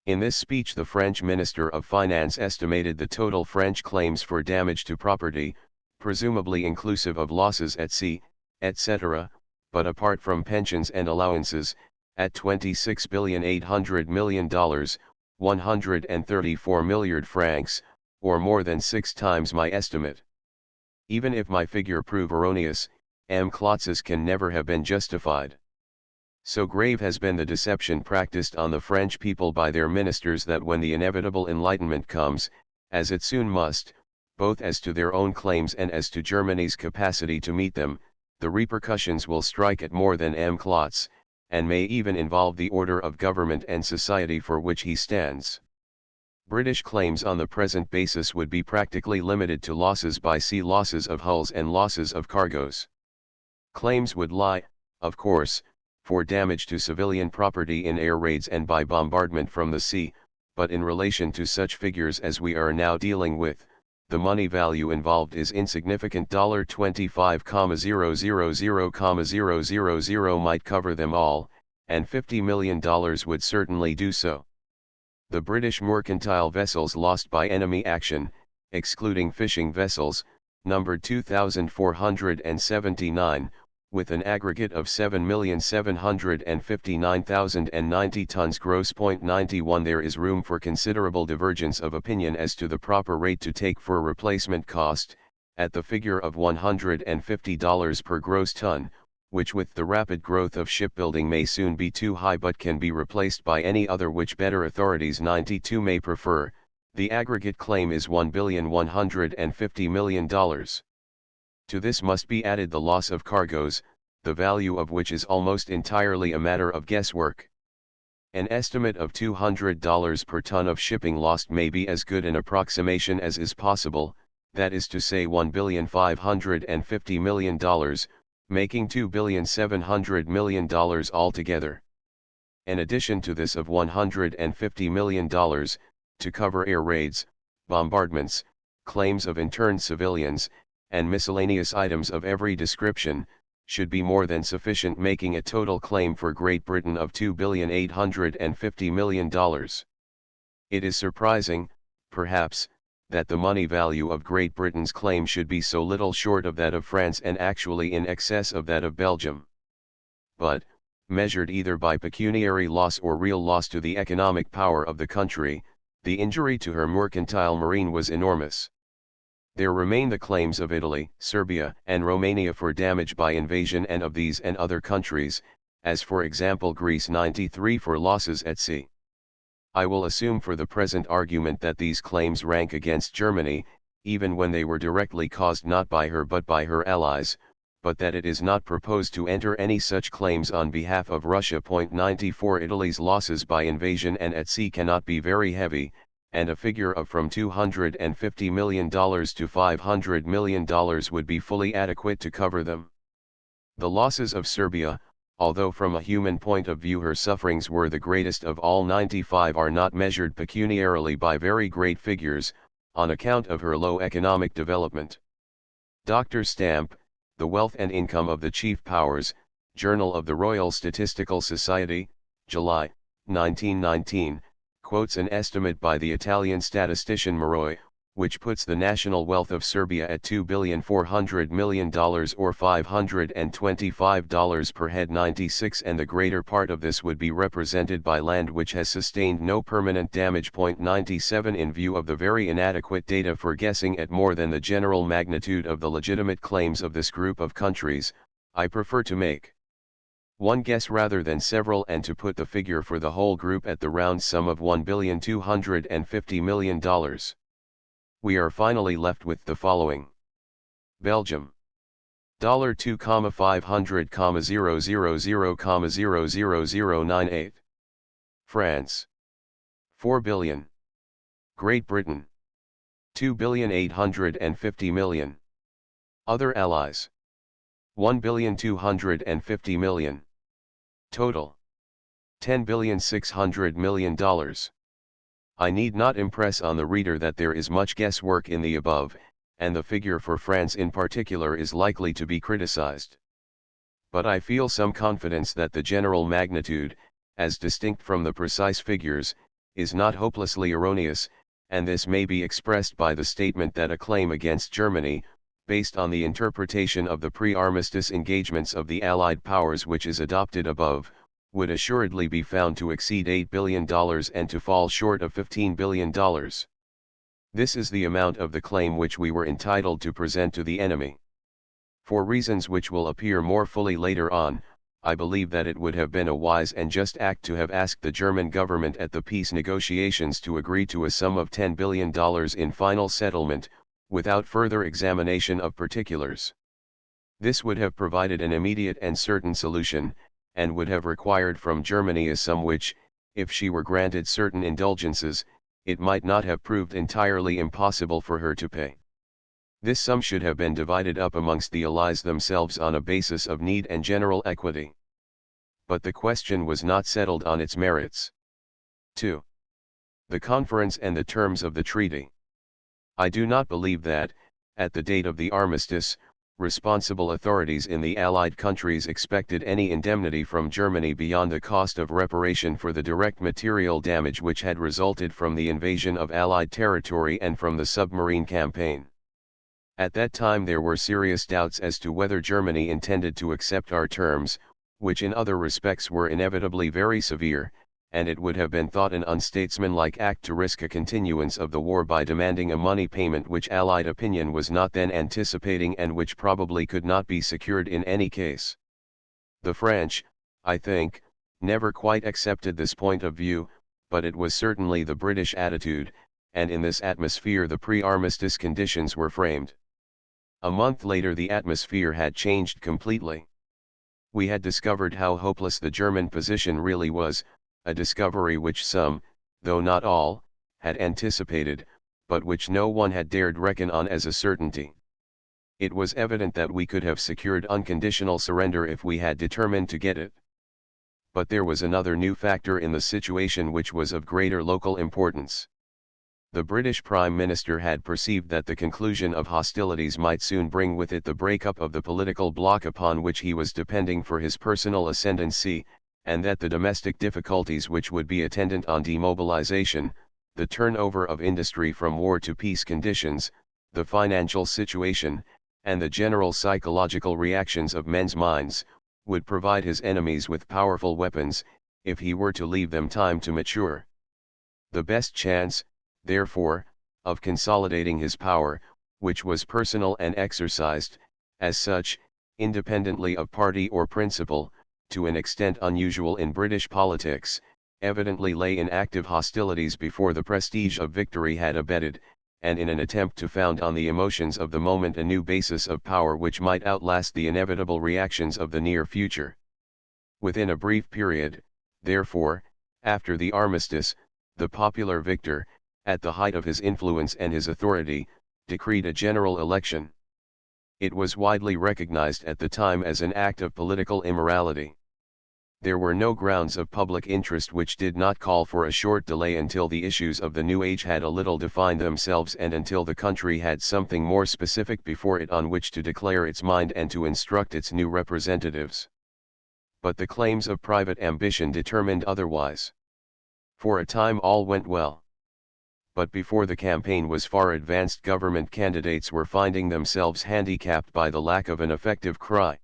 In this speech the French Minister of Finance estimated the total French claims for damage to property, presumably inclusive of losses at sea, etc., but apart from pensions and allowances, at $26,800 million, 134 milliard francs, or more than 6 times my estimate. Even if my figure prove erroneous, M. Klotz's can never have been justified. So grave has been the deception practiced on the French people by their ministers that when the inevitable enlightenment comes, as it soon must, both as to their own claims and as to Germany's capacity to meet them, the repercussions will strike at more than M. Klotz, and may even involve the order of government and society for which he stands. British claims on the present basis would be practically limited to losses by sea, losses of hulls and losses of cargoes. Claims would lie, of course, for damage to civilian property in air raids and by bombardment from the sea, but in relation to such figures as we are now dealing with, the money value involved is insignificant. $25,000,000 might cover them all, and $50 million would certainly do so. The British mercantile vessels lost by enemy action, excluding fishing vessels, numbered 2,479, with an aggregate of 7,759,090 tons gross. 91 There is room for considerable divergence of opinion as to the proper rate to take for replacement cost, at the figure of $150 per gross ton, which with the rapid growth of shipbuilding may soon be too high but can be replaced by any other which better authorities 92 may prefer, the aggregate claim is $1,150,000,000. To this must be added the loss of cargoes, the value of which is almost entirely a matter of guesswork. An estimate of $200 per ton of shipping lost may be as good an approximation as is possible, that is to say $1,550,000,000, making $2,700,000,000 altogether. An addition to this of $150 million, to cover air raids, bombardments, claims of interned civilians, and miscellaneous items of every description, should be more than sufficient, making a total claim for Great Britain of $2,850,000,000. It is surprising, perhaps, that the money value of Great Britain's claim should be so little short of that of France and actually in excess of that of Belgium. But, measured either by pecuniary loss or real loss to the economic power of the country, the injury to her mercantile marine was enormous. There remain the claims of Italy, Serbia, and Romania for damage by invasion and of these and other countries, as for example Greece 93 for losses at sea. I will assume for the present argument that these claims rank against Germany, even when they were directly caused not by her but by her allies, but that it is not proposed to enter any such claims on behalf of Russia. 94 Italy's losses by invasion and at sea cannot be very heavy, and a figure of from $250 million to $500 million would be fully adequate to cover them. The losses of Serbia, although from a human point of view her sufferings were the greatest of all 95, are not measured pecuniarily by very great figures, on account of her low economic development. Dr. Stamp, The Wealth and Income of the Chief Powers, Journal of the Royal Statistical Society, July, 1919, quotes an estimate by the Italian statistician Maroi, which puts the national wealth of Serbia at $2,400,000,000 or $525 per head 96, and the greater part of this would be represented by land which has sustained no permanent damage. 97 In view of the very inadequate data for guessing at more than the general magnitude of the legitimate claims of this group of countries, I prefer to make one guess rather than several, and to put the figure for the whole group at the round sum of $1,250,000,000. We are finally left with the following: Belgium $2,500,000,000,000,00098. France $4 billion. Great Britain $2,850,000,000. Other allies $1,250,000,000. Total $10,600,000,000. I need not impress on the reader that there is much guesswork in the above, and the figure for France in particular is likely to be criticized. But I feel some confidence that the general magnitude, as distinct from the precise figures, is not hopelessly erroneous, and this may be expressed by the statement that a claim against Germany, based on the interpretation of the pre-armistice engagements of the Allied powers which is adopted above, would assuredly be found to exceed $8 billion and to fall short of $15 billion. This is the amount of the claim which we were entitled to present to the enemy. For reasons which will appear more fully later on, I believe that it would have been a wise and just act to have asked the German government at the peace negotiations to agree to a sum of $10 billion in final settlement, without further examination of particulars. This would have provided an immediate and certain solution, and would have required from Germany a sum which, if she were granted certain indulgences, it might not have proved entirely impossible for her to pay. This sum should have been divided up amongst the allies themselves on a basis of need and general equity. But the question was not settled on its merits. 2. The conference and the terms of the treaty. I do not believe that, at the date of the armistice, responsible authorities in the Allied countries expected any indemnity from Germany beyond the cost of reparation for the direct material damage which had resulted from the invasion of Allied territory and from the submarine campaign. At that time there were serious doubts as to whether Germany intended to accept our terms, which in other respects were inevitably very severe, and it would have been thought an unstatesmanlike act to risk a continuance of the war by demanding a money payment which Allied opinion was not then anticipating and which probably could not be secured in any case. The French, I think, never quite accepted this point of view, but it was certainly the British attitude, and in this atmosphere the pre-armistice conditions were framed. A month later the atmosphere had changed completely. We had discovered how hopeless the German position really was, a discovery which some, though not all, had anticipated, but which no one had dared reckon on as a certainty. It was evident that we could have secured unconditional surrender if we had determined to get it. But there was another new factor in the situation which was of greater local importance. The British Prime Minister had perceived that the conclusion of hostilities might soon bring with it the breakup of the political bloc upon which he was depending for his personal ascendancy, and that the domestic difficulties which would be attendant on demobilization, the turnover of industry from war to peace conditions, the financial situation, and the general psychological reactions of men's minds, would provide his enemies with powerful weapons, if he were to leave them time to mature. The best chance, therefore, of consolidating his power, which was personal and exercised, as such, independently of party or principle, to an extent unusual in British politics, evidently lay in active hostilities before the prestige of victory had abated, and in an attempt to found on the emotions of the moment a new basis of power which might outlast the inevitable reactions of the near future. Within a brief period, therefore, after the armistice, the popular victor, at the height of his influence and his authority, decreed a general election. It was widely recognized at the time as an act of political immorality. There were no grounds of public interest which did not call for a short delay until the issues of the new age had a little defined themselves and until the country had something more specific before it on which to declare its mind and to instruct its new representatives. But the claims of private ambition determined otherwise. For a time all went well. But before the campaign was far advanced, government candidates were finding themselves handicapped by the lack of an effective cry.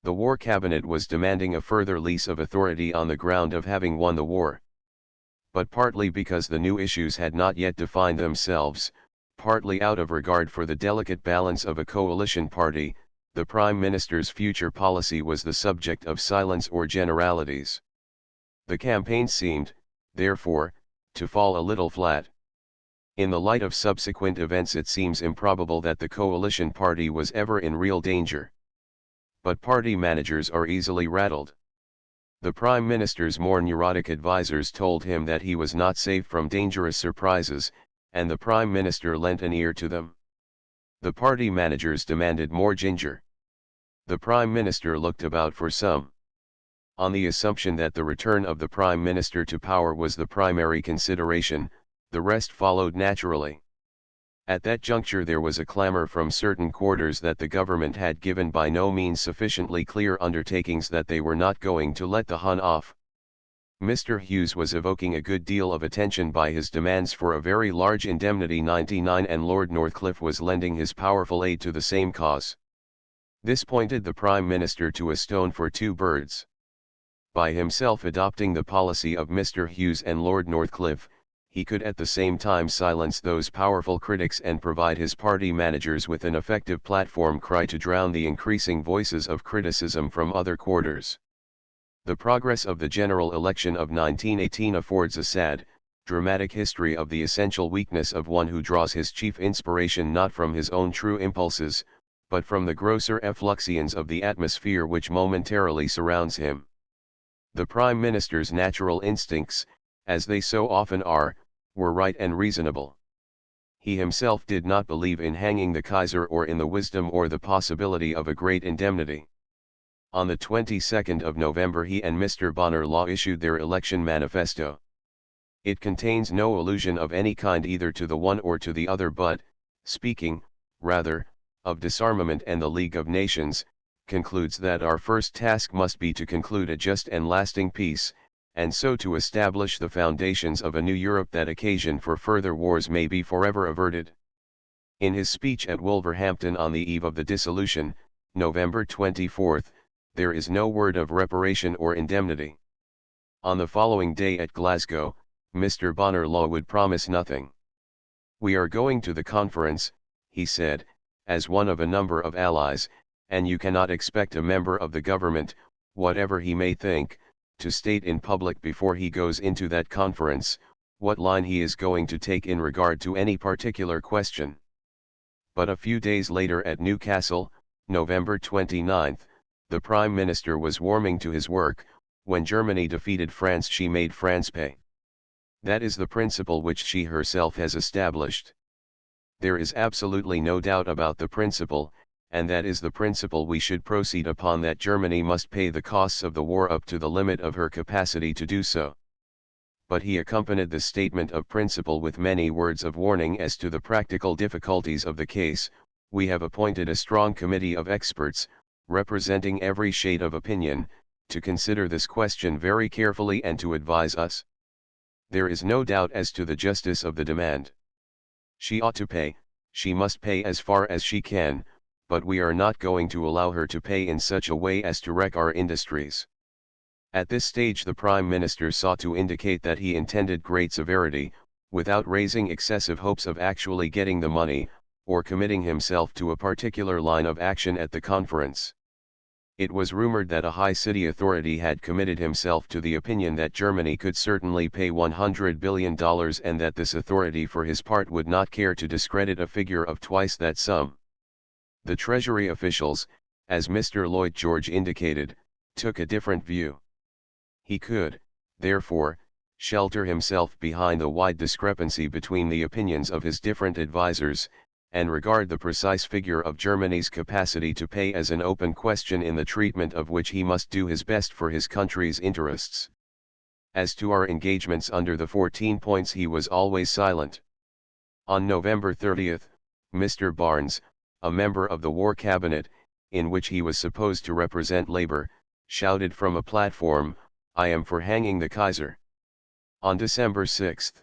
The War Cabinet was demanding a further lease of authority on the ground of having won the war. But partly because the new issues had not yet defined themselves, partly out of regard for the delicate balance of a coalition party, the Prime Minister's future policy was the subject of silence or generalities. The campaign seemed, therefore, to fall a little flat. In the light of subsequent events it seems improbable that the coalition party was ever in real danger. But party managers are easily rattled. The Prime Minister's more neurotic advisers told him that he was not safe from dangerous surprises, and the Prime Minister lent an ear to them. The party managers demanded more ginger. The Prime Minister looked about for some. On the assumption that the return of the Prime Minister to power was the primary consideration, the rest followed naturally. At that juncture there was a clamor from certain quarters that the government had given by no means sufficiently clear undertakings that they were not going to let the Hun off. Mr. Hughes was evoking a good deal of attention by his demands for a very large indemnity 99, and Lord Northcliffe was lending his powerful aid to the same cause. This pointed the Prime Minister to a stone for two birds. By himself adopting the policy of Mr. Hughes and Lord Northcliffe, he could at the same time silence those powerful critics and provide his party managers with an effective platform cry to drown the increasing voices of criticism from other quarters. The progress of the general election of 1918 affords a sad, dramatic history of the essential weakness of one who draws his chief inspiration not from his own true impulses, but from the grosser effluxions of the atmosphere which momentarily surrounds him. The Prime Minister's natural instincts, as they so often are, were right and reasonable. He himself did not believe in hanging the Kaiser or in the wisdom or the possibility of a great indemnity. On the 22nd of November he and Mr. Bonner Law issued their election manifesto. It contains no allusion of any kind either to the one or to the other but, speaking, rather, of disarmament and the League of Nations, concludes that our first task must be to conclude a just and lasting peace, and so to establish the foundations of a new Europe that occasion for further wars may be forever averted. In his speech at Wolverhampton on the eve of the dissolution, November 24, there is no word of reparation or indemnity. On the following day at Glasgow, Mr. Bonner Law would promise nothing. "We are going to the conference," he said, "as one of a number of allies, and you cannot expect a member of the government, whatever he may think, to state in public before he goes into that conference, what line he is going to take in regard to any particular question. But a few days later at Newcastle, November 29, the Prime Minister was warming to his work. When Germany defeated France, she made France pay. That is the principle which she herself has established. There is absolutely no doubt about the principle, and that is the principle we should proceed upon, that Germany must pay the costs of the war up to the limit of her capacity to do so. But he accompanied the statement of principle with many words of warning as to the practical difficulties of the case. We have appointed a strong committee of experts, representing every shade of opinion, to consider this question very carefully and to advise us. There is no doubt as to the justice of the demand. She ought to pay, she must pay as far as she can, but we are not going to allow her to pay in such a way as to wreck our industries. At this stage the Prime Minister sought to indicate that he intended great severity, without raising excessive hopes of actually getting the money, or committing himself to a particular line of action at the conference. It was rumored that a high city authority had committed himself to the opinion that Germany could certainly pay $100 billion, and that this authority for his part would not care to discredit a figure of twice that sum. The Treasury officials, as Mr. Lloyd George indicated, took a different view. He could, therefore, shelter himself behind the wide discrepancy between the opinions of his different advisers, and regard the precise figure of Germany's capacity to pay as an open question in the treatment of which he must do his best for his country's interests. As to our engagements under the 14 points he was always silent. On November 30, Mr. Barnes, a member of the War Cabinet, in which he was supposed to represent Labour, shouted from a platform, "I am for hanging the Kaiser." On December 6,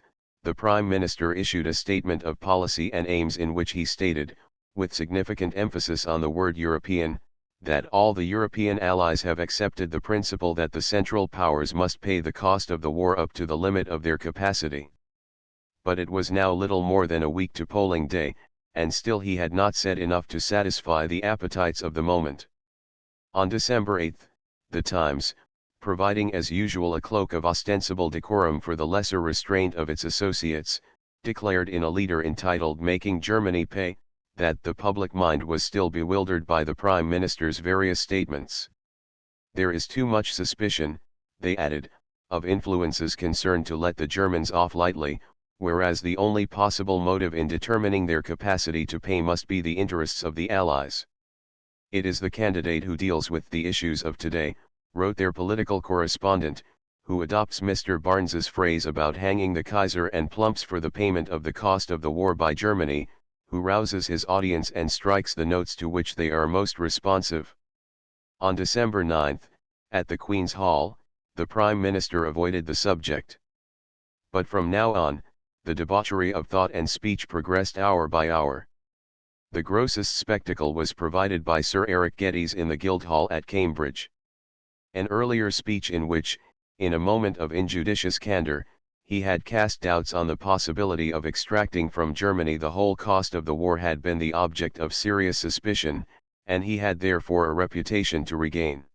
the Prime Minister issued a statement of policy and aims in which he stated, with significant emphasis on the word European, that all the European allies have accepted the principle that the Central Powers must pay the cost of the war up to the limit of their capacity. But it was now little more than a week to polling day, and still he had not said enough to satisfy the appetites of the moment. On December 8, the Times, providing as usual a cloak of ostensible decorum for the lesser restraint of its associates, declared in a leader entitled "Making Germany Pay," that the public mind was still bewildered by the Prime Minister's various statements. There is too much suspicion, they added, of influences concerned to let the Germans off lightly, whereas the only possible motive in determining their capacity to pay must be the interests of the Allies. It is the candidate who deals with the issues of today, wrote their political correspondent, who adopts Mr. Barnes's phrase about hanging the Kaiser and plumps for the payment of the cost of the war by Germany, who rouses his audience and strikes the notes to which they are most responsive. On December 9, at the Queen's Hall, the Prime Minister avoided the subject. But from now on, the debauchery of thought and speech progressed hour by hour. The grossest spectacle was provided by Sir Eric Geddes in the Guildhall at Cambridge. An earlier speech in which, in a moment of injudicious candor, he had cast doubts on the possibility of extracting from Germany the whole cost of the war had been the object of serious suspicion, and he had therefore a reputation to regain.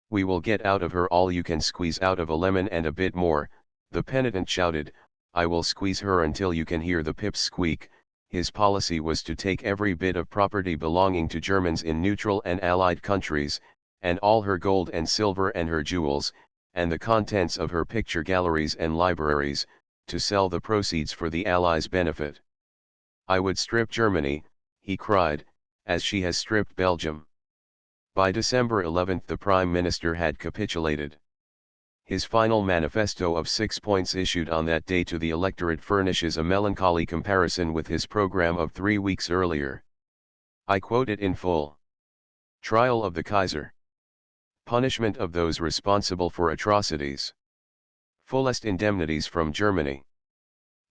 "We will get out of her all you can squeeze out of a lemon and a bit more," the penitent shouted. "I will squeeze her until you can hear the pips squeak." His policy was to take every bit of property belonging to Germans in neutral and allied countries, and all her gold and silver and her jewels, and the contents of her picture galleries and libraries, to sell the proceeds for the Allies' benefit. "I would strip Germany," he cried, "as she has stripped Belgium." By December 11 the Prime Minister had capitulated. His final manifesto of 6 points issued on that day to the electorate furnishes a melancholy comparison with his program of 3 weeks earlier. I quote it in full. Trial of the Kaiser. Punishment of those responsible for atrocities. Fullest indemnities from Germany.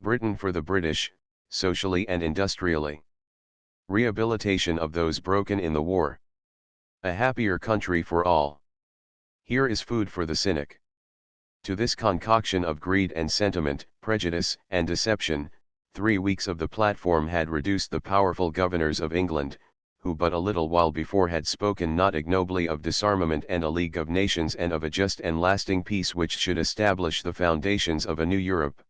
Britain for the British, socially and industrially. Rehabilitation of those broken in the war. A happier country for all. Here is food for the cynic. To this concoction of greed and sentiment, prejudice and deception, 3 weeks of the platform had reduced the powerful governors of England, who but a little while before had spoken not ignobly of disarmament and a League of Nations and of a just and lasting peace which should establish the foundations of a new Europe.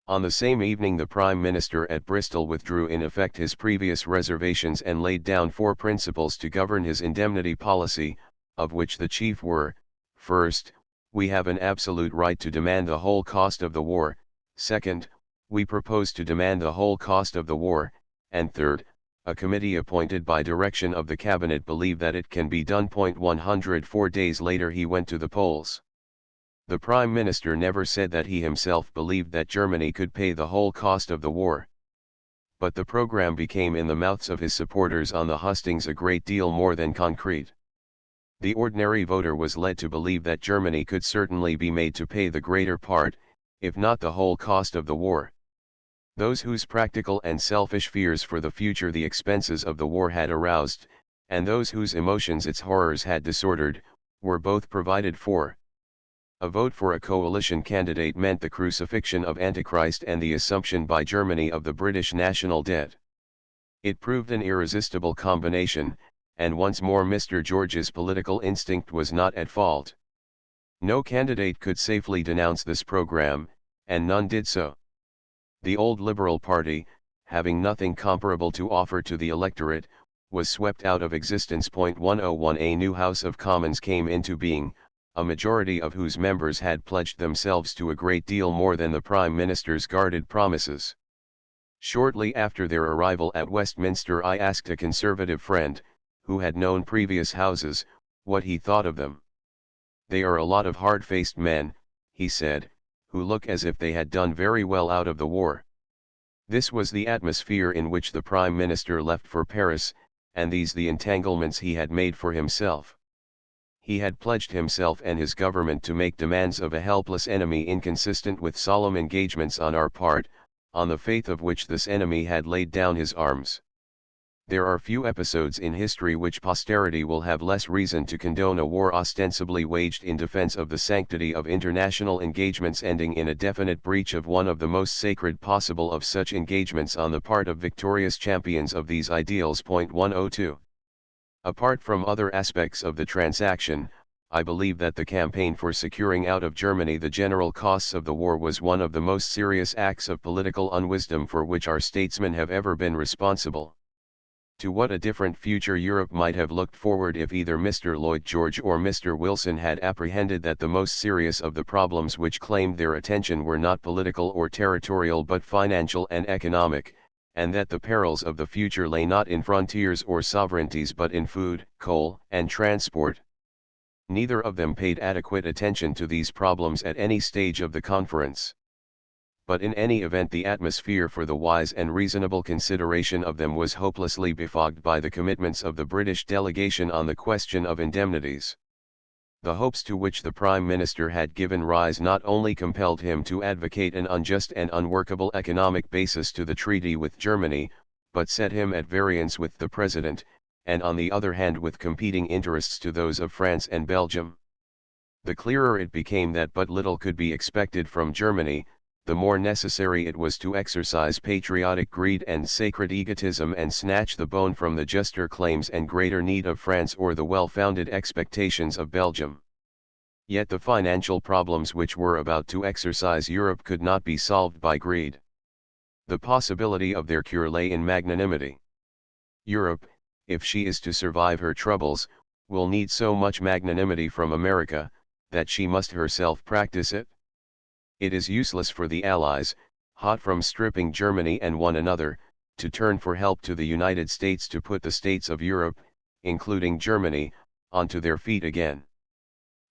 On the same evening the Prime Minister at Bristol withdrew in effect his previous reservations and laid down 4 principles to govern his indemnity policy, of which the chief were: first, we have an absolute right to demand the whole cost of the war; second, we propose to demand the whole cost of the war; and third, a committee appointed by direction of the Cabinet believe that it can be done. 104 days later he went to the polls. The Prime Minister never said that he himself believed that Germany could pay the whole cost of the war. But the program became in the mouths of his supporters on the hustings a great deal more than concrete. The ordinary voter was led to believe that Germany could certainly be made to pay the greater part, if not the whole cost of the war. Those whose practical and selfish fears for the future the expenses of the war had aroused, and those whose emotions its horrors had disordered, were both provided for. A vote for a coalition candidate meant the crucifixion of Antichrist and the assumption by Germany of the British national debt. It proved an irresistible combination, and once more Mr. George's political instinct was not at fault. No candidate could safely denounce this program, and none did so. The old Liberal Party, having nothing comparable to offer to the electorate, was swept out of existence. 101 A new House of Commons came into being, a majority of whose members had pledged themselves to a great deal more than the Prime Minister's guarded promises. Shortly after their arrival at Westminster I asked a Conservative friend, who had known previous houses, what he thought of them. "They are a lot of hard-faced men," he said, "who look as if they had done very well out of the war." This was the atmosphere in which the Prime Minister left for Paris, and these the entanglements he had made for himself. He had pledged himself and his government to make demands of a helpless enemy inconsistent with solemn engagements on our part, on the faith of which this enemy had laid down his arms. There are few episodes in history which posterity will have less reason to condone a war ostensibly waged in defense of the sanctity of international engagements ending in a definite breach of one of the most sacred possible of such engagements on the part of victorious champions of these ideals. 102. Apart from other aspects of the transaction, I believe that the campaign for securing out of Germany the general costs of the war was one of the most serious acts of political unwisdom for which our statesmen have ever been responsible. To what a different future Europe might have looked forward if either Mr. Lloyd George or Mr. Wilson had apprehended that the most serious of the problems which claimed their attention were not political or territorial but financial and economic, and that the perils of the future lay not in frontiers or sovereignties but in food, coal, and transport. Neither of them paid adequate attention to these problems at any stage of the conference. But in any event the atmosphere for the wise and reasonable consideration of them was hopelessly befogged by the commitments of the British delegation on the question of indemnities. The hopes to which the Prime Minister had given rise not only compelled him to advocate an unjust and unworkable economic basis to the treaty with Germany, but set him at variance with the President, and on the other hand with competing interests to those of France and Belgium. The clearer it became that but little could be expected from Germany, the more necessary it was to exercise patriotic greed and sacred egotism and snatch the bone from the juster claims and greater need of France or the well-founded expectations of Belgium. Yet the financial problems which were about to exercise Europe could not be solved by greed. The possibility of their cure lay in magnanimity. Europe, if she is to survive her troubles, will need so much magnanimity from America, that she must herself practice it. It is useless for the Allies, hot from stripping Germany and one another, to turn for help to the United States to put the states of Europe, including Germany, onto their feet again.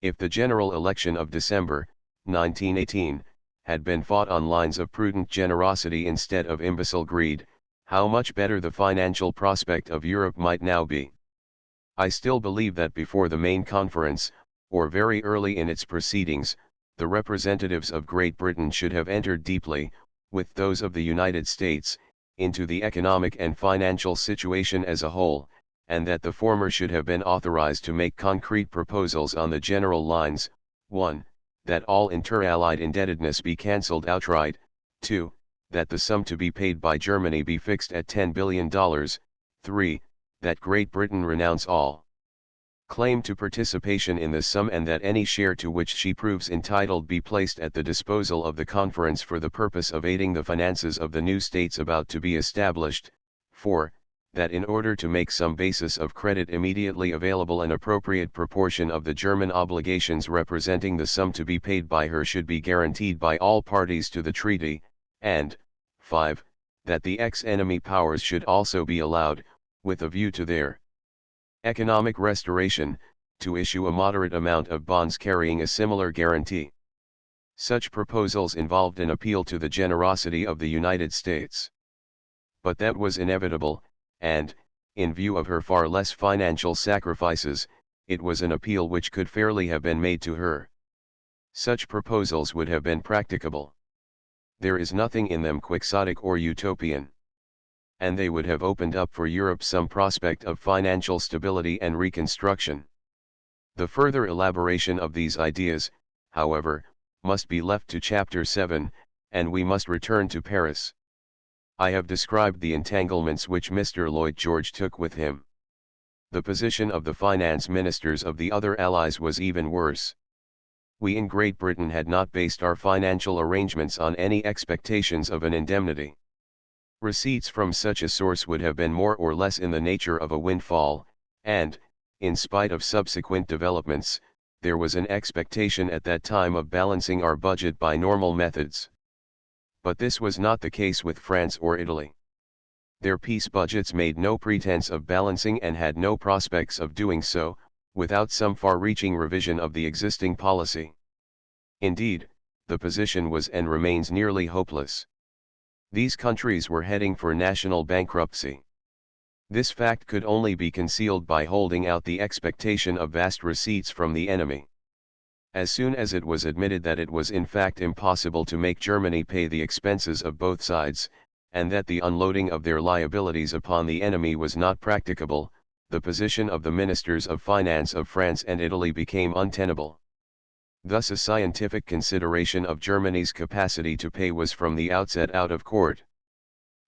If the general election of December, 1918, had been fought on lines of prudent generosity instead of imbecile greed, how much better the financial prospect of Europe might now be. I still believe that before the main conference, or very early in its proceedings, the representatives of Great Britain should have entered deeply, with those of the United States, into the economic and financial situation as a whole, and that the former should have been authorized to make concrete proposals on the general lines: 1. That all inter-allied indebtedness be cancelled outright; 2. That the sum to be paid by Germany be fixed at $10 billion; 3. that Great Britain renounce all claim to participation in the sum, and that any share to which she proves entitled be placed at the disposal of the conference for the purpose of aiding the finances of the new states about to be established. 4. That in order to make some basis of credit immediately available, an appropriate proportion of the German obligations representing the sum to be paid by her should be guaranteed by all parties to the treaty, and 5. That the ex-enemy powers should also be allowed, with a view to their economic restoration, to issue a moderate amount of bonds carrying a similar guarantee. Such proposals involved an appeal to the generosity of the United States. But that was inevitable, and, in view of her far less financial sacrifices, it was an appeal which could fairly have been made to her. Such proposals would have been practicable. There is nothing in them quixotic or utopian. And they would have opened up for Europe some prospect of financial stability and reconstruction. The further elaboration of these ideas, however, must be left to Chapter 7, and we must return to Paris. I have described the entanglements which Mr. Lloyd George took with him. The position of the finance ministers of the other allies was even worse. We in Great Britain had not based our financial arrangements on any expectations of an indemnity. Receipts from such a source would have been more or less in the nature of a windfall, and, in spite of subsequent developments, there was an expectation at that time of balancing our budget by normal methods. But this was not the case with France or Italy. Their peace budgets made no pretense of balancing and had no prospects of doing so, without some far-reaching revision of the existing policy. Indeed, the position was and remains nearly hopeless. These countries were heading for national bankruptcy. This fact could only be concealed by holding out the expectation of vast receipts from the enemy. As soon as it was admitted that it was in fact impossible to make Germany pay the expenses of both sides, and that the unloading of their liabilities upon the enemy was not practicable, the position of the ministers of finance of France and Italy became untenable. Thus a scientific consideration of Germany's capacity to pay was from the outset out of court.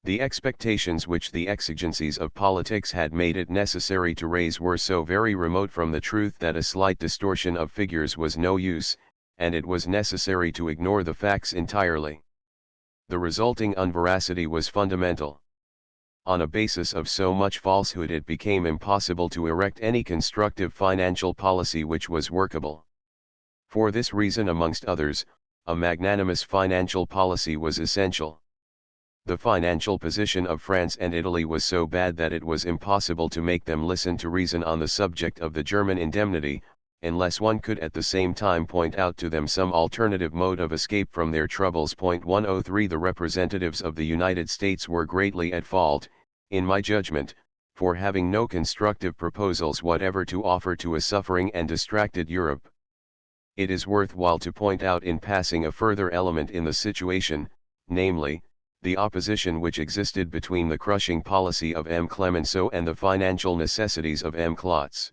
The expectations which the exigencies of politics had made it necessary to raise were so very remote from the truth that a slight distortion of figures was no use, and it was necessary to ignore the facts entirely. The resulting unveracity was fundamental. On a basis of so much falsehood it became impossible to erect any constructive financial policy which was workable. For this reason, amongst others, a magnanimous financial policy was essential. The financial position of France and Italy was so bad that it was impossible to make them listen to reason on the subject of the German indemnity, unless one could at the same time point out to them some alternative mode of escape from their troubles. 103 The representatives of the United States were greatly at fault, in my judgment, for having no constructive proposals whatever to offer to a suffering and distracted Europe. It is worthwhile to point out in passing a further element in the situation, namely, the opposition which existed between the crushing policy of M. Clemenceau and the financial necessities of M. Klotz.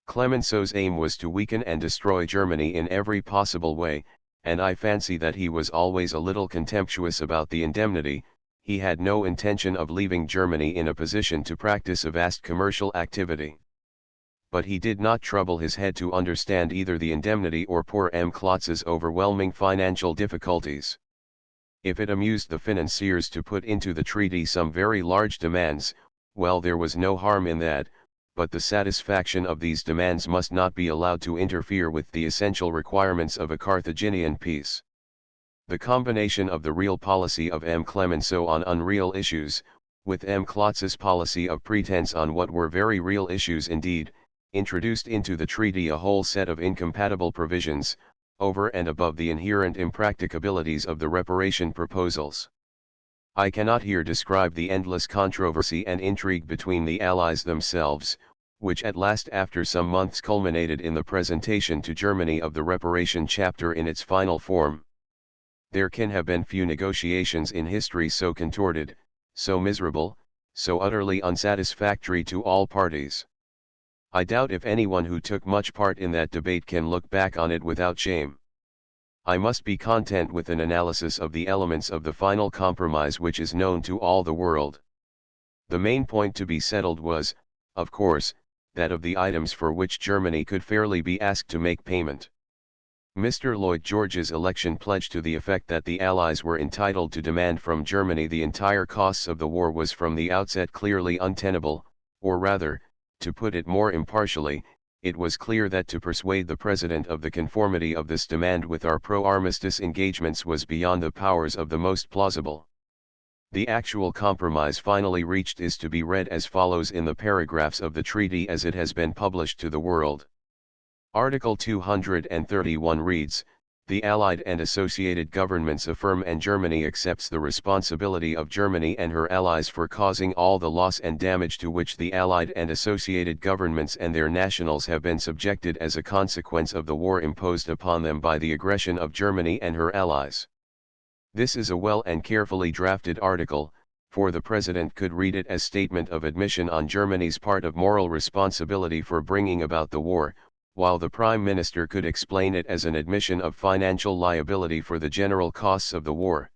Clemenceau's aim was to weaken and destroy Germany in every possible way, and I fancy that he was always a little contemptuous about the indemnity. He had no intention of leaving Germany in a position to practice a vast commercial activity. But he did not trouble his head to understand either the indemnity or poor M. Klotz's overwhelming financial difficulties. If it amused the financiers to put into the treaty some very large demands, well, there was no harm in that, but the satisfaction of these demands must not be allowed to interfere with the essential requirements of a Carthaginian peace. The combination of the real policy of M. Clemenceau on unreal issues, with M. Klotz's policy of pretense on what were very real issues indeed, introduced into the treaty a whole set of incompatible provisions, over and above the inherent impracticabilities of the reparation proposals. I cannot here describe the endless controversy and intrigue between the Allies themselves, which at last after some months culminated in the presentation to Germany of the reparation chapter in its final form. There can have been few negotiations in history so contorted, so miserable, so utterly unsatisfactory to all parties. I doubt if anyone who took much part in that debate can look back on it without shame. I must be content with an analysis of the elements of the final compromise which is known to all the world. The main point to be settled was, of course, that of the items for which Germany could fairly be asked to make payment. Mr. Lloyd George's election pledge to the effect that the Allies were entitled to demand from Germany the entire costs of the war was from the outset clearly untenable, or rather, to put it more impartially, it was clear that to persuade the President of the conformity of this demand with our pro-armistice engagements was beyond the powers of the most plausible. The actual compromise finally reached is to be read as follows in the paragraphs of the treaty as it has been published to the world. Article 231 reads, "The Allied and associated governments affirm and Germany accepts the responsibility of Germany and her allies for causing all the loss and damage to which the Allied and associated governments and their nationals have been subjected as a consequence of the war imposed upon them by the aggression of Germany and her allies." This is a well and carefully drafted article, for the President could read it as statement of admission on Germany's part of moral responsibility for bringing about the war, while the Prime Minister could explain it as an admission of financial liability for the general costs of the war.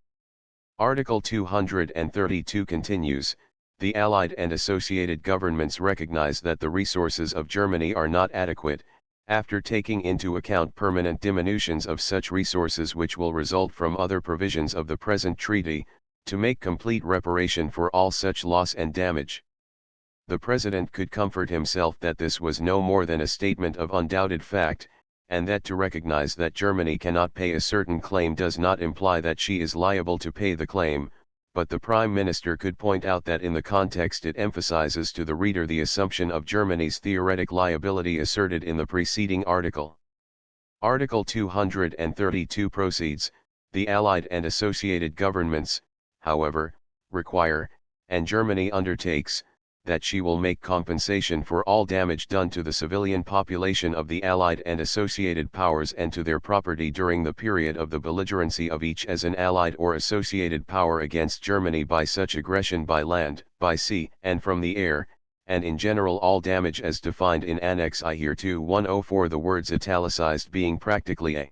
Article 232 continues, "The Allied and associated governments recognize that the resources of Germany are not adequate, after taking into account permanent diminutions of such resources which will result from other provisions of the present treaty, to make complete reparation for all such loss and damage." The President could comfort himself that this was no more than a statement of undoubted fact, and that to recognize that Germany cannot pay a certain claim does not imply that she is liable to pay the claim, but the Prime Minister could point out that in the context it emphasizes to the reader the assumption of Germany's theoretic liability asserted in the preceding article. Article 232 proceeds, "The Allied and associated governments, however, require, and Germany undertakes, that she will make compensation for all damage done to the civilian population of the Allied and associated powers and to their property during the period of the belligerency of each as an Allied or associated power against Germany by such aggression by land, by sea, and from the air, and in general all damage as defined in Annex I hereto 104, the words italicized being practically a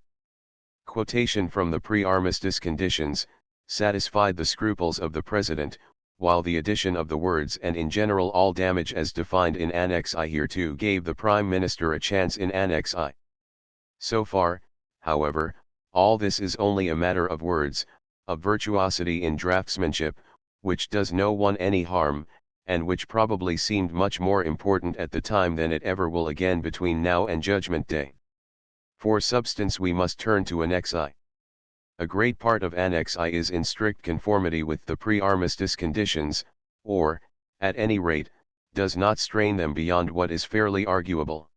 quotation from the pre-armistice conditions, satisfied the scruples of the President, while the addition of the words "and in general all damage as defined in Annex I hereto" gave the Prime Minister a chance in Annex I. So far, however, all this is only a matter of words, of virtuosity in draftsmanship, which does no one any harm, and which probably seemed much more important at the time than it ever will again between now and Judgment Day. For substance we must turn to Annex I. A great part of Annex I is in strict conformity with the pre-armistice conditions, or, at any rate, does not strain them beyond what is fairly arguable.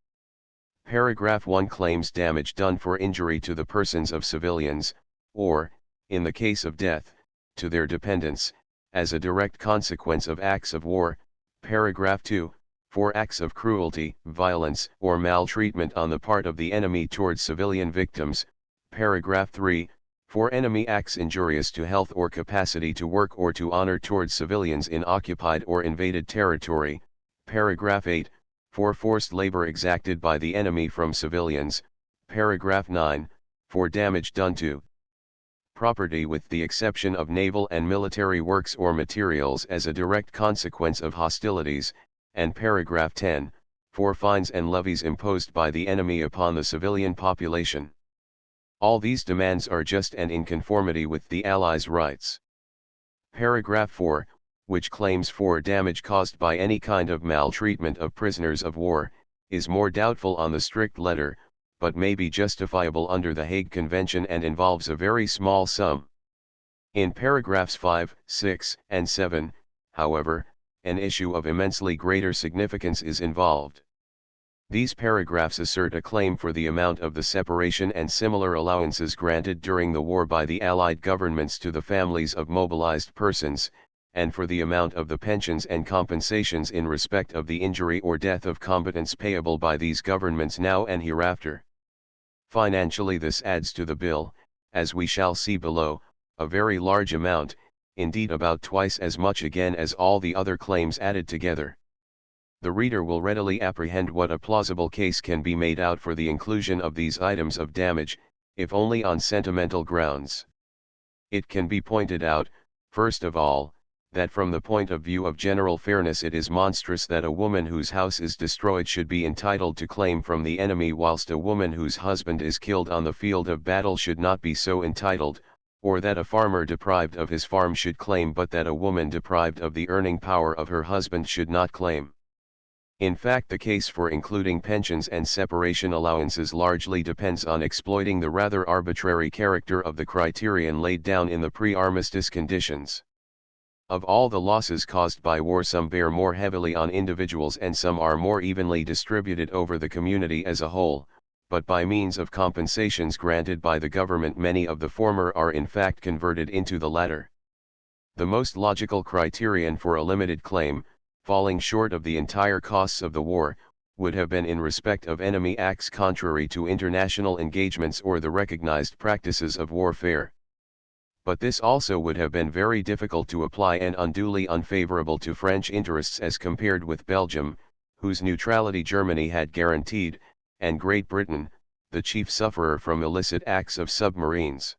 Paragraph 1 claims damage done for injury to the persons of civilians, or, in the case of death, to their dependents, as a direct consequence of acts of war. Paragraph 2, for acts of cruelty, violence, or maltreatment on the part of the enemy towards civilian victims. Paragraph 3, for enemy acts injurious to health or capacity to work or to honor towards civilians in occupied or invaded territory. Paragraph 8, for forced labor exacted by the enemy from civilians. Paragraph 9, for damage done to property with the exception of naval and military works or materials as a direct consequence of hostilities. And paragraph 10, for fines and levies imposed by the enemy upon the civilian population. All these demands are just and in conformity with the Allies' rights. Paragraph 4, which claims for damage caused by any kind of maltreatment of prisoners of war, is more doubtful on the strict letter, but may be justifiable under the Hague Convention and involves a very small sum. In paragraphs 5, 6, and 7, however, an issue of immensely greater significance is involved. These paragraphs assert a claim for the amount of the separation and similar allowances granted during the war by the Allied governments to the families of mobilized persons, and for the amount of the pensions and compensations in respect of the injury or death of combatants payable by these governments now and hereafter. Financially this adds to the bill, as we shall see below, a very large amount, indeed about twice as much again as all the other claims added together. The reader will readily apprehend what a plausible case can be made out for the inclusion of these items of damage, if only on sentimental grounds. It can be pointed out, first of all, that from the point of view of general fairness it is monstrous that a woman whose house is destroyed should be entitled to claim from the enemy whilst a woman whose husband is killed on the field of battle should not be so entitled, or that a farmer deprived of his farm should claim but that a woman deprived of the earning power of her husband should not claim. In fact, the case for including pensions and separation allowances largely depends on exploiting the rather arbitrary character of the criterion laid down in the pre-armistice conditions. Of all the losses caused by war, some bear more heavily on individuals and some are more evenly distributed over the community as a whole, but by means of compensations granted by the government many of the former are in fact converted into the latter. The most logical criterion for a limited claim, falling short of the entire costs of the war, would have been in respect of enemy acts contrary to international engagements or the recognized practices of warfare. But this also would have been very difficult to apply and unduly unfavorable to French interests as compared with Belgium, whose neutrality Germany had guaranteed, and Great Britain, the chief sufferer from illicit acts of submarines.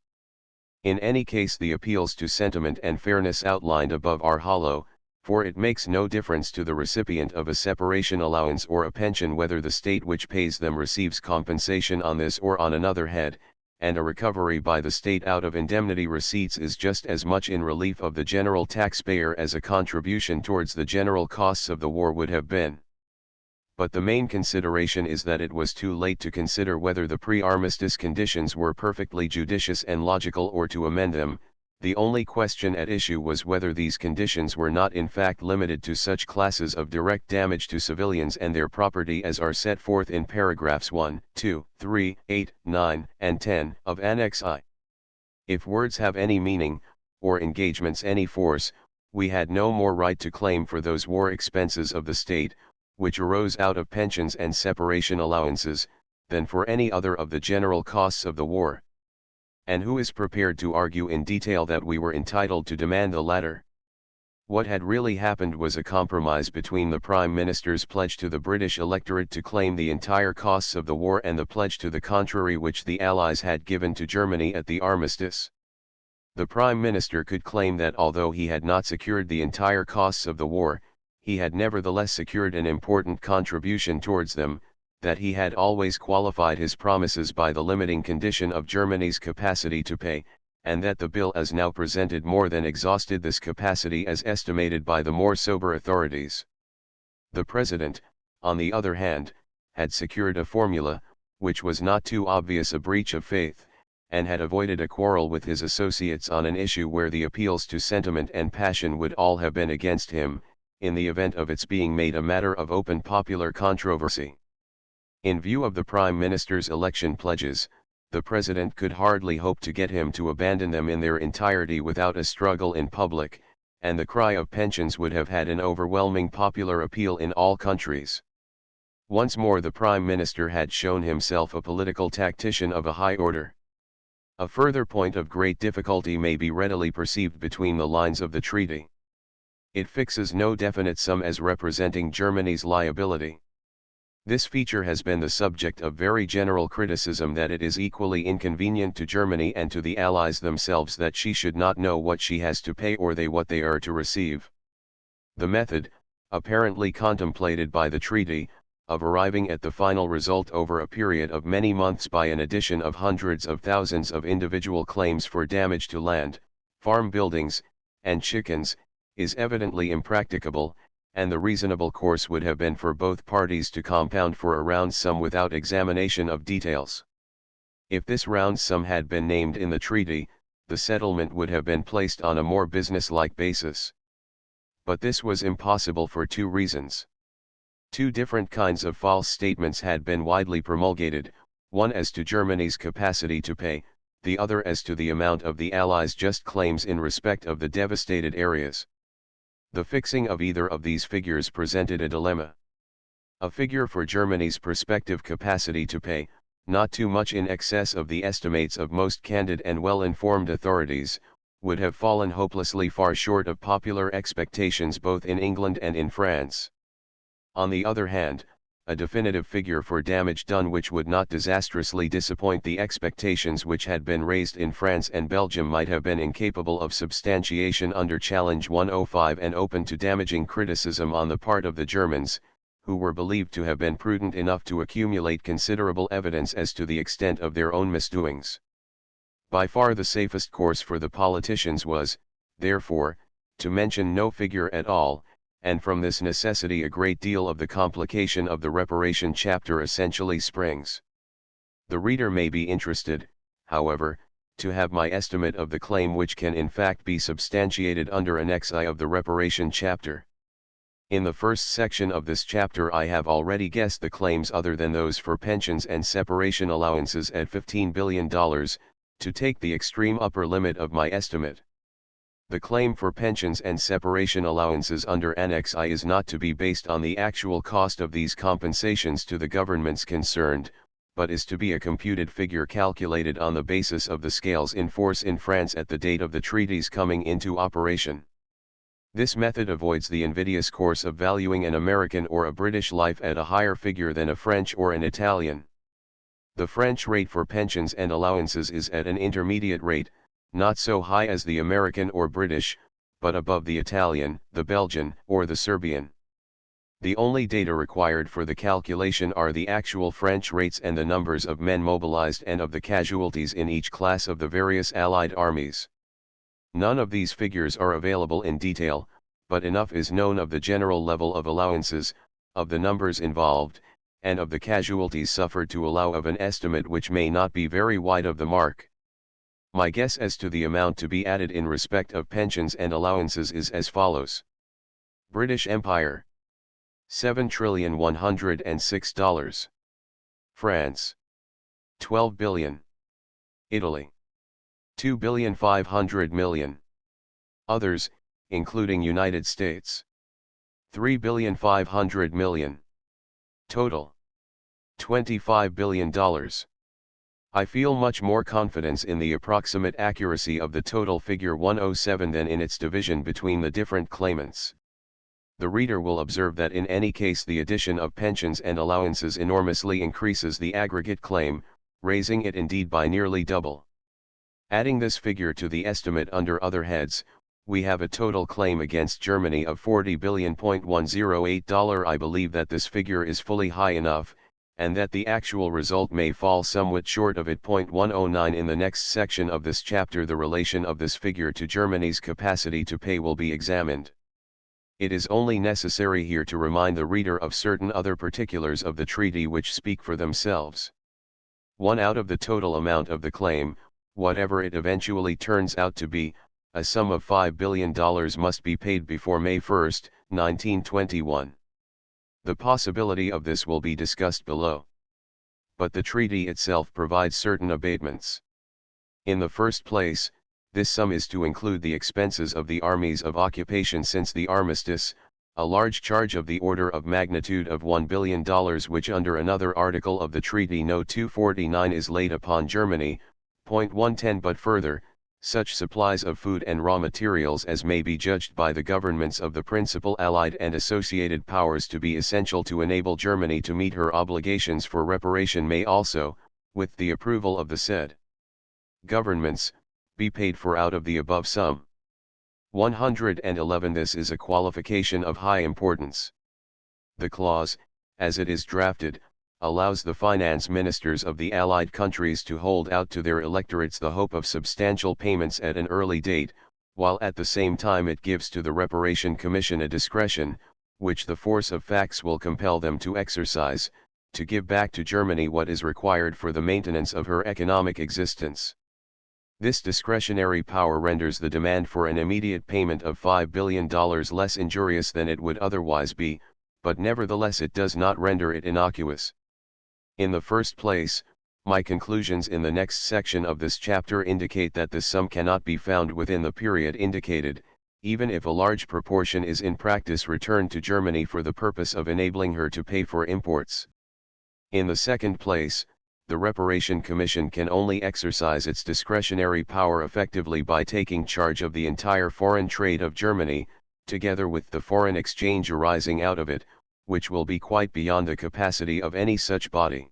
In any case, the appeals to sentiment and fairness outlined above are hollow, for it makes no difference to the recipient of a separation allowance or a pension whether the state which pays them receives compensation on this or on another head, and a recovery by the state out of indemnity receipts is just as much in relief of the general taxpayer as a contribution towards the general costs of the war would have been. But the main consideration is that it was too late to consider whether the pre-armistice conditions were perfectly judicious and logical or to amend them. The only question at issue was whether these conditions were not in fact limited to such classes of direct damage to civilians and their property as are set forth in paragraphs 1, 2, 3, 8, 9, and 10 of Annex I. If words have any meaning, or engagements any force, we had no more right to claim for those war expenses of the state, which arose out of pensions and separation allowances, than for any other of the general costs of the war. And who is prepared to argue in detail that we were entitled to demand the latter? What had really happened was a compromise between the Prime Minister's pledge to the British electorate to claim the entire costs of the war and the pledge to the contrary which the Allies had given to Germany at the armistice. The Prime Minister could claim that although he had not secured the entire costs of the war, he had nevertheless secured an important contribution towards them, that he had always qualified his promises by the limiting condition of Germany's capacity to pay, and that the bill as now presented more than exhausted this capacity as estimated by the more sober authorities. The President, on the other hand, had secured a formula, which was not too obvious a breach of faith, and had avoided a quarrel with his associates on an issue where the appeals to sentiment and passion would all have been against him, in the event of its being made a matter of open popular controversy. In view of the Prime Minister's election pledges, the President could hardly hope to get him to abandon them in their entirety without a struggle in public, and the cry of pensions would have had an overwhelming popular appeal in all countries. Once more the Prime Minister had shown himself a political tactician of a high order. A further point of great difficulty may be readily perceived between the lines of the treaty. It fixes no definite sum as representing Germany's liability. This feature has been the subject of very general criticism that it is equally inconvenient to Germany and to the Allies themselves that she should not know what she has to pay or they what they are to receive. The method, apparently contemplated by the treaty, of arriving at the final result over a period of many months by an addition of hundreds of thousands of individual claims for damage to land, farm buildings, and chickens, is evidently impracticable, and the reasonable course would have been for both parties to compound for a round sum without examination of details. If this round sum had been named in the treaty, the settlement would have been placed on a more business-like basis. But this was impossible for two reasons. Two different kinds of false statements had been widely promulgated, one as to Germany's capacity to pay, the other as to the amount of the Allies' just claims in respect of the devastated areas. The fixing of either of these figures presented a dilemma. A figure for Germany's prospective capacity to pay, not too much in excess of the estimates of most candid and well-informed authorities, would have fallen hopelessly far short of popular expectations both in England and in France. On the other hand, a definitive figure for damage done which would not disastrously disappoint the expectations which had been raised in France and Belgium might have been incapable of substantiation under Challenge 105 and open to damaging criticism on the part of the Germans, who were believed to have been prudent enough to accumulate considerable evidence as to the extent of their own misdoings. By far the safest course for the politicians was, therefore, to mention no figure at all, and from this necessity a great deal of the complication of the reparation chapter essentially springs. The reader may be interested, however, to have my estimate of the claim which can in fact be substantiated under Annex I of the reparation chapter. In the first section of this chapter I have already guessed the claims other than those for pensions and separation allowances at $15 billion, to take the extreme upper limit of my estimate. The claim for pensions and separation allowances under Annex I is not to be based on the actual cost of these compensations to the governments concerned, but is to be a computed figure calculated on the basis of the scales in force in France at the date of the treaties coming into operation. This method avoids the invidious course of valuing an American or a British life at a higher figure than a French or an Italian. The French rate for pensions and allowances is at an intermediate rate, not so high as the American or British, but above the Italian, the Belgian, or the Serbian. The only data required for the calculation are the actual French rates and the numbers of men mobilized and of the casualties in each class of the various Allied armies. None of these figures are available in detail, but enough is known of the general level of allowances, of the numbers involved, and of the casualties suffered to allow of an estimate which may not be very wide of the mark. My guess as to the amount to be added in respect of pensions and allowances is as follows. British Empire, $7,106,000,000. France, $12 billion. Italy, $2,500,000,000. Others, including United States, $3,500,000,000. Total, $25 billion. I feel much more confidence in the approximate accuracy of the total figure 107 than in its division between the different claimants. The reader will observe that in any case the addition of pensions and allowances enormously increases the aggregate claim, raising it indeed by nearly double. Adding this figure to the estimate under other heads, we have a total claim against Germany of $40,108,000,000. I believe that this figure is fully high enough, and that the actual result may fall somewhat short of it. 109 In the next section of this chapter the relation of this figure to Germany's capacity to pay will be examined. It is only necessary here to remind the reader of certain other particulars of the treaty which speak for themselves. 1. Out of the total amount of the claim, whatever it eventually turns out to be, a sum of $5 billion must be paid before May 1, 1921. The possibility of this will be discussed below. But the treaty itself provides certain abatements. In the first place, this sum is to include the expenses of the armies of occupation since the armistice, a large charge of the order of magnitude of $1 billion which under another article of the treaty No. 249 is laid upon Germany. 110 But further, such supplies of food and raw materials as may be judged by the governments of the principal Allied and associated powers to be essential to enable Germany to meet her obligations for reparation may also, with the approval of the said governments, be paid for out of the above sum. 111 This is a qualification of high importance. The clause, as it is drafted, allows the finance ministers of the Allied countries to hold out to their electorates the hope of substantial payments at an early date, while at the same time it gives to the Reparation Commission a discretion, which the force of facts will compel them to exercise, to give back to Germany what is required for the maintenance of her economic existence. This discretionary power renders the demand for an immediate payment of $5 billion less injurious than it would otherwise be, but nevertheless it does not render it innocuous. In the first place, my conclusions in the next section of this chapter indicate that this sum cannot be found within the period indicated, even if a large proportion is in practice returned to Germany for the purpose of enabling her to pay for imports. In the second place, the Reparation Commission can only exercise its discretionary power effectively by taking charge of the entire foreign trade of Germany, together with the foreign exchange arising out of it, which will be quite beyond the capacity of any such body.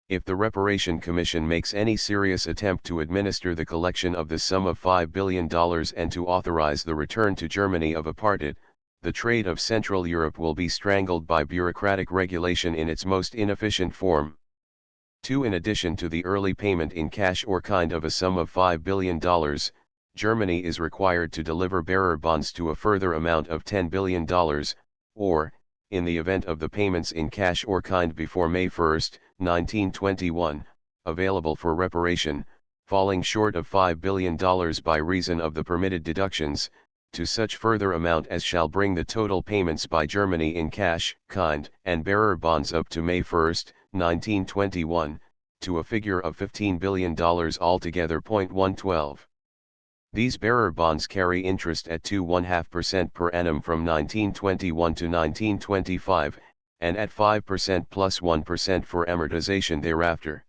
If the Reparation Commission makes any serious attempt to administer the collection of the sum of $5 billion and to authorize the return to Germany of a part it, the trade of Central Europe will be strangled by bureaucratic regulation in its most inefficient form. 2. In addition to the early payment in cash or kind of a sum of $5 billion, Germany is required to deliver bearer bonds to a further amount of $10 billion, or, in the event of the payments in cash or kind before May 1, 1921, available for reparation, falling short of $5 billion by reason of the permitted deductions, to such further amount as shall bring the total payments by Germany in cash, kind, and bearer bonds up to May 1, 1921, to a figure of $15 billion altogether. 112. These bearer bonds carry interest at 2.5% per annum from 1921 to 1925, and at 5% plus 1% for amortization thereafter.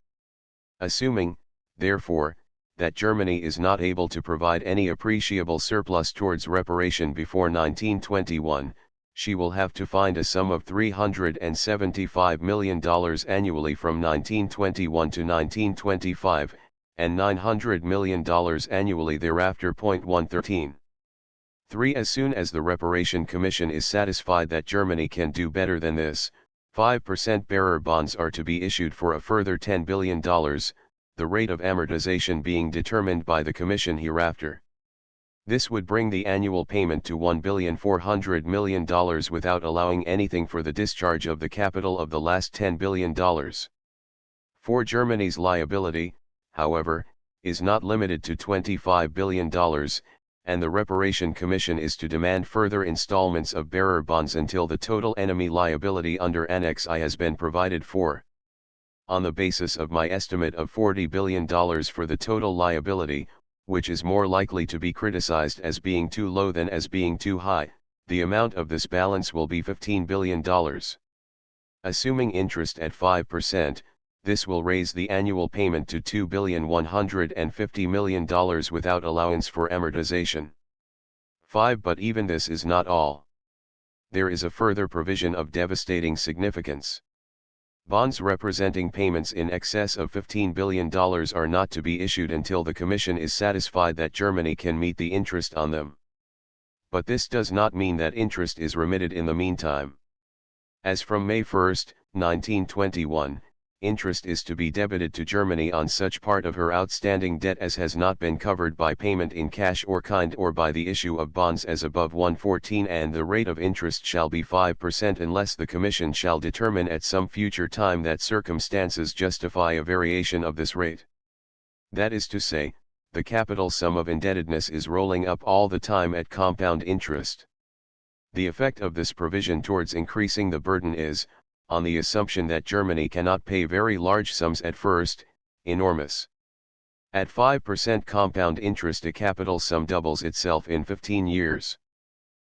Assuming, therefore, that Germany is not able to provide any appreciable surplus towards reparation before 1921, she will have to find a sum of $375 million annually from 1921 to 1925, and $900 million annually thereafter. 113. 3. As soon as the Reparation Commission is satisfied that Germany can do better than this, 5% bearer bonds are to be issued for a further $10 billion, the rate of amortization being determined by the Commission hereafter. This would bring the annual payment to $1.4 billion without allowing anything for the discharge of the capital of the last $10 billion. 4. Germany's liability, however, is not limited to $25 billion, and the Reparation Commission is to demand further installments of bearer bonds until the total enemy liability under Annex I has been provided for. On the basis of my estimate of $40 billion for the total liability, which is more likely to be criticized as being too low than as being too high, the amount of this balance will be $15 billion. Assuming interest at 5%, this will raise the annual payment to $2.15 billion without allowance for amortization. 5. But even this is not all. There is a further provision of devastating significance. Bonds representing payments in excess of $15 billion are not to be issued until the Commission is satisfied that Germany can meet the interest on them. But this does not mean that interest is remitted in the meantime. As from May 1, 1921, interest is to be debited to Germany on such part of her outstanding debt as has not been covered by payment in cash or kind or by the issue of bonds as above 114, and the rate of interest shall be 5% unless the Commission shall determine at some future time that circumstances justify a variation of this rate. That is to say, the capital sum of indebtedness is rolling up all the time at compound interest. The effect of this provision towards increasing the burden is, on the assumption that Germany cannot pay very large sums at first, enormous. At 5% compound interest, a capital sum doubles itself in 15 years.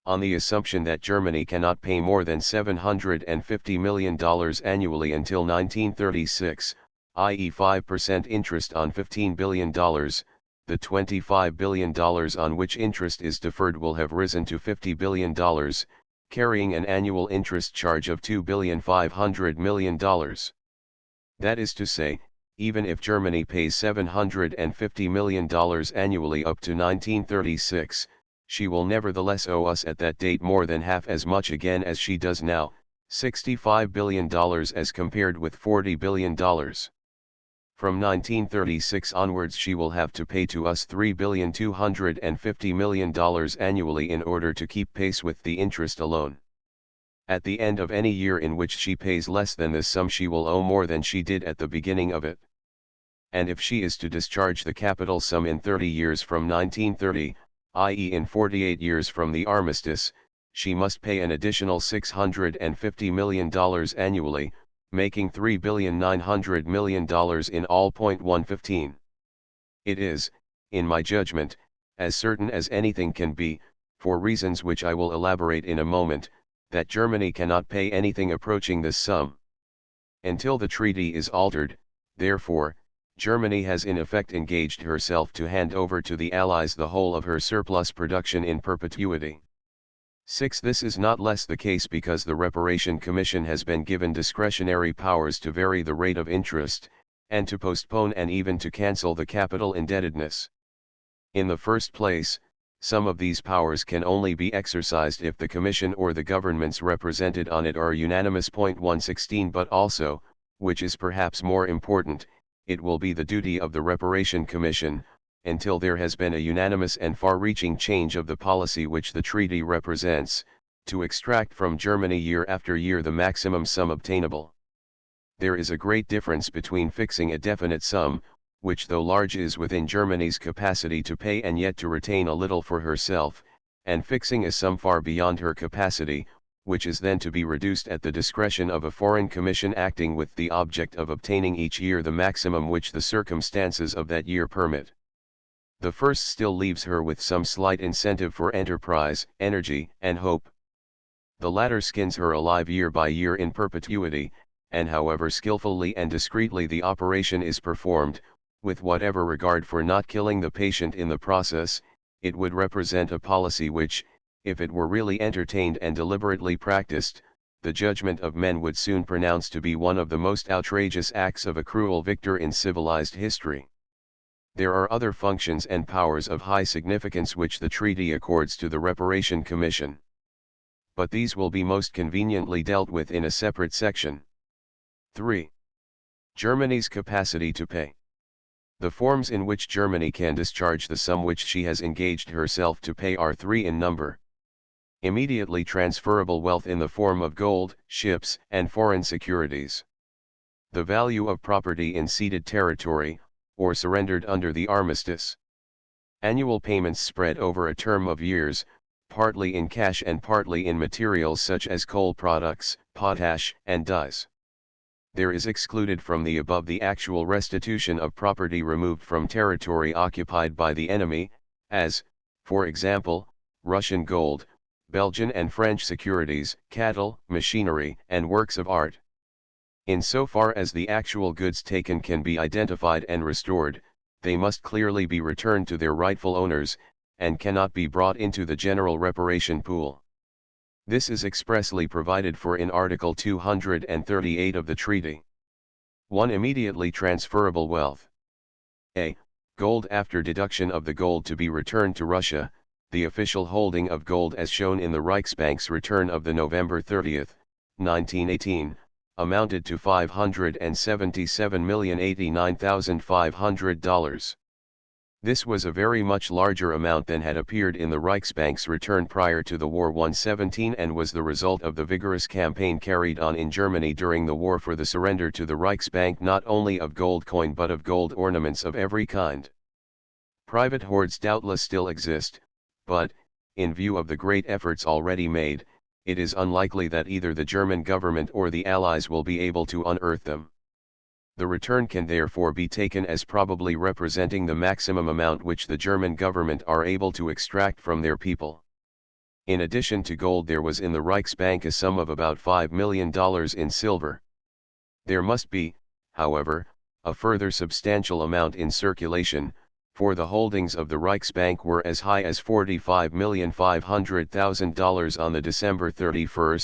On the assumption that Germany cannot pay more than $750 million annually until 1936, i.e. 5% interest on $15 billion, the $25 billion on which interest is deferred will have risen to $50 billion, carrying an annual interest charge of $2.5 billion. That is to say, even if Germany pays $750 million annually up to 1936, she will nevertheless owe us at that date more than half as much again as she does now, $65 billion as compared with $40 billion. From 1936 onwards she will have to pay to us $3.25 billion annually in order to keep pace with the interest alone. At the end of any year in which she pays less than this sum, she will owe more than she did at the beginning of it. And if she is to discharge the capital sum in 30 years from 1930, i.e. in 48 years from the armistice, she must pay an additional $650 million annually, making $3.9 billion in all. 115. It is, in my judgment, as certain as anything can be, for reasons which I will elaborate in a moment, that Germany cannot pay anything approaching this sum. Until the treaty is altered, therefore, Germany has in effect engaged herself to hand over to the Allies the whole of her surplus production in perpetuity. 6. This is not less the case because the Reparation Commission has been given discretionary powers to vary the rate of interest, and to postpone and even to cancel the capital indebtedness. In the first place, some of these powers can only be exercised if the Commission or the governments represented on it are unanimous. 116 But also, which is perhaps more important, it will be the duty of the Reparation Commission, until there has been a unanimous and far-reaching change of the policy which the treaty represents, to extract from Germany year after year the maximum sum obtainable. There is a great difference between fixing a definite sum, which though large is within Germany's capacity to pay and yet to retain a little for herself, and fixing a sum far beyond her capacity, which is then to be reduced at the discretion of a foreign commission acting with the object of obtaining each year the maximum which the circumstances of that year permit. The first still leaves her with some slight incentive for enterprise, energy, and hope. The latter skins her alive year by year in perpetuity, and however skillfully and discreetly the operation is performed, with whatever regard for not killing the patient in the process, it would represent a policy which, if it were really entertained and deliberately practiced, the judgment of men would soon pronounce to be one of the most outrageous acts of a cruel victor in civilized history. There are other functions and powers of high significance which the treaty accords to the Reparation Commission. But these will be most conveniently dealt with in a separate section. 3. Germany's capacity to pay. The forms in which Germany can discharge the sum which she has engaged herself to pay are 3 in number. Immediately transferable wealth in the form of gold, ships, and foreign securities. The value of property in ceded territory, or surrendered under the armistice. Annual payments spread over a term of years, partly in cash and partly in materials such as coal products, potash, and dyes. There is excluded from the above the actual restitution of property removed from territory occupied by the enemy, as, for example, Russian gold, Belgian and French securities, cattle, machinery, and works of art. In so far as the actual goods taken can be identified and restored, they must clearly be returned to their rightful owners, and cannot be brought into the general reparation pool. This is expressly provided for in Article 238 of the treaty. 1. Immediately transferable wealth. A. Gold after deduction of the gold to be returned to Russia, the official holding of gold as shown in the Reichsbank's return of the November 30, 1918, amounted to $577,089,500. This was a very much larger amount than had appeared in the Reichsbank's return prior to the war 117 and was the result of the vigorous campaign carried on in Germany during the war for the surrender to the Reichsbank not only of gold coin but of gold ornaments of every kind. Private hoards doubtless still exist, but, in view of the great efforts already made, it is unlikely that either the German government or the Allies will be able to unearth them. The return can therefore be taken as probably representing the maximum amount which the German government are able to extract from their people. In addition to gold, there was in the Reichsbank a sum of about $5 million in silver. There must be, however, a further substantial amount in circulation, for the holdings of the Reichsbank were as high as $45,500,000 on the December 31,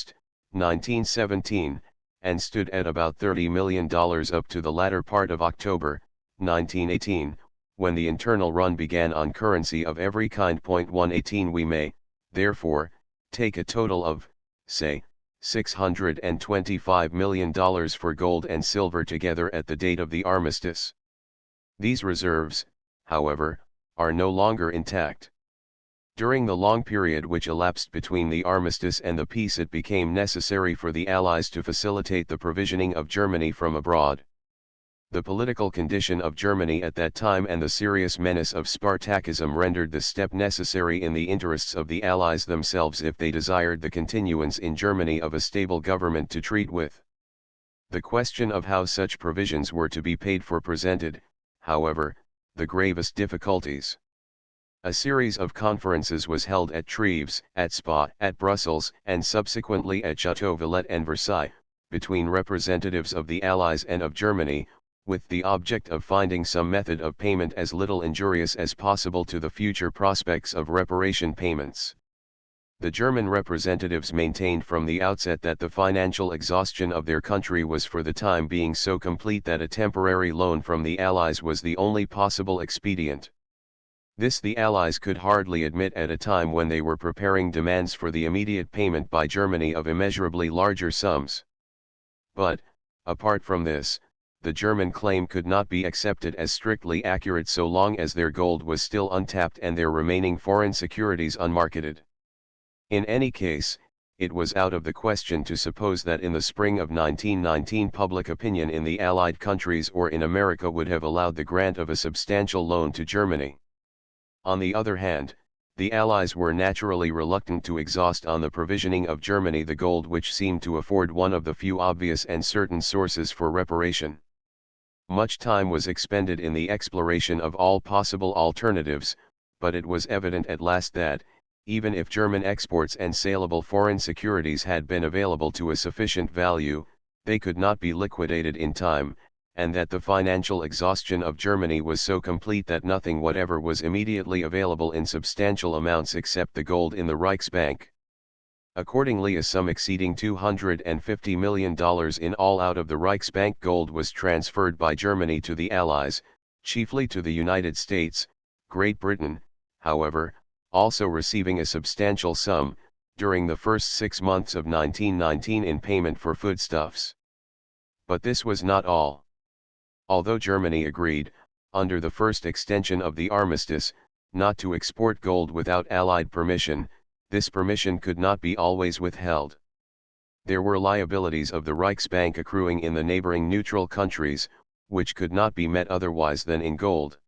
1917, and stood at about $30 million up to the latter part of October, 1918, when the internal run began on currency of every kind. 118 We may, therefore, take a total of, say, $625 million for gold and silver together at the date of the armistice. These reserves, however, are no longer intact. During the long period which elapsed between the armistice and the peace, it became necessary for the Allies to facilitate the provisioning of Germany from abroad. The political condition of Germany at that time and the serious menace of Spartakism rendered the step necessary in the interests of the Allies themselves if they desired the continuance in Germany of a stable government to treat with. The question of how such provisions were to be paid for presented, however, the gravest difficulties. A series of conferences was held at Treves, at Spa, at Brussels, and subsequently at Chateau Villette and Versailles, between representatives of the Allies and of Germany, with the object of finding some method of payment as little injurious as possible to the future prospects of reparation payments. The German representatives maintained from the outset that the financial exhaustion of their country was for the time being so complete that a temporary loan from the Allies was the only possible expedient. This the Allies could hardly admit at a time when they were preparing demands for the immediate payment by Germany of immeasurably larger sums. But, apart from this, the German claim could not be accepted as strictly accurate so long as their gold was still untapped and their remaining foreign securities unmarketed. In any case, it was out of the question to suppose that in the spring of 1919 public opinion in the Allied countries or in America would have allowed the grant of a substantial loan to Germany. On the other hand, the Allies were naturally reluctant to exhaust on the provisioning of Germany the gold which seemed to afford one of the few obvious and certain sources for reparation. Much time was expended in the exploration of all possible alternatives, but it was evident at last that, even if German exports and saleable foreign securities had been available to a sufficient value, they could not be liquidated in time, and that the financial exhaustion of Germany was so complete that nothing whatever was immediately available in substantial amounts except the gold in the Reichsbank. Accordingly, a sum exceeding $250 million in all out of the Reichsbank gold was transferred by Germany to the Allies, chiefly to the United States. Great Britain, however, also receiving a substantial sum, during the first 6 months of 1919 in payment for foodstuffs. But this was not all. Although Germany agreed, under the first extension of the armistice, not to export gold without Allied permission, this permission could not be always withheld. There were liabilities of the Reichsbank accruing in the neighboring neutral countries, which could not be met otherwise than in gold.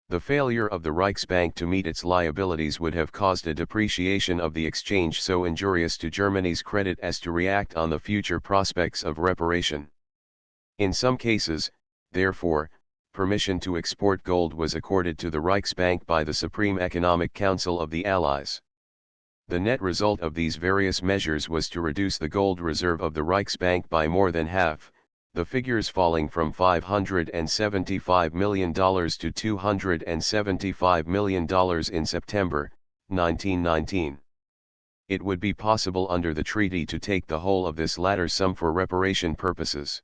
The failure of the Reichsbank to meet its liabilities would have caused a depreciation of the exchange so injurious to Germany's credit as to react on the future prospects of reparation. In some cases, therefore, permission to export gold was accorded to the Reichsbank by the Supreme Economic Council of the Allies. The net result of these various measures was to reduce the gold reserve of the Reichsbank by more than half, the figures falling from $575 million to $275 million in September, 1919. It would be possible under the treaty to take the whole of this latter sum for reparation purposes.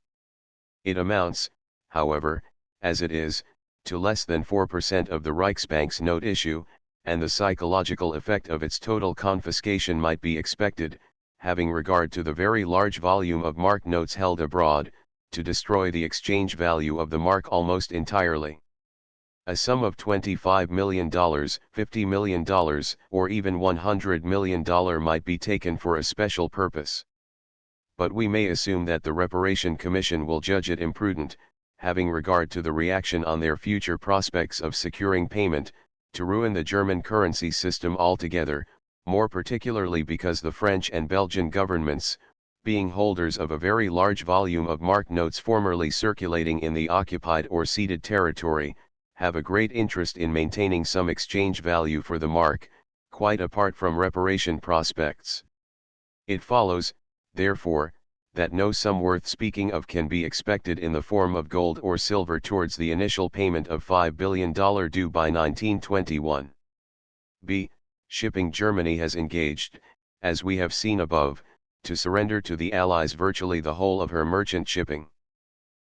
It amounts, however, as it is, to less than 4% of the Reichsbank's note issue, and the psychological effect of its total confiscation might be expected, having regard to the very large volume of mark notes held abroad, to destroy the exchange value of the mark almost entirely. A sum of $25 million, $50 million, or even $100 million might be taken for a special purpose. But we may assume that the Reparation Commission will judge it imprudent, having regard to the reaction on their future prospects of securing payment, to ruin the German currency system altogether, more particularly because the French and Belgian governments, being holders of a very large volume of mark notes formerly circulating in the occupied or ceded territory, have a great interest in maintaining some exchange value for the mark, quite apart from reparation prospects. It follows, therefore, that no sum worth speaking of can be expected in the form of gold or silver towards the initial payment of $5 billion due by 1921. b. Shipping. Germany has engaged, as we have seen above, to surrender to the Allies virtually the whole of her merchant shipping.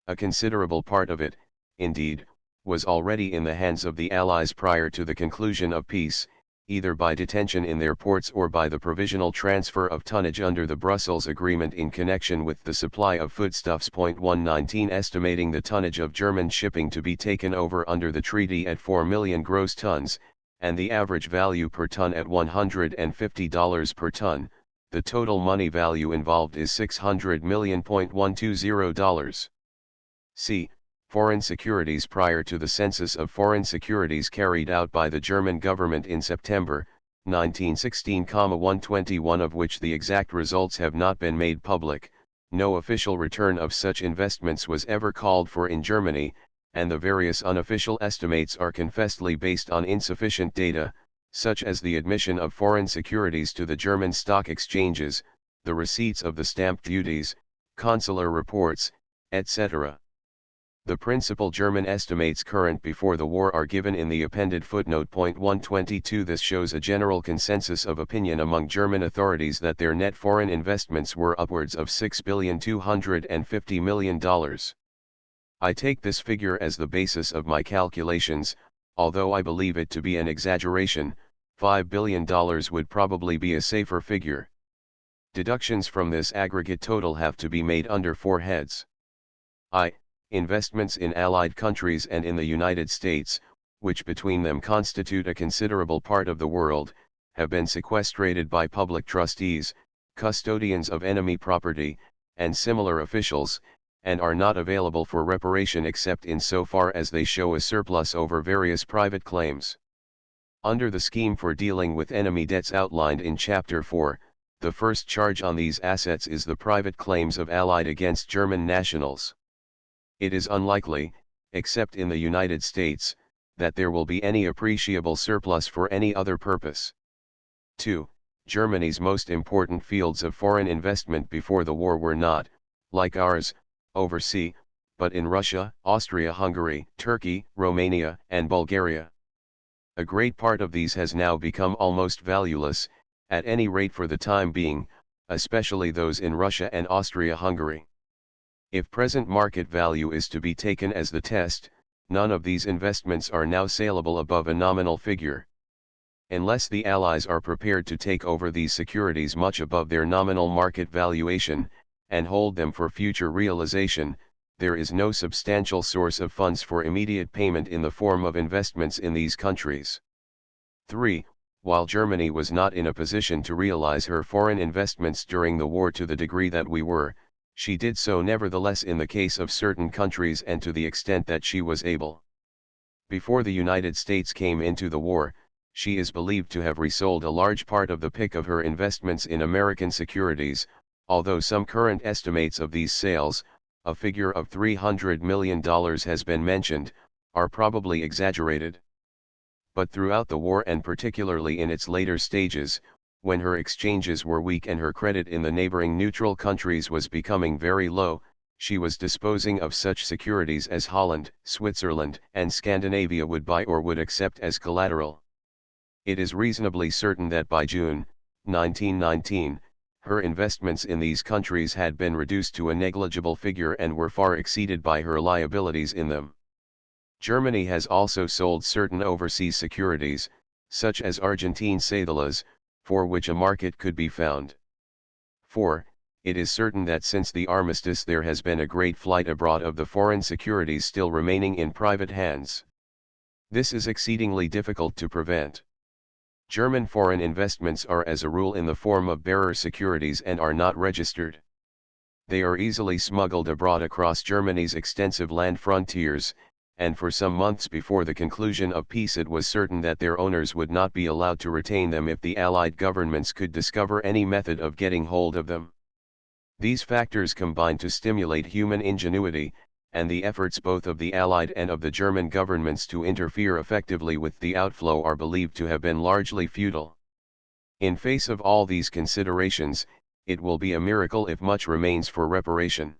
A considerable part of it, indeed, was already in the hands of the Allies prior to the conclusion of peace, either by detention in their ports or by the provisional transfer of tonnage under the Brussels Agreement in connection with the supply of foodstuffs. 119 estimating the tonnage of German shipping to be taken over under the treaty at 4 million gross tons, and the average value per ton at $150 per ton, the total money value involved is $600 million.120. C. Foreign securities. Prior to the census of foreign securities carried out by the German government in September, 1916, 121 of which the exact results have not been made public, no official return of such investments was ever called for in Germany, and the various unofficial estimates are confessedly based on insufficient data, such as the admission of foreign securities to the German stock exchanges, the receipts of the stamp duties, consular reports, etc. The principal German estimates current before the war are given in the appended footnote. 122. This shows a general consensus of opinion among German authorities that their net foreign investments were upwards of $6,250,000,000. I take this figure as the basis of my calculations, although I believe it to be an exaggeration. $5 billion would probably be a safer figure. Deductions from this aggregate total have to be made under four heads. Investments in allied countries and in the United States, which between them constitute a considerable part of the world, have been sequestrated by public trustees, custodians of enemy property, and similar officials, and are not available for reparation except in so far as they show a surplus over various private claims. Under the scheme for dealing with enemy debts outlined in Chapter 4, the first charge on these assets is the private claims of Allied against German nationals. It is unlikely, except in the United States, that there will be any appreciable surplus for any other purpose. 2. Germany's most important fields of foreign investment before the war were not, like ours, overseas, but in Russia, Austria-Hungary, Turkey, Romania, and Bulgaria. A great part of these has now become almost valueless, at any rate for the time being, especially those in Russia and Austria-Hungary. If present market value is to be taken as the test, none of these investments are now saleable above a nominal figure. Unless the Allies are prepared to take over these securities much above their nominal market valuation, and hold them for future realization, there is no substantial source of funds for immediate payment in the form of investments in these countries. 3. While Germany was not in a position to realize her foreign investments during the war to the degree that we were, she did so nevertheless in the case of certain countries and to the extent that she was able. Before the United States came into the war, she is believed to have resold a large part of the pick of her investments in American securities, although some current estimates of these sales, a figure of $300 million has been mentioned, are probably exaggerated. But throughout the war and particularly in its later stages, when her exchanges were weak and her credit in the neighboring neutral countries was becoming very low, she was disposing of such securities as Holland, Switzerland, and Scandinavia would buy or would accept as collateral. It is reasonably certain that by June 1919, her investments in these countries had been reduced to a negligible figure and were far exceeded by her liabilities in them. Germany has also sold certain overseas securities, such as Argentine cédulas, for which a market could be found. 4. It is certain that since the armistice there has been a great flight abroad of the foreign securities still remaining in private hands. This is exceedingly difficult to prevent. German foreign investments are as a rule in the form of bearer securities and are not registered. They are easily smuggled abroad across Germany's extensive land frontiers, and for some months before the conclusion of peace it was certain that their owners would not be allowed to retain them if the Allied governments could discover any method of getting hold of them. These factors combine to stimulate human ingenuity, and the efforts both of the Allied and of the German governments to interfere effectively with the outflow are believed to have been largely futile. In face of all these considerations, it will be a miracle if much remains for reparation.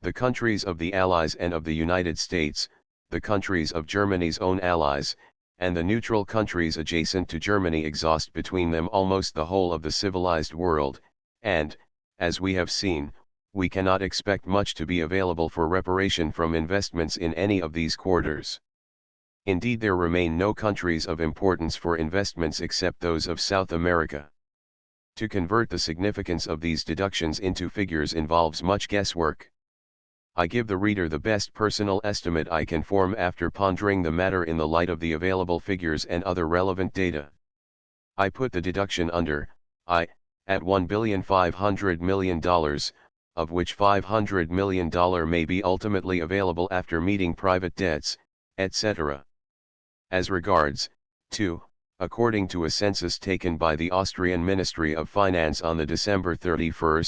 The countries of the Allies and of the United States, the countries of Germany's own allies, and the neutral countries adjacent to Germany exhaust between them almost the whole of the civilized world, and, as we have seen, we cannot expect much to be available for reparation from investments in any of these quarters. Indeed, there remain no countries of importance for investments except those of South America. To convert the significance of these deductions into figures involves much guesswork. I give the reader the best personal estimate I can form after pondering the matter in the light of the available figures and other relevant data. I put the deduction under, at $1,500 million, of which $500 million may be ultimately available after meeting private debts, etc. As regards, 2, according to a census taken by the Austrian Ministry of Finance on the December 31,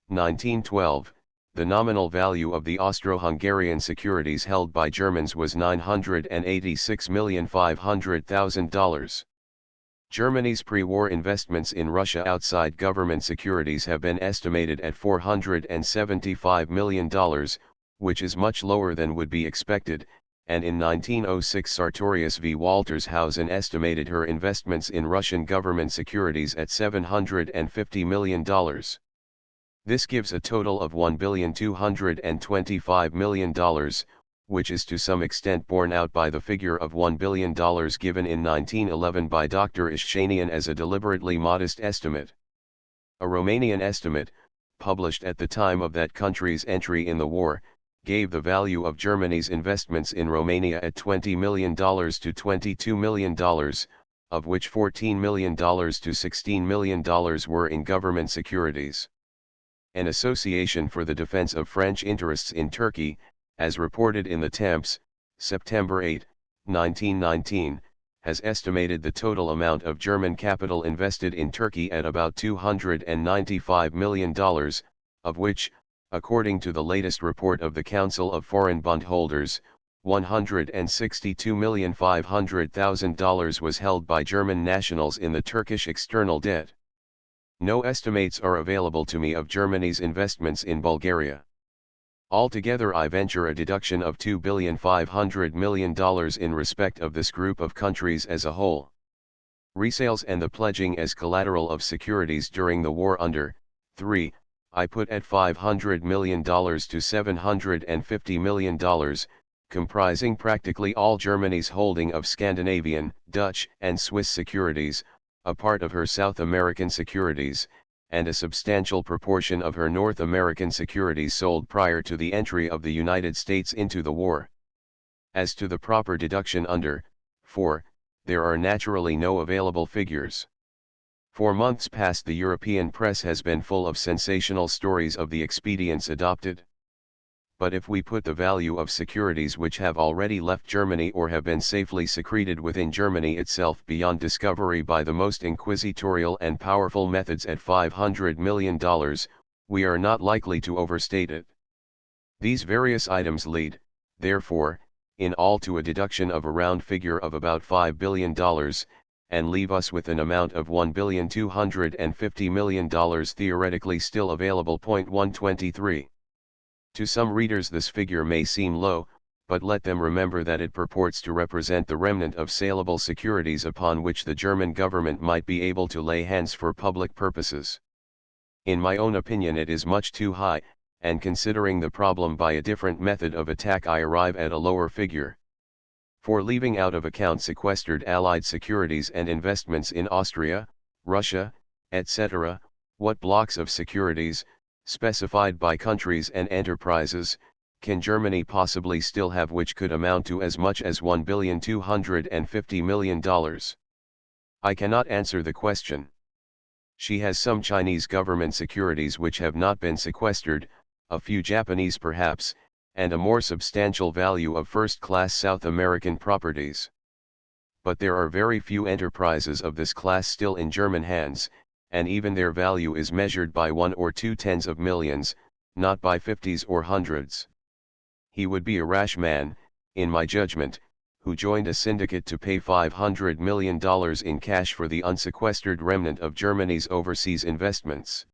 1912, the nominal value of the Austro-Hungarian securities held by Germans was $986,500,000. Germany's pre-war investments in Russia outside government securities have been estimated at $475 million, which is much lower than would be expected, and in 1906 Sartorius v. Waltershausen estimated her investments in Russian government securities at $750 million. This gives a total of $1,225 million, which is to some extent borne out by the figure of $1 billion given in 1911 by Dr. Ishchanian as a deliberately modest estimate. A Romanian estimate, published at the time of that country's entry in the war, gave the value of Germany's investments in Romania at $20 million to $22 million, of which $14 million to $16 million were in government securities. An Association for the Defense of French Interests in Turkey, as reported in the Temps, September 8, 1919, has estimated the total amount of German capital invested in Turkey at about $295 million, of which, according to the latest report of the Council of Foreign Bondholders, $162,500,000 was held by German nationals in the Turkish external debt. No estimates are available to me of Germany's investments in Bulgaria. Altogether I venture a deduction of $2,500 million in respect of this group of countries as a whole. Resales and the pledging as collateral of securities during the war under 3. I put at $500 million to $750 million, comprising practically all Germany's holding of Scandinavian, Dutch, and Swiss securities, a part of her South American securities, and a substantial proportion of her North American securities sold prior to the entry of the United States into the war. As to the proper deduction under 4, there are naturally no available figures. For months past the European press has been full of sensational stories of the expedients adopted. But if we put the value of securities which have already left Germany or have been safely secreted within Germany itself beyond discovery by the most inquisitorial and powerful methods at $500 million, we are not likely to overstate it. These various items lead, therefore, in all to a deduction of a round figure of about $5 billion, and leave us with an amount of $1,250 million theoretically still available. 123. To some readers this figure may seem low, but let them remember that it purports to represent the remnant of saleable securities upon which the German government might be able to lay hands for public purposes. In my own opinion it is much too high, and considering the problem by a different method of attack I arrive at a lower figure. For leaving out of account sequestered Allied securities and investments in Austria, Russia, etc., what blocks of securities, specified by countries and enterprises, can Germany possibly still have which could amount to as much as $1,250 million? I cannot answer the question. She has some Chinese government securities which have not been sequestered, a few Japanese perhaps, and a more substantial value of first-class South American properties. But there are very few enterprises of this class still in German hands, and even their value is measured by 1 or 2 tens of millions, not by 50s or hundreds. He would be a rash man, in my judgment, who joined a syndicate to pay $500 million in cash for the unsequestered remnant of Germany's overseas investments.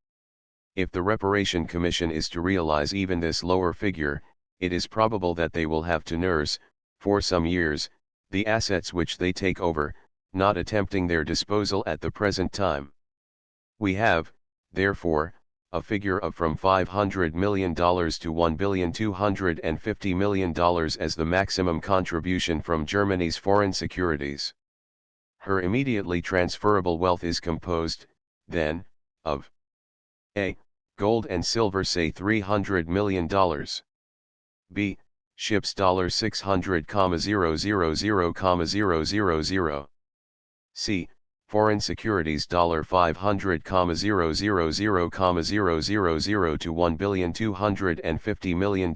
If the Reparation Commission is to realize even this lower figure, it is probable that they will have to nurse, for some years, the assets which they take over, not attempting their disposal at the present time. We have, therefore, a figure of from $500 million to $1,250 million as the maximum contribution from Germany's foreign securities. Her immediately transferable wealth is composed, then, of a. Gold and silver say $300 million. b. Ships $600,000,000. c. Foreign securities $500,000,000 to $1,250 million.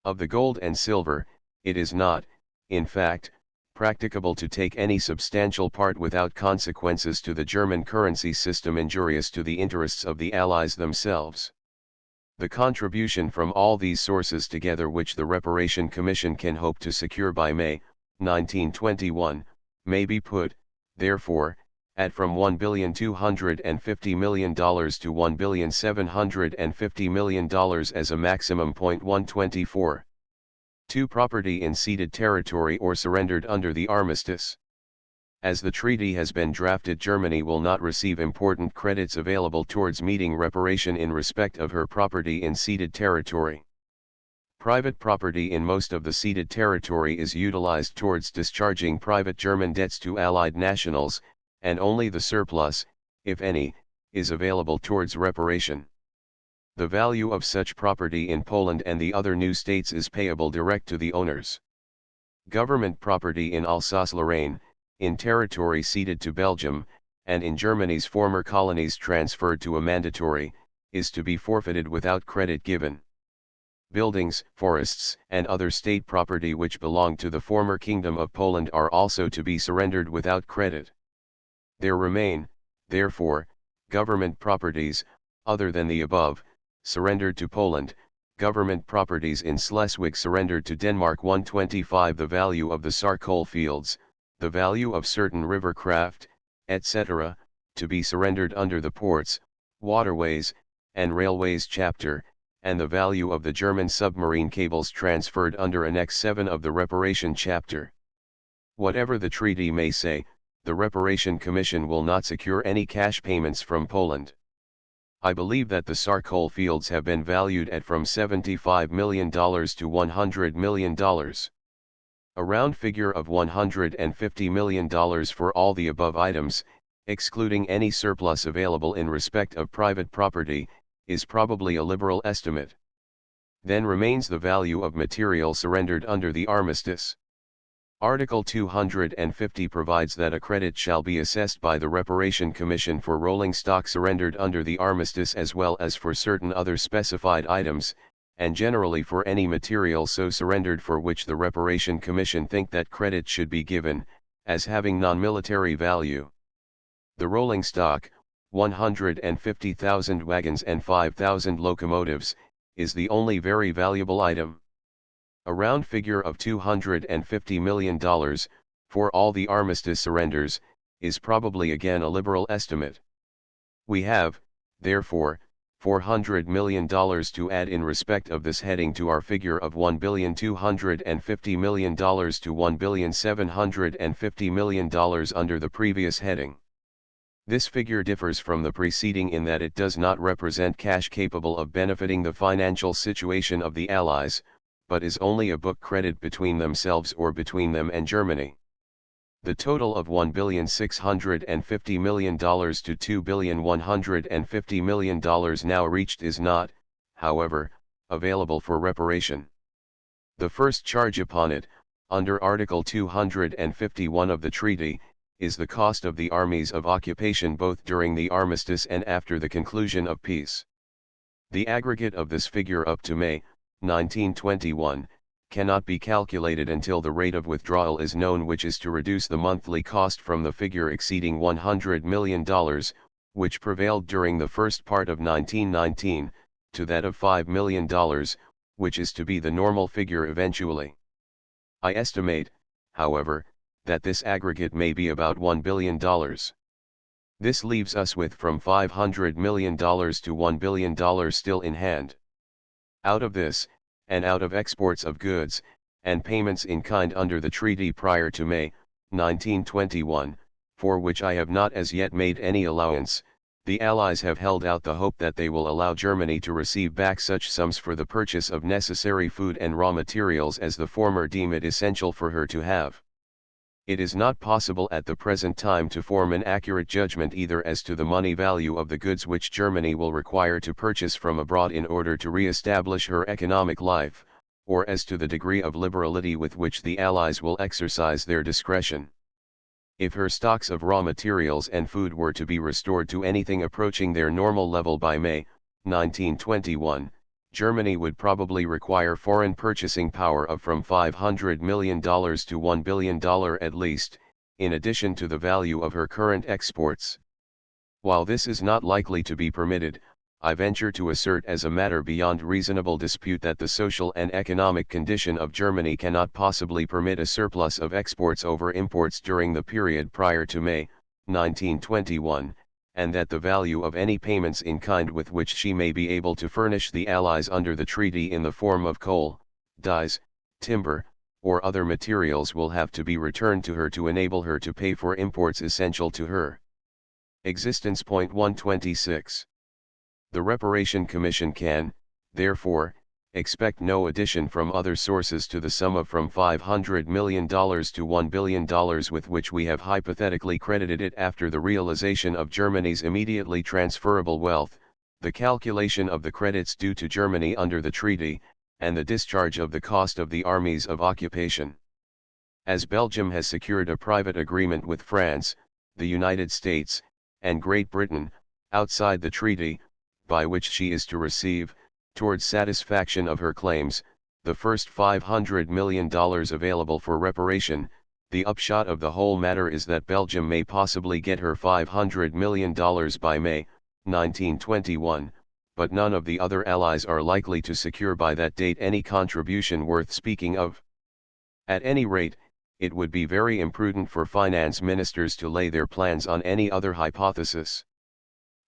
Of the gold and silver, it is not, in fact, practicable to take any substantial part without consequences to the German currency system injurious to the interests of the Allies themselves. The contribution from all these sources together which the Reparation Commission can hope to secure by May, 1921, may be put, therefore, at from $1,250 million to $1,750 million as a maximum. 124. 2. Property in ceded territory or surrendered under the armistice. As the treaty has been drafted, Germany will not receive important credits available towards meeting reparation in respect of her property in ceded territory. Private property in most of the ceded territory is utilized towards discharging private German debts to Allied nationals, and only the surplus, if any, is available towards reparation. The value of such property in Poland and the other new states is payable direct to the owners. Government property in Alsace-Lorraine, in territory ceded to Belgium, and in Germany's former colonies transferred to a mandatory, is to be forfeited without credit given. Buildings, forests, and other state property which belong to the former Kingdom of Poland are also to be surrendered without credit. There remain, therefore, government properties, other than the above, surrendered to Poland, government properties in Schleswig surrendered to Denmark. 125. The value of the charcoal fields, the value of certain river craft, etc., to be surrendered under the ports, waterways, and railways chapter, and the value of the German submarine cables transferred under Annex 7 of the reparation chapter. Whatever the treaty may say, the Reparation Commission will not secure any cash payments from Poland. I believe that the charcoal fields have been valued at from $75 million to $100 million. A round figure of $150 million for all the above items, excluding any surplus available in respect of private property, is probably a liberal estimate. Then remains the value of material surrendered under the armistice. Article 250 provides that a credit shall be assessed by the Reparation Commission for rolling stock surrendered under the armistice as well as for certain other specified items, and generally for any material so surrendered for which the Reparation Commission think that credit should be given, as having non-military value. The rolling stock, 150,000 wagons and 5,000 locomotives, is the only very valuable item. A round figure of $250 million, for all the armistice surrenders, is probably again a liberal estimate. We have, therefore, $400 million to add in respect of this heading to our figure of $1,250 million to $1,750 million under the previous heading. This figure differs from the preceding in that it does not represent cash capable of benefiting the financial situation of the Allies, but is only a book credit between themselves or between them and Germany. The total of $1,650 million to $2,150 million now reached is not, however, available for reparation. The first charge upon it, under Article 251 of the treaty, is the cost of the armies of occupation both during the armistice and after the conclusion of peace. The aggregate of this figure up to May 1921, cannot be calculated until the rate of withdrawal is known, which is to reduce the monthly cost from the figure exceeding $100 million, which prevailed during the first part of 1919, to that of $5 million, which is to be the normal figure eventually. I estimate, however, that this aggregate may be about $1 billion. This leaves us with from $500 million to $1 billion still in hand. Out of this, and out of exports of goods, and payments in kind under the treaty prior to May 1921, for which I have not as yet made any allowance, the Allies have held out the hope that they will allow Germany to receive back such sums for the purchase of necessary food and raw materials as the former deem it essential for her to have. It is not possible at the present time to form an accurate judgment either as to the money value of the goods which Germany will require to purchase from abroad in order to re-establish her economic life, or as to the degree of liberality with which the Allies will exercise their discretion. If her stocks of raw materials and food were to be restored to anything approaching their normal level by May 1921, Germany would probably require foreign purchasing power of from $500 million to $1 billion at least, in addition to the value of her current exports. While this is not likely to be permitted, I venture to assert as a matter beyond reasonable dispute that the social and economic condition of Germany cannot possibly permit a surplus of exports over imports during the period prior to May 1921, and that the value of any payments in kind with which she may be able to furnish the Allies under the treaty in the form of coal, dyes, timber, or other materials will have to be returned to her to enable her to pay for imports essential to her existence. Point 126. The Reparation Commission can, therefore, expect no addition from other sources to the sum of from $500 million to $1 billion with which we have hypothetically credited it after the realization of Germany's immediately transferable wealth, the calculation of the credits due to Germany under the treaty, and the discharge of the cost of the armies of occupation. As Belgium has secured a private agreement with France, the United States, and Great Britain, outside the treaty, by which she is to receive, towards satisfaction of her claims, the first $500 million available for reparation, the upshot of the whole matter is that Belgium may possibly get her $500 million by May, 1921, but none of the other allies are likely to secure by that date any contribution worth speaking of. At any rate, it would be very imprudent for finance ministers to lay their plans on any other hypothesis.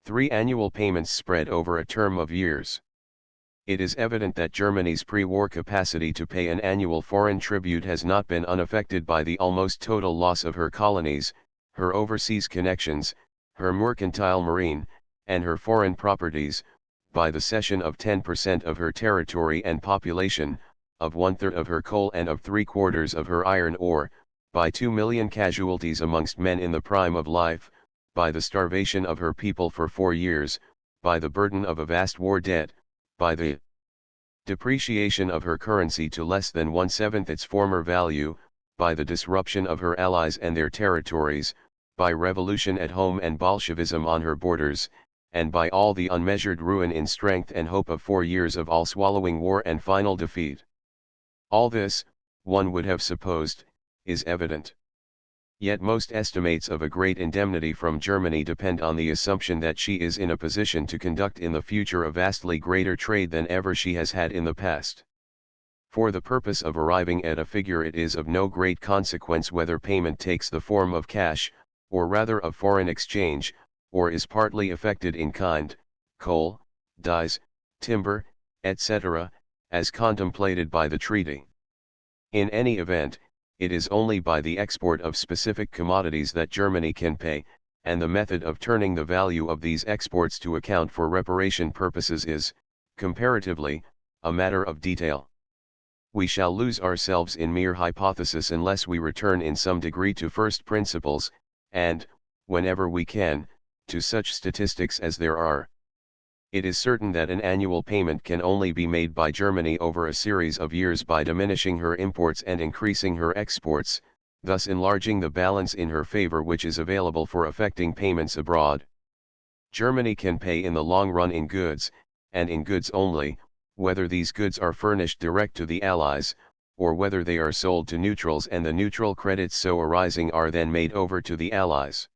3 annual payments spread over a term of years. It is evident that Germany's pre-war capacity to pay an annual foreign tribute has not been unaffected by the almost total loss of her colonies, her overseas connections, her mercantile marine, and her foreign properties, by the cession of 10% of her territory and population, of 1/3 of her coal and of 3/4 of her iron ore, by 2 million casualties amongst men in the prime of life, by the starvation of her people for 4 years, by the burden of a vast war debt, by the depreciation of her currency to less than 1/7 its former value, by the disruption of her allies and their territories, by revolution at home and Bolshevism on her borders, and by all the unmeasured ruin in strength and hope of 4 years of all-swallowing war and final defeat. All this, one would have supposed, is evident. Yet most estimates of a great indemnity from Germany depend on the assumption that she is in a position to conduct in the future a vastly greater trade than ever she has had in the past. For the purpose of arriving at a figure it is of no great consequence whether payment takes the form of cash, or rather of foreign exchange, or is partly effected in kind, coal, dyes, timber, etc., as contemplated by the treaty. In any event, it is only by the export of specific commodities that Germany can pay, and the method of turning the value of these exports to account for reparation purposes is, comparatively, a matter of detail. We shall lose ourselves in mere hypothesis unless we return in some degree to first principles, and, whenever we can, to such statistics as there are. It is certain that an annual payment can only be made by Germany over a series of years by diminishing her imports and increasing her exports, thus enlarging the balance in her favor which is available for effecting payments abroad. Germany can pay in the long run in goods, and in goods only, whether these goods are furnished direct to the Allies, or whether they are sold to neutrals and the neutral credits so arising are then made over to the Allies.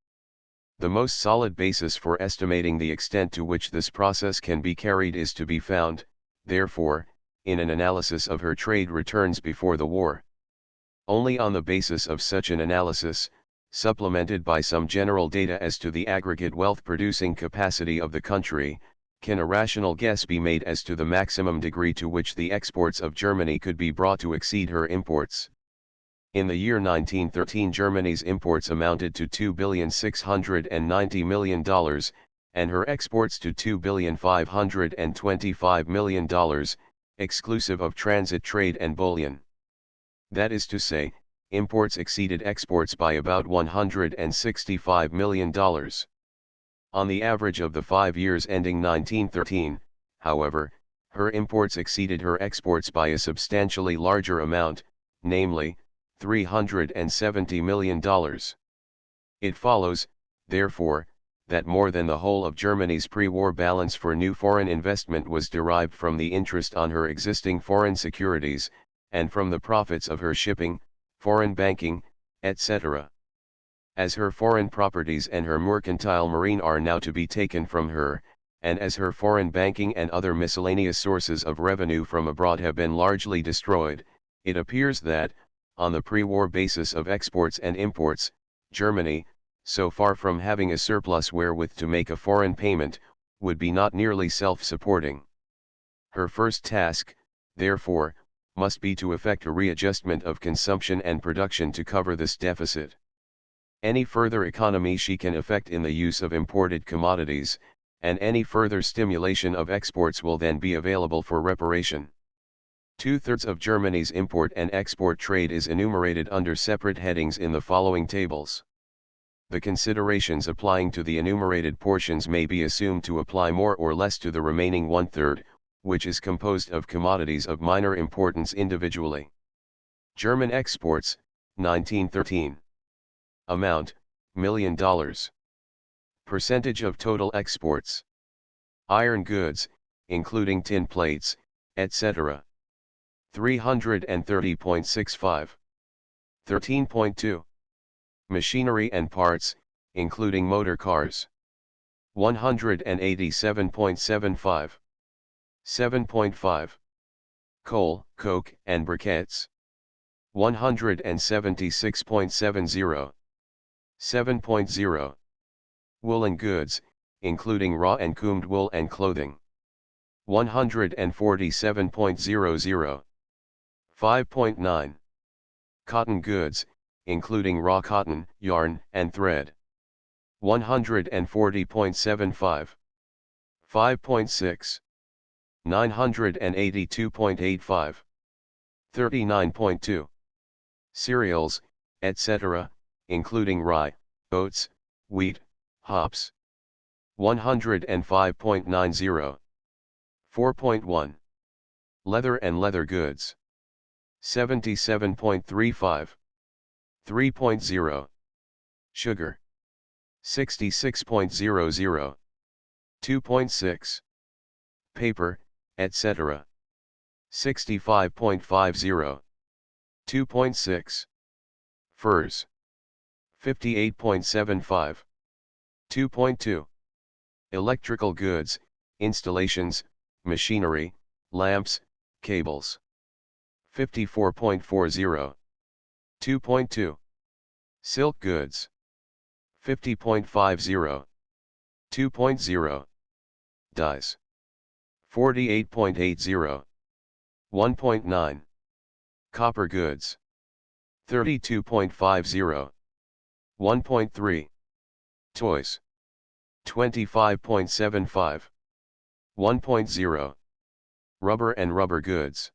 The most solid basis for estimating the extent to which this process can be carried is to be found, therefore, in an analysis of her trade returns before the war. Only on the basis of such an analysis, supplemented by some general data as to the aggregate wealth-producing capacity of the country, can a rational guess be made as to the maximum degree to which the exports of Germany could be brought to exceed her imports. In the year 1913 Germany's imports amounted to $2,690 million, and her exports to $2,525 million, exclusive of transit trade and bullion. That is to say, imports exceeded exports by about $165 million. On the average of the 5 years ending 1913, however, her imports exceeded her exports by a substantially larger amount, namely, $370 million. It follows, therefore, that more than the whole of Germany's pre-war balance for new foreign investment was derived from the interest on her existing foreign securities, and from the profits of her shipping, foreign banking, etc. As her foreign properties and her mercantile marine are now to be taken from her, and as her foreign banking and other miscellaneous sources of revenue from abroad have been largely destroyed, it appears that, on the pre-war basis of exports and imports, Germany, so far from having a surplus wherewith to make a foreign payment, would be not nearly self-supporting. Her first task, therefore, must be to effect a readjustment of consumption and production to cover this deficit. Any further economy she can effect in the use of imported commodities, and any further stimulation of exports will then be available for reparation. 2/3 of Germany's import and export trade is enumerated under separate headings in the following tables. The considerations applying to the enumerated portions may be assumed to apply more or less to the remaining 1/3, which is composed of commodities of minor importance individually. German exports, 1913. Amount, $1 million. Percentage of total exports. Iron goods, including tin plates, etc. 330.65. 13.2. Machinery and parts, including motor cars. 187.75. 7.5. Coal, coke, and briquettes. 176.70. 7.0. Woolen goods, including raw and combed wool and clothing. 147.00. 5.9. Cotton goods, including raw cotton, yarn, and thread. 140.75. 5.6. 982.85. 39.2. Cereals, etc., including rye, oats, wheat, hops. 105.90. 4.1. Leather and leather goods. 77.35. 3.0. Sugar. 66.00. 2.6. Paper, etc. 65.50. 2.6. Furs. 58.75. 2.2. Electrical goods, installations, machinery, lamps, cables. 54.40. 2.2. Silk goods. 50.50. 2.0. Dyes. 48.80. 1.9. Copper goods. 32.50. 1.3. Toys. 25.75. 1.0. Rubber and rubber goods.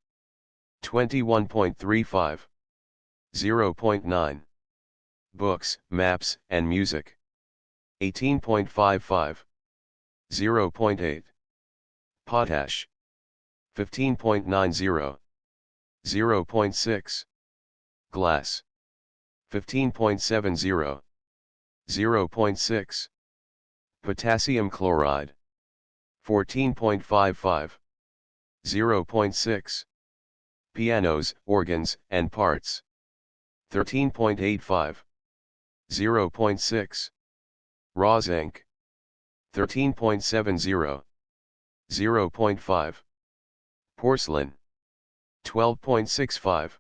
21.35. 0.9. Books, maps, and music. 18.55. 0.8. Potash. 15.90. 0.6. Glass. 15.70. 0.6. Potassium chloride. 14.55. 0.6. Pianos, organs, and parts. 13.85. 0.6. Raw zinc. 13.70. 0.5. Porcelain. 12.65.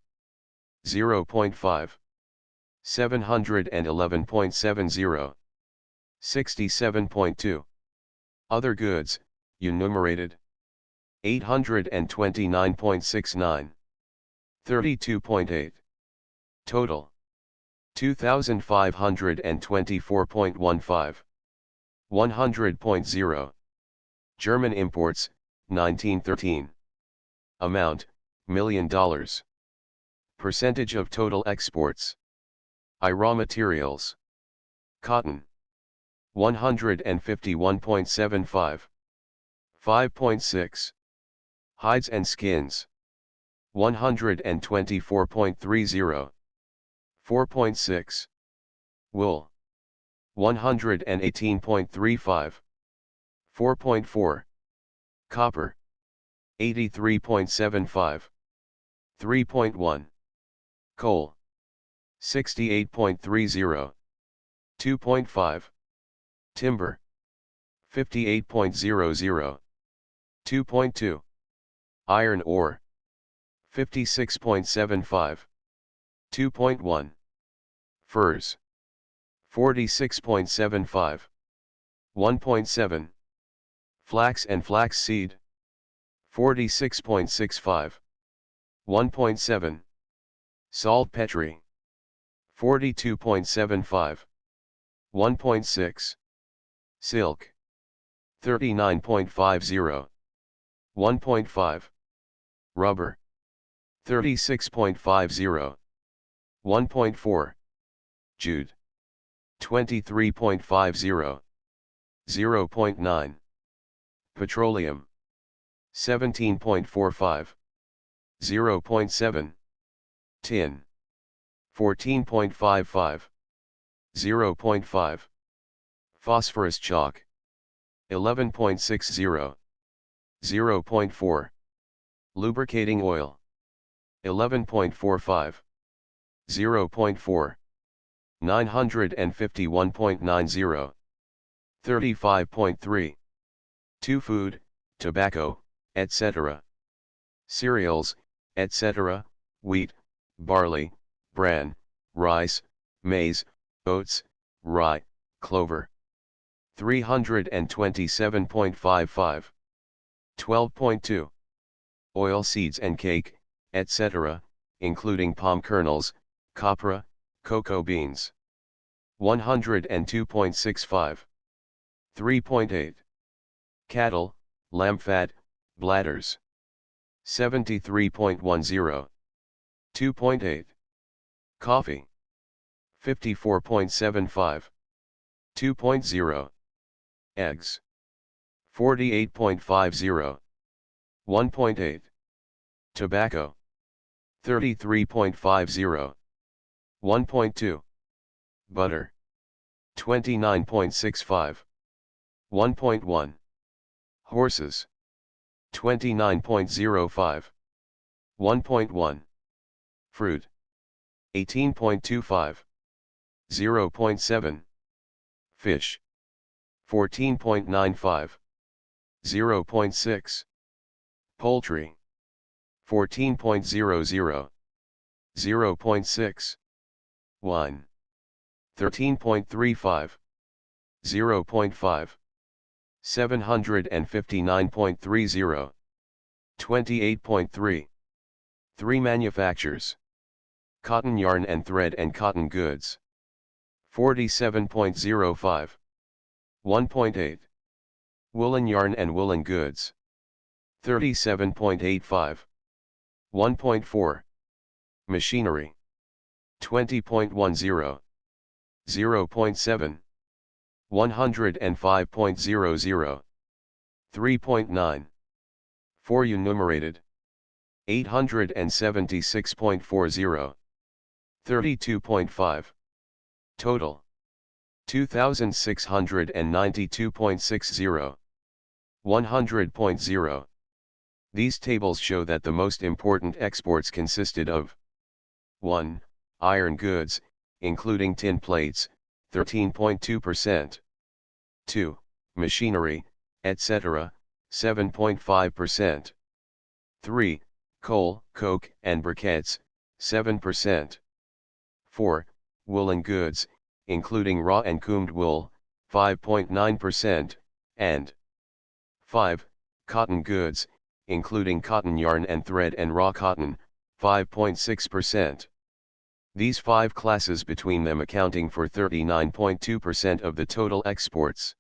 0.5. 711.70. 67.2. Other goods, enumerated. 829.69. 32.8. Total. 2,524.15. 100.0. German imports, 1913. Amount, $1 million. Percentage of total exports. Raw materials. Cotton. 151.75. 5.6. Hides and skins. 124.30. 4.6. Wool. 118.35. 4.4. Copper. 83.75. 3.1. Coal. 68.30. 2.5. Timber. 58.00. 2.2. Iron ore. 56.75. 2.1. Furs. 46.75. 1.7. Flax and flaxseed. 46.65. 1.7. Saltpetre. 42.75. 1.6. Silk. 39.50. 1.5. Rubber. 36.50. 1.4. Jute. 23.50. 0.9. Petroleum. 17.45. 0.7. Tin. 14.55. 0.5. Phosphorus chalk. 11.60. 0.4. Lubricating oil. 11.45. 0.4. 951.90. 35.3. 2 Food, tobacco, etc. Cereals, etc., wheat, barley, bran, rice, maize, oats, rye, clover. 327.55. 12.2. Oil seeds and cake, etc., including palm kernels, copra, cocoa beans. 102.65. 3.8. Cattle, lamb fat, bladders. 73.10. 2.8. Coffee. 54.75. 2.0. Eggs. 48.50. 1.8. Tobacco. 33.50. 1.2. Butter. 29.65. 1.1. Horses. 29.05. 1.1. Fruit. 18.25. 0.7. Fish. 14.95. 0.6. Poultry. 14.00. 0.6. Wine. 13.35. 0.5. 759.30. 28.3. 3 Manufactures. Cotton yarn and thread and cotton goods. 47.05. 1.8. Woolen yarn and woolen goods. 37.85. 1.4. Machinery. 20.10. 0.7. 105.00. 3.9. 4 Enumerated. 876.40. 32.5. Total. 2692.60. 100.0. These tables show that the most important exports consisted of 1. Iron goods, including tin plates, 13.2%. 2. Machinery, etc., 7.5%. 3. Coal, coke, and briquettes, 7%. 4. Woolen goods, including raw and combed wool, 5.9%, and 5. Cotton goods, including cotton yarn and thread and raw cotton, 5.6%. These 5 classes between them accounting for 39.2% of the total exports.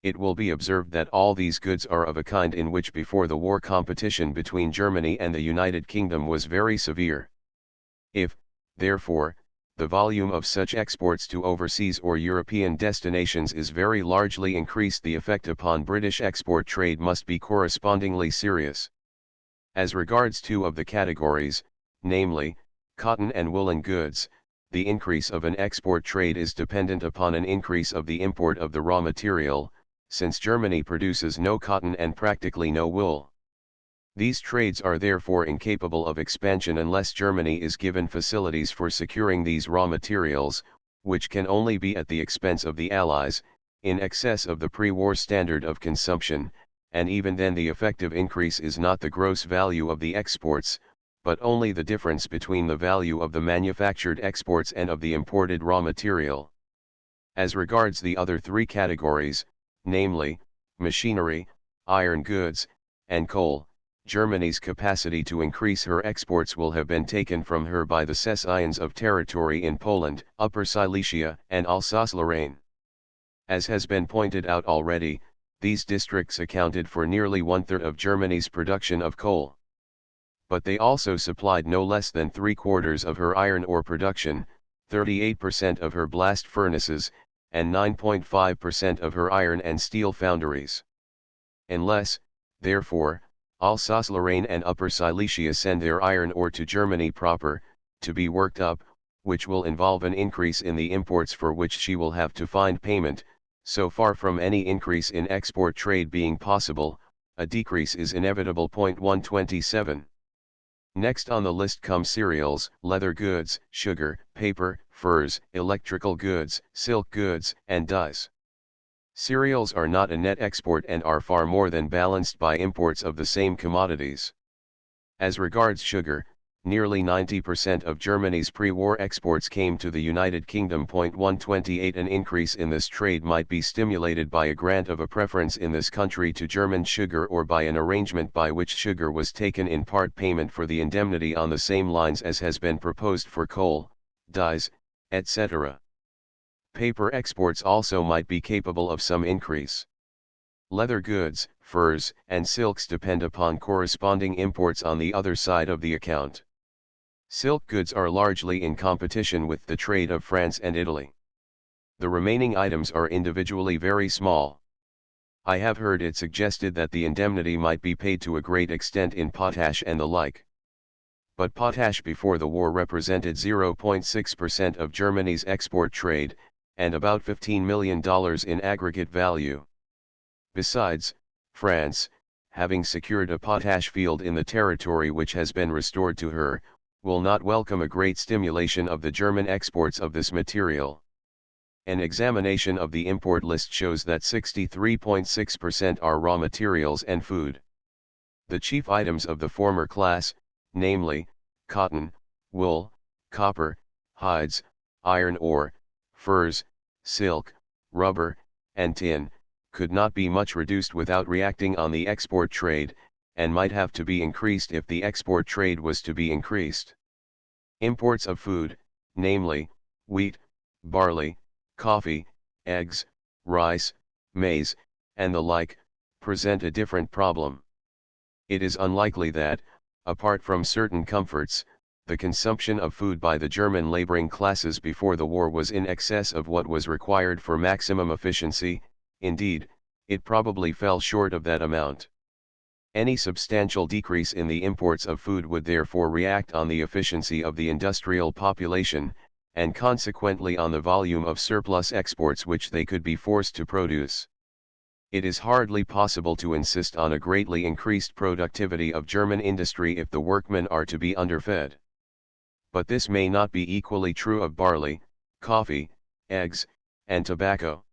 It will be observed that all these goods are of a kind in which before the war competition between Germany and the United Kingdom was very severe. If, therefore, the volume of such exports to overseas or European destinations is very largely increased, the effect upon British export trade must be correspondingly serious. As regards 2 of the categories, namely, cotton and woolen goods, the increase of an export trade is dependent upon an increase of the import of the raw material, since Germany produces no cotton and practically no wool. These trades are therefore incapable of expansion unless Germany is given facilities for securing these raw materials, which can only be at the expense of the Allies, in excess of the pre-war standard of consumption, and even then the effective increase is not the gross value of the exports, but only the difference between the value of the manufactured exports and of the imported raw material. As regards the other three categories, namely, machinery, iron goods, and coal, Germany's capacity to increase her exports will have been taken from her by the cessions of territory in Poland, Upper Silesia, and Alsace-Lorraine. As has been pointed out already, these districts accounted for nearly one-third of Germany's production of coal. But they also supplied no less than three-quarters of her iron ore production, 38% of her blast furnaces, and 9.5% of her iron and steel foundries. Unless, therefore, Alsace-Lorraine and Upper Silesia send their iron ore to Germany proper, to be worked up, which will involve an increase in the imports for which she will have to find payment, so far from any increase in export trade being possible, a decrease is inevitable. 127. Next on the list come cereals, leather goods, sugar, paper, furs, electrical goods, silk goods, and dyes. Cereals are not a net export and are far more than balanced by imports of the same commodities. As regards sugar, nearly 90% of Germany's pre-war exports came to the United Kingdom. 128 An increase in this trade might be stimulated by a grant of a preference in this country to German sugar or by an arrangement by which sugar was taken in part payment for the indemnity on the same lines as has been proposed for coal, dyes, etc. Paper exports also might be capable of some increase. Leather goods, furs, and silks depend upon corresponding imports on the other side of the account. Silk goods are largely in competition with the trade of France and Italy. The remaining items are individually very small. I have heard it suggested that the indemnity might be paid to a great extent in potash and the like. But potash before the war represented 0.6% of Germany's export trade, and about $15 million in aggregate value. Besides, France, having secured a potash field in the territory which has been restored to her, will not welcome a great stimulation of the German exports of this material. An examination of the import list shows that 63.6% are raw materials and food. The chief items of the former class, namely, cotton, wool, copper, hides, iron ore, furs, silk, rubber, and tin, could not be much reduced without reacting on the export trade, and might have to be increased if the export trade was to be increased. Imports of food, namely, wheat, barley, coffee, eggs, rice, maize, and the like, present a different problem. It is unlikely that, apart from certain comforts, the consumption of food by the German laboring classes before the war was in excess of what was required for maximum efficiency. Indeed, it probably fell short of that amount. Any substantial decrease in the imports of food would therefore react on the efficiency of the industrial population, and consequently on the volume of surplus exports which they could be forced to produce. It is hardly possible to insist on a greatly increased productivity of German industry if the workmen are to be underfed. But this may not be equally true of barley, coffee, eggs, and tobacco.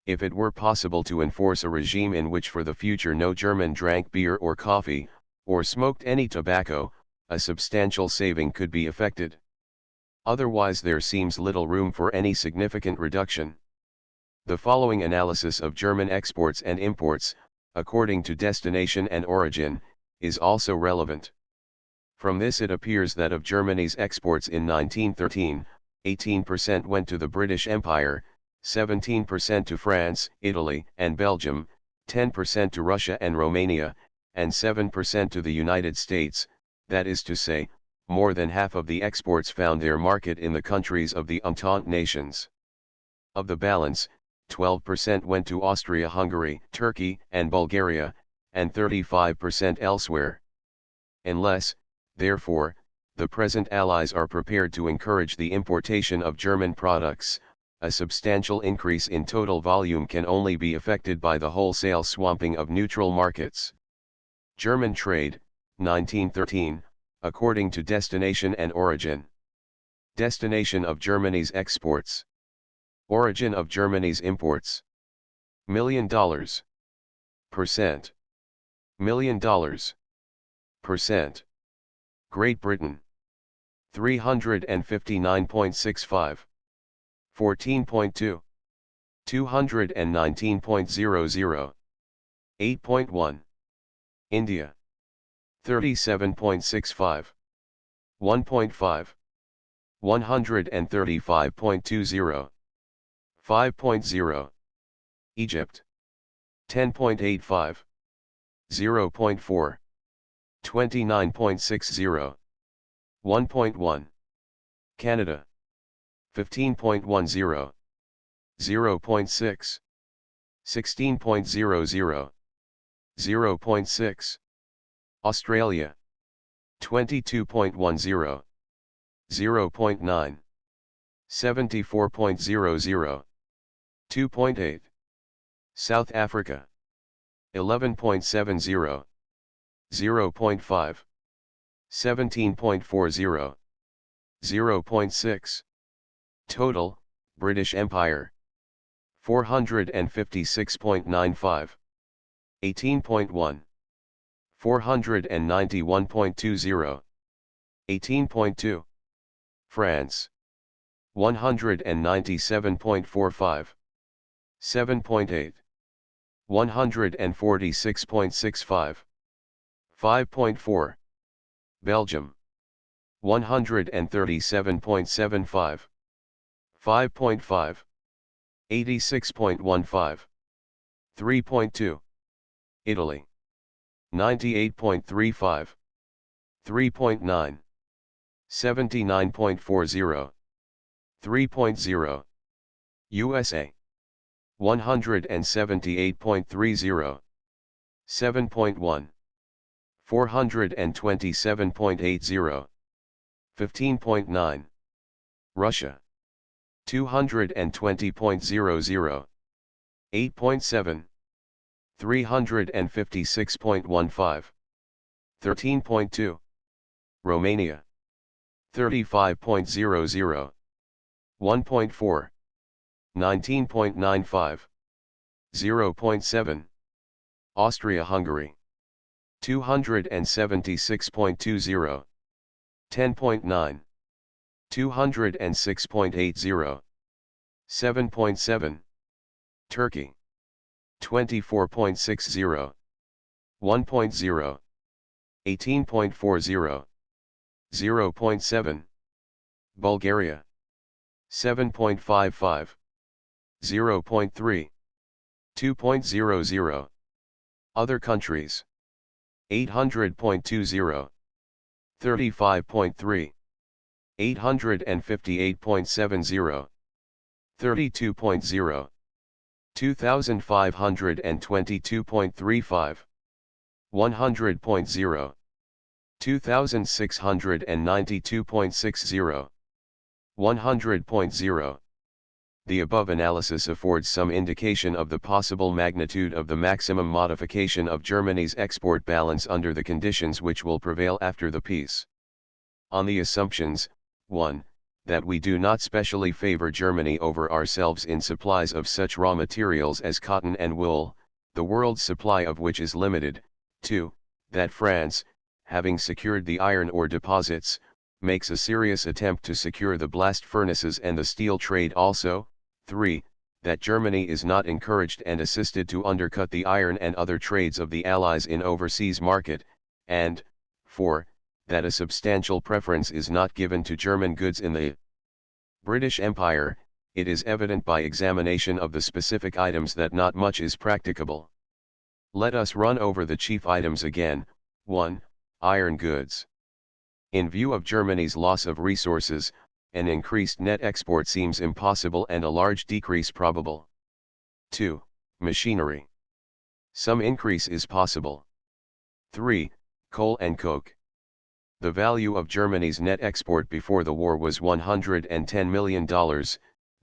If it were possible to enforce a regime in which for the future no German drank beer or coffee, or smoked any tobacco, a substantial saving could be effected. Otherwise there seems little room for any significant reduction. The following analysis of German exports and imports, according to destination and origin, is also relevant. From this it appears that of Germany's exports in 1913, 18% went to the British Empire, 17% to France, Italy, and Belgium, 10% to Russia and Romania, and 7% to the United States, that is to say, more than half of the exports found their market in the countries of the Entente nations. Of the balance, 12% went to Austria-Hungary, Turkey, and Bulgaria, and 35% elsewhere. Unless, therefore, the present Allies are prepared to encourage the importation of German products, a substantial increase in total volume can only be effected by the wholesale swamping of neutral markets. German trade, 1913, according to destination and origin. Destination of Germany's exports. Origin of Germany's imports. $1 million. Percent. $1 million. Percent. Great Britain. 359.65. 14.2. 219.00. 8.1. India. 37.65. 1.5. 135.20. 5.0. Egypt. 10.85. 0.4. 29.60. 1.1. Canada. 15.10. 0.6. 16.00. 0.6. Australia. 22.10. 0.9. 74.00. 2.8. South Africa. 11.70. 0.5. 17.40. 0.6. Total, British Empire. 456.95. 18.1. 491.20. 18.2. France. 197.45. 7.8. 146.65. 5.4. Belgium. 137.75. 5.5. 86.15. 3.2. Italy. 98.35. 3.9. 79.40. 3.0. USA. 178.30. 7.1. 427.80. 15.9. Russia. 220.00. 8.7. 356.15. 13.2. Romania. 35.00. 1.4. 19.95. 0.7. Austria-Hungary. 276.20. 10.9. 206.80. 7.7. Turkey. 24.60. 1.0. 18.40. 0.7. Bulgaria. 7.55. 0.3. 2.00. Other countries. 800.20. 35.3. 858.70. 32.0. 2522.35. 100.0. 2692.60. 100.0. The above analysis affords some indication of the possible magnitude of the maximum modification of Germany's export balance under the conditions which will prevail after the peace. On the assumptions, 1. That we do not specially favor Germany over ourselves in supplies of such raw materials as cotton and wool, the world's supply of which is limited. 2. That France, having secured the iron ore deposits, makes a serious attempt to secure the blast furnaces and the steel trade also. 3. That Germany is not encouraged and assisted to undercut the iron and other trades of the Allies in overseas market, and 4. That a substantial preference is not given to German goods in the British Empire. It is evident by examination of the specific items that not much is practicable. Let us run over the chief items again. 1. Iron goods. In view of Germany's loss of resources, an increased net export seems impossible and a large decrease probable. 2. Machinery. Some increase is possible. 3. Coal and coke. The value of Germany's net export before the war was $110 million.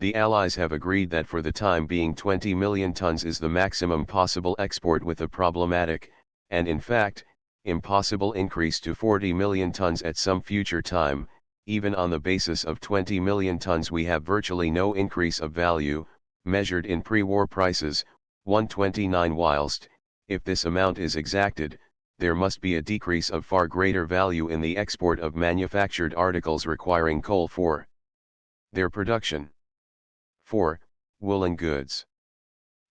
The Allies have agreed that for the time being 20 million tons is the maximum possible export with a problematic, and in fact, impossible increase to 40 million tons at some future time. Even on the basis of 20 million tons we have virtually no increase of value, measured in pre-war prices, 129, whilst, if this amount is exacted, there must be a decrease of far greater value in the export of manufactured articles requiring coal for their production. 4. Woolen goods.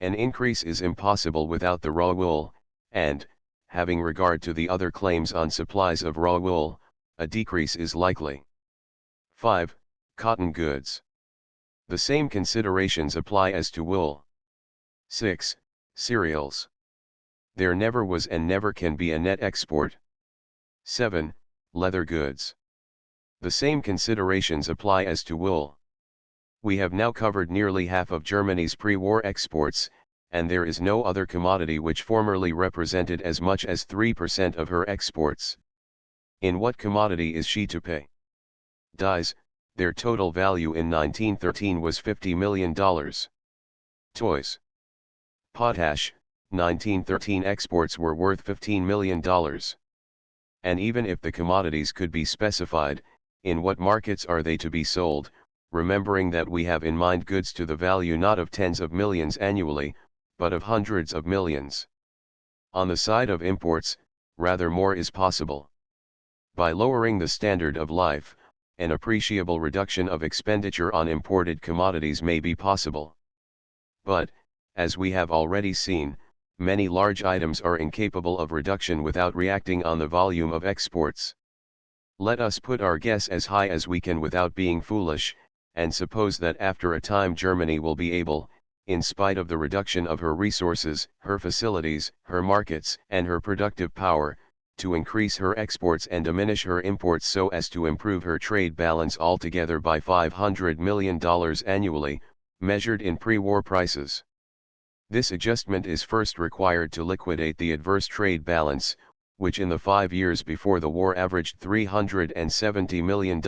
An increase is impossible without the raw wool, and, having regard to the other claims on supplies of raw wool, a decrease is likely. 5. Cotton goods. The same considerations apply as to wool. 6. Cereals. There never was and never can be a net export. 7. Leather goods. The same considerations apply as to wool. We have now covered nearly half of Germany's pre-war exports, and there is no other commodity which formerly represented as much as 3% of her exports. In what commodity is she to pay? Dyes, their total value in 1913 was $50 million. Toys. Potash, 1913 exports were worth $15 million. And even if the commodities could be specified, in what markets are they to be sold, remembering that we have in mind goods to the value not of tens of millions annually, but of hundreds of millions. On the side of imports, rather more is possible. By lowering the standard of life, an appreciable reduction of expenditure on imported commodities may be possible. But, as we have already seen, many large items are incapable of reduction without reacting on the volume of exports. Let us put our guess as high as we can without being foolish, and suppose that after a time Germany will be able, in spite of the reduction of her resources, her facilities, her markets, and her productive power, to increase her exports and diminish her imports so as to improve her trade balance altogether by $500 million annually, measured in pre-war prices. This adjustment is first required to liquidate the adverse trade balance, which in the 5 years before the war averaged $370 million,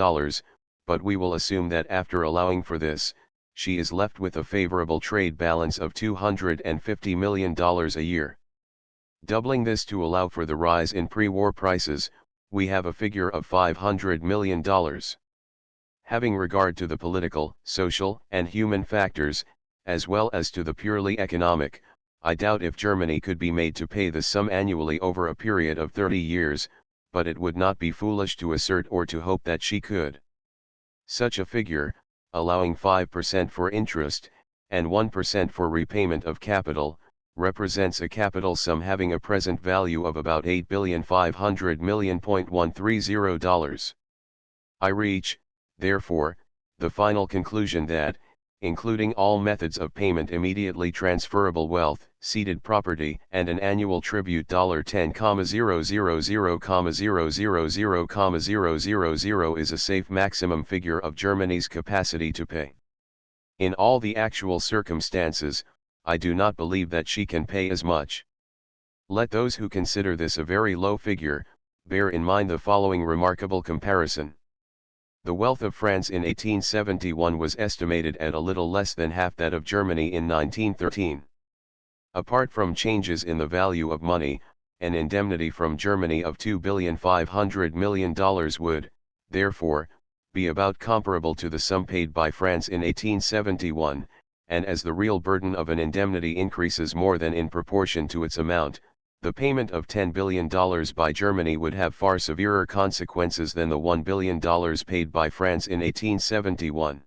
but we will assume that after allowing for this, she is left with a favorable trade balance of $250 million a year. Doubling this to allow for the rise in pre-war prices, we have a figure of $500 million. Having regard to the political, social, and human factors, as well as to the purely economic, I doubt if Germany could be made to pay the sum annually over a period of 30 years, but it would not be foolish to assert or to hope that she could. Such a figure, allowing 5% for interest, and 1% for repayment of capital, represents a capital sum having a present value of about $8,500,000,130. I reach, therefore, the final conclusion that, including all methods of payment, immediately transferable wealth, ceded property, and an annual tribute $10,000,000,000,000 is a safe maximum figure of Germany's capacity to pay. In all the actual circumstances, I do not believe that she can pay as much. Let those who consider this a very low figure, bear in mind the following remarkable comparison. The wealth of France in 1871 was estimated at a little less than half that of Germany in 1913. Apart from changes in the value of money, an indemnity from Germany of $2,500,000,000 would, therefore, be about comparable to the sum paid by France in 1871, and as the real burden of an indemnity increases more than in proportion to its amount, the payment of $10 billion by Germany would have far severer consequences than the $1 billion paid by France in 1871.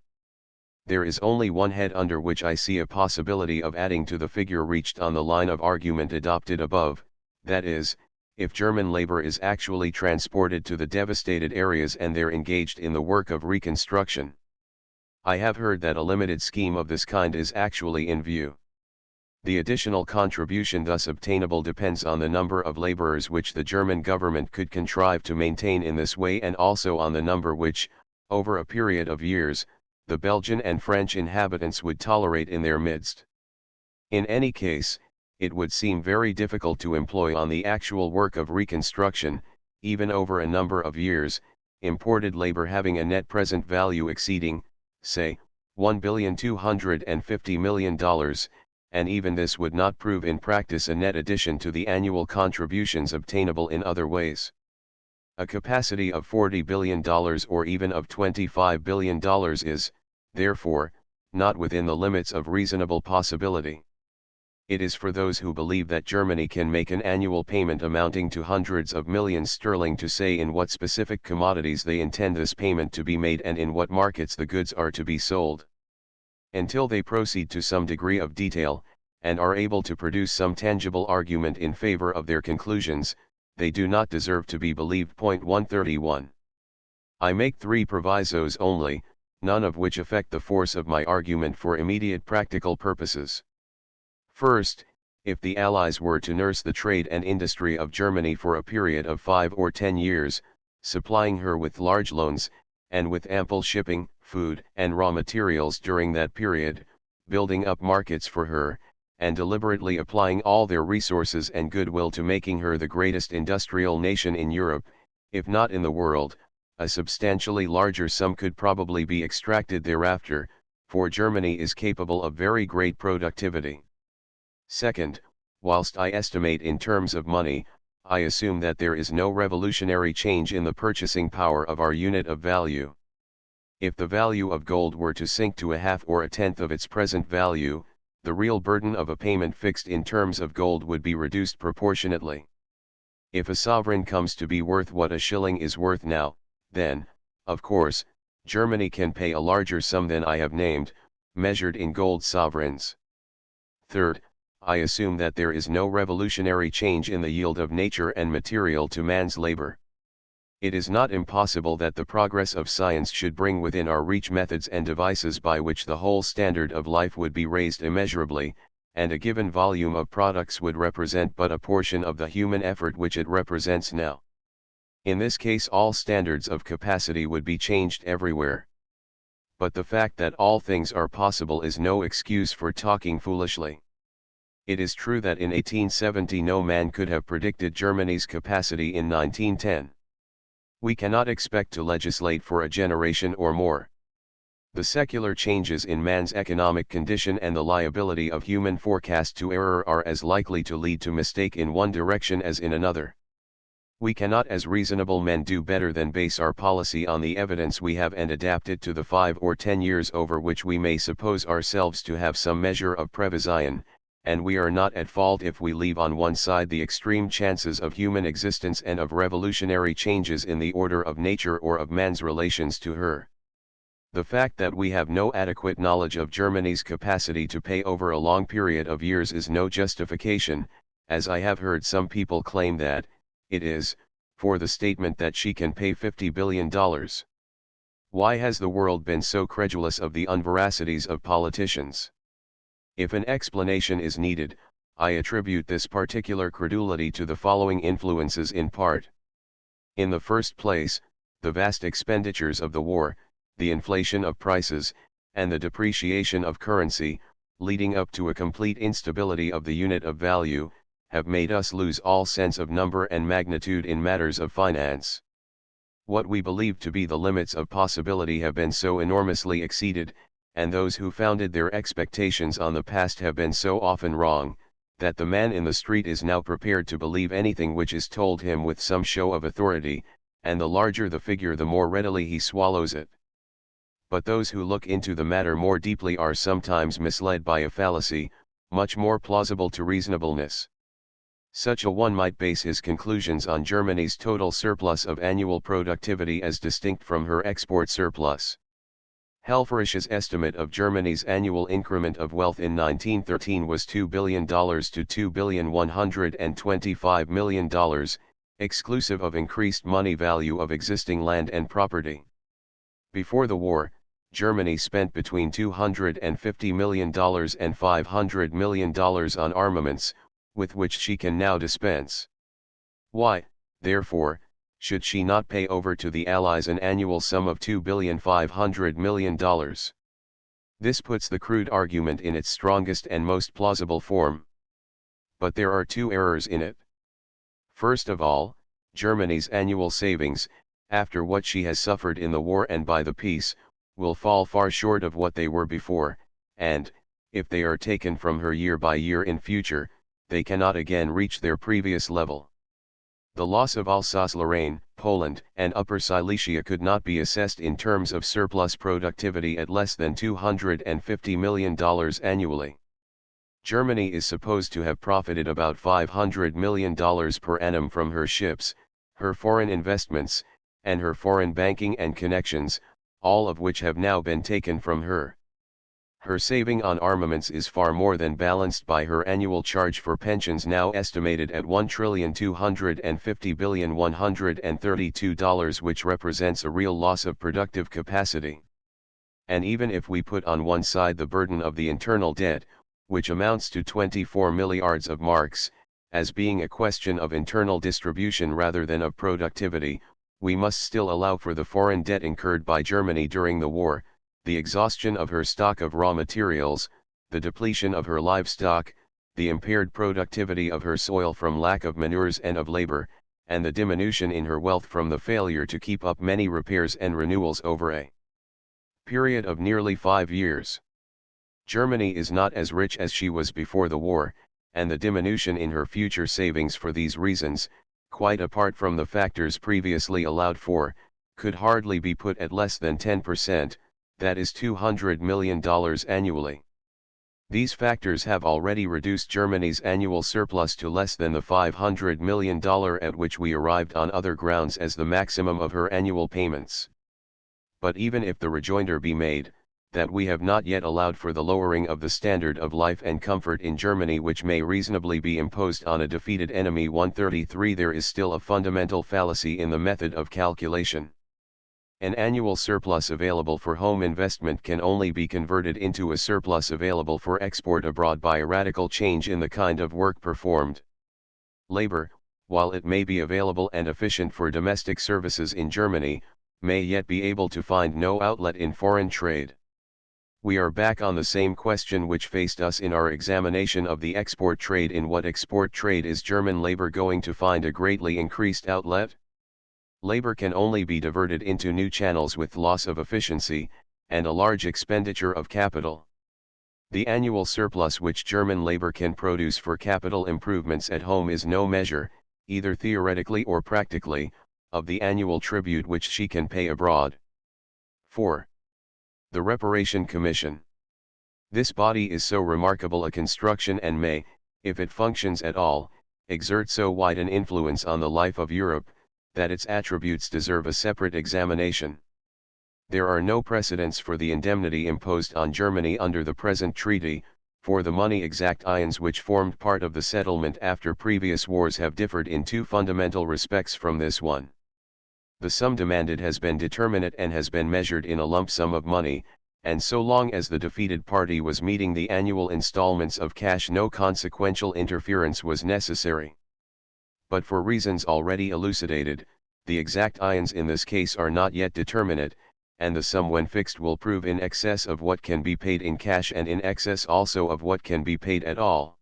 There is only one head under which I see a possibility of adding to the figure reached on the line of argument adopted above, that is, if German labor is actually transported to the devastated areas and there engaged in the work of reconstruction. I have heard that a limited scheme of this kind is actually in view. The additional contribution thus obtainable depends on the number of laborers which the German government could contrive to maintain in this way, and also on the number which, over a period of years, the Belgian and French inhabitants would tolerate in their midst. In any case, it would seem very difficult to employ on the actual work of reconstruction, even over a number of years, imported labor having a net present value exceeding, say, $1,250,000,000, and even this would not prove in practice a net addition to the annual contributions obtainable in other ways. A capacity of $40 billion or even of $25 billion is, therefore, not within the limits of reasonable possibility. It is for those who believe that Germany can make an annual payment amounting to hundreds of millions sterling to say in what specific commodities they intend this payment to be made and in what markets the goods are to be sold. Until they proceed to some degree of detail, and are able to produce some tangible argument in favor of their conclusions, they do not deserve to be believed. 131. I make 3 provisos only, none of which affect the force of my argument for immediate practical purposes. First, if the Allies were to nurse the trade and industry of Germany for a period of 5 or 10 years, supplying her with large loans, and with ample shipping, food, and raw materials during that period, building up markets for her, and deliberately applying all their resources and goodwill to making her the greatest industrial nation in Europe, if not in the world, a substantially larger sum could probably be extracted thereafter, for Germany is capable of very great productivity. Second, whilst I estimate in terms of money, I assume that there is no revolutionary change in the purchasing power of our unit of value. If the value of gold were to sink to a half or a tenth of its present value, the real burden of a payment fixed in terms of gold would be reduced proportionately. If a sovereign comes to be worth what a shilling is worth now, then, of course, Germany can pay a larger sum than I have named, measured in gold sovereigns. Third, I assume that there is no revolutionary change in the yield of nature and material to man's labor. It is not impossible that the progress of science should bring within our reach methods and devices by which the whole standard of life would be raised immeasurably, and a given volume of products would represent but a portion of the human effort which it represents now. In this case all standards of capacity would be changed everywhere. But the fact that all things are possible is no excuse for talking foolishly. It is true that in 1870 no man could have predicted Germany's capacity in 1910. We cannot expect to legislate for a generation or more. The secular changes in man's economic condition and the liability of human forecast to error are as likely to lead to mistake in one direction as in another. We cannot as reasonable men do better than base our policy on the evidence we have and adapt it to the 5 or 10 years over which we may suppose ourselves to have some measure of prevision, and we are not at fault if we leave on one side the extreme chances of human existence and of revolutionary changes in the order of nature or of man's relations to her. The fact that we have no adequate knowledge of Germany's capacity to pay over a long period of years is no justification, as I have heard some people claim that it is, for the statement that she can pay $50 billion. Why has the world been so credulous of the unveracities of politicians? If an explanation is needed, I attribute this particular credulity to the following influences in part. In the first place, the vast expenditures of the war, the inflation of prices, and the depreciation of currency, leading up to a complete instability of the unit of value, have made us lose all sense of number and magnitude in matters of finance. What we believed to be the limits of possibility have been so enormously exceeded, and those who founded their expectations on the past have been so often wrong, that the man in the street is now prepared to believe anything which is told him with some show of authority, and the larger the figure the more readily he swallows it. But those who look into the matter more deeply are sometimes misled by a fallacy, much more plausible to reasonableness. Such a one might base his conclusions on Germany's total surplus of annual productivity as distinct from her export surplus. Helferich's estimate of Germany's annual increment of wealth in 1913 was $2 billion to $2,125 million, exclusive of increased money value of existing land and property. Before the war, Germany spent between $250 million and $500 million on armaments, with which she can now dispense. Why, therefore, should she not pay over to the Allies an annual sum of $2,500 million? This puts the crude argument in its strongest and most plausible form. But there are two errors in it. First of all, Germany's annual savings, after what she has suffered in the war and by the peace, will fall far short of what they were before, and, if they are taken from her year by year in future, they cannot again reach their previous level. The loss of Alsace-Lorraine, Poland, and Upper Silesia could not be assessed in terms of surplus productivity at less than $250 million annually. Germany is supposed to have profited about $500 million per annum from her ships, her foreign investments, and her foreign banking and connections, all of which have now been taken from her. Her saving on armaments is far more than balanced by her annual charge for pensions, now estimated at $1,250,132, which represents a real loss of productive capacity. And even if we put on one side the burden of the internal debt, which amounts to 24 milliards of marks, as being a question of internal distribution rather than of productivity, we must still allow for the foreign debt incurred by Germany during the war, the exhaustion of her stock of raw materials, the depletion of her livestock, the impaired productivity of her soil from lack of manures and of labor, and the diminution in her wealth from the failure to keep up many repairs and renewals over a period of nearly 5 years. Germany is not as rich as she was before the war, and the diminution in her future savings for these reasons, quite apart from the factors previously allowed for, could hardly be put at less than 10%, that is $200 million annually. These factors have already reduced Germany's annual surplus to less than the $500 million at which we arrived on other grounds as the maximum of her annual payments. But even if the rejoinder be made, that we have not yet allowed for the lowering of the standard of life and comfort in Germany which may reasonably be imposed on a defeated enemy, 133, there is still a fundamental fallacy in the method of calculation. An annual surplus available for home investment can only be converted into a surplus available for export abroad by a radical change in the kind of work performed. Labor, while it may be available and efficient for domestic services in Germany, may yet be able to find no outlet in foreign trade. We are back on the same question which faced us in our examination of the export trade. In what export trade is German labor going to find a greatly increased outlet? Labor can only be diverted into new channels with loss of efficiency, and a large expenditure of capital. The annual surplus which German labor can produce for capital improvements at home is no measure, either theoretically or practically, of the annual tribute which she can pay abroad. 4. The Reparation Commission. This body is so remarkable a construction and may, if it functions at all, exert so wide an influence on the life of Europe, that its attributes deserve a separate examination. There are no precedents for the indemnity imposed on Germany under the present treaty, for the money exactions which formed part of the settlement after previous wars have differed in two fundamental respects from this one. The sum demanded has been determinate and has been measured in a lump sum of money, and so long as the defeated party was meeting the annual installments of cash no consequential interference was necessary. But for reasons already elucidated, the exactions in this case are not yet determinate, and the sum when fixed will prove in excess of what can be paid in cash and in excess also of what can be paid at all.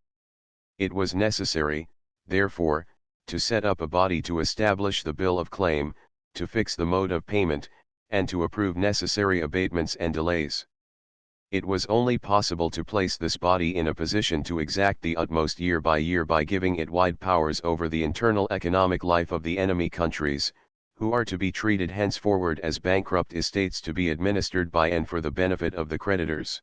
It was necessary, therefore, to set up a body to establish the bill of claim, to fix the mode of payment, and to approve necessary abatements and delays. It was only possible to place this body in a position to exact the utmost year by giving it wide powers over the internal economic life of the enemy countries, who are to be treated henceforward as bankrupt estates to be administered by and for the benefit of the creditors.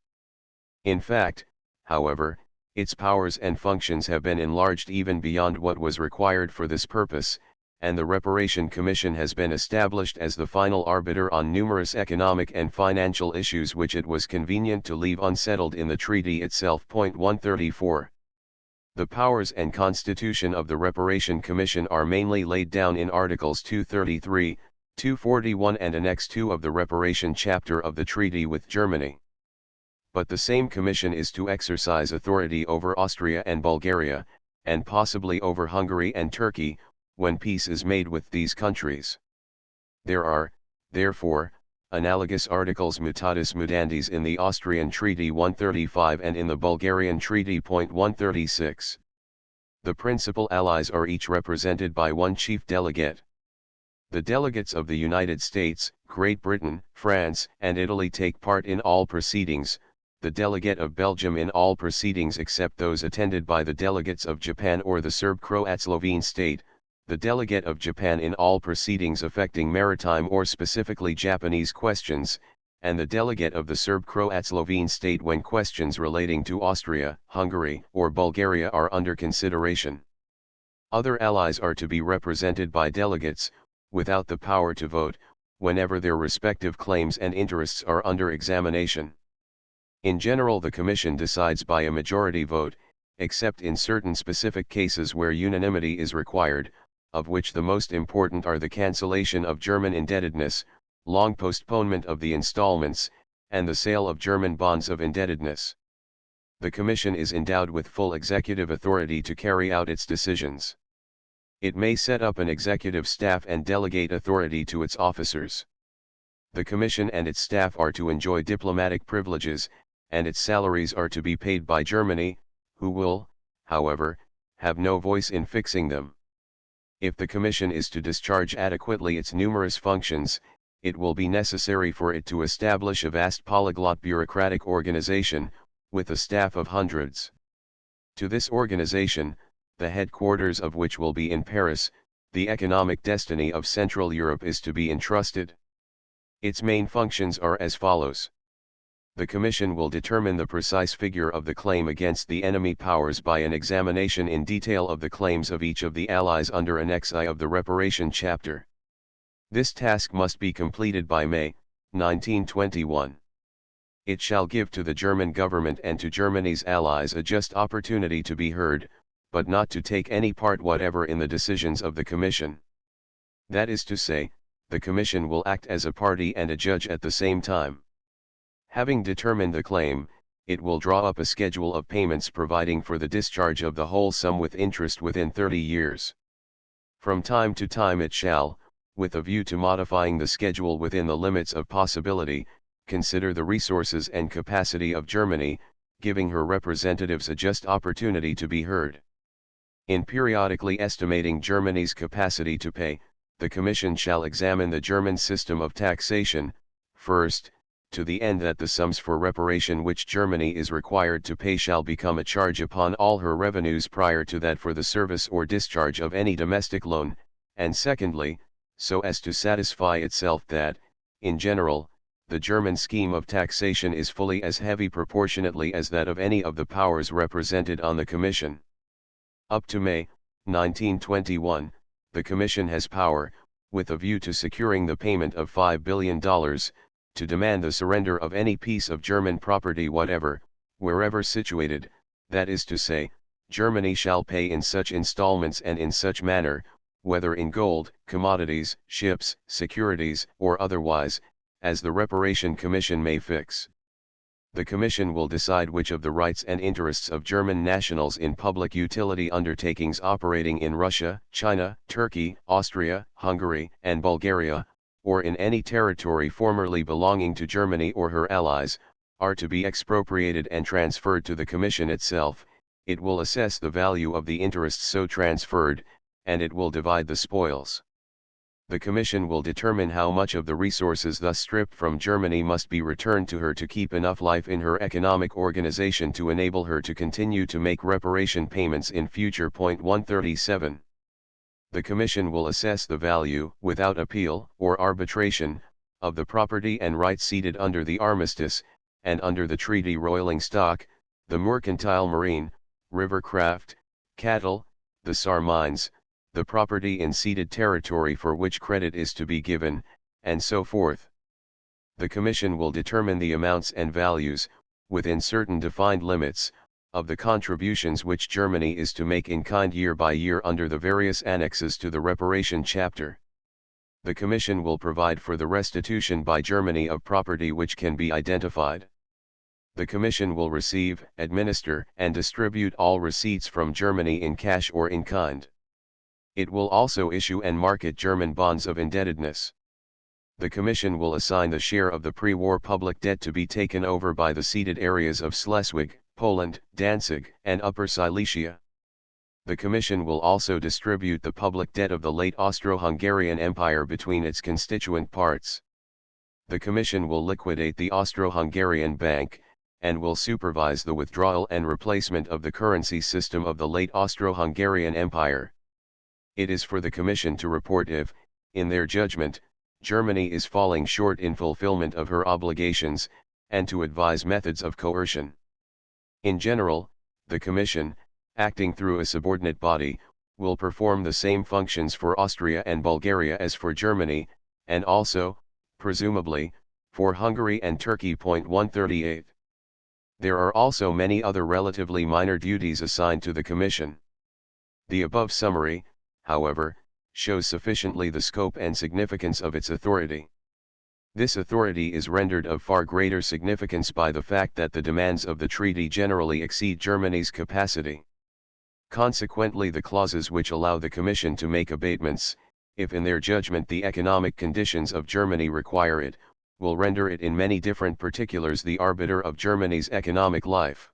In fact, however, its powers and functions have been enlarged even beyond what was required for this purpose, and the Reparation Commission has been established as the final arbiter on numerous economic and financial issues which it was convenient to leave unsettled in the treaty itself. 134. The powers and constitution of the Reparation Commission are mainly laid down in Articles 233, 241 and Annex 2 of the Reparation chapter of the treaty with Germany. But the same commission is to exercise authority over Austria and Bulgaria, and possibly over Hungary and Turkey, when peace is made with these countries. There are, therefore, analogous articles mutatis mutandis in the Austrian Treaty 135 and in the Bulgarian Treaty. 136. The principal allies are each represented by one chief delegate. The delegates of the United States, Great Britain, France, and Italy take part in all proceedings, the delegate of Belgium in all proceedings except those attended by the delegates of Japan or the Serb-Croat-Slovene state, the delegate of Japan in all proceedings affecting maritime or specifically Japanese questions, and the delegate of the Serb-Croat-Slovene state when questions relating to Austria, Hungary, or Bulgaria are under consideration. Other allies are to be represented by delegates, without the power to vote, whenever their respective claims and interests are under examination. In general, the Commission decides by a majority vote, except in certain specific cases where unanimity is required, of which the most important are the cancellation of German indebtedness, long postponement of the installments, and the sale of German bonds of indebtedness. The Commission is endowed with full executive authority to carry out its decisions. It may set up an executive staff and delegate authority to its officers. The Commission and its staff are to enjoy diplomatic privileges, and its salaries are to be paid by Germany, who will, however, have no voice in fixing them. If the Commission is to discharge adequately its numerous functions, it will be necessary for it to establish a vast polyglot bureaucratic organization, with a staff of hundreds. To this organization, the headquarters of which will be in Paris, the economic destiny of Central Europe is to be entrusted. Its main functions are as follows. The Commission will determine the precise figure of the claim against the enemy powers by an examination in detail of the claims of each of the allies under Annex I of the Reparation Chapter. This task must be completed by May 1921. It shall give to the German government and to Germany's allies a just opportunity to be heard, but not to take any part whatever in the decisions of the Commission. That is to say, the Commission will act as a party and a judge at the same time. Having determined the claim, it will draw up a schedule of payments providing for the discharge of the whole sum with interest within 30 years. From time to time it shall, with a view to modifying the schedule within the limits of possibility, consider the resources and capacity of Germany, giving her representatives a just opportunity to be heard. In periodically estimating Germany's capacity to pay, the Commission shall examine the German system of taxation, first, to the end that the sums for reparation which Germany is required to pay shall become a charge upon all her revenues prior to that for the service or discharge of any domestic loan, and secondly, so as to satisfy itself that, in general, the German scheme of taxation is fully as heavy proportionately as that of any of the powers represented on the Commission. Up to May 1921, the Commission has power, with a view to securing the payment of $5 billion, to demand the surrender of any piece of German property whatever, wherever situated, that is to say, Germany shall pay in such installments and in such manner, whether in gold, commodities, ships, securities, or otherwise, as the Reparation Commission may fix. The Commission will decide which of the rights and interests of German nationals in public utility undertakings operating in Russia, China, Turkey, Austria, Hungary, and Bulgaria, or in any territory formerly belonging to Germany or her allies, are to be expropriated and transferred to the Commission itself. It will assess the value of the interests so transferred, and it will divide the spoils. The Commission will determine how much of the resources thus stripped from Germany must be returned to her to keep enough life in her economic organization to enable her to continue to make reparation payments in future. 137. The Commission will assess the value, without appeal or arbitration, of the property and rights ceded under the armistice, and under the treaty roiling stock, the mercantile marine, river craft, cattle, the Saar mines, the property in ceded territory for which credit is to be given, and so forth. The Commission will determine the amounts and values, within certain defined limits, of the contributions which Germany is to make in kind year by year under the various annexes to the Reparation Chapter. The Commission will provide for the restitution by Germany of property which can be identified. The Commission will receive, administer, and distribute all receipts from Germany in cash or in kind. It will also issue and market German bonds of indebtedness. The Commission will assign the share of the pre-war public debt to be taken over by the ceded areas of Schleswig, Poland, Danzig, and Upper Silesia. The Commission will also distribute the public debt of the late Austro-Hungarian Empire between its constituent parts. The Commission will liquidate the Austro-Hungarian Bank, and will supervise the withdrawal and replacement of the currency system of the late Austro-Hungarian Empire. It is for the Commission to report if, in their judgment, Germany is falling short in fulfillment of her obligations, and to advise methods of coercion. In general, the Commission, acting through a subordinate body, will perform the same functions for Austria and Bulgaria as for Germany, and also, presumably, for Hungary and Turkey. 138. There are also many other relatively minor duties assigned to the Commission. The above summary, however, shows sufficiently the scope and significance of its authority. This authority is rendered of far greater significance by the fact that the demands of the treaty generally exceed Germany's capacity. Consequently, the clauses which allow the Commission to make abatements, if in their judgment the economic conditions of Germany require it, will render it in many different particulars the arbiter of Germany's economic life.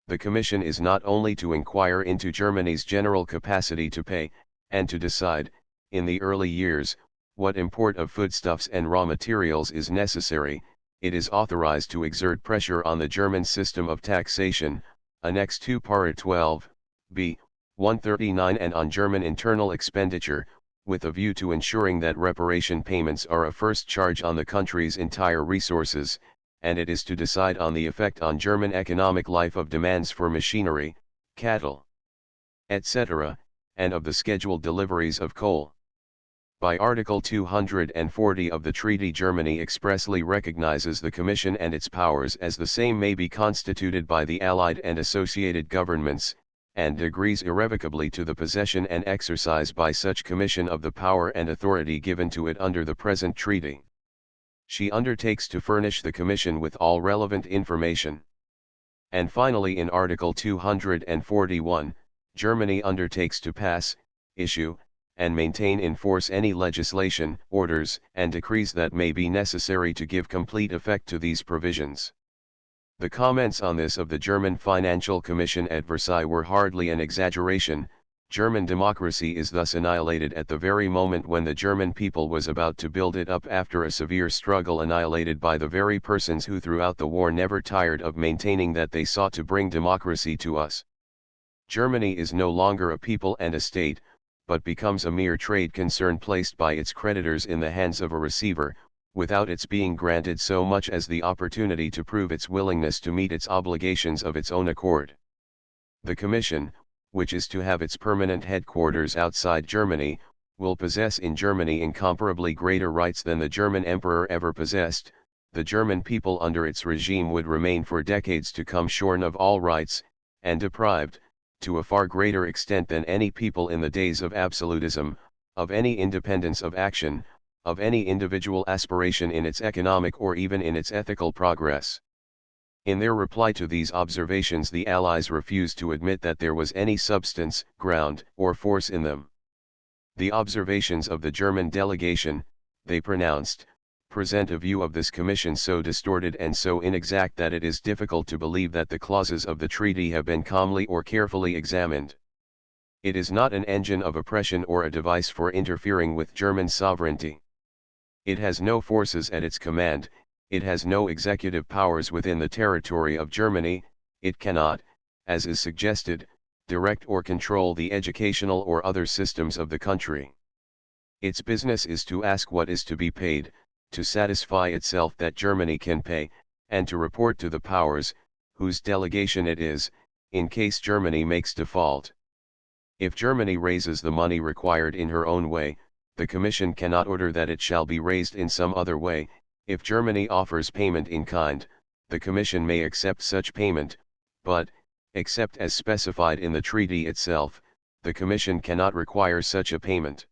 The Commission is not only to inquire into Germany's general capacity to pay, and to decide, in the early years, what import of foodstuffs and raw materials is necessary, it is authorized to exert pressure on the German system of taxation, Annex 2 Para 12, b. 139, and on German internal expenditure, with a view to ensuring that reparation payments are a first charge on the country's entire resources, and it is to decide on the effect on German economic life of demands for machinery, cattle, etc., and of the scheduled deliveries of coal. By Article 240 of the treaty, Germany expressly recognizes the Commission and its powers as the same may be constituted by the Allied and associated governments, and agrees irrevocably to the possession and exercise by such Commission of the power and authority given to it under the present treaty. She undertakes to furnish the Commission with all relevant information. And finally, in Article 241, Germany undertakes to pass, issue, and maintain in force any legislation, orders, and decrees that may be necessary to give complete effect to these provisions. The comments on this of the German Financial Commission at Versailles were hardly an exaggeration. German democracy is thus annihilated at the very moment when the German people was about to build it up after a severe struggle, annihilated by the very persons who throughout the war never tired of maintaining that they sought to bring democracy to us. Germany is no longer a people and a state, but becomes a mere trade concern placed by its creditors in the hands of a receiver, without its being granted so much as the opportunity to prove its willingness to meet its obligations of its own accord. The Commission, which is to have its permanent headquarters outside Germany, will possess in Germany incomparably greater rights than the German Emperor ever possessed. The German people under its regime would remain for decades to come shorn of all rights, and deprived, to a far greater extent than any people in the days of absolutism, of any independence of action, of any individual aspiration in its economic or even in its ethical progress. In their reply to these observations, the Allies refused to admit that there was any substance, ground, or force in them. The observations of the German delegation, they pronounced, present a view of this Commission so distorted and so inexact that it is difficult to believe that the clauses of the treaty have been calmly or carefully examined. It is not an engine of oppression or a device for interfering with German sovereignty. It has no forces at its command, it has no executive powers within the territory of Germany, it cannot, as is suggested, direct or control the educational or other systems of the country. Its business is to ask what is to be paid, to satisfy itself that Germany can pay, and to report to the powers, whose delegation it is, in case Germany makes default. If Germany raises the money required in her own way, the Commission cannot order that it shall be raised in some other way. If Germany offers payment in kind, the Commission may accept such payment, but, except as specified in the treaty itself, the Commission cannot require such a payment.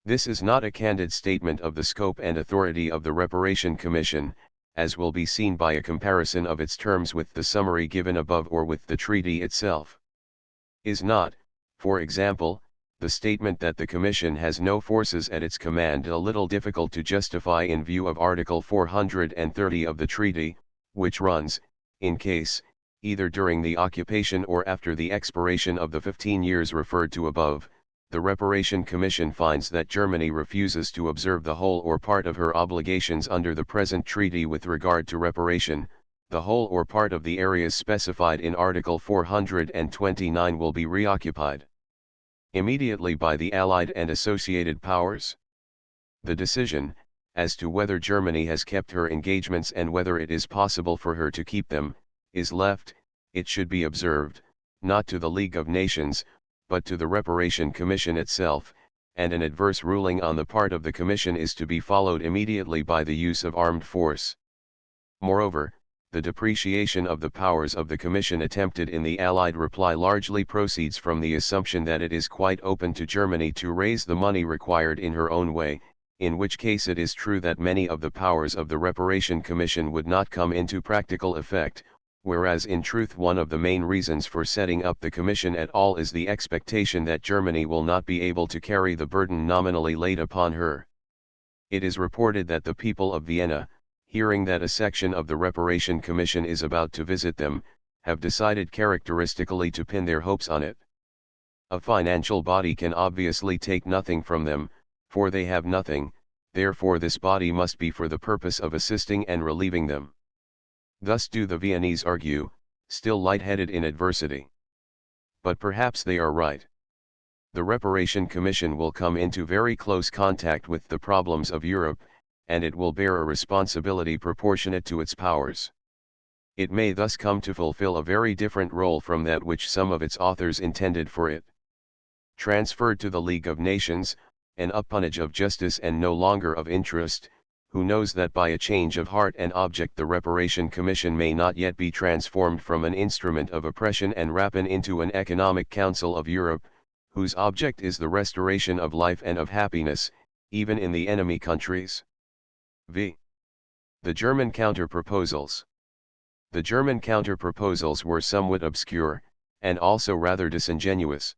This is not a candid statement of the scope and authority of the Reparation Commission, as will be seen by a comparison of its terms with the summary given above or with the treaty itself. Is not, for example, the statement that the Commission has no forces at its command a little difficult to justify in view of Article 430 of the treaty, which runs, in case, either during the occupation or after the expiration of the 15 years referred to above, the Reparation Commission finds that Germany refuses to observe the whole or part of her obligations under the present treaty with regard to reparation, the whole or part of the areas specified in Article 429 will be reoccupied immediately by the Allied and associated powers. The decision, as to whether Germany has kept her engagements and whether it is possible for her to keep them, is left, it should be observed, not to the League of Nations, but to the Reparation Commission itself, and an adverse ruling on the part of the Commission is to be followed immediately by the use of armed force. Moreover, the depreciation of the powers of the Commission attempted in the Allied reply largely proceeds from the assumption that it is quite open to Germany to raise the money required in her own way, in which case it is true that many of the powers of the Reparation Commission would not come into practical effect, whereas in truth one of the main reasons for setting up the Commission at all is the expectation that Germany will not be able to carry the burden nominally laid upon her. It is reported that the people of Vienna, hearing that a section of the Reparation Commission is about to visit them, have decided characteristically to pin their hopes on it. A financial body can obviously take nothing from them, for they have nothing, therefore this body must be for the purpose of assisting and relieving them. Thus do the Viennese argue, still light-headed in adversity. But perhaps they are right. The Reparation Commission will come into very close contact with the problems of Europe, and it will bear a responsibility proportionate to its powers. It may thus come to fulfill a very different role from that which some of its authors intended for it. Transferred to the League of Nations, an appanage of justice and no longer of interest, who knows that by a change of heart and object the Reparation Commission may not yet be transformed from an instrument of oppression and rapine into an economic council of Europe, whose object is the restoration of life and of happiness, even in the enemy countries. V. The German counter-proposals. The German counter-proposals were somewhat obscure, and also rather disingenuous.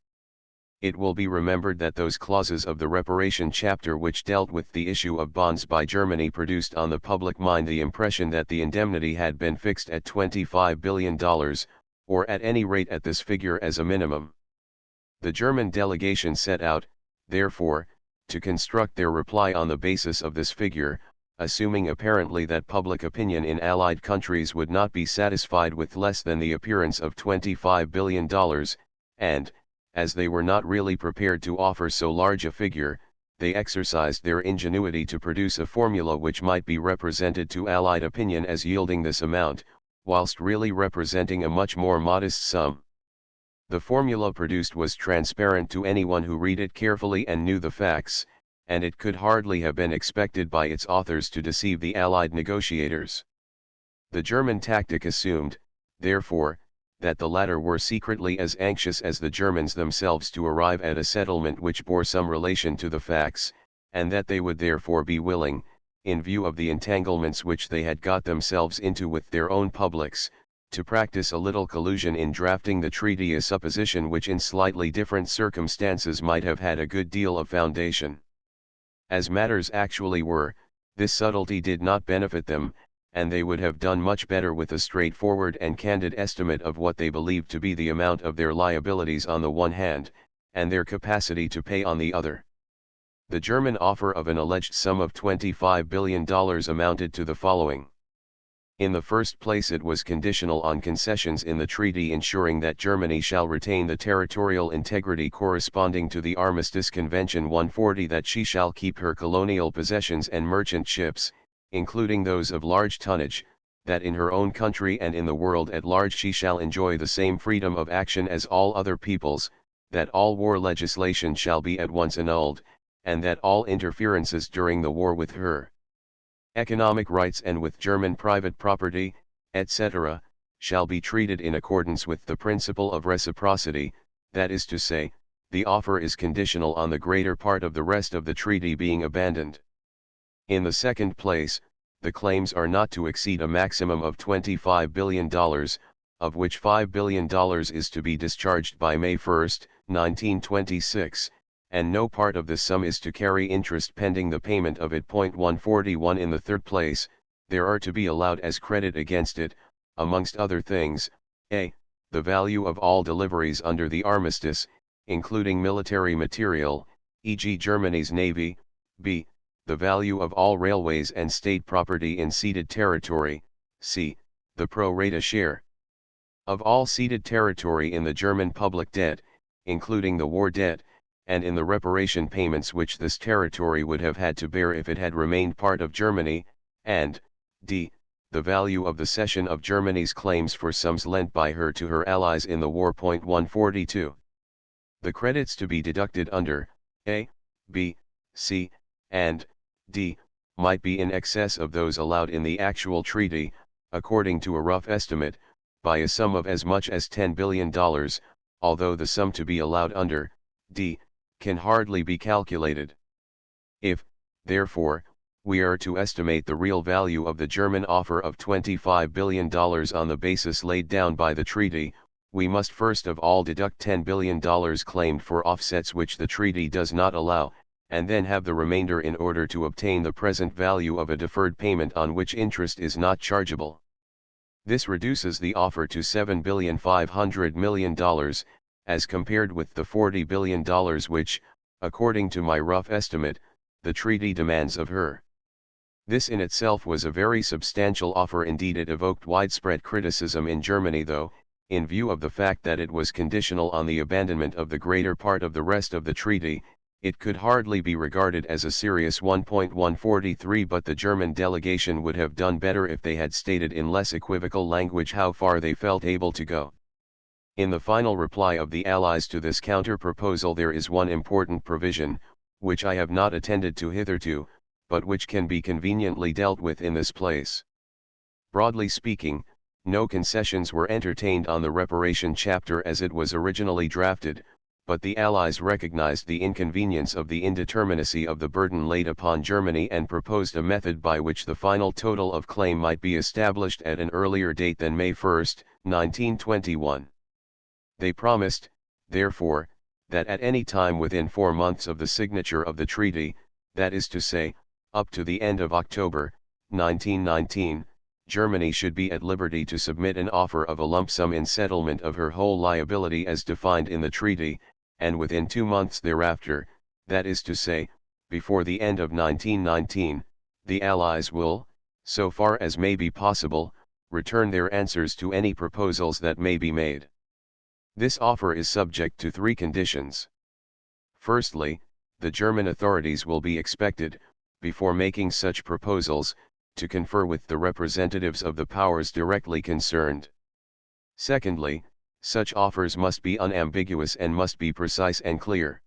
It will be remembered that those clauses of the reparation chapter which dealt with the issue of bonds by Germany produced on the public mind the impression that the indemnity had been fixed at $25 billion, or at any rate at this figure as a minimum. The German delegation set out, therefore, to construct their reply on the basis of this figure, assuming apparently that public opinion in Allied countries would not be satisfied with less than the appearance of $25 billion, and, as they were not really prepared to offer so large a figure, they exercised their ingenuity to produce a formula which might be represented to Allied opinion as yielding this amount, whilst really representing a much more modest sum. The formula produced was transparent to anyone who read it carefully and knew the facts, and it could hardly have been expected by its authors to deceive the Allied negotiators. The German tactic assumed, therefore, that the latter were secretly as anxious as the Germans themselves to arrive at a settlement which bore some relation to the facts, and that they would therefore be willing, in view of the entanglements which they had got themselves into with their own publics, to practice a little collusion in drafting the treaty, a supposition which in slightly different circumstances might have had a good deal of foundation. As matters actually were, this subtlety did not benefit them, and they would have done much better with a straightforward and candid estimate of what they believed to be the amount of their liabilities on the one hand, and their capacity to pay on the other. The German offer of an alleged sum of $25 billion amounted to the following. In the first place, it was conditional on concessions in the treaty ensuring that Germany shall retain the territorial integrity corresponding to the Armistice Convention 140, that she shall keep her colonial possessions and merchant ships, including those of large tonnage, that in her own country and in the world at large she shall enjoy the same freedom of action as all other peoples, that all war legislation shall be at once annulled, and that all interferences during the war with her economic rights and with German private property, etc., shall be treated in accordance with the principle of reciprocity, that is to say, the offer is conditional on the greater part of the rest of the treaty being abandoned. In the second place, the claims are not to exceed a maximum of $25 billion, of which $5 billion is to be discharged by May 1, 1926, and no part of the sum is to carry interest pending the payment of it. 141. In the third place, there are to be allowed as credit against it, amongst other things, a. the value of all deliveries under the armistice, including military material, e.g. Germany's navy, b. the value of all railways and state property in ceded territory, c. the pro rata share of all ceded territory in the German public debt, including the war debt, and in the reparation payments which this territory would have had to bear if it had remained part of Germany, and d. the value of the cession of Germany's claims for sums lent by her to her allies in the war. 142. The credits to be deducted under a, b, c, and d might be in excess of those allowed in the actual treaty, according to a rough estimate, by a sum of as much as $10 billion, although the sum to be allowed under d. can hardly be calculated. If, therefore, we are to estimate the real value of the German offer of $25 billion on the basis laid down by the treaty, we must first of all deduct $10 billion claimed for offsets which the treaty does not allow, and then have the remainder in order to obtain the present value of a deferred payment on which interest is not chargeable. This reduces the offer to $7,500 million, as compared with the $40 billion which, according to my rough estimate, the treaty demands of her. This in itself was a very substantial offer. Indeed, it evoked widespread criticism in Germany, though, in view of the fact that it was conditional on the abandonment of the greater part of the rest of the treaty, it could hardly be regarded as a serious 1.143. But the German delegation would have done better if they had stated in less equivocal language how far they felt able to go. In the final reply of the Allies to this counter-proposal there is one important provision, which I have not attended to hitherto, but which can be conveniently dealt with in this place. Broadly speaking, no concessions were entertained on the reparation chapter as it was originally drafted, but the Allies recognized the inconvenience of the indeterminacy of the burden laid upon Germany and proposed a method by which the final total of claim might be established at an earlier date than May 1, 1921. They promised, therefore, that at any time within 4 months of the signature of the treaty, that is to say, up to the end of October, 1919, Germany should be at liberty to submit an offer of a lump sum in settlement of her whole liability as defined in the treaty, and within 2 months thereafter, that is to say, before the end of 1919, the Allies will, so far as may be possible, return their answers to any proposals that may be made. This offer is subject to 3 conditions. Firstly, the German authorities will be expected, before making such proposals, to confer with the representatives of the powers directly concerned. Secondly, such offers must be unambiguous and must be precise and clear.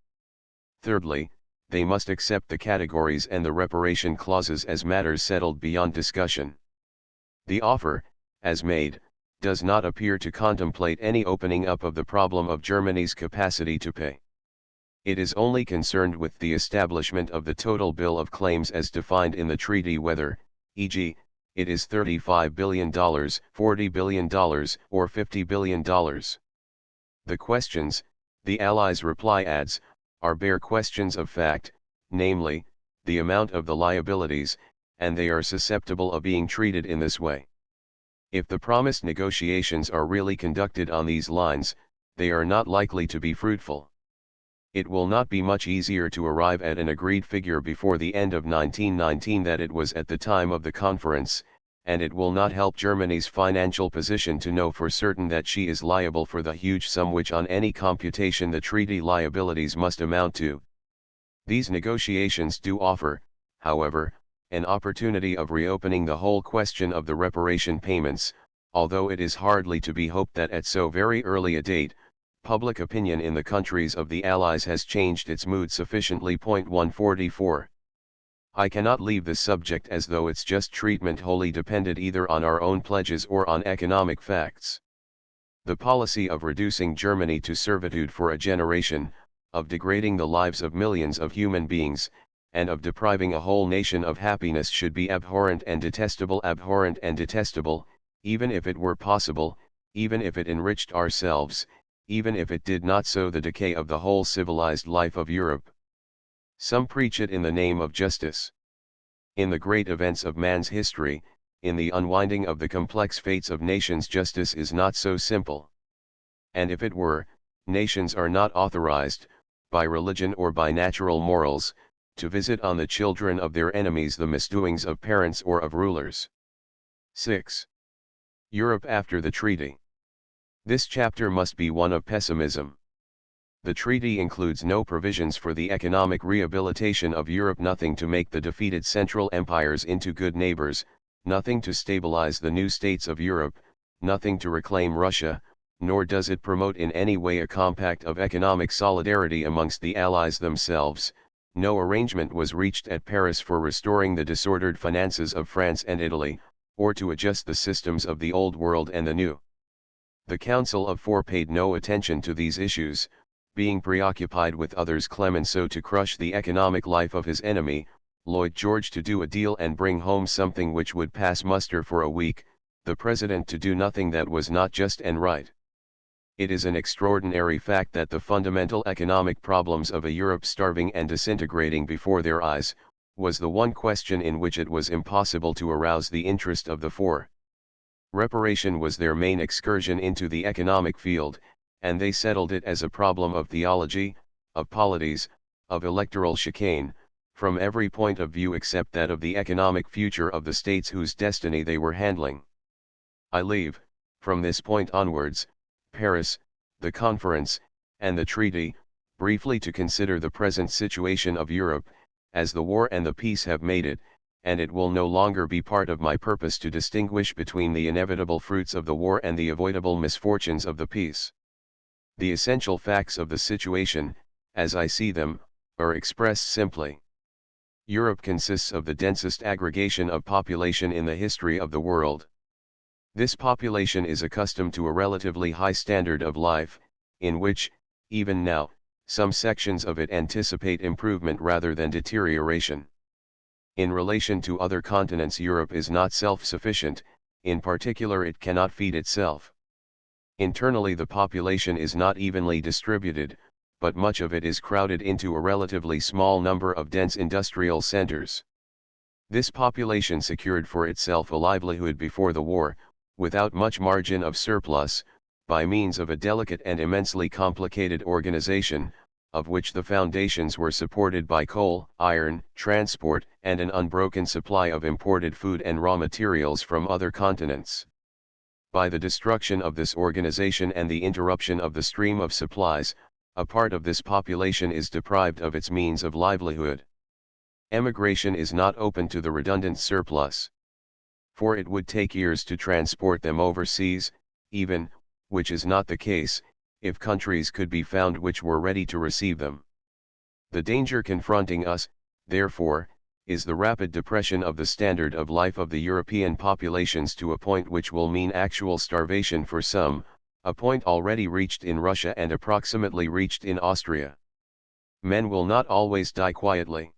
Thirdly, they must accept the categories and the reparation clauses as matters settled beyond discussion. The offer, as made, does not appear to contemplate any opening up of the problem of Germany's capacity to pay. It is only concerned with the establishment of the total bill of claims as defined in the treaty, whether, e.g., it is $35 billion, $40 billion, or $50 billion. The questions, the Allies' reply adds, are bare questions of fact, namely, the amount of the liabilities, and they are susceptible of being treated in this way. If the promised negotiations are really conducted on these lines, they are not likely to be fruitful. It will not be much easier to arrive at an agreed figure before the end of 1919 than it was at the time of the conference, and it will not help Germany's financial position to know for certain that she is liable for the huge sum which on any computation the treaty liabilities must amount to. These negotiations do offer, however, an opportunity of reopening the whole question of the reparation payments, although it is hardly to be hoped that at so very early a date, public opinion in the countries of the Allies has changed its mood sufficiently. 144. I cannot leave this subject as though its just treatment wholly depended either on our own pledges or on economic facts. The policy of reducing Germany to servitude for a generation, of degrading the lives of millions of human beings, and of depriving a whole nation of happiness should be abhorrent and detestable, even if it were possible, even if it enriched ourselves, even if it did not sow the decay of the whole civilized life of Europe. Some preach it in the name of justice. In the great events of man's history, in the unwinding of the complex fates of nations, justice is not so simple. And if it were, nations are not authorized, by religion or by natural morals, to visit on the children of their enemies the misdoings of parents or of rulers. 6. Europe after the treaty. This chapter must be one of pessimism. The treaty includes no provisions for the economic rehabilitation of Europe, nothing to make the defeated Central Empires into good neighbors, nothing to stabilize the new states of Europe, nothing to reclaim Russia, nor does it promote in any way a compact of economic solidarity amongst the Allies themselves. No arrangement was reached at Paris for restoring the disordered finances of France and Italy, or to adjust the systems of the old world and the new. The Council of Four paid no attention to these issues, being preoccupied with others: Clemenceau to crush the economic life of his enemy, Lloyd George to do a deal and bring home something which would pass muster for a week, the President to do nothing that was not just and right. It is an extraordinary fact that the fundamental economic problems of a Europe starving and disintegrating before their eyes, was the one question in which it was impossible to arouse the interest of the Four. Reparation was their main excursion into the economic field, and they settled it as a problem of theology, of polities, of electoral chicane, from every point of view except that of the economic future of the states whose destiny they were handling. I leave, from this point onwards, Paris, the conference, and the treaty, briefly to consider the present situation of Europe, as the war and the peace have made it, and it will no longer be part of my purpose to distinguish between the inevitable fruits of the war and the avoidable misfortunes of the peace. The essential facts of the situation, as I see them, are expressed simply. Europe consists of the densest aggregation of population in the history of the world. This population is accustomed to a relatively high standard of life, in which, even now, some sections of it anticipate improvement rather than deterioration. In relation to other continents, Europe is not self-sufficient, in particular it cannot feed itself. Internally the population is not evenly distributed, but much of it is crowded into a relatively small number of dense industrial centers. This population secured for itself a livelihood before the war, without much margin of surplus, by means of a delicate and immensely complicated organization, of which the foundations were supported by coal, iron, transport, and an unbroken supply of imported food and raw materials from other continents. By the destruction of this organization and the interruption of the stream of supplies, a part of this population is deprived of its means of livelihood. Emigration is not open to the redundant surplus. For it would take years to transport them overseas, even, which is not the case, if countries could be found which were ready to receive them. The danger confronting us, therefore, is the rapid depression of the standard of life of the European populations to a point which will mean actual starvation for some, a point already reached in Russia and approximately reached in Austria. Men will not always die quietly.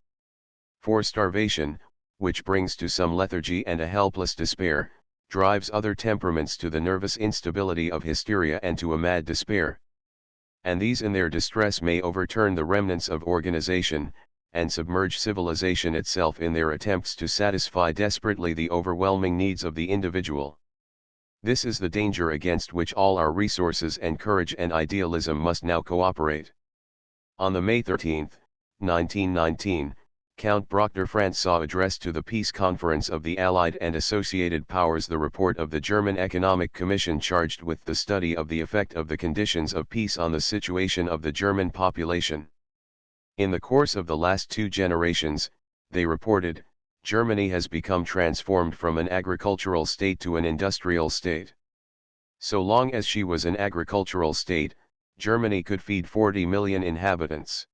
For starvation, which brings to some lethargy and a helpless despair, drives other temperaments to the nervous instability of hysteria and to a mad despair. And these in their distress may overturn the remnants of organization, and submerge civilization itself in their attempts to satisfy desperately the overwhelming needs of the individual. This is the danger against which all our resources and courage and idealism must now cooperate. On the May 13, 1919, Count Brockner-Francois addressed to the Peace Conference of the Allied and Associated Powers the report of the German Economic Commission charged with the study of the effect of the conditions of peace on the situation of the German population. In the course of the last 2 generations, they reported, Germany has become transformed from an agricultural state to an industrial state. So long as she was an agricultural state, Germany could feed 40 million inhabitants.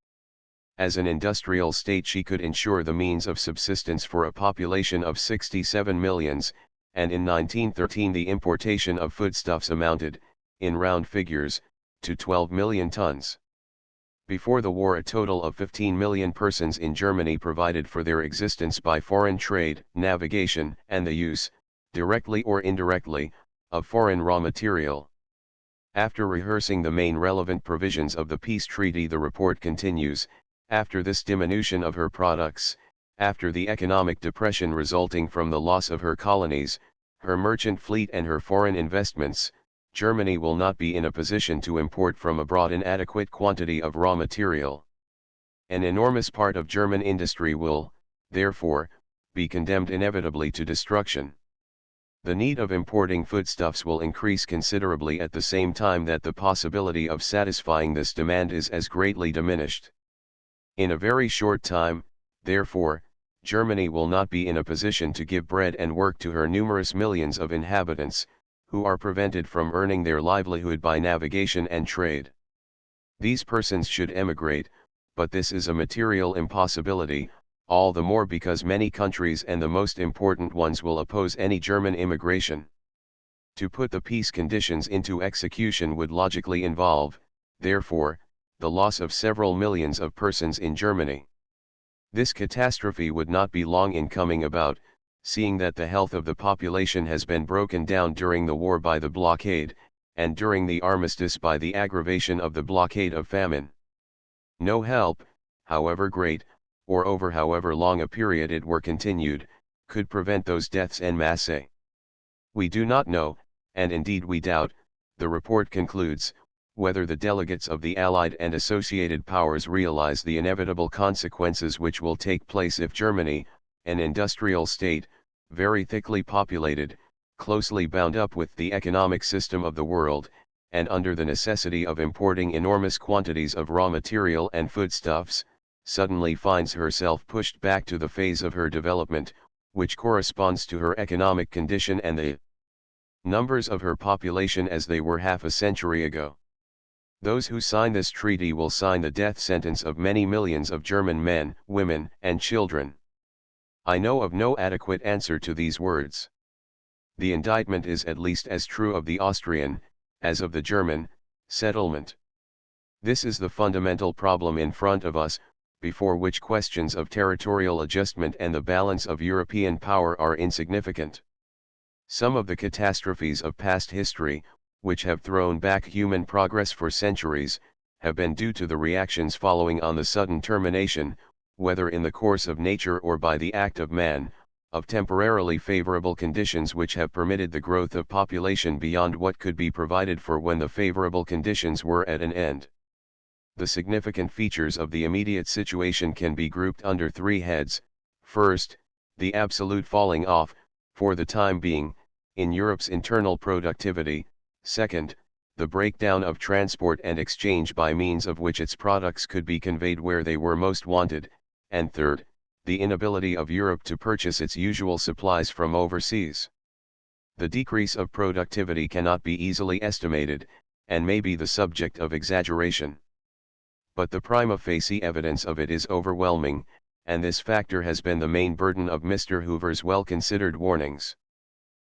As an industrial state she could ensure the means of subsistence for a population of 67 millions, and in 1913 the importation of foodstuffs amounted, in round figures, to 12 million tons. Before the war a total of 15 million persons in Germany provided for their existence by foreign trade, navigation, and the use, directly or indirectly, of foreign raw material. After rehearsing the main relevant provisions of the peace treaty the report continues, after this diminution of her products, after the economic depression resulting from the loss of her colonies, her merchant fleet and her foreign investments, Germany will not be in a position to import from abroad an adequate quantity of raw material. An enormous part of German industry will, therefore, be condemned inevitably to destruction. The need of importing foodstuffs will increase considerably at the same time that the possibility of satisfying this demand is as greatly diminished. In a very short time, therefore, Germany will not be in a position to give bread and work to her numerous millions of inhabitants, who are prevented from earning their livelihood by navigation and trade. These persons should emigrate, but this is a material impossibility, all the more because many countries and the most important ones will oppose any German immigration. To put the peace conditions into execution would logically involve, therefore, the loss of several millions of persons in Germany. This catastrophe would not be long in coming about, seeing that the health of the population has been broken down during the war by the blockade, and during the armistice by the aggravation of the blockade of famine. No help, however great, or over however long a period it were continued, could prevent those deaths en masse. We do not know, and indeed we doubt, the report concludes, whether the delegates of the Allied and associated powers realize the inevitable consequences which will take place if Germany, an industrial state, very thickly populated, closely bound up with the economic system of the world, and under the necessity of importing enormous quantities of raw material and foodstuffs, suddenly finds herself pushed back to the phase of her development, which corresponds to her economic condition and the numbers of her population as they were half a century ago. Those who sign this treaty will sign the death sentence of many millions of German men, women, and children. I know of no adequate answer to these words. The indictment is at least as true of the Austrian, as of the German, settlement. This is the fundamental problem in front of us, before which questions of territorial adjustment and the balance of European power are insignificant. Some of the catastrophes of past history, which have thrown back human progress for centuries, have been due to the reactions following on the sudden termination, whether in the course of nature or by the act of man, of temporarily favorable conditions which have permitted the growth of population beyond what could be provided for when the favorable conditions were at an end. The significant features of the immediate situation can be grouped under three heads. First, the absolute falling off, for the time being, in Europe's internal productivity. Second, the breakdown of transport and exchange by means of which its products could be conveyed where they were most wanted. And third, the inability of Europe to purchase its usual supplies from overseas. The decrease of productivity cannot be easily estimated, and may be the subject of exaggeration. But the prima facie evidence of it is overwhelming, and this factor has been the main burden of Mr. Hoover's well-considered warnings.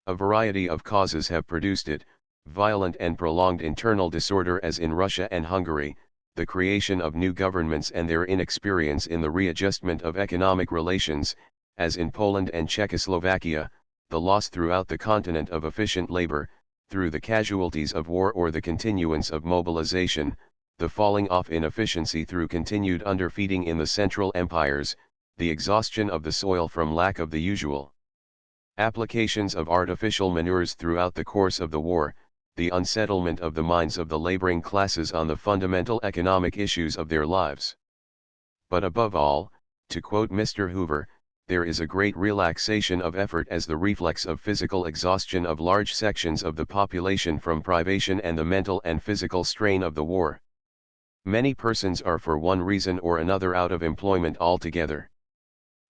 A variety of causes have produced it: violent and prolonged internal disorder as in Russia and Hungary, the creation of new governments and their inexperience in the readjustment of economic relations, as in Poland and Czechoslovakia, the loss throughout the continent of efficient labor, through the casualties of war or the continuance of mobilization, the falling off in efficiency through continued underfeeding in the Central Empires, the exhaustion of the soil from lack of the usual applications of artificial manures throughout the course of the war, the unsettlement of the minds of the laboring classes on the fundamental economic issues of their lives. But above all, to quote Mr. Hoover, there is a great relaxation of effort as the reflex of physical exhaustion of large sections of the population from privation and the mental and physical strain of the war. Many persons are for one reason or another out of employment altogether.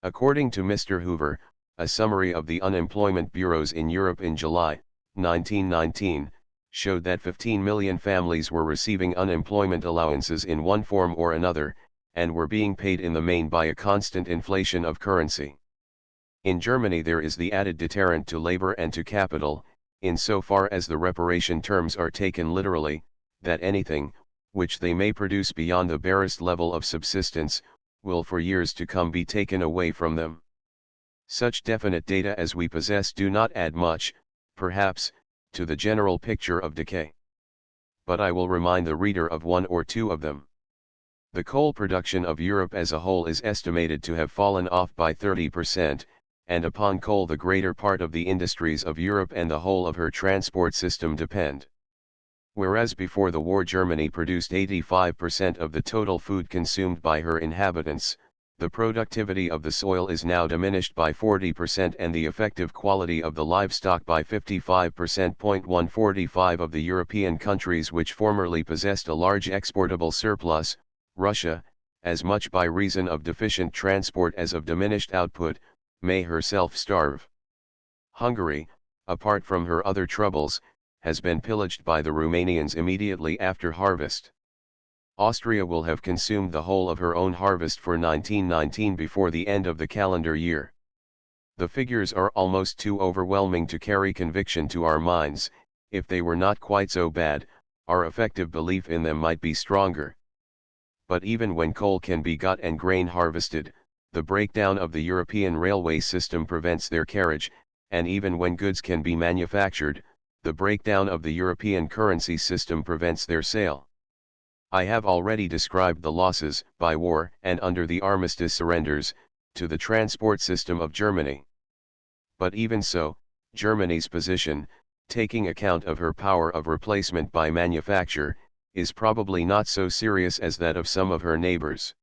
According to Mr. Hoover, a summary of the unemployment bureaus in Europe in July 1919 showed that 15 million families were receiving unemployment allowances in one form or another, and were being paid in the main by a constant inflation of currency. In Germany there is the added deterrent to labor and to capital, insofar as the reparation terms are taken literally, that anything, which they may produce beyond the barest level of subsistence, will for years to come be taken away from them. Such definite data as we possess do not add much, perhaps, to the general picture of decay. But I will remind the reader of one or two of them. The coal production of Europe as a whole is estimated to have fallen off by 30%, and upon coal the greater part of the industries of Europe and the whole of her transport system depend. Whereas before the war Germany produced 85% of the total food consumed by her inhabitants, the productivity of the soil is now diminished by 40% and the effective quality of the livestock by 55%. 145 of the European countries which formerly possessed a large exportable surplus, Russia, as much by reason of deficient transport as of diminished output, may herself starve. Hungary, apart from her other troubles, has been pillaged by the Romanians immediately after harvest. Austria will have consumed the whole of her own harvest for 1919 before the end of the calendar year. The figures are almost too overwhelming to carry conviction to our minds. If they were not quite so bad, our effective belief in them might be stronger. But even when coal can be got and grain harvested, the breakdown of the European railway system prevents their carriage, and even when goods can be manufactured, the breakdown of the European currency system prevents their sale. I have already described the losses, by war and under the armistice surrenders, to the transport system of Germany. But even so, Germany's position, taking account of her power of replacement by manufacture, is probably not so serious as that of some of her neighbors.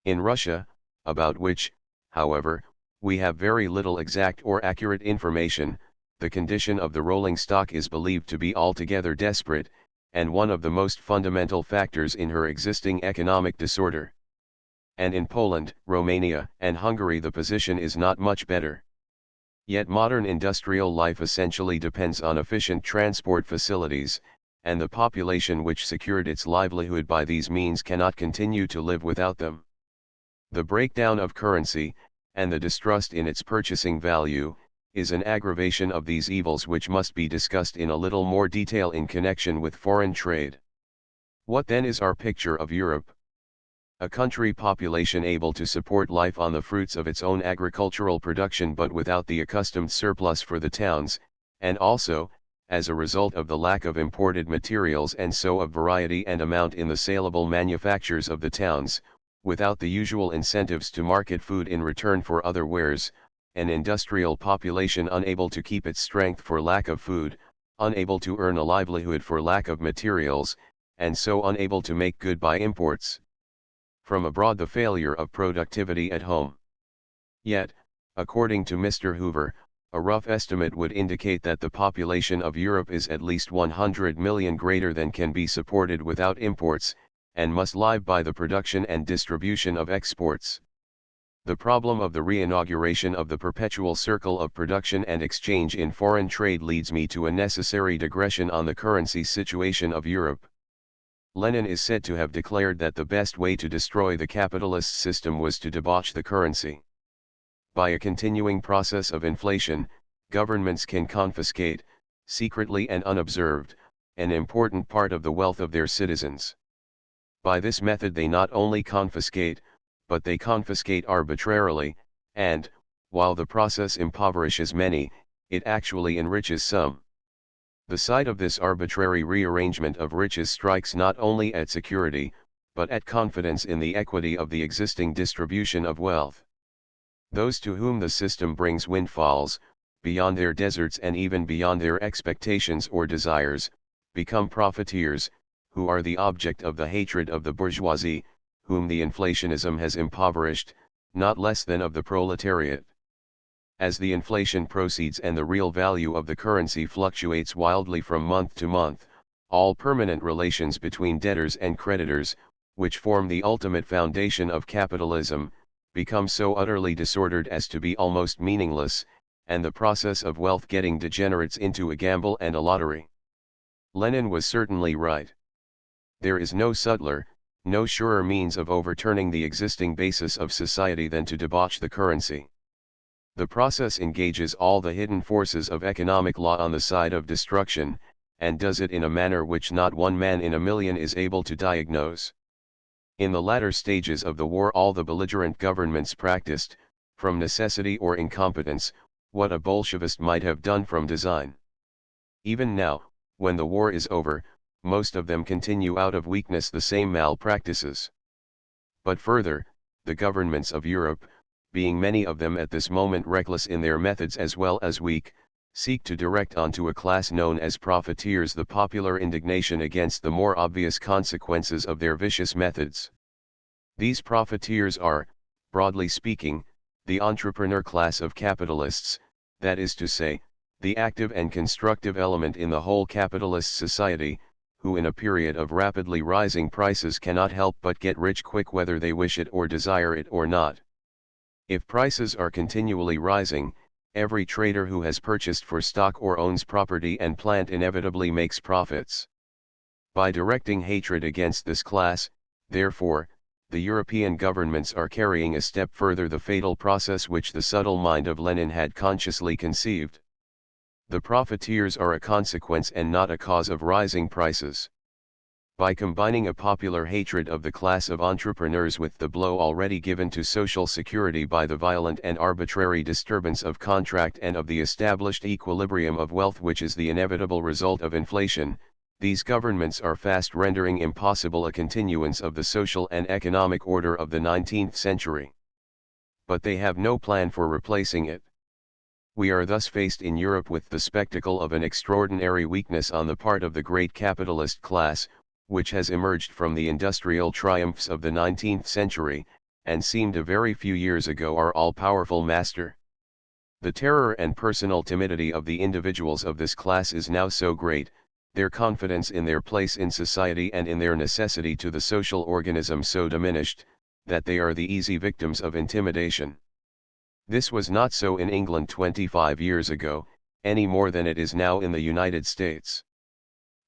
In Russia, about which, however, we have very little exact or accurate information, the condition of the rolling stock is believed to be altogether desperate, and one of the most fundamental factors in her existing economic disorder. And in Poland, Romania, and Hungary the position is not much better. Yet modern industrial life essentially depends on efficient transport facilities, and the population which secured its livelihood by these means cannot continue to live without them. The breakdown of currency, and the distrust in its purchasing value, is an aggravation of these evils which must be discussed in a little more detail in connection with foreign trade. What then is our picture of Europe? A country population able to support life on the fruits of its own agricultural production but without the accustomed surplus for the towns, and also, as a result of the lack of imported materials and so of variety and amount in the saleable manufactures of the towns, without the usual incentives to market food in return for other wares, an industrial population unable to keep its strength for lack of food, unable to earn a livelihood for lack of materials, and so unable to make good by imports from abroad, the failure of productivity at home. Yet, according to Mr. Hoover, a rough estimate would indicate that the population of Europe is at least 100 million greater than can be supported without imports, and must live by the production and distribution of exports. The problem of the re-inauguration of the perpetual circle of production and exchange in foreign trade leads me to a necessary digression on the currency situation of Europe. Lenin is said to have declared that the best way to destroy the capitalist system was to debauch the currency. By a continuing process of inflation, governments can confiscate, secretly and unobserved, an important part of the wealth of their citizens. By this method they not only confiscate, but they confiscate arbitrarily, and, while the process impoverishes many, it actually enriches some. The sight of this arbitrary rearrangement of riches strikes not only at security, but at confidence in the equity of the existing distribution of wealth. Those to whom the system brings windfalls, beyond their deserts and even beyond their expectations or desires, become profiteers, who are the object of the hatred of the bourgeoisie, whom the inflationism has impoverished, not less than of the proletariat. As the inflation proceeds and the real value of the currency fluctuates wildly from month to month, all permanent relations between debtors and creditors, which form the ultimate foundation of capitalism, become so utterly disordered as to be almost meaningless, and the process of wealth getting degenerates into a gamble and a lottery. Lenin was certainly right. There is no subtler, no surer means of overturning the existing basis of society than to debauch the currency. The process engages all the hidden forces of economic law on the side of destruction, and does it in a manner which not one man in a million is able to diagnose. In the latter stages of the war all the belligerent governments practiced, from necessity or incompetence, what a Bolshevist might have done from design. Even now, when the war is over, most of them continue out of weakness the same malpractices. But further, the governments of Europe, being many of them at this moment reckless in their methods as well as weak, seek to direct onto a class known as profiteers the popular indignation against the more obvious consequences of their vicious methods. These profiteers are, broadly speaking, the entrepreneur class of capitalists, that is to say, the active and constructive element in the whole capitalist society, who in a period of rapidly rising prices cannot help but get rich quick whether they wish it or desire it or not. If prices are continually rising, every trader who has purchased for stock or owns property and plant inevitably makes profits. By directing hatred against this class, therefore, the European governments are carrying a step further the fatal process which the subtle mind of Lenin had consciously conceived. The profiteers are a consequence and not a cause of rising prices. By combining a popular hatred of the class of entrepreneurs with the blow already given to social security by the violent and arbitrary disturbance of contract and of the established equilibrium of wealth which is the inevitable result of inflation, these governments are fast rendering impossible a continuance of the social and economic order of the 19th century. But they have no plan for replacing it. We are thus faced in Europe with the spectacle of an extraordinary weakness on the part of the great capitalist class, which has emerged from the industrial triumphs of the 19th century, and seemed a very few years ago our all-powerful master. The terror and personal timidity of the individuals of this class is now so great, their confidence in their place in society and in their necessity to the social organism so diminished, that they are the easy victims of intimidation. This was not so in England 25 years ago, any more than it is now in the United States.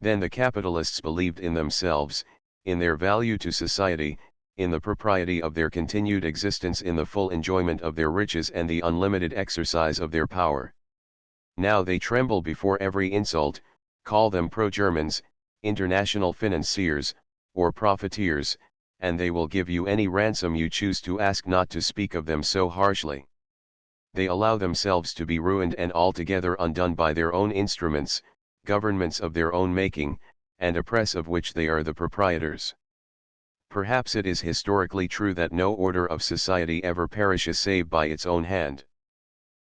Then the capitalists believed in themselves, in their value to society, in the propriety of their continued existence, in the full enjoyment of their riches and the unlimited exercise of their power. Now they tremble before every insult, call them pro-Germans, international financiers, or profiteers, and they will give you any ransom you choose to ask not to speak of them so harshly. They allow themselves to be ruined and altogether undone by their own instruments, governments of their own making, and a press of which they are the proprietors. Perhaps it is historically true that no order of society ever perishes save by its own hand.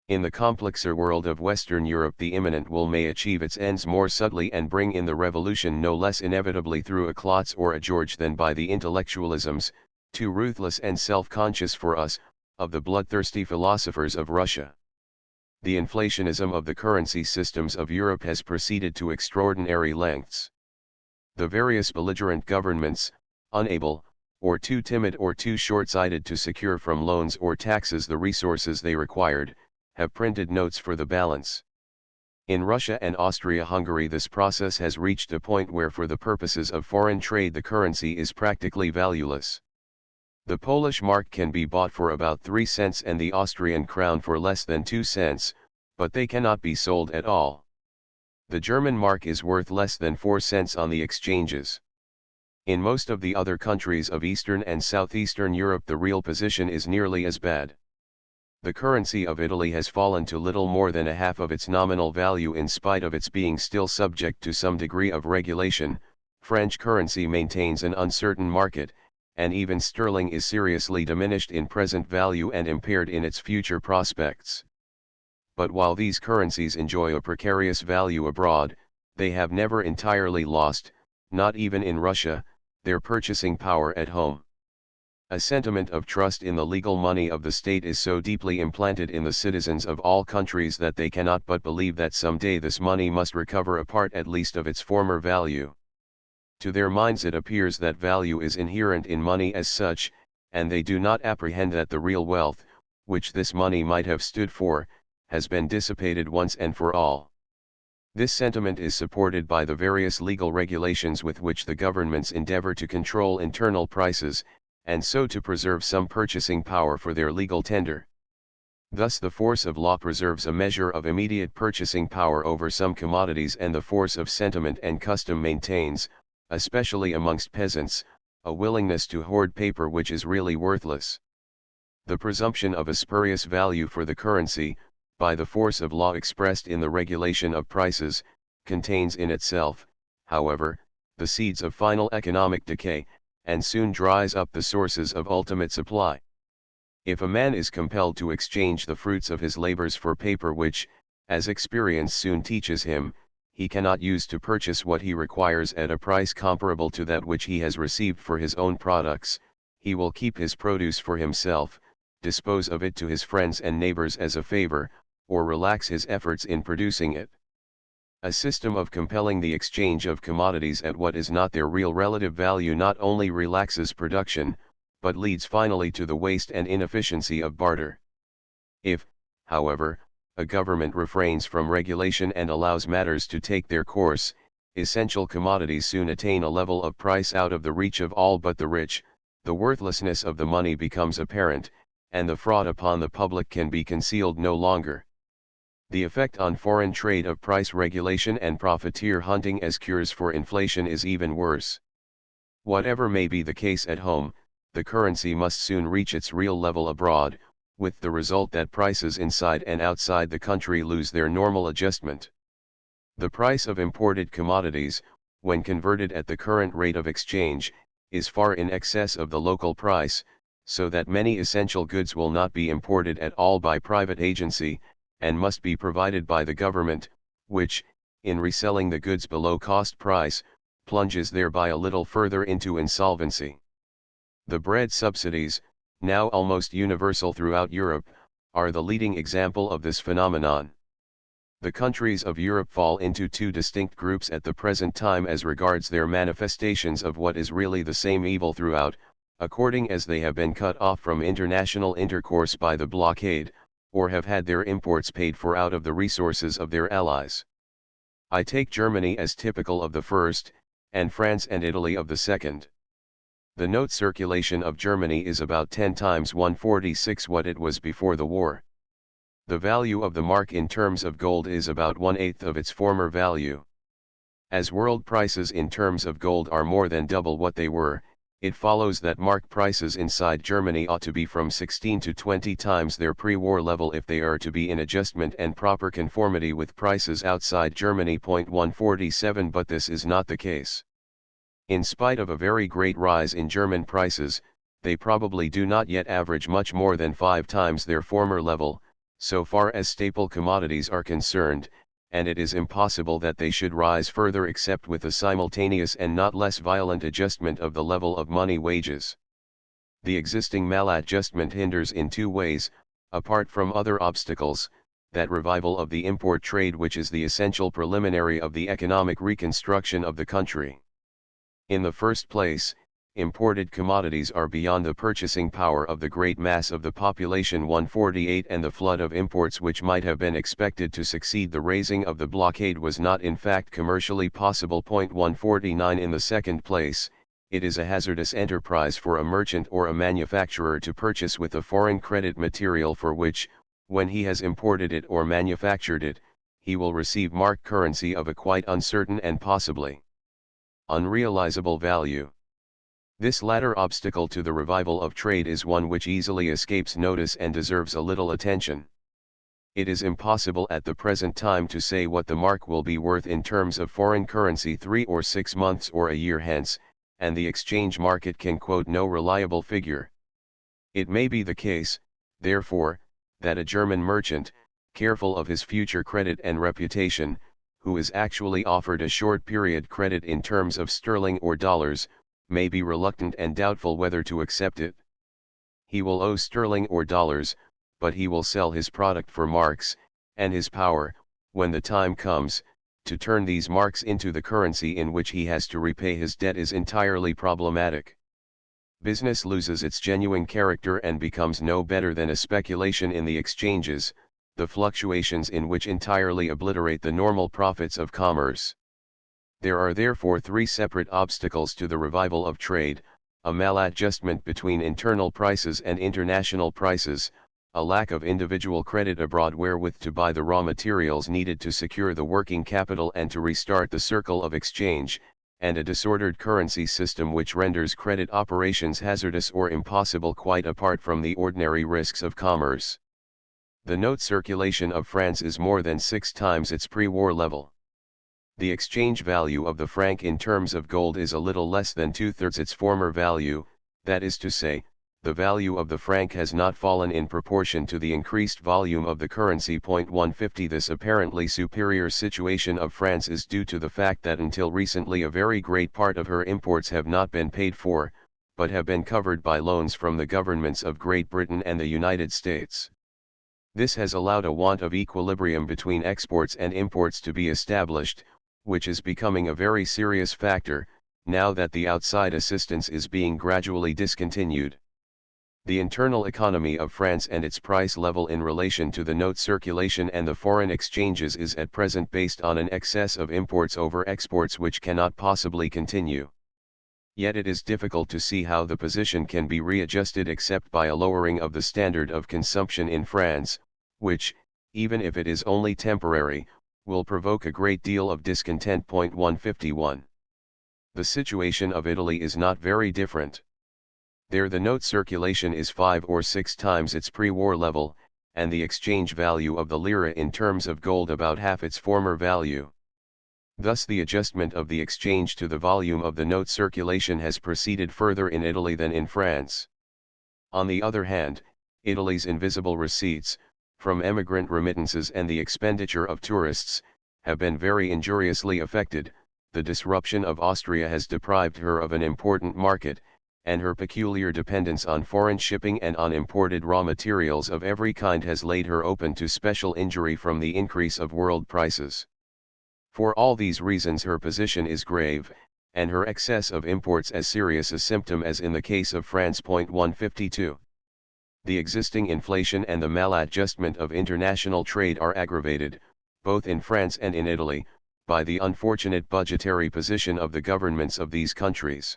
In the complexer world of Western Europe the imminent will may achieve its ends more subtly and bring in the revolution no less inevitably through a Klotz or a George than by the intellectualisms, too ruthless and self-conscious for us, of the bloodthirsty philosophers of Russia. The inflationism of the currency systems of Europe has proceeded to extraordinary lengths. The various belligerent governments, unable, or too timid or too short-sighted to secure from loans or taxes the resources they required, have printed notes for the balance. In Russia and Austria-Hungary this process has reached a point where for the purposes of foreign trade the currency is practically valueless. The Polish mark can be bought for about 3 cents and the Austrian crown for less than 2 cents, but they cannot be sold at all. The German mark is worth less than 4 cents on the exchanges. In most of the other countries of Eastern and Southeastern Europe the real position is nearly as bad. The currency of Italy has fallen to little more than a half of its nominal value in spite of its being still subject to some degree of regulation. French currency maintains an uncertain market, and even sterling is seriously diminished in present value and impaired in its future prospects. But while these currencies enjoy a precarious value abroad, they have never entirely lost, not even in Russia, their purchasing power at home. A sentiment of trust in the legal money of the state is so deeply implanted in the citizens of all countries that they cannot but believe that some day this money must recover a part at least of its former value. To their minds it appears that value is inherent in money as such, and they do not apprehend that the real wealth, which this money might have stood for, has been dissipated once and for all. This sentiment is supported by the various legal regulations with which the governments endeavor to control internal prices, and so to preserve some purchasing power for their legal tender. Thus the force of law preserves a measure of immediate purchasing power over some commodities, and the force of sentiment and custom maintains, especially amongst peasants, a willingness to hoard paper which is really worthless. The presumption of a spurious value for the currency, by the force of law expressed in the regulation of prices, contains in itself, however, the seeds of final economic decay, and soon dries up the sources of ultimate supply. If a man is compelled to exchange the fruits of his labors for paper which, as experience soon teaches him, he cannot use to purchase what he requires at a price comparable to that which he has received for his own products, he will keep his produce for himself, dispose of it to his friends and neighbors as a favor, or relax his efforts in producing it. A system of compelling the exchange of commodities at what is not their real relative value not only relaxes production, but leads finally to the waste and inefficiency of barter. If, however, a government refrains from regulation and allows matters to take their course, essential commodities soon attain a level of price out of the reach of all but the rich, the worthlessness of the money becomes apparent, and the fraud upon the public can be concealed no longer. The effect on foreign trade of price regulation and profiteer hunting as cures for inflation is even worse. Whatever may be the case at home, the currency must soon reach its real level abroad, with the result that prices inside and outside the country lose their normal adjustment. The price of imported commodities, when converted at the current rate of exchange, is far in excess of the local price, so that many essential goods will not be imported at all by private agency, and must be provided by the government, which, in reselling the goods below cost price, plunges thereby a little further into insolvency. The bread subsidies, now almost universal throughout Europe, are the leading example of this phenomenon. The countries of Europe fall into two distinct groups at the present time as regards their manifestations of what is really the same evil throughout, according as they have been cut off from international intercourse by the blockade, or have had their imports paid for out of the resources of their allies. I take Germany as typical of the first, and France and Italy of the second. The note circulation of Germany is about 10 times 1/46 what it was before the war. The value of the mark in terms of gold is about 1/8 of its former value. As world prices in terms of gold are more than double what they were, it follows that mark prices inside Germany ought to be from 16 to 20 times their pre-war level if they are to be in adjustment and proper conformity with prices outside Germany. 147 But this is not the case. In spite of a very great rise in German prices, they probably do not yet average much more than 5 times their former level, so far as staple commodities are concerned, and it is impossible that they should rise further except with a simultaneous and not less violent adjustment of the level of money wages. The existing maladjustment hinders in two ways, apart from other obstacles, that revival of the import trade which is the essential preliminary of the economic reconstruction of the country. In the first place, imported commodities are beyond the purchasing power of the great mass of the population. 148 And the flood of imports which might have been expected to succeed the raising of the blockade was not in fact commercially possible. 149 In the second place, it is a hazardous enterprise for a merchant or a manufacturer to purchase with a foreign credit material for which, when he has imported it or manufactured it, he will receive mark currency of a quite uncertain and possibly unrealizable value. This latter obstacle to the revival of trade is one which easily escapes notice and deserves a little attention. It is impossible at the present time to say what the mark will be worth in terms of foreign currency 3 or 6 months or a year hence, and the exchange market can quote no reliable figure. It may be the case, therefore, that a German merchant, careful of his future credit and reputation, who is actually offered a short period credit in terms of sterling or dollars, may be reluctant and doubtful whether to accept it. He will owe sterling or dollars, but he will sell his product for marks, and his power, when the time comes, to turn these marks into the currency in which he has to repay his debt is entirely problematic. Business loses its genuine character and becomes no better than a speculation in the exchanges, the fluctuations in which entirely obliterate the normal profits of commerce. There are therefore 3 separate obstacles to the revival of trade: a maladjustment between internal prices and international prices, a lack of individual credit abroad wherewith to buy the raw materials needed to secure the working capital and to restart the circle of exchange, and a disordered currency system which renders credit operations hazardous or impossible quite apart from the ordinary risks of commerce. The note circulation of France is more than 6 times its pre-war level. The exchange value of the franc in terms of gold is a little less than 2/3 its former value, that is to say, the value of the franc has not fallen in proportion to the increased volume of the currency. 150 This apparently superior situation of France is due to the fact that until recently a very great part of her imports have not been paid for, but have been covered by loans from the governments of Great Britain and the United States. This has allowed a want of equilibrium between exports and imports to be established, which is becoming a very serious factor, now that the outside assistance is being gradually discontinued. The internal economy of France and its price level in relation to the note circulation and the foreign exchanges is at present based on an excess of imports over exports which cannot possibly continue. Yet it is difficult to see how the position can be readjusted except by a lowering of the standard of consumption in France, which, even if it is only temporary, will provoke a great deal of discontent. 151. The situation of Italy is not very different. There the note circulation is 5 or 6 times its pre-war level, and the exchange value of the lira in terms of gold about half its former value. Thus the adjustment of the exchange to the volume of the note circulation has proceeded further in Italy than in France. On the other hand, Italy's invisible receipts, from emigrant remittances and the expenditure of tourists, have been very injuriously affected. The disruption of Austria has deprived her of an important market, and her peculiar dependence on foreign shipping and on imported raw materials of every kind has laid her open to special injury from the increase of world prices. For all these reasons her position is grave, and her excess of imports as serious a symptom as in the case of France. 152. The existing inflation and the maladjustment of international trade are aggravated, both in France and in Italy, by the unfortunate budgetary position of the governments of these countries.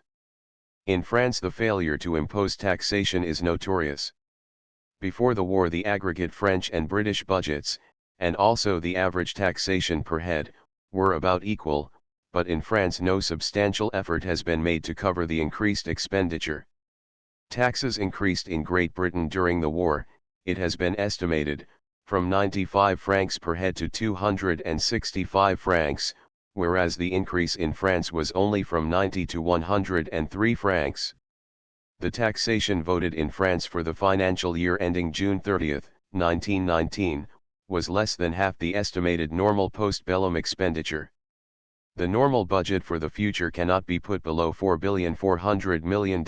In France the failure to impose taxation is notorious. Before the war the aggregate French and British budgets, and also the average taxation per head, were about equal, but in France no substantial effort has been made to cover the increased expenditure. Taxes increased in Great Britain during the war, it has been estimated, from 95 francs per head to 265 francs, whereas the increase in France was only from 90 to 103 francs. The taxation voted in France for the financial year ending June 30, 1919, was less than half the estimated normal post-bellum expenditure. The normal budget for the future cannot be put below $4.4 billion,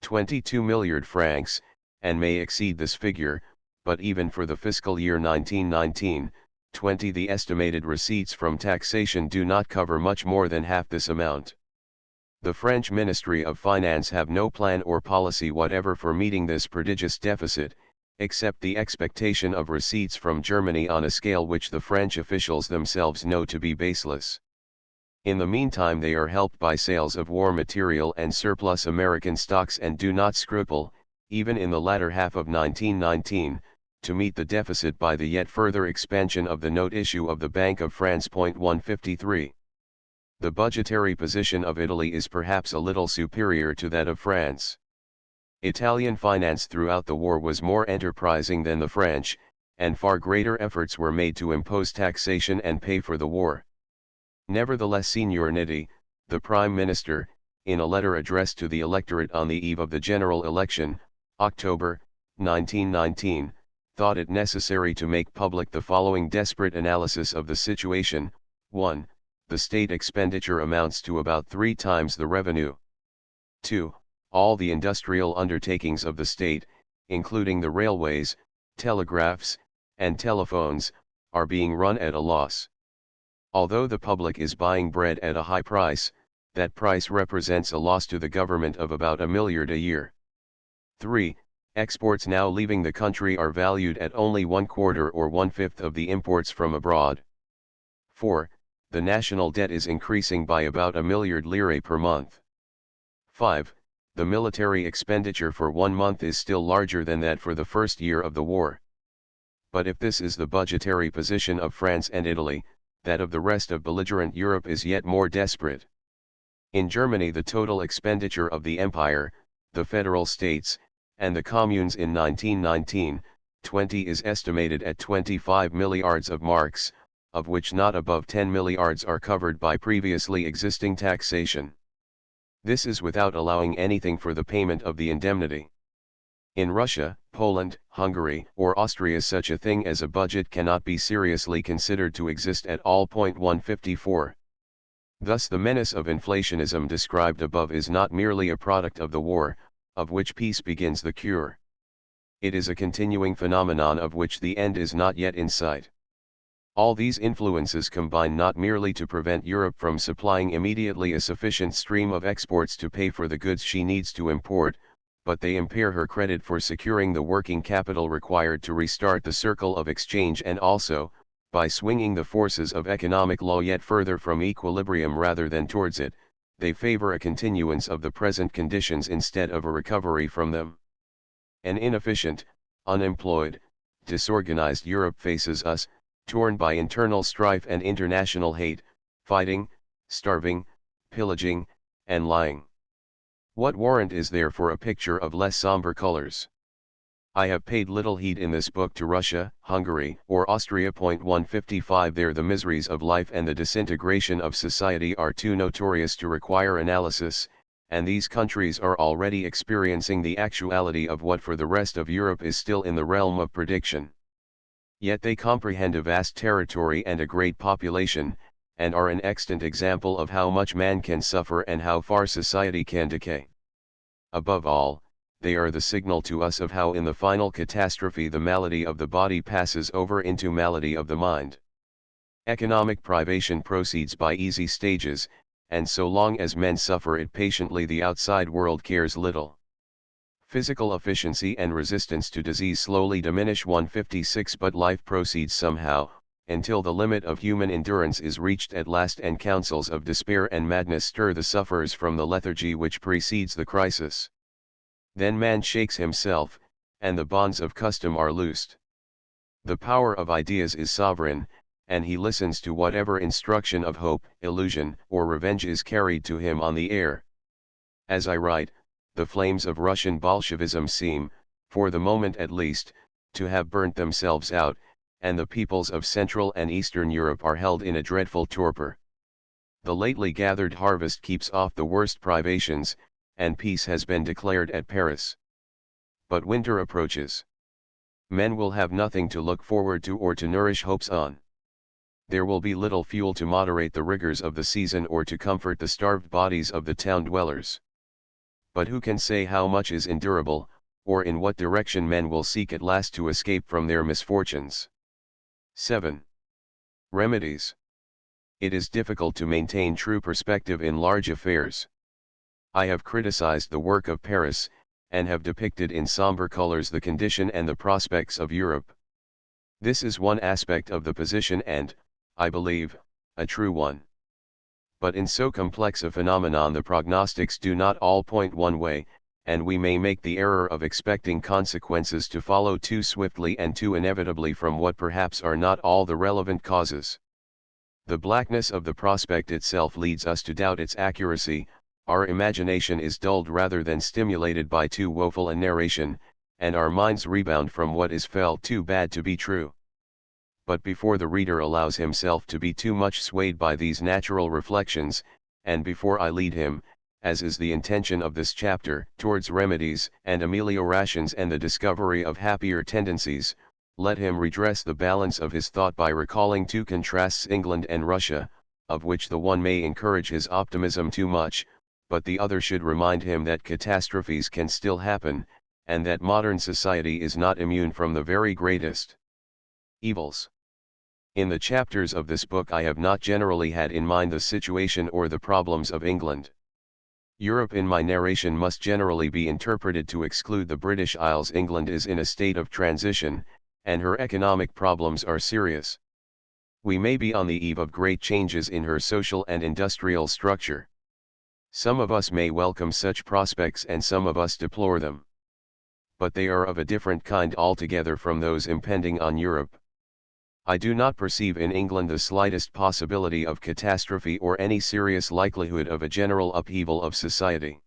22 milliard francs, and may exceed this figure, but even for the fiscal year 1919-20 the estimated receipts from taxation do not cover much more than half this amount. The French Ministry of Finance have no plan or policy whatever for meeting this prodigious deficit, except the expectation of receipts from Germany on a scale which the French officials themselves know to be baseless. In the meantime they are helped by sales of war material and surplus American stocks and do not scruple, even in the latter half of 1919, to meet the deficit by the yet further expansion of the note issue of the Bank of France. 153. The budgetary position of Italy is perhaps a little superior to that of France. Italian finance throughout the war was more enterprising than the French, and far greater efforts were made to impose taxation and pay for the war. Nevertheless Signor Nitti, the Prime Minister, in a letter addressed to the electorate on the eve of the general election, October, 1919, thought it necessary to make public the following desperate analysis of the situation. 1. The state expenditure amounts to about 3 times the revenue. 2. All the industrial undertakings of the state, including the railways, telegraphs, and telephones, are being run at a loss. Although the public is buying bread at a high price, that price represents a loss to the government of about $1 milliard a year. 3. Exports now leaving the country are valued at only 1/4 or 1/5 of the imports from abroad. 4. The national debt is increasing by about $1 milliard lire per month. 5. The military expenditure for 1 month is still larger than that for the first year of the war. But if this is the budgetary position of France and Italy, that of the rest of belligerent Europe is yet more desperate. In Germany the total expenditure of the Empire, the federal states, and the communes in 1919-20 is estimated at 25 milliards of marks, of which not above 10 milliards are covered by previously existing taxation. This is without allowing anything for the payment of the indemnity. In Russia, Poland, Hungary, or Austria such a thing as a budget cannot be seriously considered to exist at all. 154. Thus the menace of inflationism described above is not merely a product of the war, of which peace begins the cure. It is a continuing phenomenon of which the end is not yet in sight. All these influences combine not merely to prevent Europe from supplying immediately a sufficient stream of exports to pay for the goods she needs to import, but they impair her credit for securing the working capital required to restart the circle of exchange, and also, by swinging the forces of economic law yet further from equilibrium rather than towards it, they favor a continuance of the present conditions instead of a recovery from them. An inefficient, unemployed, disorganized Europe faces us, torn by internal strife and international hate, fighting, starving, pillaging, and lying. What warrant is there for a picture of less somber colors? I have paid little heed in this book to Russia, Hungary, or Austria. 155 There the miseries of life and the disintegration of society are too notorious to require analysis, and these countries are already experiencing the actuality of what for the rest of Europe is still in the realm of prediction. Yet they comprehend a vast territory and a great population, and are an extant example of how much man can suffer and how far society can decay. Above all, they are the signal to us of how in the final catastrophe the malady of the body passes over into malady of the mind. Economic privation proceeds by easy stages, and so long as men suffer it patiently the outside world cares little. Physical efficiency and resistance to disease slowly diminish. 156 But life proceeds somehow, until the limit of human endurance is reached at last, and counsels of despair and madness stir the sufferers from the lethargy which precedes the crisis. Then man shakes himself, and the bonds of custom are loosed. The power of ideas is sovereign, and he listens to whatever instruction of hope, illusion, or revenge is carried to him on the air. As I write, the flames of Russian Bolshevism seem, for the moment at least, to have burnt themselves out, and the peoples of Central and Eastern Europe are held in a dreadful torpor. The lately gathered harvest keeps off the worst privations, and peace has been declared at Paris. But winter approaches. Men will have nothing to look forward to or to nourish hopes on. There will be little fuel to moderate the rigors of the season or to comfort the starved bodies of the town dwellers. But who can say how much is endurable, or in what direction men will seek at last to escape from their misfortunes? 7. Remedies. It is difficult to maintain true perspective in large affairs. I have criticized the work of Paris, and have depicted in somber colors the condition and the prospects of Europe. This is one aspect of the position and, I believe, a true one. But in so complex a phenomenon the prognostics do not all point one way, and we may make the error of expecting consequences to follow too swiftly and too inevitably from what perhaps are not all the relevant causes. The blackness of the prospect itself leads us to doubt its accuracy, our imagination is dulled rather than stimulated by too woeful a narration, and our minds rebound from what is felt too bad to be true. But before the reader allows himself to be too much swayed by these natural reflections, and before I lead him, as is the intention of this chapter, towards remedies and ameliorations and the discovery of happier tendencies, let him redress the balance of his thought by recalling two contrasts, England and Russia, of which the one may encourage his optimism too much, but the other should remind him that catastrophes can still happen, and that modern society is not immune from the very greatest evils. In the chapters of this book I have not generally had in mind the situation or the problems of England. Europe in my narration must generally be interpreted to exclude the British Isles. England is in a state of transition, and her economic problems are serious. We may be on the eve of great changes in her social and industrial structure. Some of us may welcome such prospects and some of us deplore them. But they are of a different kind altogether from those impending on Europe. I do not perceive in England the slightest possibility of catastrophe or any serious likelihood of a general upheaval of society.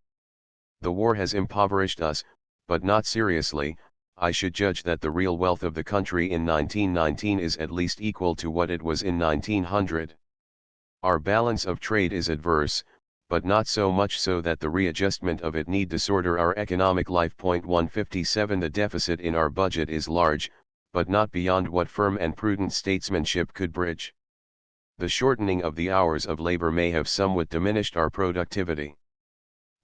The war has impoverished us, but not seriously. I should judge that the real wealth of the country in 1919 is at least equal to what it was in 1900. Our balance of trade is adverse, but not so much so that the readjustment of it need disorder our economic life. 157 The deficit in our budget is large, but not beyond what firm and prudent statesmanship could bridge. The shortening of the hours of labor may have somewhat diminished our productivity.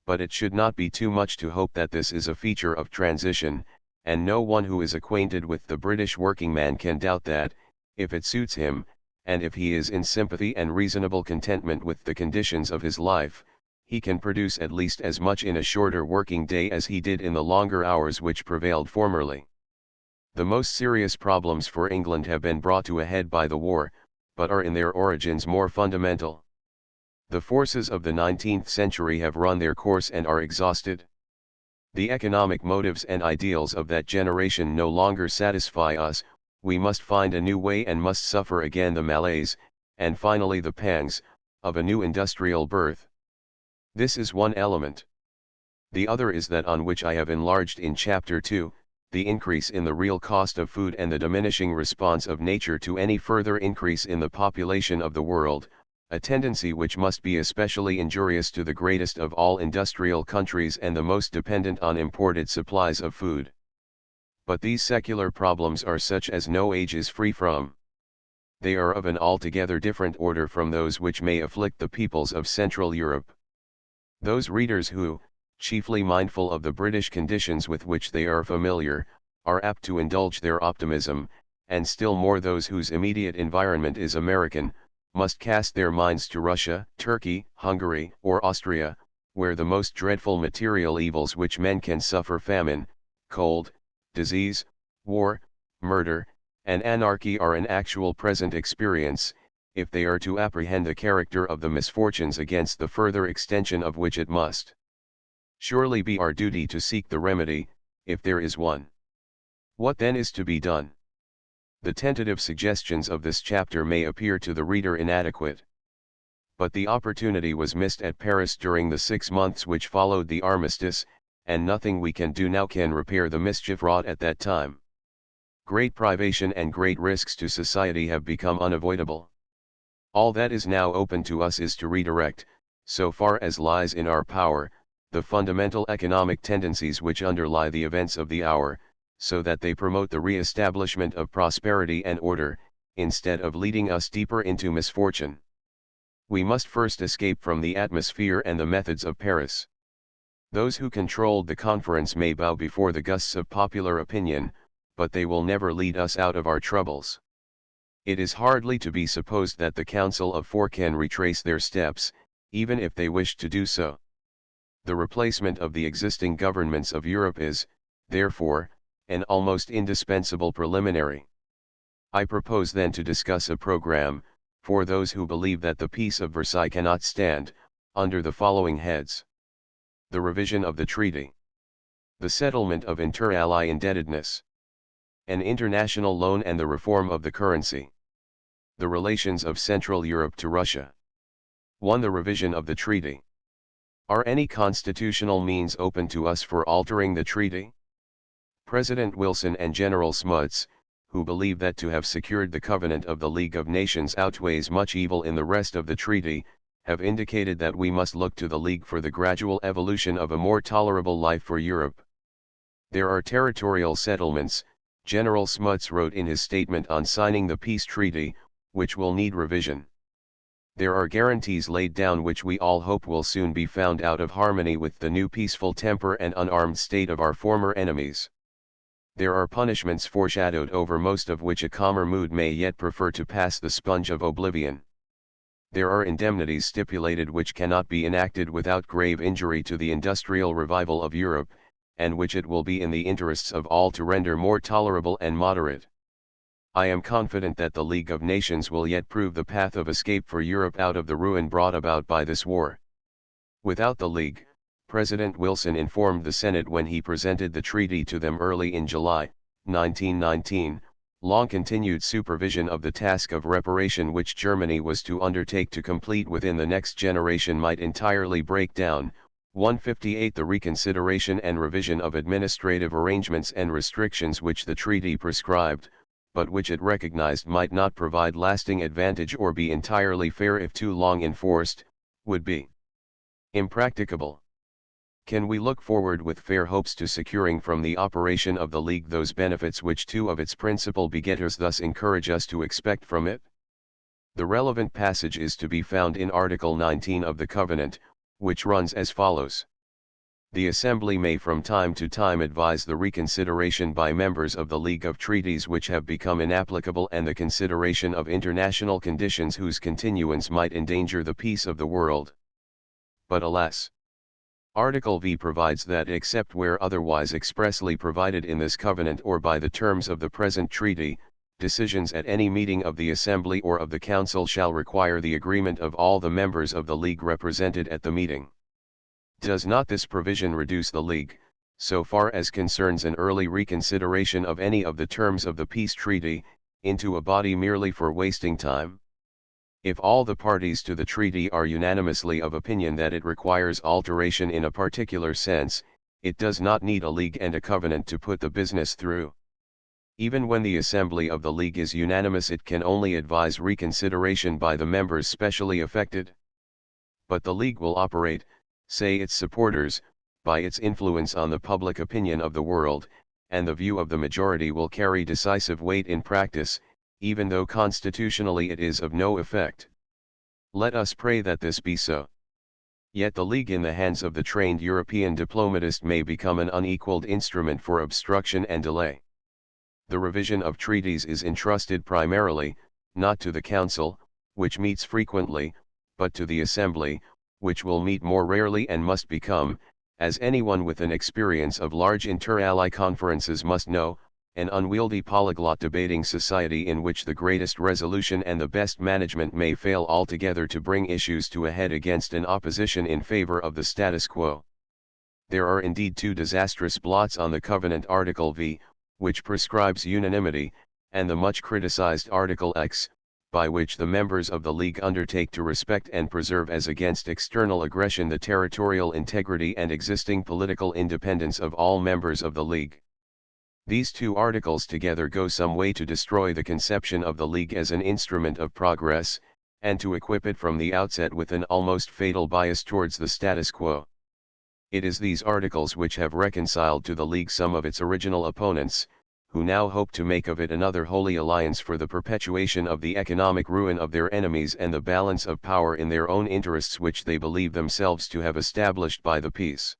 But it should not be too much to hope that this is a feature of transition, and no one who is acquainted with the British working man can doubt that, if it suits him, and if he is in sympathy and reasonable contentment with the conditions of his life, he can produce at least as much in a shorter working day as he did in the longer hours which prevailed formerly. The most serious problems for England have been brought to a head by the war, but are in their origins more fundamental. The forces of the 19th century have run their course and are exhausted. The economic motives and ideals of that generation no longer satisfy us, we must find a new way and must suffer again the malaise, and finally the pangs, of a new industrial birth. This is one element. The other is that on which I have enlarged in Chapter 2, the increase in the real cost of food and the diminishing response of nature to any further increase in the population of the world, a tendency which must be especially injurious to the greatest of all industrial countries and the most dependent on imported supplies of food. But these secular problems are such as no age is free from. They are of an altogether different order from those which may afflict the peoples of Central Europe. Those readers who, chiefly mindful of the British conditions with which they are familiar, are apt to indulge their optimism, and still more those whose immediate environment is American, must cast their minds to Russia, Turkey, Hungary, or Austria, where the most dreadful material evils which men can suffer, famine, cold, disease, war, murder, and anarchy, are an actual present experience, if they are to apprehend the character of the misfortunes against the further extension of which it must surely be our duty to seek the remedy, if there is one. What then is to be done? The tentative suggestions of this chapter may appear to the reader inadequate. But the opportunity was missed at Paris during the 6 months which followed the armistice, and nothing we can do now can repair the mischief wrought at that time. Great privation and great risks to society have become unavoidable. All that is now open to us is to redirect, so far as lies in our power, the fundamental economic tendencies which underlie the events of the hour, so that they promote the re-establishment of prosperity and order, instead of leading us deeper into misfortune. We must first escape from the atmosphere and the methods of Paris. Those who controlled the conference may bow before the gusts of popular opinion, but they will never lead us out of our troubles. It is hardly to be supposed that the Council of Four can retrace their steps, even if they wished to do so. The replacement of the existing governments of Europe is, therefore, an almost indispensable preliminary. I propose then to discuss a program, for those who believe that the Peace of Versailles cannot stand, under the following heads: the revision of the treaty, the settlement of inter-ally indebtedness, an international loan and the reform of the currency, the relations of Central Europe to Russia. 1. The revision of the treaty. Are any constitutional means open to us for altering the treaty? President Wilson and General Smuts, who believe that to have secured the covenant of the League of Nations outweighs much evil in the rest of the treaty, have indicated that we must look to the League for the gradual evolution of a more tolerable life for Europe. There are territorial settlements, General Smuts wrote in his statement on signing the peace treaty, which will need revision. There are guarantees laid down which we all hope will soon be found out of harmony with the new peaceful temper and unarmed state of our former enemies. There are punishments foreshadowed over most of which a calmer mood may yet prefer to pass the sponge of oblivion. There are indemnities stipulated which cannot be enacted without grave injury to the industrial revival of Europe, and which it will be in the interests of all to render more tolerable and moderate. I am confident that the League of Nations will yet prove the path of escape for Europe out of the ruin brought about by this war. Without the League, President Wilson informed the Senate when he presented the treaty to them early in July, 1919, long-continued supervision of the task of reparation which Germany was to undertake to complete within the next generation might entirely break down. 158 The reconsideration and revision of administrative arrangements and restrictions which the treaty prescribed, but which it recognized might not provide lasting advantage or be entirely fair if too long enforced, would be impracticable. Can we look forward with fair hopes to securing from the operation of the League those benefits which two of its principal begetters thus encourage us to expect from it? The relevant passage is to be found in Article 19 of the Covenant, which runs as follows. The Assembly may from time to time advise the reconsideration by members of the League of treaties which have become inapplicable and the consideration of international conditions whose continuance might endanger the peace of the world. But alas! Article V provides that except where otherwise expressly provided in this covenant or by the terms of the present treaty, decisions at any meeting of the Assembly or of the Council shall require the agreement of all the members of the League represented at the meeting. Does not this provision reduce the League, so far as concerns an early reconsideration of any of the terms of the peace treaty, into a body merely for wasting time? If all the parties to the treaty are unanimously of opinion that it requires alteration in a particular sense, it does not need a league and a covenant to put the business through. Even when the Assembly of the League is unanimous, it can only advise reconsideration by the members specially affected. But the League will operate, say its supporters, by its influence on the public opinion of the world, and the view of the majority will carry decisive weight in practice, even though constitutionally it is of no effect. Let us pray that this be so. Yet the League in the hands of the trained European diplomatist may become an unequaled instrument for obstruction and delay. The revision of treaties is entrusted primarily, not to the Council, which meets frequently, but to the Assembly, which will meet more rarely and must become, as anyone with an experience of large inter-ally conferences must know, an unwieldy polyglot debating society in which the greatest resolution and the best management may fail altogether to bring issues to a head against an opposition in favor of the status quo. There are indeed two disastrous blots on the Covenant Article V, which prescribes unanimity, and the much criticized Article X, by which the members of the League undertake to respect and preserve as against external aggression the territorial integrity and existing political independence of all members of the League. These two articles together go some way to destroy the conception of the League as an instrument of progress, and to equip it from the outset with an almost fatal bias towards the status quo. It is these articles which have reconciled to the League some of its original opponents, who now hope to make of it another holy alliance for the perpetuation of the economic ruin of their enemies and the balance of power in their own interests which they believe themselves to have established by the peace.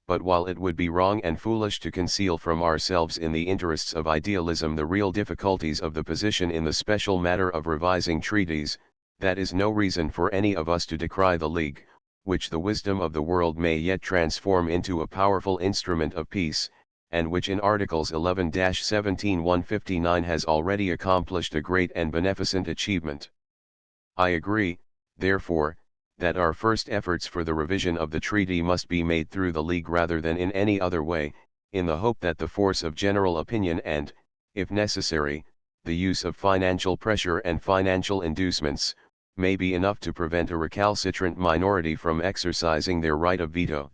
But while it would be wrong and foolish to conceal from ourselves in the interests of idealism the real difficulties of the position in the special matter of revising treaties, that is no reason for any of us to decry the League, which the wisdom of the world may yet transform into a powerful instrument of peace, and which in Articles 11-17-159 has already accomplished a great and beneficent achievement. I agree, therefore, that our first efforts for the revision of the treaty must be made through the League rather than in any other way, in the hope that the force of general opinion and, if necessary, the use of financial pressure and financial inducements, may be enough to prevent a recalcitrant minority from exercising their right of veto.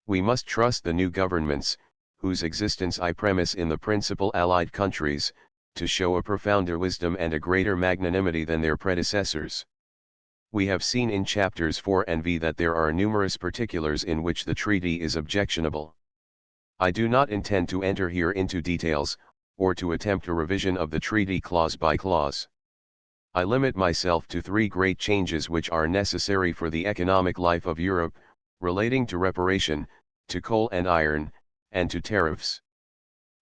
We must trust the new governments, whose existence I premise in the principal Allied countries, to show a profounder wisdom and a greater magnanimity than their predecessors. We have seen in chapters 4 and V that there are numerous particulars in which the treaty is objectionable. I do not intend to enter here into details, or to attempt a revision of the treaty clause by clause. I limit myself to three great changes which are necessary for the economic life of Europe, relating to reparation, to coal and iron, and to tariffs.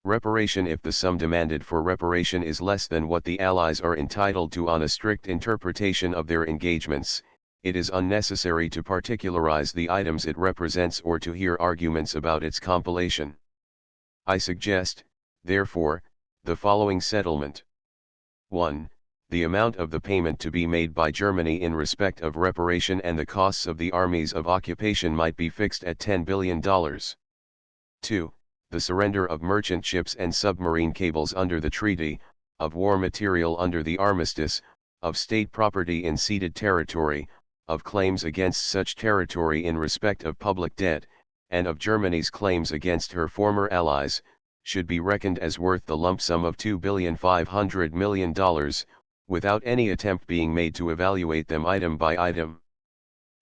Reparation: if the sum demanded for reparation is less than what the Allies are entitled to on a strict interpretation of their engagements, it is unnecessary to particularize the items it represents or to hear arguments about its compilation. I suggest, therefore, the following settlement. 1. The amount of the payment to be made by Germany in respect of reparation and the costs of the armies of occupation might be fixed at $10 billion. 2. The surrender of merchant ships and submarine cables under the treaty, of war material under the armistice, of state property in ceded territory, of claims against such territory in respect of public debt, and of Germany's claims against her former allies, should be reckoned as worth the lump sum of $2,500,000,000, without any attempt being made to evaluate them item by item.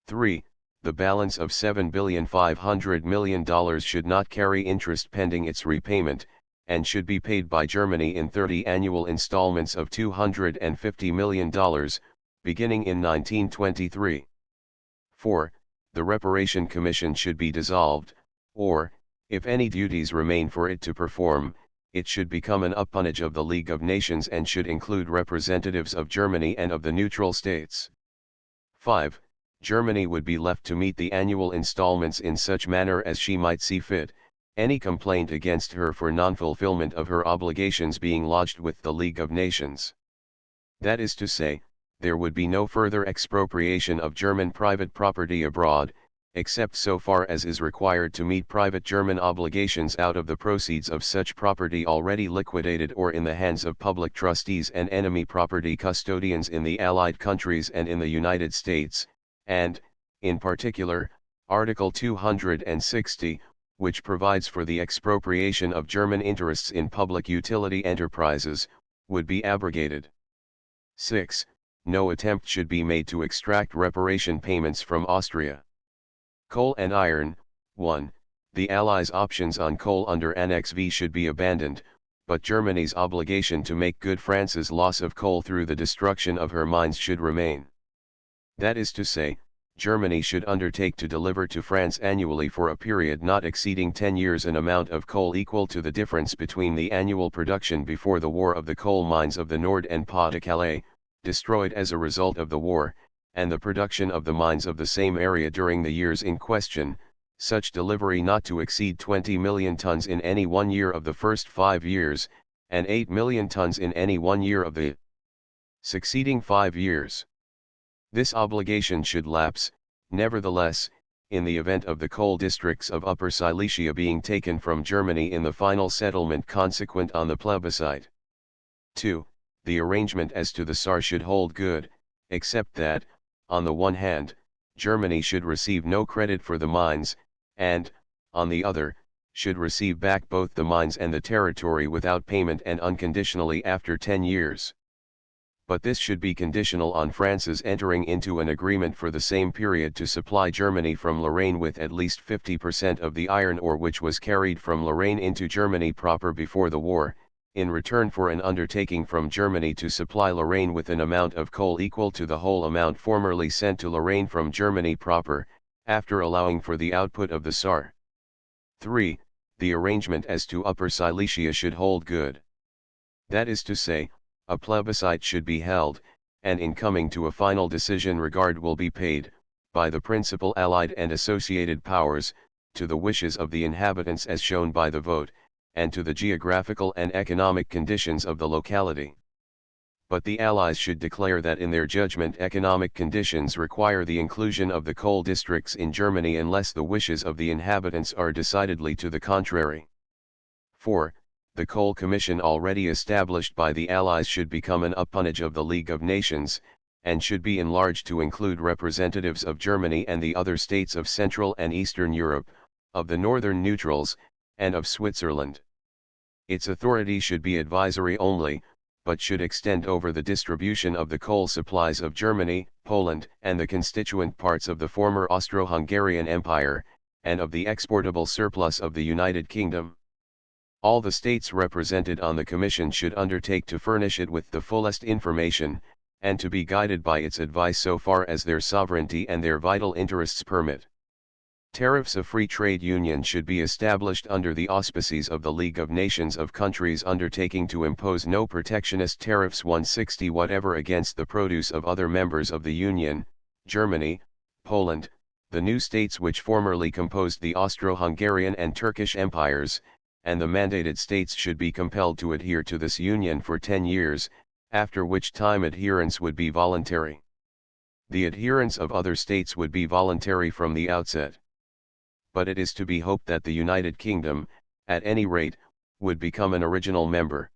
3. The balance of $7,500,000,000 should not carry interest pending its repayment, and should be paid by Germany in 30 annual installments of $250 million, beginning in 1923. 4. The Reparation Commission should be dissolved, or, if any duties remain for it to perform, it should become an appanage of the League of Nations and should include representatives of Germany and of the neutral states. 5. Germany would be left to meet the annual installments in such manner as she might see fit, any complaint against her for non-fulfillment of her obligations being lodged with the League of Nations. That is to say, there would be no further expropriation of German private property abroad, except so far as is required to meet private German obligations out of the proceeds of such property already liquidated or in the hands of public trustees and enemy property custodians in the Allied countries and in the United States, and, in particular, Article 260, which provides for the expropriation of German interests in public utility enterprises, would be abrogated. 6. No attempt should be made to extract reparation payments from Austria. Coal and iron. 1. The Allies' options on coal under Annex V should be abandoned, but Germany's obligation to make good France's loss of coal through the destruction of her mines should remain. That is to say, Germany should undertake to deliver to France annually for a period not exceeding 10 years an amount of coal equal to the difference between the annual production before the war of the coal mines of the Nord and Pas-de-Calais, destroyed as a result of the war, and the production of the mines of the same area during the years in question, such delivery not to exceed 20 million tons in any 1 year of the first 5 years, and 8 million tons in any 1 year of the succeeding 5 years. This obligation should lapse, nevertheless, in the event of the coal districts of Upper Silesia being taken from Germany in the final settlement consequent on the plebiscite. 2. The arrangement as to the Saar should hold good, except that, on the one hand, Germany should receive no credit for the mines, and, on the other, should receive back both the mines and the territory without payment and unconditionally after 10 years. But this should be conditional on France's entering into an agreement for the same period to supply Germany from Lorraine with at least 50% of the iron ore which was carried from Lorraine into Germany proper before the war, in return for an undertaking from Germany to supply Lorraine with an amount of coal equal to the whole amount formerly sent to Lorraine from Germany proper, after allowing for the output of the Saar. 3. The arrangement as to Upper Silesia should hold good. That is to say, a plebiscite should be held, and in coming to a final decision regard will be paid, by the principal Allied and associated powers, to the wishes of the inhabitants as shown by the vote, and to the geographical and economic conditions of the locality. But the Allies should declare that in their judgment economic conditions require the inclusion of the coal districts in Germany unless the wishes of the inhabitants are decidedly to the contrary. 4. The Coal Commission already established by the Allies should become an appanage of the League of Nations, and should be enlarged to include representatives of Germany and the other states of Central and Eastern Europe, of the Northern Neutrals, and of Switzerland. Its authority should be advisory only, but should extend over the distribution of the coal supplies of Germany, Poland, and the constituent parts of the former Austro-Hungarian Empire, and of the exportable surplus of the United Kingdom. All the states represented on the Commission should undertake to furnish it with the fullest information, and to be guided by its advice so far as their sovereignty and their vital interests permit. Tariffs of free trade union should be established under the auspices of the League of Nations of countries undertaking to impose no protectionist tariffs 160 whatever against the produce of other members of the Union, Germany, Poland, the new states which formerly composed the Austro-Hungarian and Turkish empires, and the mandated states should be compelled to adhere to this union for 10 years, after which time adherence would be voluntary. The adherence of other states would be voluntary from the outset. But it is to be hoped that the United Kingdom, at any rate, would become an original member.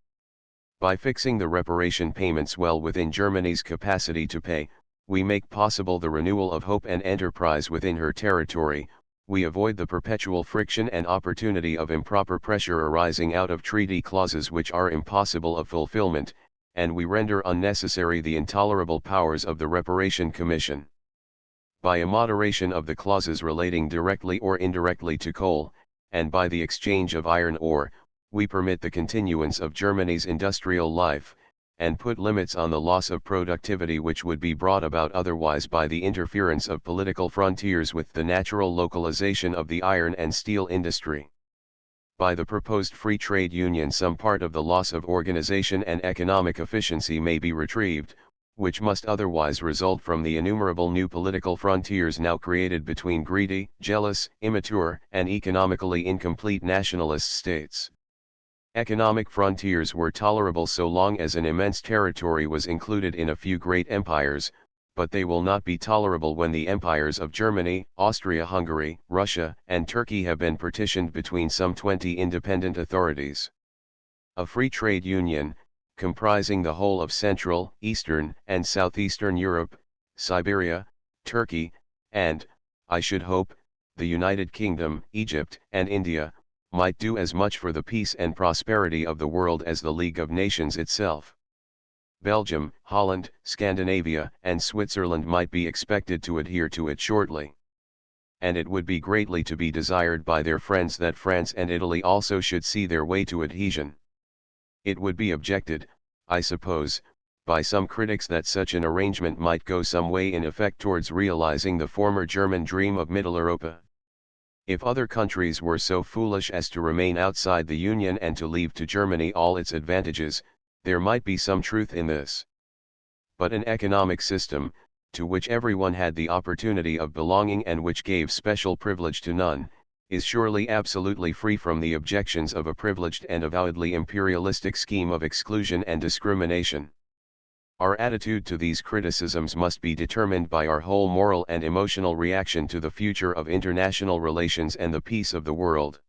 By fixing the reparation payments well within Germany's capacity to pay, we make possible the renewal of hope and enterprise within her territory, we avoid the perpetual friction and opportunity of improper pressure arising out of treaty clauses which are impossible of fulfillment, and we render unnecessary the intolerable powers of the Reparation Commission. By a moderation of the clauses relating directly or indirectly to coal, and by the exchange of iron ore, we permit the continuance of Germany's industrial life, and put limits on the loss of productivity which would be brought about otherwise by the interference of political frontiers with the natural localization of the iron and steel industry. By the proposed free trade union some part of the loss of organization and economic efficiency may be retrieved, which must otherwise result from the innumerable new political frontiers now created between greedy, jealous, immature, and economically incomplete nationalist states. Economic frontiers were tolerable so long as an immense territory was included in a few great empires, but they will not be tolerable when the empires of Germany, Austria-Hungary, Russia, and Turkey have been partitioned between some 20 independent authorities. A free trade union, comprising the whole of Central, Eastern, and Southeastern Europe, Siberia, Turkey, and, I should hope, the United Kingdom, Egypt, and India, might do as much for the peace and prosperity of the world as the League of Nations itself. Belgium, Holland, Scandinavia, and Switzerland might be expected to adhere to it shortly. And it would be greatly to be desired by their friends that France and Italy also should see their way to adhesion. It would be objected, I suppose, by some critics that such an arrangement might go some way in effect towards realizing the former German dream of Mitteleuropa. If other countries were so foolish as to remain outside the Union and to leave to Germany all its advantages, there might be some truth in this. But an economic system, to which everyone had the opportunity of belonging and which gave special privilege to none, is surely absolutely free from the objections of a privileged and avowedly imperialistic scheme of exclusion and discrimination. Our attitude to these criticisms must be determined by our whole moral and emotional reaction to the future of international relations and the peace of the world.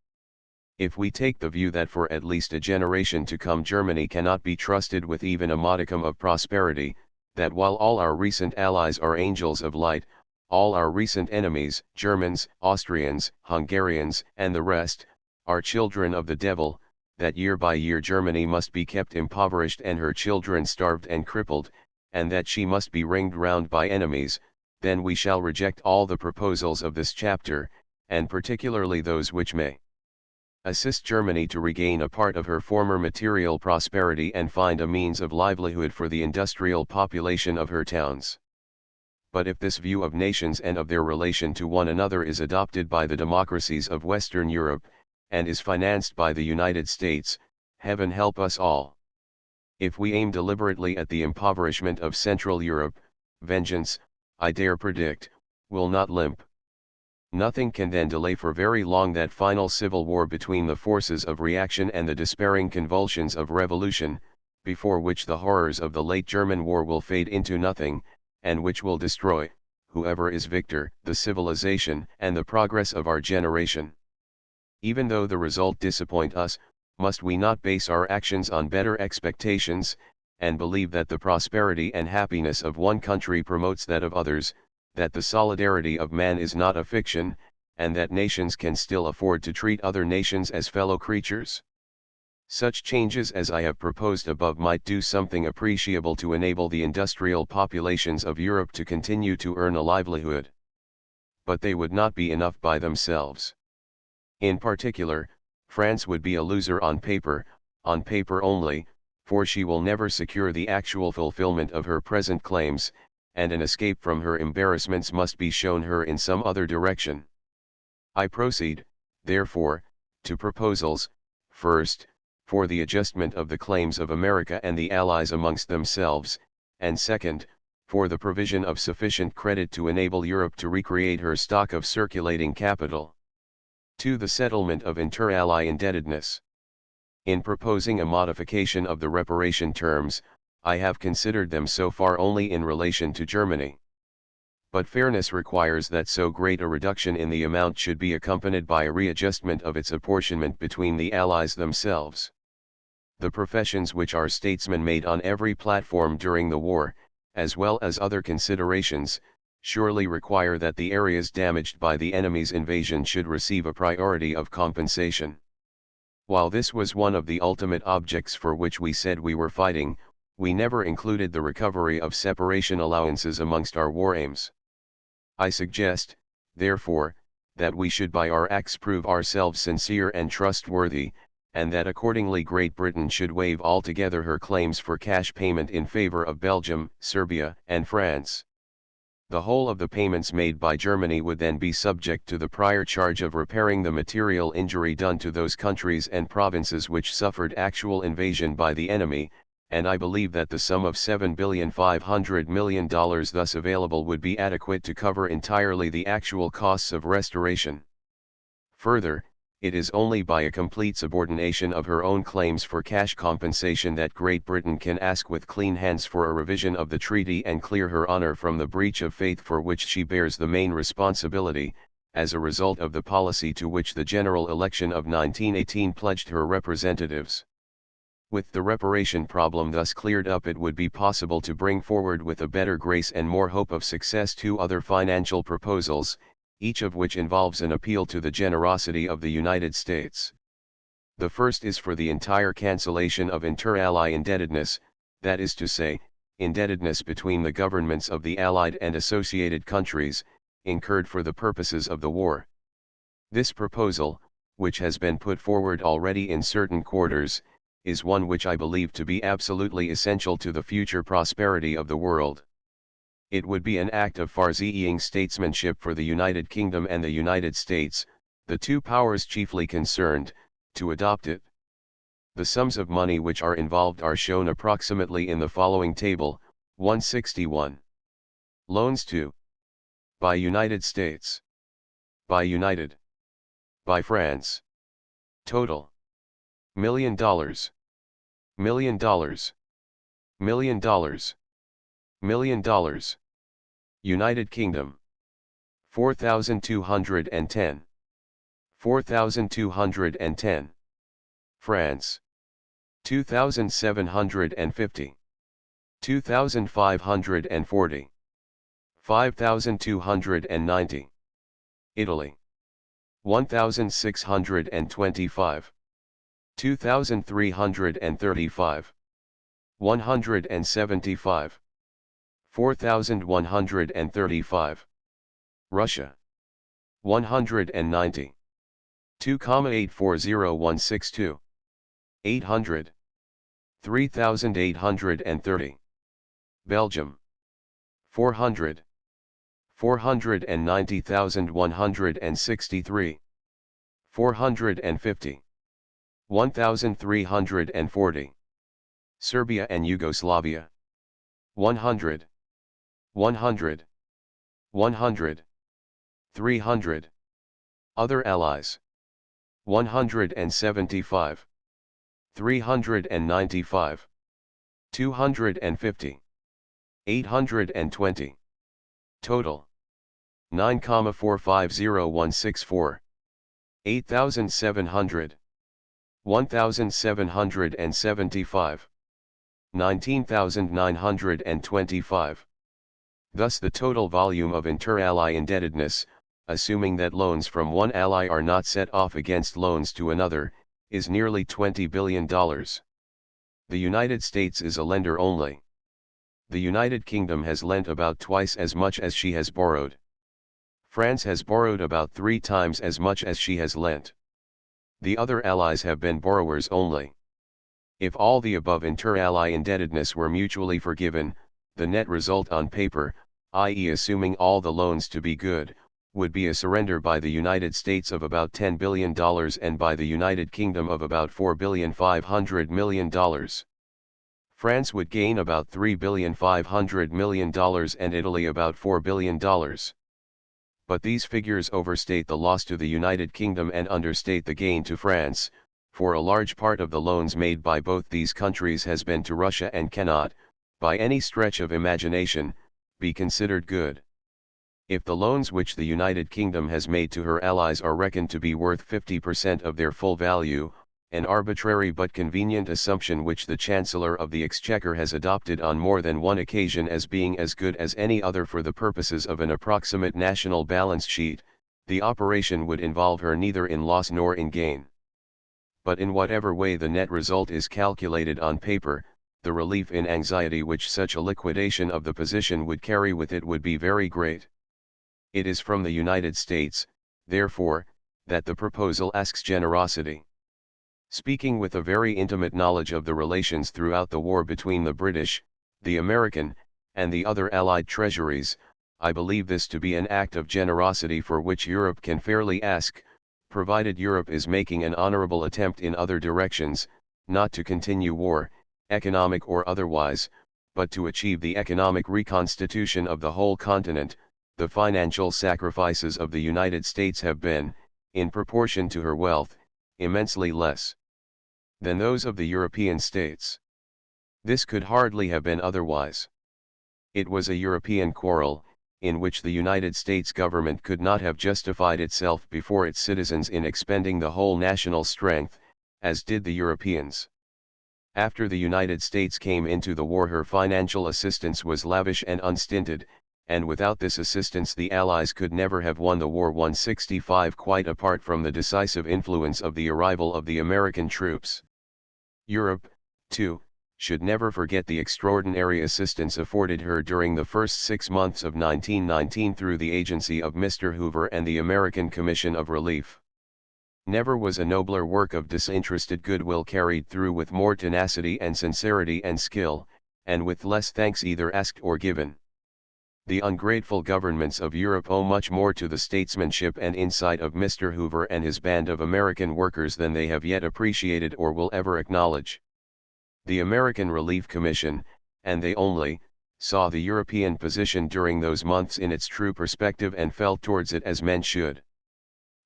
If we take the view that for at least a generation to come Germany cannot be trusted with even a modicum of prosperity, that while all our recent allies are angels of light, all our recent enemies, Germans, Austrians, Hungarians, and the rest, are children of the devil, that year by year Germany must be kept impoverished and her children starved and crippled, and that she must be ringed round by enemies, then we shall reject all the proposals of this chapter, and particularly those which may assist Germany to regain a part of her former material prosperity and find a means of livelihood for the industrial population of her towns. But if this view of nations and of their relation to one another is adopted by the democracies of Western Europe, and is financed by the United States, heaven help us all. If we aim deliberately at the impoverishment of Central Europe, vengeance, I dare predict, will not limp. Nothing can then delay for very long that final civil war between the forces of reaction and the despairing convulsions of revolution, before which the horrors of the late German war will fade into nothing, and which will destroy, whoever is victor, the civilization and the progress of our generation. Even though the result disappoint us, must we not base our actions on better expectations, and believe that the prosperity and happiness of one country promotes that of others, that the solidarity of man is not a fiction, and that nations can still afford to treat other nations as fellow creatures? Such changes as I have proposed above might do something appreciable to enable the industrial populations of Europe to continue to earn a livelihood. But they would not be enough by themselves. In particular, France would be a loser on paper only, for she will never secure the actual fulfillment of her present claims, and an escape from her embarrassments must be shown her in some other direction. I proceed, therefore, to proposals, first, for the adjustment of the claims of America and the Allies amongst themselves, and second, for the provision of sufficient credit to enable Europe to recreate her stock of circulating capital. 2. The settlement of inter-ally indebtedness. In proposing a modification of the reparation terms, I have considered them so far only in relation to Germany. But fairness requires that so great a reduction in the amount should be accompanied by a readjustment of its apportionment between the Allies themselves. The professions which our statesmen made on every platform during the war, as well as other considerations, surely require that the areas damaged by the enemy's invasion should receive a priority of compensation. While this was one of the ultimate objects for which we said we were fighting, we never included the recovery of separation allowances amongst our war aims. I suggest, therefore, that we should by our acts prove ourselves sincere and trustworthy, and that accordingly Great Britain should waive altogether her claims for cash payment in favor of Belgium, Serbia, and France. The whole of the payments made by Germany would then be subject to the prior charge of repairing the material injury done to those countries and provinces which suffered actual invasion by the enemy, and I believe that the sum of $7,500,000,000 thus available would be adequate to cover entirely the actual costs of restoration. Further, it is only by a complete subordination of her own claims for cash compensation that Great Britain can ask with clean hands for a revision of the treaty and clear her honor from the breach of faith for which she bears the main responsibility, as a result of the policy to which the general election of 1918 pledged her representatives. With the reparation problem thus cleared up, it would be possible to bring forward with a better grace and more hope of success two other financial proposals, each of which involves an appeal to the generosity of the United States. The first is for the entire cancellation of inter-ally indebtedness, that is to say, indebtedness between the governments of the Allied and associated countries, incurred for the purposes of the war. This proposal, which has been put forward already in certain quarters, is one which I believe to be absolutely essential to the future prosperity of the world. It would be an act of far-seeing statesmanship for the United Kingdom and the United States, the two powers chiefly concerned, to adopt it. The sums of money which are involved are shown approximately in the following table: 161. Loans to: by United States, by United, by France. Total: $1 million, $1 million, $1 million, $1 million. United Kingdom: 4,210, 4,210. France: 2,750, 2,540, 5,290. Italy: 1,625, 2,335, 175, 4,135. Russia: 190, 2,840162, 800, 3,830. Belgium: 400, 490,163, 450, 1,340. Serbia and Yugoslavia: 100, 100, 100, 300. Other allies: 175, 395, 250, 820. Total: 9,450164, 8,700, 1,775, 19,925. Thus the total volume of inter-ally indebtedness, assuming that loans from one ally are not set off against loans to another, is nearly $20 billion. The United States is a lender only. The United Kingdom has lent about twice as much as she has borrowed. France has borrowed about 3 times as much as she has lent. The other allies have been borrowers only. If all the above inter-ally indebtedness were mutually forgiven, the net result on paper, i.e. assuming all the loans to be good, would be a surrender by the United States of about $10 billion and by the United Kingdom of about $4,500,000,000. France would gain about $3,500,000,000 and Italy about $4 billion. But these figures overstate the loss to the United Kingdom and understate the gain to France, for a large part of the loans made by both these countries has been to Russia and cannot, by any stretch of imagination, be considered good. If the loans which the United Kingdom has made to her allies are reckoned to be worth 50% of their full value, an arbitrary but convenient assumption which the Chancellor of the Exchequer has adopted on more than one occasion as being as good as any other for the purposes of an approximate national balance sheet, the operation would involve her neither in loss nor in gain. But in whatever way the net result is calculated on paper, the relief in anxiety which such a liquidation of the position would carry with it would be very great. It is from the United States, therefore, that the proposal asks generosity. Speaking with a very intimate knowledge of the relations throughout the war between the British, the American, and the other Allied treasuries, I believe this to be an act of generosity for which Europe can fairly ask, provided Europe is making an honorable attempt in other directions, not to continue war, economic or otherwise, but to achieve the economic reconstitution of the whole continent. The financial sacrifices of the United States have been, in proportion to her wealth, immensely less than those of the European states. This could hardly have been otherwise. It was a European quarrel, in which the United States government could not have justified itself before its citizens in expending the whole national strength, as did the Europeans. After the United States came into the war, her financial assistance was lavish and unstinted, and without this assistance the Allies could never have won the war. 165 Quite apart from the decisive influence of the arrival of the American troops, Europe, too, should never forget the extraordinary assistance afforded her during the first 6 months of 1919 through the agency of Mr. Hoover and the American Commission of Relief. Never was a nobler work of disinterested goodwill carried through with more tenacity and sincerity and skill, and with less thanks either asked or given. The ungrateful governments of Europe owe much more to the statesmanship and insight of Mr. Hoover and his band of American workers than they have yet appreciated or will ever acknowledge. The American Relief Commission, and they only, saw the European position during those months in its true perspective and felt towards it as men should.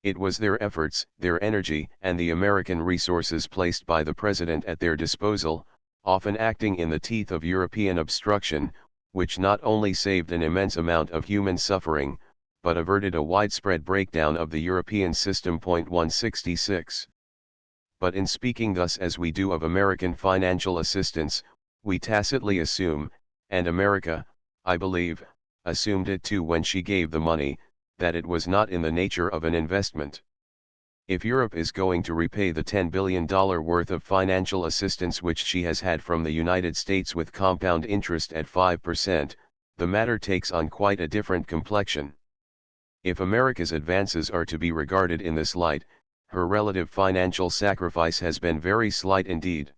It was their efforts, their energy, and the American resources placed by the President at their disposal, often acting in the teeth of European obstruction, which not only saved an immense amount of human suffering, but averted a widespread breakdown of the European system. 166. But in speaking thus as we do of American financial assistance, we tacitly assume, and America, I believe, assumed it too when she gave the money, that it was not in the nature of an investment. If Europe is going to repay the $10 billion worth of financial assistance which she has had from the United States with compound interest at 5%, the matter takes on quite a different complexion. If America's advances are to be regarded in this light, her relative financial sacrifice has been very slight indeed.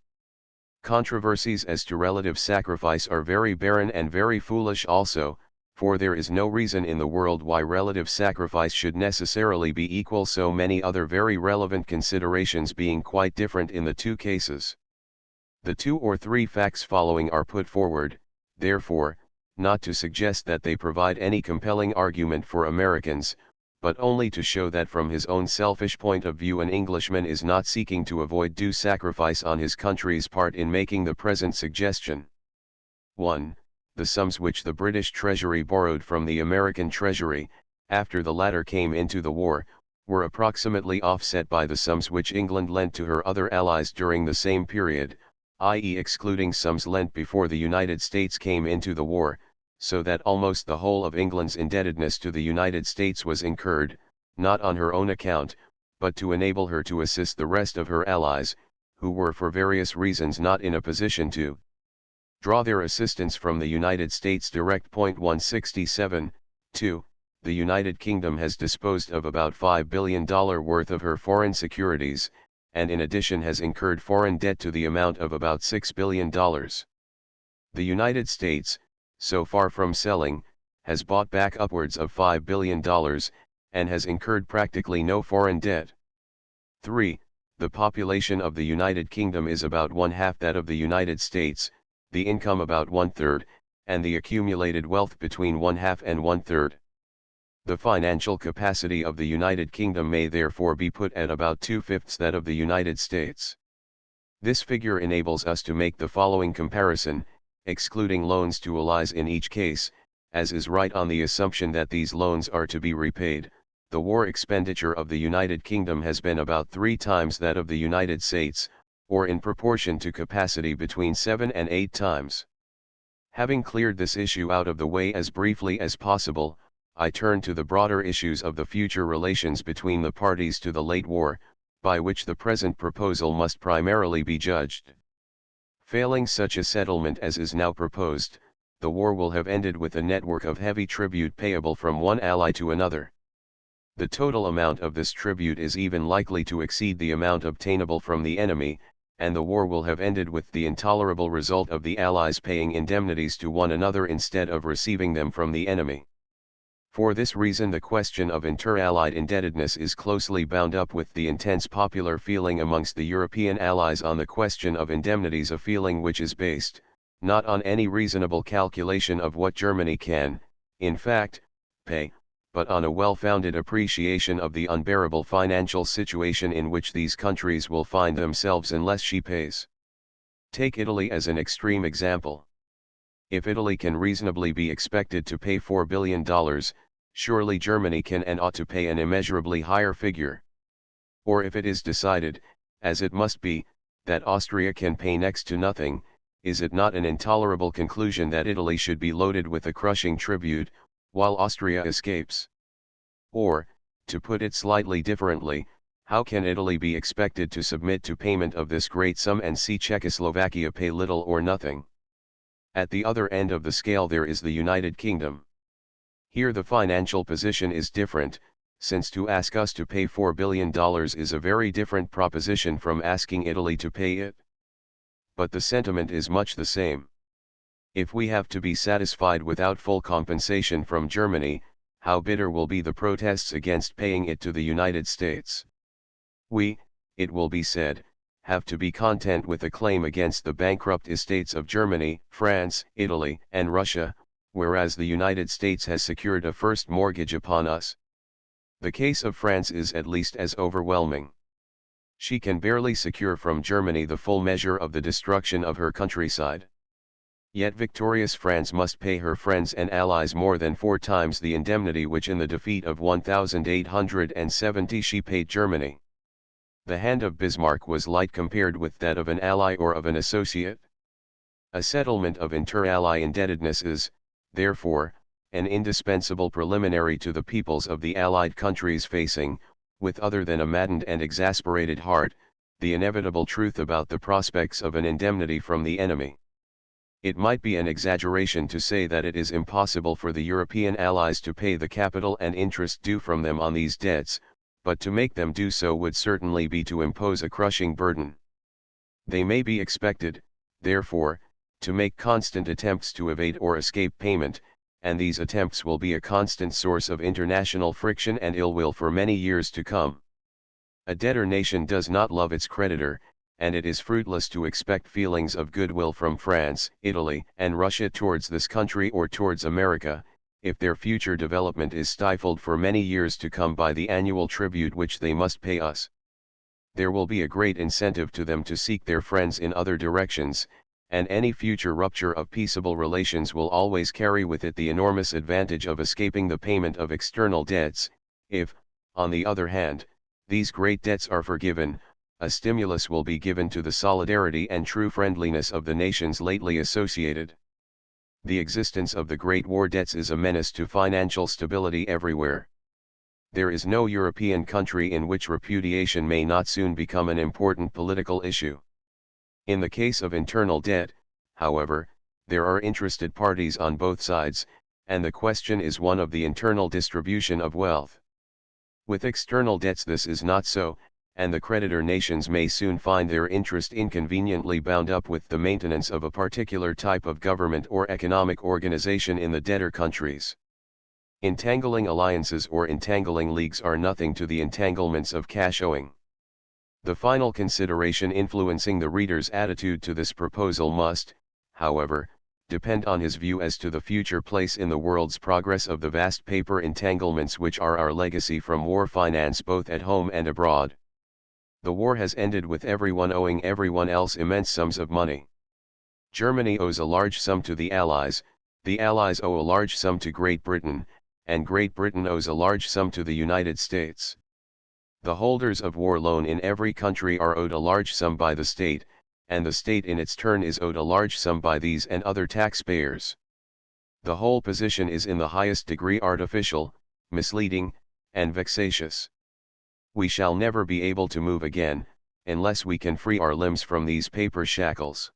Controversies as to relative sacrifice are very barren and very foolish also, for there is no reason in the world why relative sacrifice should necessarily be equal, so many other very relevant considerations being quite different in the two cases. The 2 or 3 facts following are put forward, therefore, not to suggest that they provide any compelling argument for Americans, but only to show that from his own selfish point of view an Englishman is not seeking to avoid due sacrifice on his country's part in making the present suggestion. 1. The sums which the British Treasury borrowed from the American Treasury, after the latter came into the war, were approximately offset by the sums which England lent to her other allies during the same period, i.e. excluding sums lent before the United States came into the war, so that almost the whole of England's indebtedness to the United States was incurred, not on her own account, but to enable her to assist the rest of her allies, who were for various reasons not in a position to draw their assistance from the United States direct. 167. 2. The United Kingdom has disposed of about $5 billion worth of her foreign securities, and in addition has incurred foreign debt to the amount of about $6 billion. The United States, so far from selling, has bought back upwards of $5 billion, and has incurred practically no foreign debt. 3. The population of the United Kingdom is about 1/2 that of the United States, the income about 1/3, and the accumulated wealth between 1/2 and 1/3. The financial capacity of the United Kingdom may therefore be put at about 2/5 that of the United States. This figure enables us to make the following comparison, excluding loans to allies in each case, as is right on the assumption that these loans are to be repaid. The war expenditure of the United Kingdom has been about 3 times that of the United States, or in proportion to capacity between 7 and 8 times. Having cleared this issue out of the way as briefly as possible, I turn to the broader issues of the future relations between the parties to the late war, by which the present proposal must primarily be judged. Failing such a settlement as is now proposed, the war will have ended with a network of heavy tribute payable from one ally to another. The total amount of this tribute is even likely to exceed the amount obtainable from the enemy, and the war will have ended with the intolerable result of the allies paying indemnities to one another instead of receiving them from the enemy. For this reason the question of inter-allied indebtedness is closely bound up with the intense popular feeling amongst the European allies on the question of indemnities, a feeling which is based, not on any reasonable calculation of what Germany can, in fact, pay, but on a well-founded appreciation of the unbearable financial situation in which these countries will find themselves unless she pays. Take Italy as an extreme example. If Italy can reasonably be expected to pay $4 billion, surely Germany can and ought to pay an immeasurably higher figure. Or if it is decided, as it must be, that Austria can pay next to nothing, is it not an intolerable conclusion that Italy should be loaded with a crushing tribute, while Austria escapes? Or, to put it slightly differently, how can Italy be expected to submit to payment of this great sum and see Czechoslovakia pay little or nothing? At the other end of the scale there is the United Kingdom. Here the financial position is different, since to ask us to pay $4 billion is a very different proposition from asking Italy to pay it. But the sentiment is much the same. If we have to be satisfied without full compensation from Germany, how bitter will be the protests against paying it to the United States. We, it will be said, have to be content with a claim against the bankrupt estates of Germany, France, Italy, and Russia, whereas the United States has secured a first mortgage upon us. The case of France is at least as overwhelming. She can barely secure from Germany the full measure of the destruction of her countryside. Yet victorious France must pay her friends and allies more than 4 times the indemnity which in the defeat of 1870 she paid Germany. The hand of Bismarck was light compared with that of an ally or of an associate. A settlement of inter-ally indebtedness is, therefore, an indispensable preliminary to the peoples of the allied countries facing, with other than a maddened and exasperated heart, the inevitable truth about the prospects of an indemnity from the enemy. It might be an exaggeration to say that it is impossible for the European allies to pay the capital and interest due from them on these debts, but to make them do so would certainly be to impose a crushing burden. They may be expected, therefore, to make constant attempts to evade or escape payment, and these attempts will be a constant source of international friction and ill will for many years to come. A debtor nation does not love its creditor, and it is fruitless to expect feelings of goodwill from France, Italy, and Russia towards this country or towards America, if their future development is stifled for many years to come by the annual tribute which they must pay us. There will be a great incentive to them to seek their friends in other directions, and any future rupture of peaceable relations will always carry with it the enormous advantage of escaping the payment of external debts. If, on the other hand, these great debts are forgiven, a stimulus will be given to the solidarity and true friendliness of the nations lately associated. The existence of the great war debts is a menace to financial stability everywhere. There is no European country in which repudiation may not soon become an important political issue. In the case of internal debt, however, there are interested parties on both sides, and the question is one of the internal distribution of wealth. With external debts this is not so, and the creditor nations may soon find their interest inconveniently bound up with the maintenance of a particular type of government or economic organization in the debtor countries. Entangling alliances or entangling leagues are nothing to the entanglements of cash owing. The final consideration influencing the reader's attitude to this proposal must, however, depend on his view as to the future place in the world's progress of the vast paper entanglements which are our legacy from war finance both at home and abroad. The war has ended with everyone owing everyone else immense sums of money. Germany owes a large sum to the Allies owe a large sum to Great Britain, and Great Britain owes a large sum to the United States. The holders of war loan in every country are owed a large sum by the state, and the state in its turn is owed a large sum by these and other taxpayers. The whole position is in the highest degree artificial, misleading, and vexatious. We shall never be able to move again, unless we can free our limbs from these paper shackles.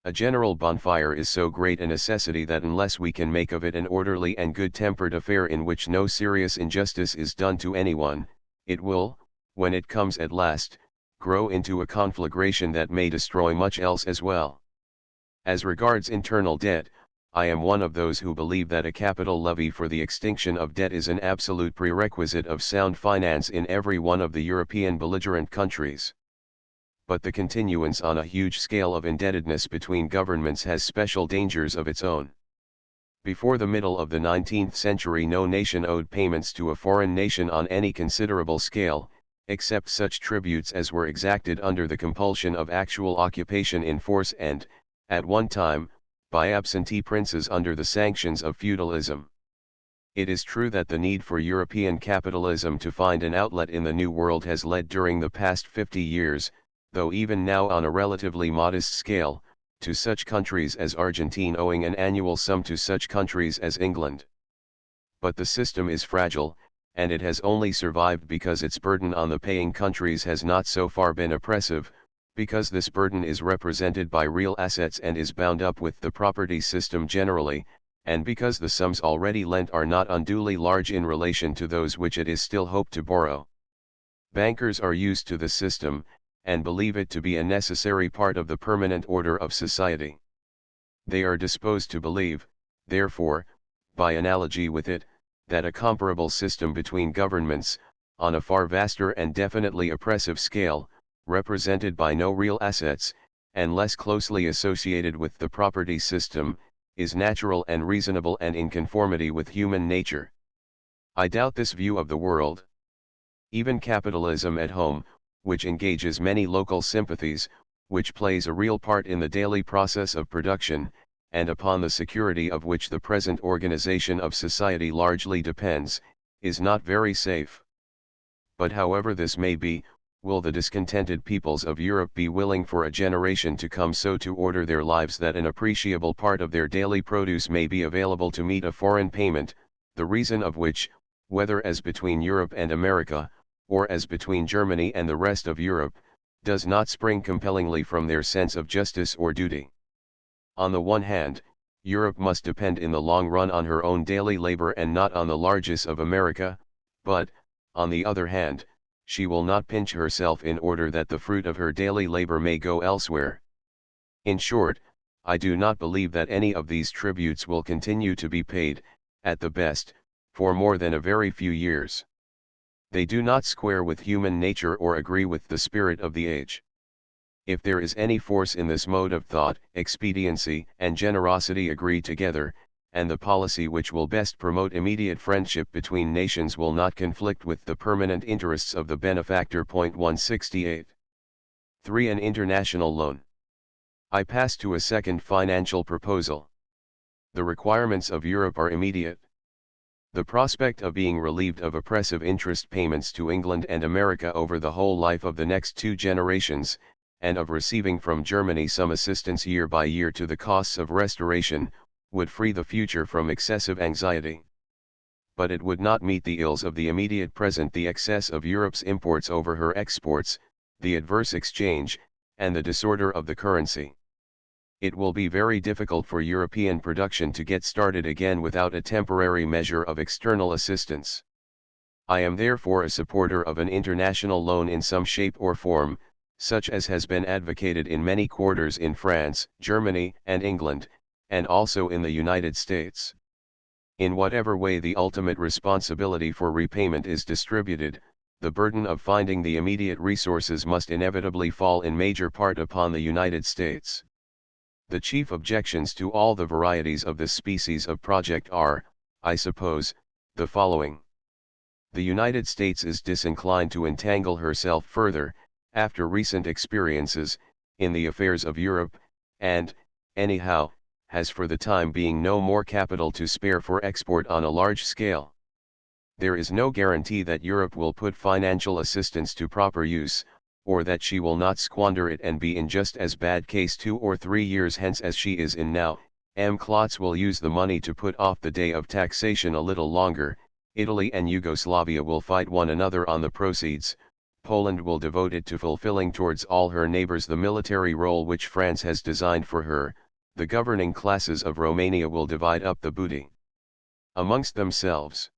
A general bonfire is so great a necessity that unless we can make of it an orderly and good-tempered affair in which no serious injustice is done to anyone, it will, when it comes at last, grow into a conflagration that may destroy much else as well. As regards internal debt, I am one of those who believe that a capital levy for the extinction of debt is an absolute prerequisite of sound finance in every one of the European belligerent countries. But the continuance on a huge scale of indebtedness between governments has special dangers of its own. Before the middle of the 19th century, no nation owed payments to a foreign nation on any considerable scale, except such tributes as were exacted under the compulsion of actual occupation in force and, at one time, by absentee princes under the sanctions of feudalism. It is true that the need for European capitalism to find an outlet in the New World has led during the past 50 years, though even now on a relatively modest scale, to such countries as Argentina owing an annual sum to such countries as England. But the system is fragile, and it has only survived because its burden on the paying countries has not so far been oppressive, because this burden is represented by real assets and is bound up with the property system generally, and because the sums already lent are not unduly large in relation to those which it is still hoped to borrow. Bankers are used to the system, and believe it to be a necessary part of the permanent order of society. They are disposed to believe, therefore, by analogy with it, that a comparable system between governments, on a far vaster and definitely oppressive scale, represented by no real assets, and less closely associated with the property system, is natural and reasonable and in conformity with human nature. I doubt this view of the world. Even capitalism at home, which engages many local sympathies, which plays a real part in the daily process of production, and upon the security of which the present organization of society largely depends, is not very safe. But however this may be, will the discontented peoples of Europe be willing for a generation to come so to order their lives that an appreciable part of their daily produce may be available to meet a foreign payment, the reason of which, whether as between Europe and America, or as between Germany and the rest of Europe, does not spring compellingly from their sense of justice or duty. On the one hand, Europe must depend in the long run on her own daily labor and not on the largesse of America, but, on the other hand, she will not pinch herself in order that the fruit of her daily labor may go elsewhere. In short, I do not believe that any of these tributes will continue to be paid, at the best, for more than a very few years. They do not square with human nature or agree with the spirit of the age. If there is any force in this mode of thought, expediency and generosity agree together, and the policy which will best promote immediate friendship between nations will not conflict with the permanent interests of the benefactor. 168. 3. An international loan. I pass to a second financial proposal. The requirements of Europe are immediate. The prospect of being relieved of oppressive interest payments to England and America over the whole life of the next 2 generations, and of receiving from Germany some assistance year by year to the costs of restoration, would free the future from excessive anxiety. But it would not meet the ills of the immediate present, the excess of Europe's imports over her exports, the adverse exchange, and the disorder of the currency. It will be very difficult for European production to get started again without a temporary measure of external assistance. I am therefore a supporter of an international loan in some shape or form, such as has been advocated in many quarters in France, Germany, and England, and also in the United States. In whatever way the ultimate responsibility for repayment is distributed, the burden of finding the immediate resources must inevitably fall in major part upon the United States. The chief objections to all the varieties of this species of project are, I suppose, the following. The United States is disinclined to entangle herself further, after recent experiences, in the affairs of Europe, and, anyhow, has for the time being no more capital to spare for export on a large scale. There is no guarantee that Europe will put financial assistance to proper use, or that she will not squander it and be in just as bad case 2 or 3 years hence as she is in now. M. Klotz will use the money to put off the day of taxation a little longer, Italy and Yugoslavia will fight one another on the proceeds, Poland will devote it to fulfilling towards all her neighbors the military role which France has designed for her, the governing classes of Romania will divide up the booty amongst themselves.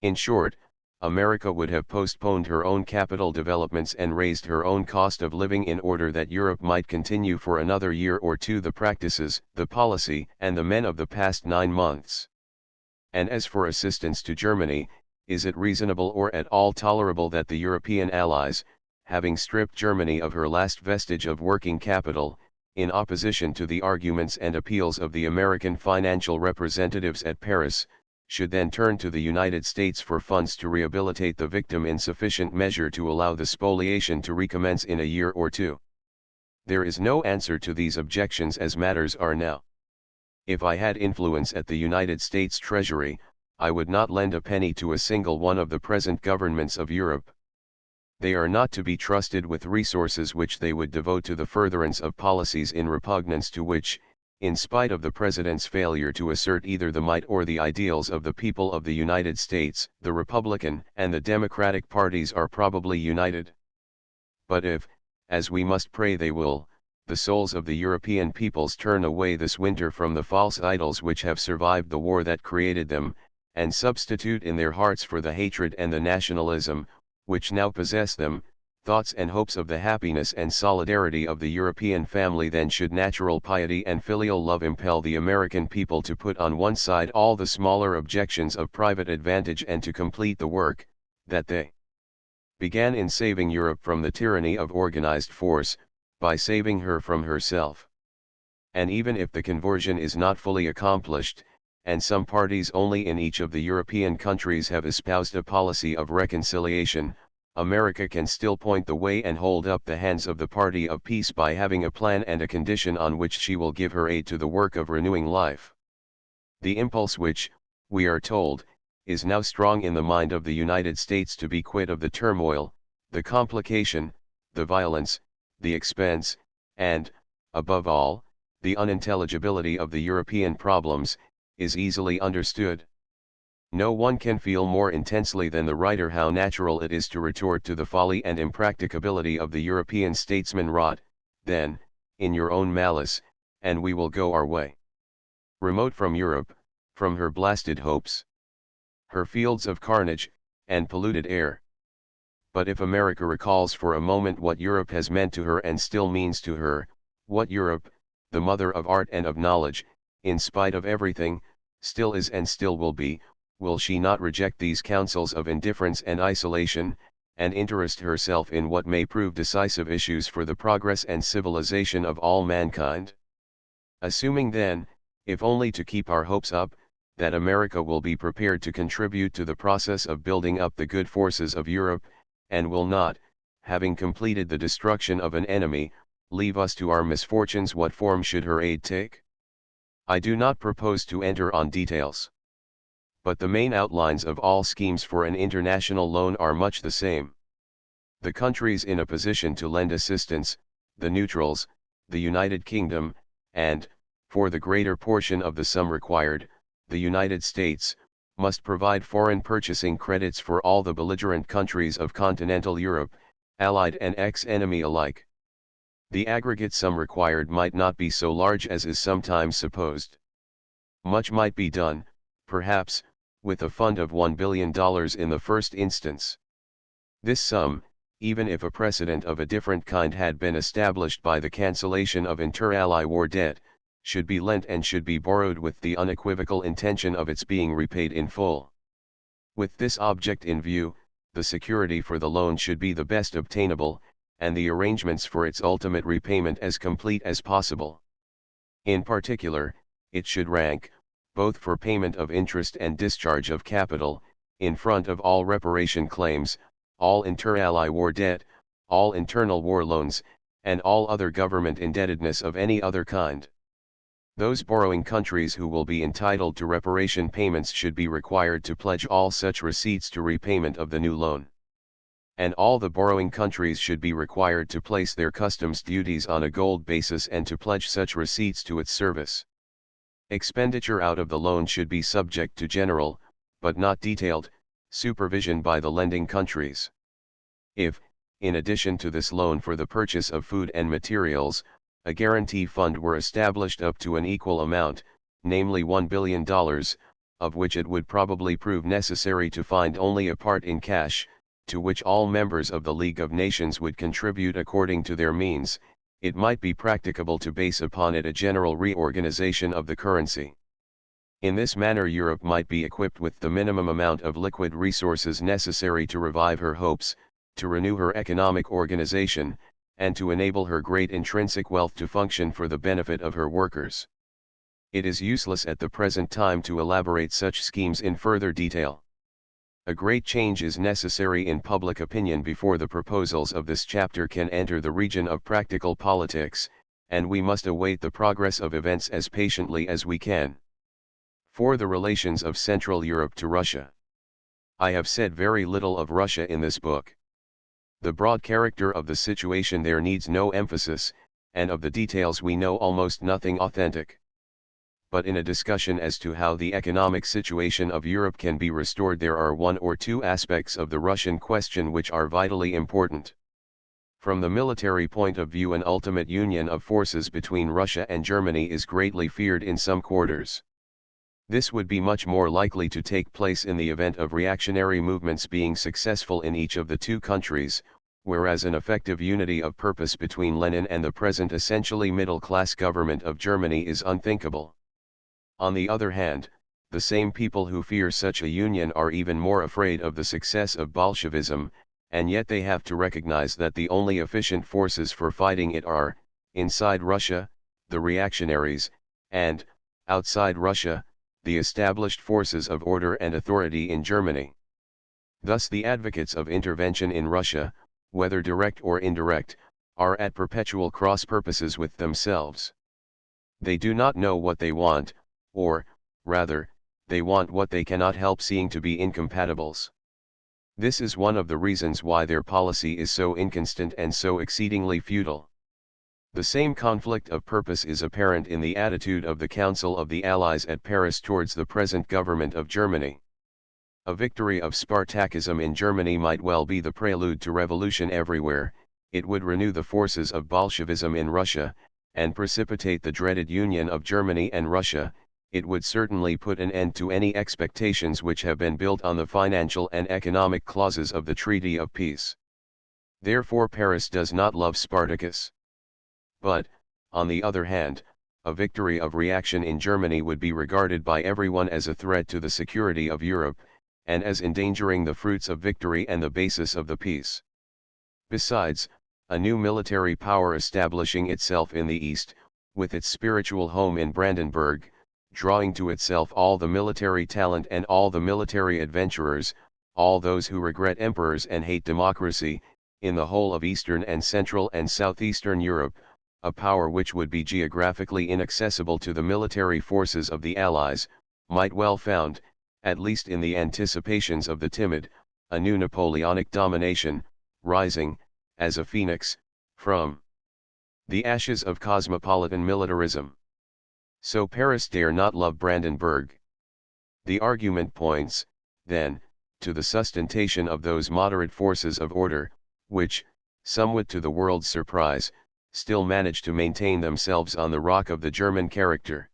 In short, America would have postponed her own capital developments and raised her own cost of living in order that Europe might continue for another year or two the practices, the policy, and the men of the past 9 months. And as for assistance to Germany, is it reasonable or at all tolerable that the European allies, having stripped Germany of her last vestige of working capital, in opposition to the arguments and appeals of the American financial representatives at Paris, should then turn to the United States for funds to rehabilitate the victim in sufficient measure to allow the spoliation to recommence in a year or two? There is no answer to these objections as matters are now. If I had influence at the United States Treasury, I would not lend a penny to a single one of the present governments of Europe. They are not to be trusted with resources which they would devote to the furtherance of policies in repugnance to which, in spite of the President's failure to assert either the might or the ideals of the people of the United States, the Republican and the Democratic parties are probably united. But if, as we must pray they will, the souls of the European peoples turn away this winter from the false idols which have survived the war that created them, and substitute in their hearts for the hatred and the nationalism, which now possess them, thoughts and hopes of the happiness and solidarity of the European family, then should natural piety and filial love impel the American people to put on one side all the smaller objections of private advantage and to complete the work that they began in saving Europe from the tyranny of organized force, by saving her from herself. And even if the conversion is not fully accomplished, and some parties only in each of the European countries have espoused a policy of reconciliation, America can still point the way and hold up the hands of the party of peace by having a plan and a condition on which she will give her aid to the work of renewing life. The impulse which, we are told, is now strong in the mind of the United States to be quit of the turmoil, the complication, the violence, the expense, and, above all, the unintelligibility of the European problems, is easily understood. No one can feel more intensely than the writer how natural it is to retort to the folly and impracticability of the European statesman rot, then, in your own malice, and we will go our way. Remote from Europe, from her blasted hopes, her fields of carnage, and polluted air. But if America recalls for a moment what Europe has meant to her and still means to her, what Europe, the mother of art and of knowledge, in spite of everything, still is and still will she not reject these counsels of indifference and isolation, and interest herself in what may prove decisive issues for the progress and civilization of all mankind? Assuming then, if only to keep our hopes up, that America will be prepared to contribute to the process of building up the good forces of Europe, and will not, having completed the destruction of an enemy, leave us to our misfortunes, what form should her aid take? I do not propose to enter on details. But the main outlines of all schemes for an international loan are much the same. The countries in a position to lend assistance, the neutrals, the United Kingdom, and, for the greater portion of the sum required, the United States, must provide foreign purchasing credits for all the belligerent countries of continental Europe, allied and ex-enemy alike. The aggregate sum required might not be so large as is sometimes supposed. Much might be done, perhaps, with a fund of $1 billion in the first instance. This sum, even if a precedent of a different kind had been established by the cancellation of inter-ally war debt, should be lent and should be borrowed with the unequivocal intention of its being repaid in full. With this object in view, the security for the loan should be the best obtainable, and the arrangements for its ultimate repayment as complete as possible. In particular, it should rank, both for payment of interest and discharge of capital, in front of all reparation claims, all inter-ally war debt, all internal war loans, and all other government indebtedness of any other kind. Those borrowing countries who will be entitled to reparation payments should be required to pledge all such receipts to repayment of the new loan. And all the borrowing countries should be required to place their customs duties on a gold basis and to pledge such receipts to its service. Expenditure out of the loan should be subject to general, but not detailed, supervision by the lending countries. If, in addition to this loan for the purchase of food and materials, a guarantee fund were established up to an equal amount, namely $1 billion, of which it would probably prove necessary to find only a part in cash, to which all members of the League of Nations would contribute according to their means, it might be practicable to base upon it a general reorganization of the currency. In this manner Europe might be equipped with the minimum amount of liquid resources necessary to revive her hopes, to renew her economic organization, and to enable her great intrinsic wealth to function for the benefit of her workers. It is useless at the present time to elaborate such schemes in further detail. A great change is necessary in public opinion before the proposals of this chapter can enter the region of practical politics, and we must await the progress of events as patiently as we can. For the relations of Central Europe to Russia. I have said very little of Russia in this book. The broad character of the situation there needs no emphasis, and of the details we know almost nothing authentic. But in a discussion as to how the economic situation of Europe can be restored, there are one or two aspects of the Russian question which are vitally important. From the military point of view, an ultimate union of forces between Russia and Germany is greatly feared in some quarters. This would be much more likely to take place in the event of reactionary movements being successful in each of the two countries, whereas an effective unity of purpose between Lenin and the present essentially middle-class government of Germany is unthinkable. On the other hand, the same people who fear such a union are even more afraid of the success of Bolshevism, and yet they have to recognize that the only efficient forces for fighting it are, inside Russia, the reactionaries, and, outside Russia, the established forces of order and authority in Germany. Thus the advocates of intervention in Russia, whether direct or indirect, are at perpetual cross-purposes with themselves. They do not know what they want, or, rather, they want what they cannot help seeing to be incompatibles. This is one of the reasons why their policy is so inconstant and so exceedingly futile. The same conflict of purpose is apparent in the attitude of the Council of the Allies at Paris towards the present government of Germany. A victory of Spartakism in Germany might well be the prelude to revolution everywhere. It would renew the forces of Bolshevism in Russia, and precipitate the dreaded union of Germany and Russia. It would certainly put an end to any expectations which have been built on the financial and economic clauses of the Treaty of Peace. Therefore Paris does not love Spartacus. But, on the other hand, a victory of reaction in Germany would be regarded by everyone as a threat to the security of Europe, and as endangering the fruits of victory and the basis of the peace. Besides, a new military power establishing itself in the East, with its spiritual home in Brandenburg, drawing to itself all the military talent and all the military adventurers, all those who regret emperors and hate democracy, in the whole of Eastern and Central and Southeastern Europe, a power which would be geographically inaccessible to the military forces of the Allies, might well found, at least in the anticipations of the timid, a new Napoleonic domination, rising, as a phoenix, from the ashes of cosmopolitan militarism. So Paris dare not love Brandenburg. The argument points, then, to the sustentation of those moderate forces of order, which, somewhat to the world's surprise, still manage to maintain themselves on the rock of the German character.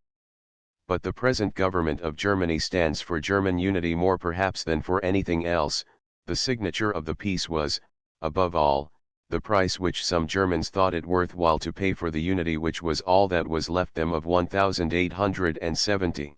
But the present government of Germany stands for German unity more perhaps than for anything else. The signature of the peace was, above all, the price which some Germans thought it worth while to pay for the unity which was all that was left them of 1870.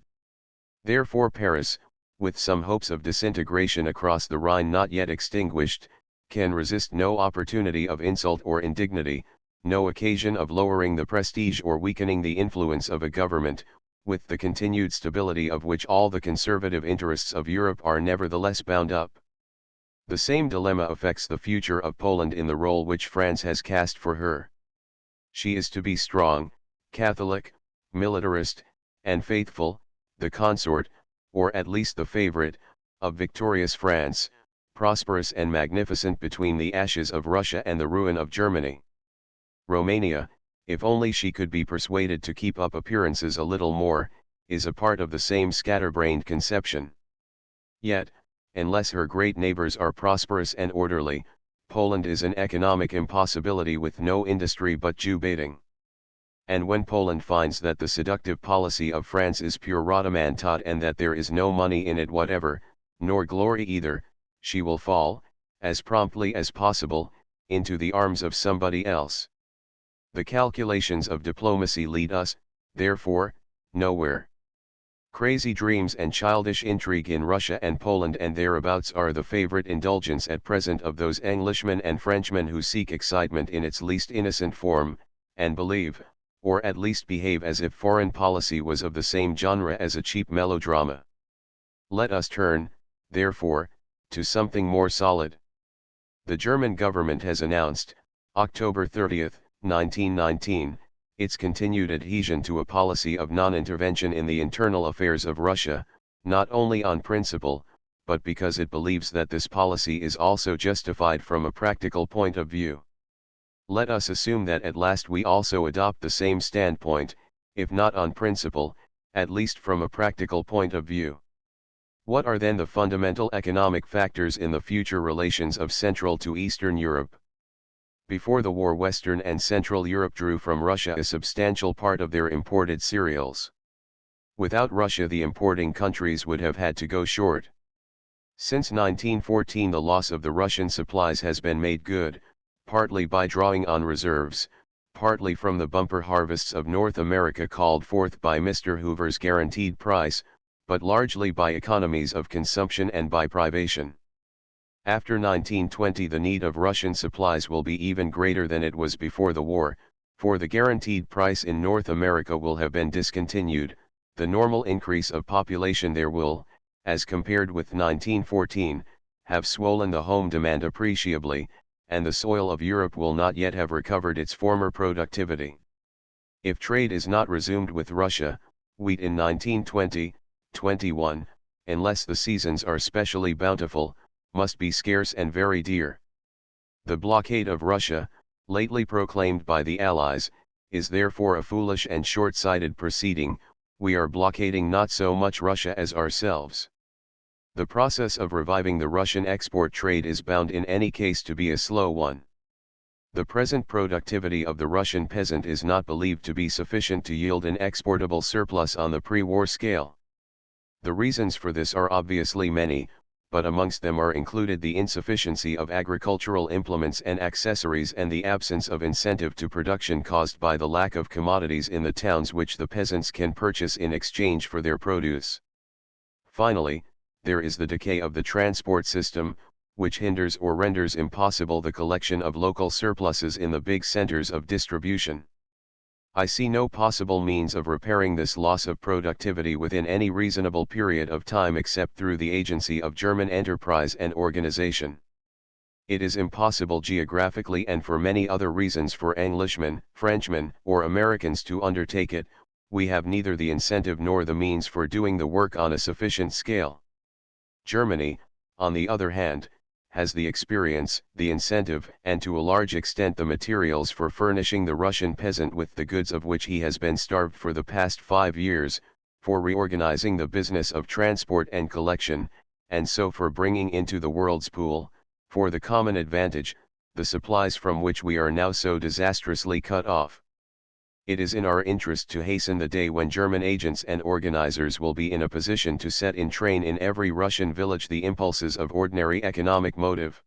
Therefore Paris, with some hopes of disintegration across the Rhine not yet extinguished, can resist no opportunity of insult or indignity, no occasion of lowering the prestige or weakening the influence of a government, with the continued stability of which all the conservative interests of Europe are nevertheless bound up. The same dilemma affects the future of Poland in the role which France has cast for her. She is to be strong, Catholic, militarist, and faithful, the consort, or at least the favorite, of victorious France, prosperous and magnificent between the ashes of Russia and the ruin of Germany. Romania, if only she could be persuaded to keep up appearances a little more, is a part of the same scatterbrained conception. Yet, unless her great neighbors are prosperous and orderly, Poland is an economic impossibility with no industry but Jew baiting. And when Poland finds that the seductive policy of France is pure rhodomontade and that there is no money in it whatever, nor glory either, she will fall, as promptly as possible, into the arms of somebody else. The calculations of diplomacy lead us, therefore, nowhere. Crazy dreams and childish intrigue in Russia and Poland and thereabouts are the favorite indulgence at present of those Englishmen and Frenchmen who seek excitement in its least innocent form, and believe, or at least behave as if foreign policy was of the same genre as a cheap melodrama. Let us turn, therefore, to something more solid. The German government has announced, October 30, 1919, its continued adhesion to a policy of non-intervention in the internal affairs of Russia, not only on principle, but because it believes that this policy is also justified from a practical point of view. Let us assume that at last we also adopt the same standpoint, if not on principle, at least from a practical point of view. What are then the fundamental economic factors in the future relations of Central to Eastern Europe? Before the war, Western and Central Europe drew from Russia a substantial part of their imported cereals. Without Russia, the importing countries would have had to go short. Since 1914, the loss of the Russian supplies has been made good, partly by drawing on reserves, partly from the bumper harvests of North America called forth by Mr. Hoover's guaranteed price, but largely by economies of consumption and by privation. After 1920, the need of Russian supplies will be even greater than it was before the war, for the guaranteed price in North America will have been discontinued. The normal increase of population there will, as compared with 1914, have swollen the home demand appreciably, and the soil of Europe will not yet have recovered its former productivity. If trade is not resumed with Russia, wheat in 1920-21, unless the seasons are specially bountiful, must be scarce and very dear. The blockade of Russia, lately proclaimed by the Allies, is therefore a foolish and short-sighted proceeding. We are blockading not so much Russia as ourselves. The process of reviving the Russian export trade is bound in any case to be a slow one. The present productivity of the Russian peasant is not believed to be sufficient to yield an exportable surplus on the pre-war scale. The reasons for this are obviously many, but amongst them are included the insufficiency of agricultural implements and accessories and the absence of incentive to production caused by the lack of commodities in the towns which the peasants can purchase in exchange for their produce. Finally, there is the decay of the transport system, which hinders or renders impossible the collection of local surpluses in the big centers of distribution. I see no possible means of repairing this loss of productivity within any reasonable period of time except through the agency of German enterprise and organization. It is impossible geographically and for many other reasons for Englishmen, Frenchmen, or Americans to undertake it. We have neither the incentive nor the means for doing the work on a sufficient scale. Germany, on the other hand, has the experience, the incentive, and to a large extent the materials for furnishing the Russian peasant with the goods of which he has been starved for the past 5 years, for reorganizing the business of transport and collection, and so for bringing into the world's pool, for the common advantage, the supplies from which we are now so disastrously cut off. It is in our interest to hasten the day when German agents and organizers will be in a position to set in train in every Russian village the impulses of ordinary economic motive.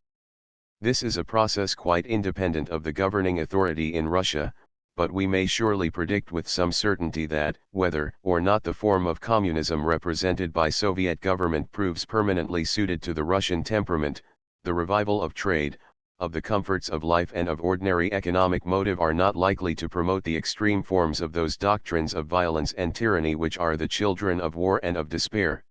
This is a process quite independent of the governing authority in Russia, but we may surely predict with some certainty that, whether or not the form of communism represented by Soviet government proves permanently suited to the Russian temperament, the revival of trade, of the comforts of life and of ordinary economic motive are not likely to promote the extreme forms of those doctrines of violence and tyranny which are the children of war and of despair.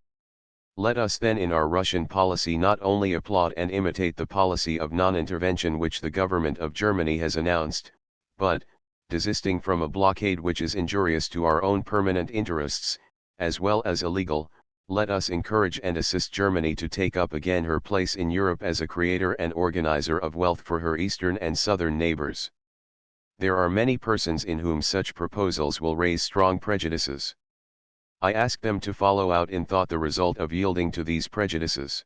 Let us then in our Russian policy not only applaud and imitate the policy of non-intervention which the government of Germany has announced, but, desisting from a blockade which is injurious to our own permanent interests, as well as illegal, let us encourage and assist Germany to take up again her place in Europe as a creator and organizer of wealth for her eastern and southern neighbors. There are many persons in whom such proposals will raise strong prejudices. I ask them to follow out in thought the result of yielding to these prejudices.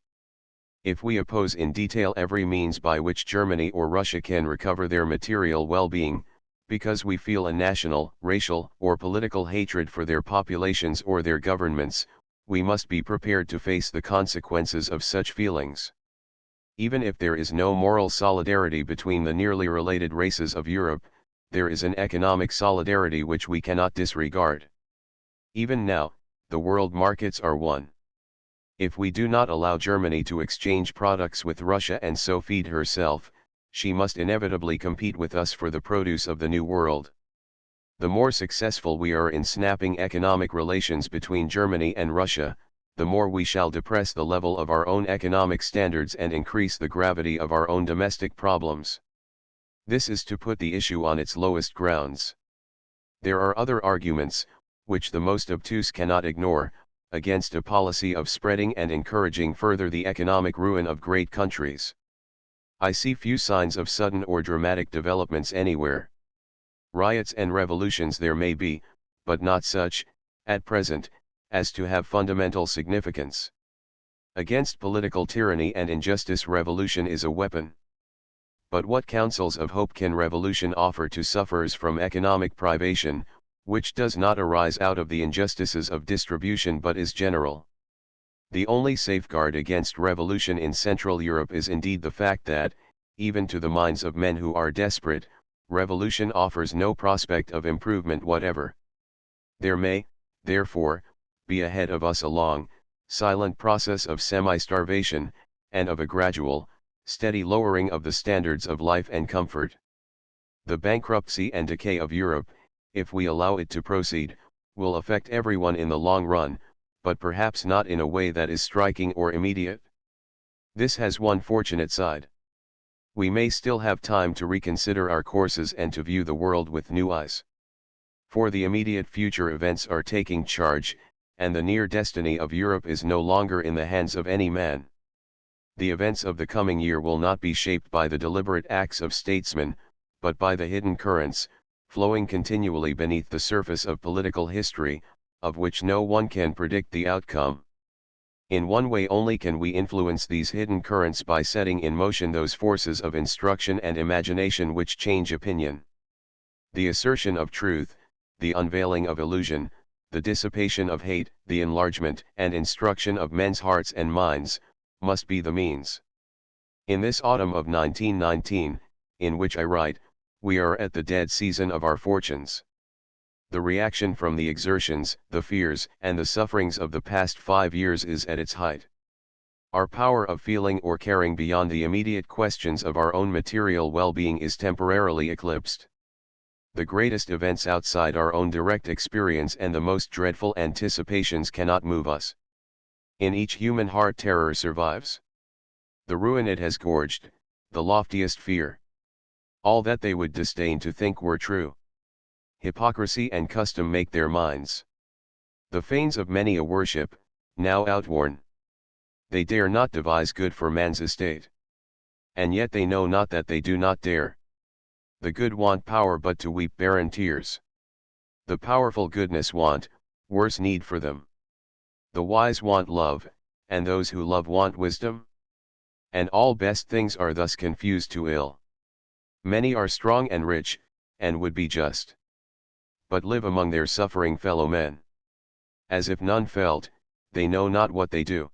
If we oppose in detail every means by which Germany or Russia can recover their material well-being, Because we feel a national, racial, or political hatred for their populations or their governments, we must be prepared to face the consequences of such feelings. Even if there is no moral solidarity between the nearly related races of Europe, there is an economic solidarity which we cannot disregard. Even now, the world markets are one. If we do not allow Germany to exchange products with Russia and so feed herself, she must inevitably compete with us for the produce of the New World. The more successful we are in snapping economic relations between Germany and Russia, the more we shall depress the level of our own economic standards and increase the gravity of our own domestic problems. This is to put the issue on its lowest grounds. There are other arguments, which the most obtuse cannot ignore, against a policy of spreading and encouraging further the economic ruin of great countries. I see few signs of sudden or dramatic developments anywhere. Riots and revolutions there may be, but not such, at present, as to have fundamental significance. Against political tyranny and injustice revolution is a weapon. But what counsels of hope can revolution offer to sufferers from economic privation, which does not arise out of the injustices of distribution but is general? The only safeguard against revolution in Central Europe is indeed the fact that, even to the minds of men who are desperate, revolution offers no prospect of improvement whatever. There may, therefore, be ahead of us a long, silent process of semi-starvation, and of a gradual, steady lowering of the standards of life and comfort. The bankruptcy and decay of Europe, if we allow it to proceed, will affect everyone in the long run, but perhaps not in a way that is striking or immediate. This has one fortunate side. We may still have time to reconsider our courses and to view the world with new eyes. For the immediate future events are taking charge, and the near destiny of Europe is no longer in the hands of any man. The events of the coming year will not be shaped by the deliberate acts of statesmen, but by the hidden currents, flowing continually beneath the surface of political history, of which no one can predict the outcome. In one way only can we influence these hidden currents, by setting in motion those forces of instruction and imagination which change opinion. The assertion of truth, the unveiling of illusion, the dissipation of hate, the enlargement and instruction of men's hearts and minds, must be the means. In this autumn of 1919, in which I write, we are at the dead season of our fortunes. The reaction from the exertions, the fears, and the sufferings of the past 5 years is at its height. Our power of feeling or caring beyond the immediate questions of our own material well-being is temporarily eclipsed. The greatest events outside our own direct experience and the most dreadful anticipations cannot move us. In each human heart terror survives. The ruin it has gorged, the loftiest fear. All that they would disdain to think were true. Hypocrisy and custom make their minds the fanes of many a worship, now outworn. They dare not devise good for man's estate. And yet they know not that they do not dare. The good want power but to weep barren tears. The powerful goodness want, worse need for them. The wise want love, and those who love want wisdom. And all best things are thus confused to ill. Many are strong and rich, and would be just, but live among their suffering fellow men. As if none felt, they know not what they do.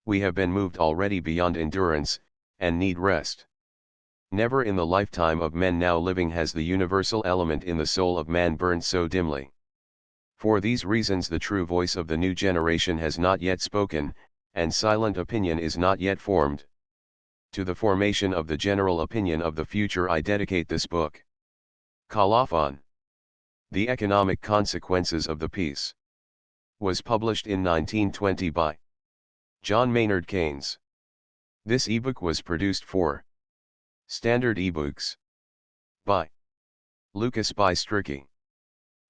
We have been moved already beyond endurance, and need rest. Never in the lifetime of men now living has the universal element in the soul of man burned so dimly. For these reasons the true voice of the new generation has not yet spoken, and silent opinion is not yet formed. To the formation of the general opinion of the future I dedicate this book. Colophon. The Economic Consequences of the Peace. Was published in 1920 by John Maynard Keynes. This ebook was produced for Standard eBooks by Lucas Bystricky,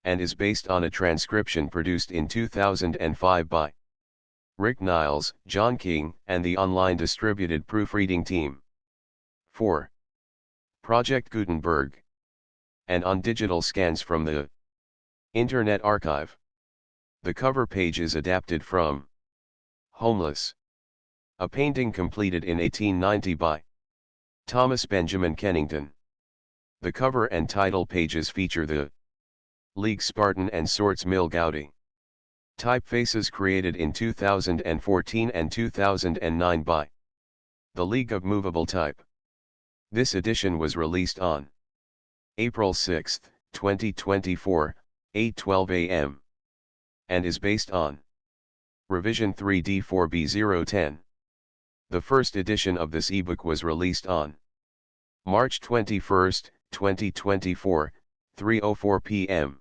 and is based on a transcription produced in 2005 by Rick Niles, John King, and the online distributed proofreading team. 4. Project Gutenberg. And on digital scans from the Internet Archive. The cover page is adapted from Homeless, a painting completed in 1890 by Thomas Benjamin Kennington. The cover and title pages feature the League Spartan and Sorts Mill Gaudi typefaces created in 2014 and 2009 by the League of Movable Type. This edition was released on April 6, 2024, 8:12 a.m. and is based on Revision 3D4B010. The first edition of this ebook was released on March 21, 2024, 3:04 p.m.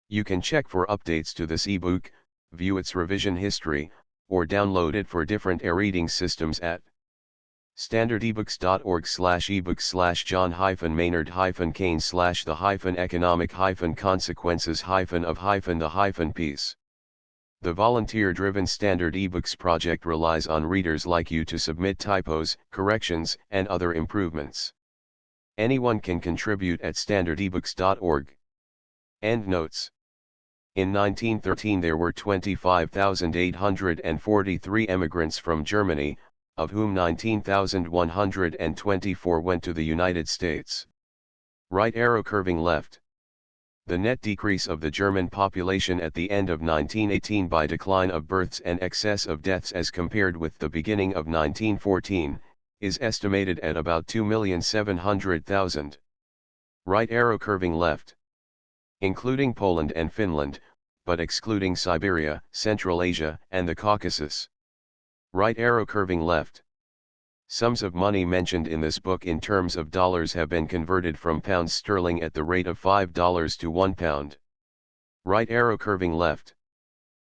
You can check for updates to this ebook, view its revision history, or download it for different e-reading systems at standardebooks.org/ebook/john-maynard-keynes/the-economic-consequences-of-the-piece. The volunteer-driven Standard eBooks project relies on readers like you to submit typos, corrections, and other improvements. Anyone can contribute at standardebooks.org. Endnotes. In 1913 there were 25,843 emigrants from Germany, of whom 19,124 went to the United States. Right arrow curving left. The net decrease of the German population at the end of 1918 by decline of births and excess of deaths as compared with the beginning of 1914, is estimated at about 2,700,000. Right arrow curving left. Including Poland and Finland, but excluding Siberia, Central Asia, and the Caucasus. Right arrow curving left. Sums of money mentioned in this book in terms of dollars have been converted from pounds sterling at the rate of $5 to £1. Right arrow curving left.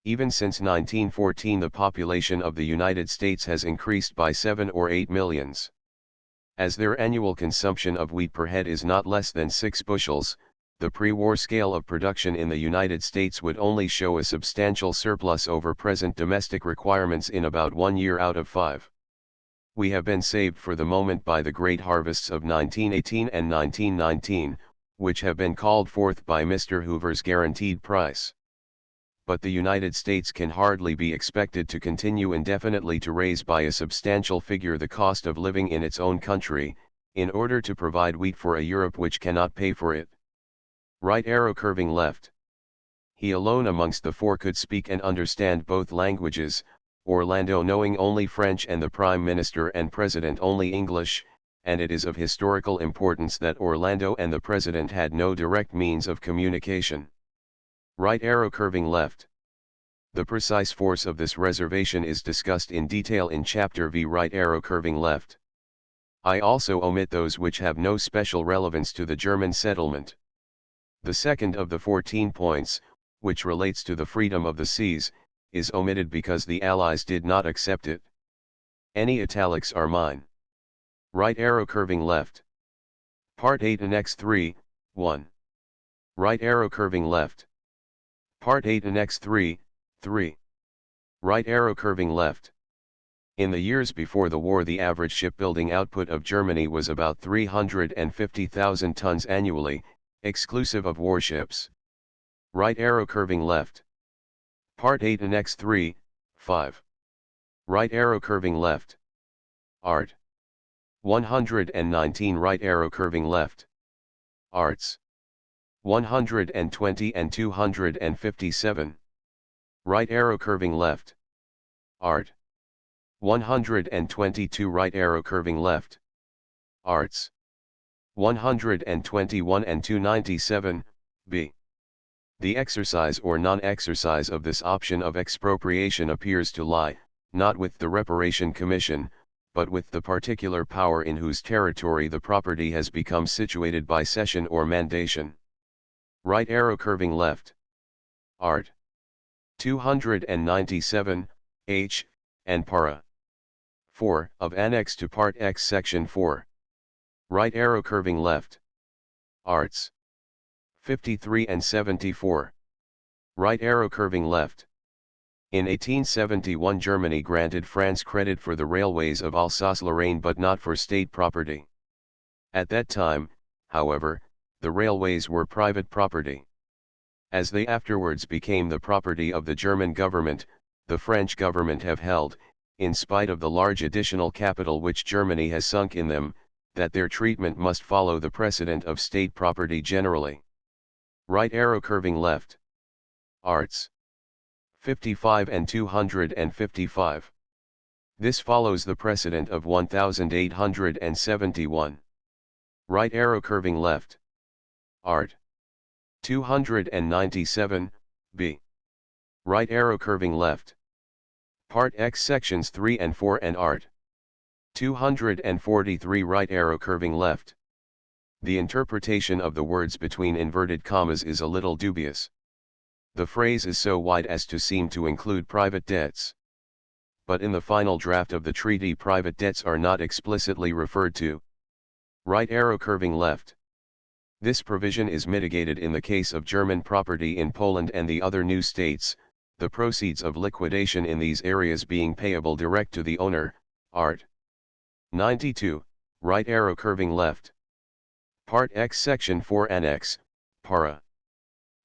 Even since 1914 the population of the United States has increased by 7 or 8 millions. As their annual consumption of wheat per head is not less than 6 bushels, the pre-war scale of production in the United States would only show a substantial surplus over present domestic requirements in about 1 year out of 5. We have been saved for the moment by the great harvests of 1918 and 1919, which have been called forth by Mr. Hoover's guaranteed price. But the United States can hardly be expected to continue indefinitely to raise by a substantial figure the cost of living in its own country, in order to provide wheat for a Europe which cannot pay for it. Right arrow curving left. He alone amongst the four could speak and understand both languages, Orlando knowing only French and the Prime Minister and President only English, and it is of historical importance that Orlando and the President had no direct means of communication. Right arrow curving left. The precise force of this reservation is discussed in detail in Chapter V. Right arrow curving left. I also omit those which have no special relevance to the German settlement. The second of the 14 points, which relates to the freedom of the seas, is omitted because the Allies did not accept it. Any italics are mine. Right arrow curving left. Part 8 Annex 3, 1. Right arrow curving left. Part 8 Annex 3, 3. Right arrow curving left. In the years before the war the average shipbuilding output of Germany was about 350,000 tons annually, exclusive of warships. Right arrow curving left. Part 8 Annex 3, 5. Right arrow curving left. Art. 119 Right arrow curving left. Arts. 120 and 257. Right arrow curving left. Art. 122 Right arrow curving left. Arts. 121 and 297, b. The exercise or non-exercise of this option of expropriation appears to lie, not with the Reparation Commission, but with the particular power in whose territory the property has become situated by cession or mandation. Right arrow curving left. Art. 297, H, and para. 4, of Annex to Part X Section 4. Right arrow curving left. Arts. 53 and 74. Right arrow curving left. In 1871 Germany granted France credit for the railways of Alsace-Lorraine but not for state property. At that time, however, the railways were private property. As they afterwards became the property of the German government, the French government have held, in spite of the large additional capital which Germany has sunk in them, that their treatment must follow the precedent of state property generally. Right arrow curving left. Arts. 55 and 255. This follows the precedent of 1871. Right arrow curving left. Art. 297, b. Right arrow curving left. Part X sections 3 and 4 and Art. 243 right arrow curving left. The interpretation of the words between inverted commas is a little dubious. The phrase is so wide as to seem to include private debts. But in the final draft of the treaty, private debts are not explicitly referred to. Right arrow curving left. This provision is mitigated in the case of German property in Poland and the other new states, the proceeds of liquidation in these areas being payable direct to the owner. Art. 92, right arrow curving left. Part X Section 4 Annex, Para.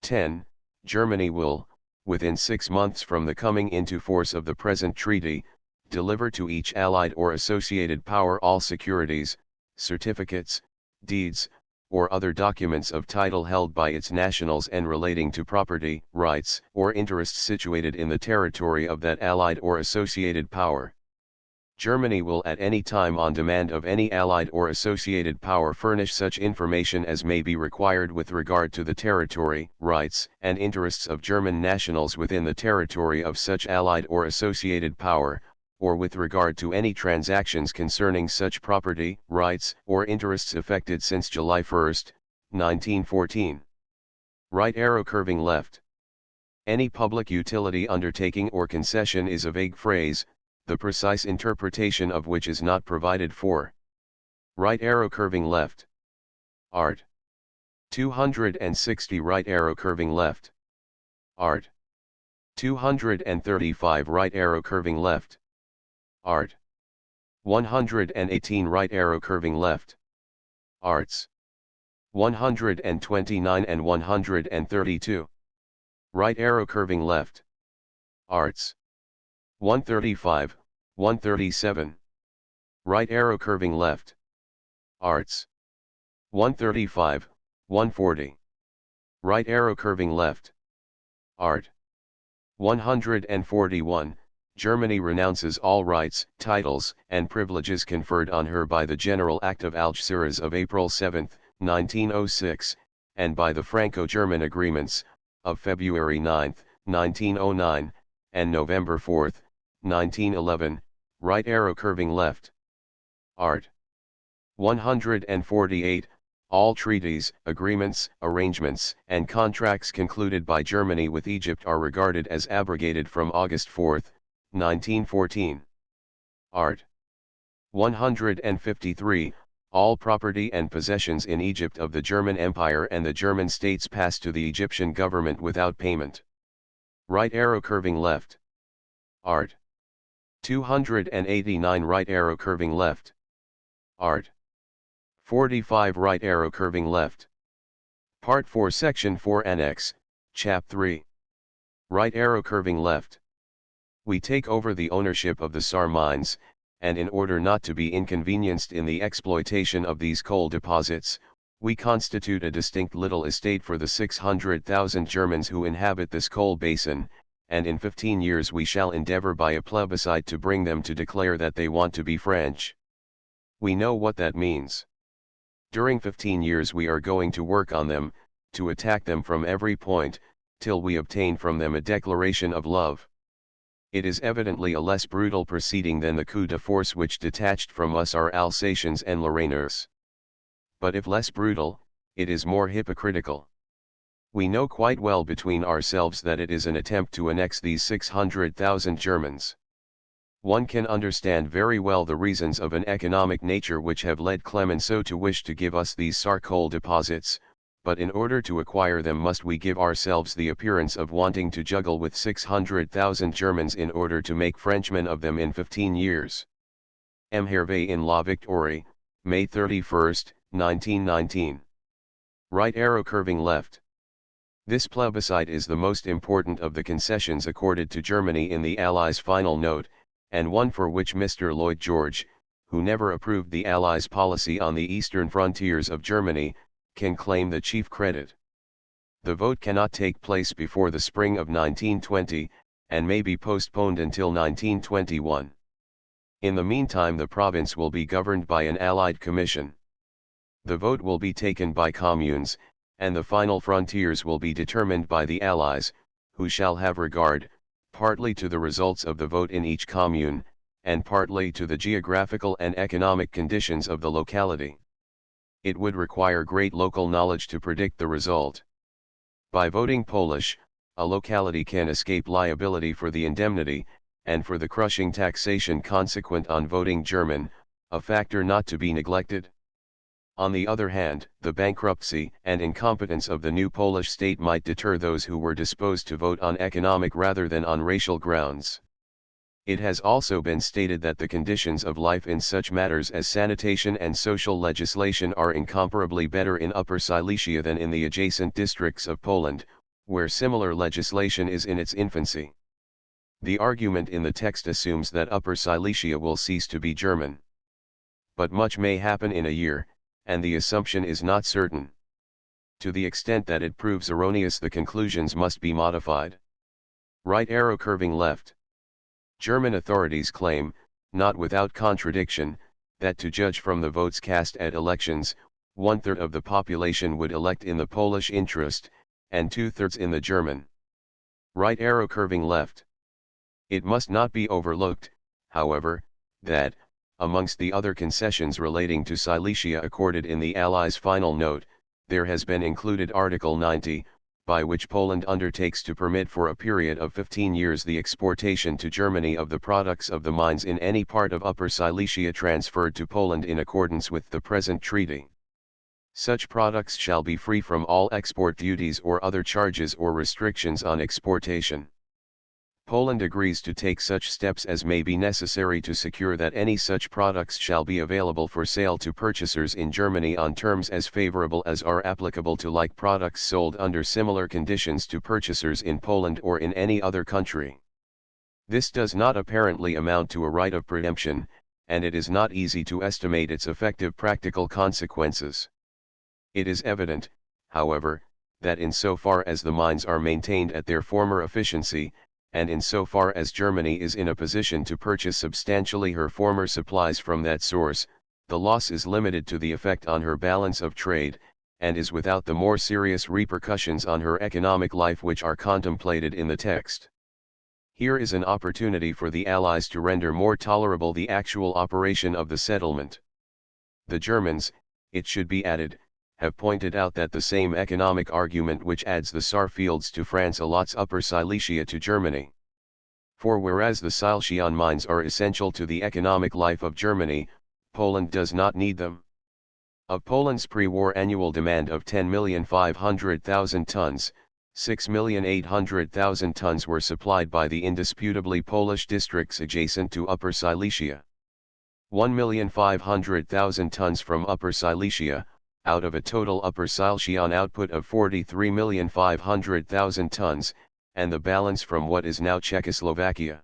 10, Germany will, within 6 months from the coming into force of the present treaty, deliver to each allied or associated power all securities, certificates, deeds, or other documents of title held by its nationals and relating to property, rights, or interests situated in the territory of that allied or associated power. Germany will at any time on demand of any allied or associated power furnish such information as may be required with regard to the territory, rights, and interests of German nationals within the territory of such allied or associated power, or with regard to any transactions concerning such property, rights, or interests effected since July 1, 1914. Right arrow curving left. Any public utility undertaking or concession is a vague phrase, the precise interpretation of which is not provided for. Right arrow curving left. Art. 260 right arrow curving left. Art. 235 right arrow curving left. Art. 118 right arrow curving left. Arts. 129 and 132. Right arrow curving left. Arts. 135, 137. Right arrow curving left. Arts. 135, 140. Right arrow curving left. Art. 141. Germany renounces all rights, titles, and privileges conferred on her by the General Act of Algeciras of April 7, 1906, and by the Franco-German agreements of February 9, 1909, and November 4, 1911, right arrow curving left. Art. 148. All treaties, agreements, arrangements, and contracts concluded by Germany with Egypt are regarded as abrogated from August 4, 1914. Art. 153. All property and possessions in Egypt of the German Empire and the German states pass to the Egyptian government without payment. Right arrow curving left. Art. 289 right arrow curving left. Art. 45 right arrow curving left. Part 4 Section 4 Annex, Chap 3. Right arrow curving left. We take over the ownership of the Saar mines, and in order not to be inconvenienced in the exploitation of these coal deposits, we constitute a distinct little estate for the 600,000 Germans who inhabit this coal basin, and in 15 years we shall endeavor by a plebiscite to bring them to declare that they want to be French. We know what that means. During 15 years we are going to work on them, to attack them from every point, till we obtain from them a declaration of love. It is evidently a less brutal proceeding than the coup de force which detached from us our Alsatians and Lorrainers. But if less brutal, it is more hypocritical. We know quite well between ourselves that it is an attempt to annex these 600,000 Germans. One can understand very well the reasons of an economic nature which have led Clemenceau to wish to give us these Saar coal deposits, but in order to acquire them must we give ourselves the appearance of wanting to juggle with 600,000 Germans in order to make Frenchmen of them in 15 years. M. Hervé in La Victoire, May 31, 1919. Right arrow curving left. This plebiscite is the most important of the concessions accorded to Germany in the Allies' final note, and one for which Mr. Lloyd George, who never approved the Allies' policy on the eastern frontiers of Germany, can claim the chief credit. The vote cannot take place before the spring of 1920, and may be postponed until 1921. In the meantime, the province will be governed by an Allied Commission. The vote will be taken by communes, and the final frontiers will be determined by the Allies, who shall have regard, partly to the results of the vote in each commune, and partly to the geographical and economic conditions of the locality. It would require great local knowledge to predict the result. By voting Polish, a locality can escape liability for the indemnity, and for the crushing taxation consequent on voting German, a factor not to be neglected. On the other hand, the bankruptcy and incompetence of the new Polish state might deter those who were disposed to vote on economic rather than on racial grounds. It has also been stated that the conditions of life in such matters as sanitation and social legislation are incomparably better in Upper Silesia than in the adjacent districts of Poland, where similar legislation is in its infancy. The argument in the text assumes that Upper Silesia will cease to be German. But much may happen in a year, and the assumption is not certain. To the extent that it proves erroneous, the conclusions must be modified. Right arrow curving left. German authorities claim, not without contradiction, that to judge from the votes cast at elections, 1/3 of the population would elect in the Polish interest, and 2/3 in the German. Right arrow curving left. It must not be overlooked, however, that, amongst the other concessions relating to Silesia accorded in the Allies' final note, there has been included Article 90, by which Poland undertakes to permit for a period of 15 years the exportation to Germany of the products of the mines in any part of Upper Silesia transferred to Poland in accordance with the present treaty. Such products shall be free from all export duties or other charges or restrictions on exportation. Poland agrees to take such steps as may be necessary to secure that any such products shall be available for sale to purchasers in Germany on terms as favorable as are applicable to like products sold under similar conditions to purchasers in Poland or in any other country. This does not apparently amount to a right of preemption, and it is not easy to estimate its effective practical consequences. It is evident, however, that insofar as the mines are maintained at their former efficiency, and insofar as Germany is in a position to purchase substantially her former supplies from that source, the loss is limited to the effect on her balance of trade, and is without the more serious repercussions on her economic life which are contemplated in the text. Here is an opportunity for the Allies to render more tolerable the actual operation of the settlement. The Germans, it should be added, have pointed out that the same economic argument which adds the Saarfields to France allots Upper Silesia to Germany. For whereas the Silesian mines are essential to the economic life of Germany, Poland does not need them. Of Poland's pre-war annual demand of 10,500,000 tons, 6,800,000 tons were supplied by the indisputably Polish districts adjacent to Upper Silesia. 1,500,000 tons from Upper Silesia, out of a total Upper Silesian output of 43,500,000 tons, and the balance from what is now Czechoslovakia.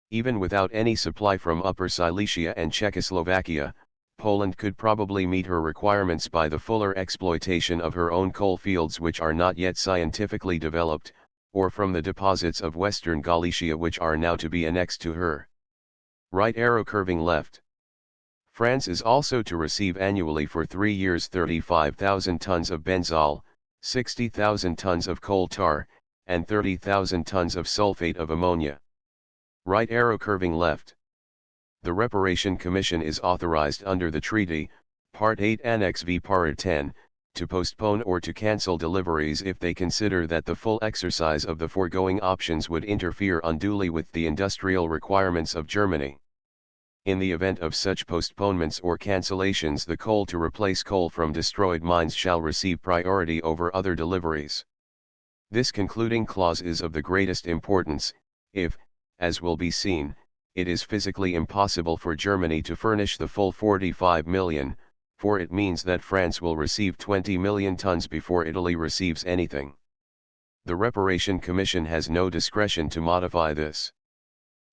Even without any supply from Upper Silesia and Czechoslovakia, Poland could probably meet her requirements by the fuller exploitation of her own coal fields which are not yet scientifically developed, or from the deposits of Western Galicia which are now to be annexed to her. Right arrow curving left. France is also to receive annually for 3 years 35,000 tons of benzol, 60,000 tons of coal tar, and 30,000 tons of sulfate of ammonia. Right arrow curving left. The Reparation Commission is authorized under the treaty, Part 8 Annex V Part 10, to postpone or to cancel deliveries if they consider that the full exercise of the foregoing options would interfere unduly with the industrial requirements of Germany. In the event of such postponements or cancellations, the coal to replace coal from destroyed mines shall receive priority over other deliveries. This concluding clause is of the greatest importance, if, as will be seen, it is physically impossible for Germany to furnish the full 45 million, for it means that France will receive 20 million tons before Italy receives anything. The Reparation Commission has no discretion to modify this.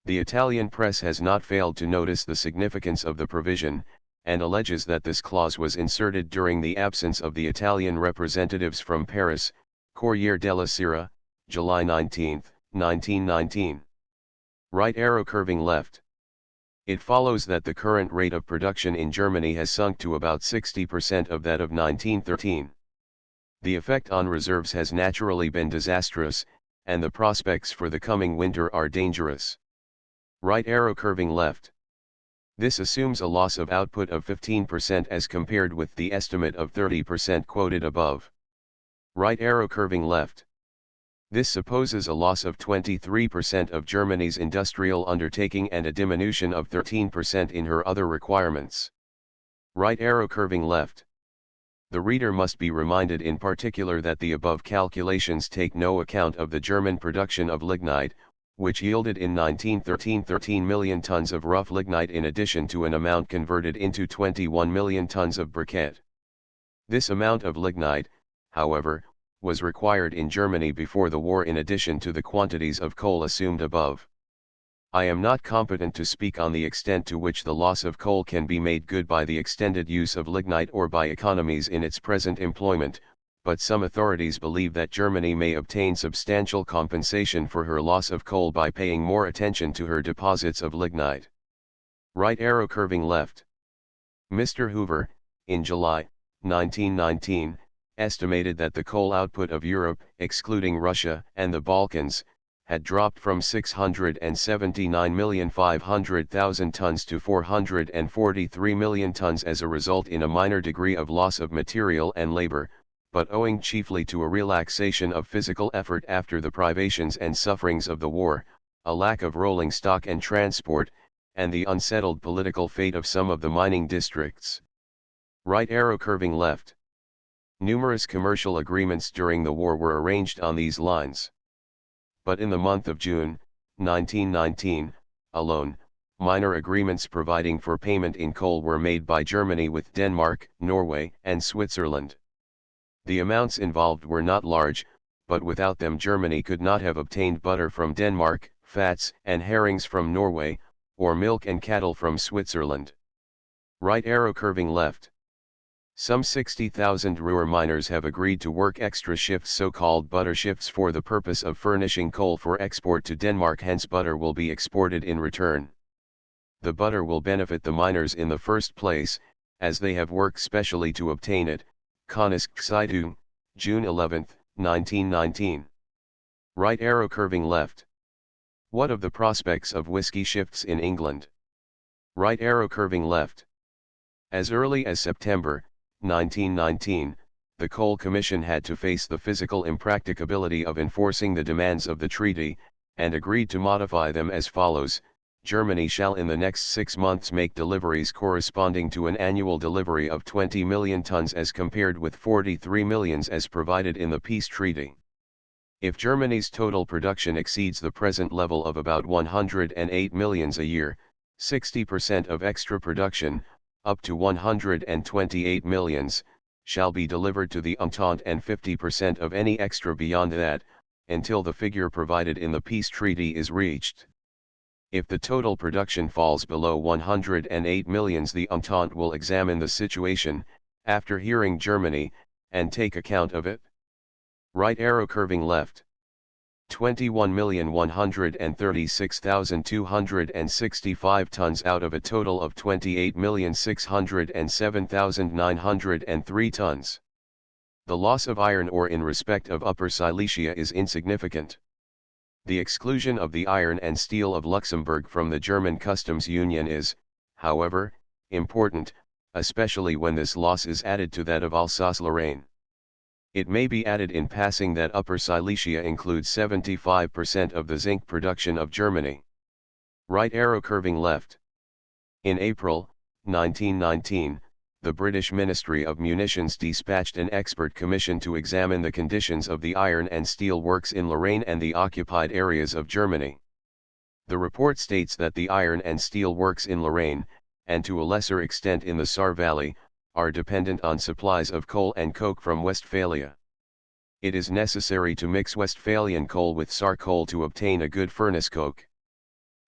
The Italian press has not failed to notice the significance of the provision, and alleges that this clause was inserted during the absence of the Italian representatives from Paris. Corriere della Sera, July 19, 1919. Right arrow curving left. It follows that the current rate of production in Germany has sunk to about 60% of that of 1913. The effect on reserves has naturally been disastrous, and the prospects for the coming winter are dangerous. Right arrow curving left. This assumes a loss of output of 15% as compared with the estimate of 30% quoted above. Right arrow curving left. This supposes a loss of 23% of Germany's industrial undertaking and a diminution of 13% in her other requirements. Right arrow curving left. The reader must be reminded in particular that the above calculations take no account of the German production of lignite, which yielded in 1913 13 million tons of rough lignite in addition to an amount converted into 21 million tons of briquette. This amount of lignite, however, was required in Germany before the war in addition to the quantities of coal assumed above. I am not competent to speak on the extent to which the loss of coal can be made good by the extended use of lignite or by economies in its present employment, but some authorities believe that Germany may obtain substantial compensation for her loss of coal by paying more attention to her deposits of lignite. Right arrow curving left. Mr. Hoover, in July, 1919, estimated that the coal output of Europe, excluding Russia and the Balkans, had dropped from 679,500,000 tons to 443 million tons as a result in a minor degree of loss of material and labor, but owing chiefly to a relaxation of physical effort after the privations and sufferings of the war, a lack of rolling stock and transport, and the unsettled political fate of some of the mining districts. Right arrow curving left. Numerous commercial agreements during the war were arranged on these lines. But in the month of June, 1919, alone, minor agreements providing for payment in coal were made by Germany with Denmark, Norway, and Switzerland. The amounts involved were not large, but without them Germany could not have obtained butter from Denmark, fats and herrings from Norway, or milk and cattle from Switzerland. Right arrow curving left. Some 60,000 Ruhr miners have agreed to work extra shifts, so-called butter shifts, for the purpose of furnishing coal for export to Denmark, hence butter will be exported in return. The butter will benefit the miners in the first place, as they have worked specially to obtain it. Konisk Zeitung, June 11, 1919. Right arrow curving left. What of the prospects of whiskey shifts in England? Right arrow curving left. As early as September 1919, the Coal Commission had to face the physical impracticability of enforcing the demands of the treaty, and agreed to modify them as follows: Germany shall in the next 6 months make deliveries corresponding to an annual delivery of 20 million tons as compared with 43 millions as provided in the peace treaty. If Germany's total production exceeds the present level of about 108 millions a year, 60% of extra production, up to 128 millions, shall be delivered to the Entente, and 50% of any extra beyond that, until the figure provided in the peace treaty is reached. If the total production falls below 108 millions, the Entente will examine the situation, after hearing Germany, and take account of it. Right arrow curving left. 21,136,265 tons out of a total of 28,607,903 tons. The loss of iron ore in respect of Upper Silesia is insignificant. The exclusion of the iron and steel of Luxembourg from the German customs union is, however, important, especially when this loss is added to that of Alsace-Lorraine. It may be added in passing that Upper Silesia includes 75% of the zinc production of Germany. Right arrow curving left. In April 1919, the British Ministry of Munitions dispatched an expert commission to examine the conditions of the iron and steel works in Lorraine and the occupied areas of Germany. The report states that the iron and steel works in Lorraine, and to a lesser extent in the Saar Valley, are dependent on supplies of coal and coke from Westphalia. It is necessary to mix Westphalian coal with Saar coal to obtain a good furnace coke.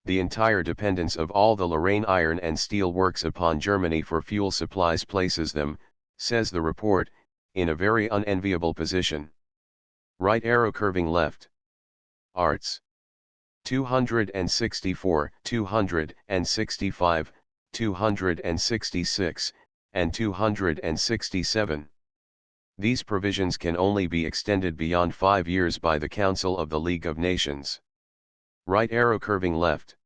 The entire dependence of all the Lorraine iron and steel works upon Germany for fuel supplies places them, says the report, in a very unenviable position. Right arrow curving left. Arts. 264, 265, 266, and 267. These provisions can only be extended beyond 5 years by the Council of the League of Nations. Right arrow curving left.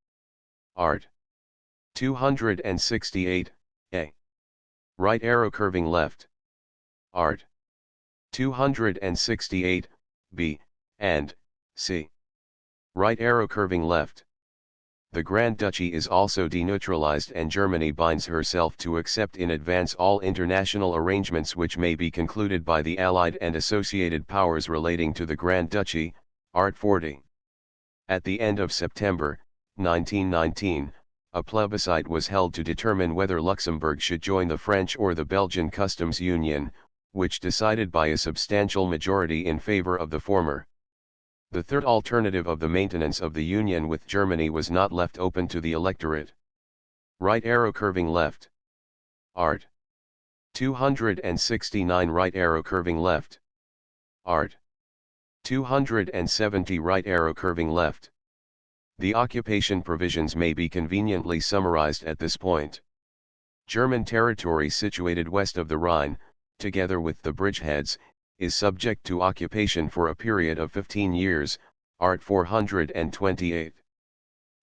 Art. 268, A. Right arrow curving left. Art. 268, B, and C. Right arrow curving left. The Grand Duchy is also deneutralized and Germany binds herself to accept in advance all international arrangements which may be concluded by the Allied and associated powers relating to the Grand Duchy, Art 40. At the end of September, 1919, a plebiscite was held to determine whether Luxembourg should join the French or the Belgian customs union, which decided by a substantial majority in favor of the former. The third alternative of the maintenance of the union with Germany was not left open to the electorate. Right arrow curving left. Art. 269 right arrow curving left. Art. 270 right arrow curving left. The occupation provisions may be conveniently summarized at this point. German territory situated west of the Rhine, together with the bridgeheads, is subject to occupation for a period of 15 years, Art 428.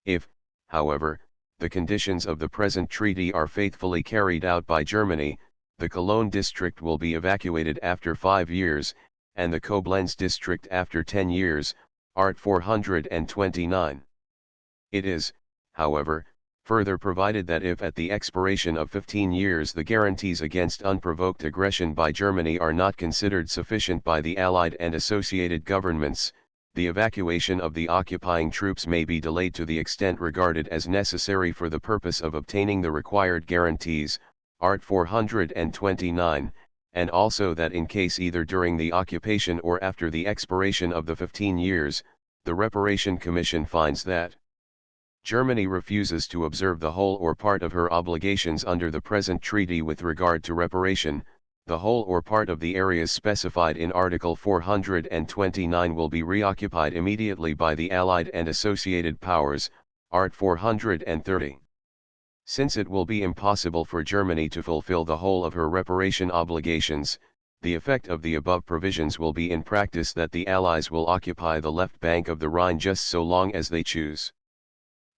If, however, the conditions of the present treaty are faithfully carried out by Germany, the Cologne district will be evacuated after 5 years, and the Koblenz district after 10 years, Art 429. It is, however, further provided that if at the expiration of 15 years the guarantees against unprovoked aggression by Germany are not considered sufficient by the Allied and associated governments, the evacuation of the occupying troops may be delayed to the extent regarded as necessary for the purpose of obtaining the required guarantees, Art 429, and also that in case either during the occupation or after the expiration of the 15 years, the Reparation Commission finds that Germany refuses to observe the whole or part of her obligations under the present treaty with regard to reparation, the whole or part of the areas specified in Article 429 will be reoccupied immediately by the Allied and associated powers, Art 430. Since it will be impossible for Germany to fulfill the whole of her reparation obligations, the effect of the above provisions will be in practice that the Allies will occupy the left bank of the Rhine just so long as they choose.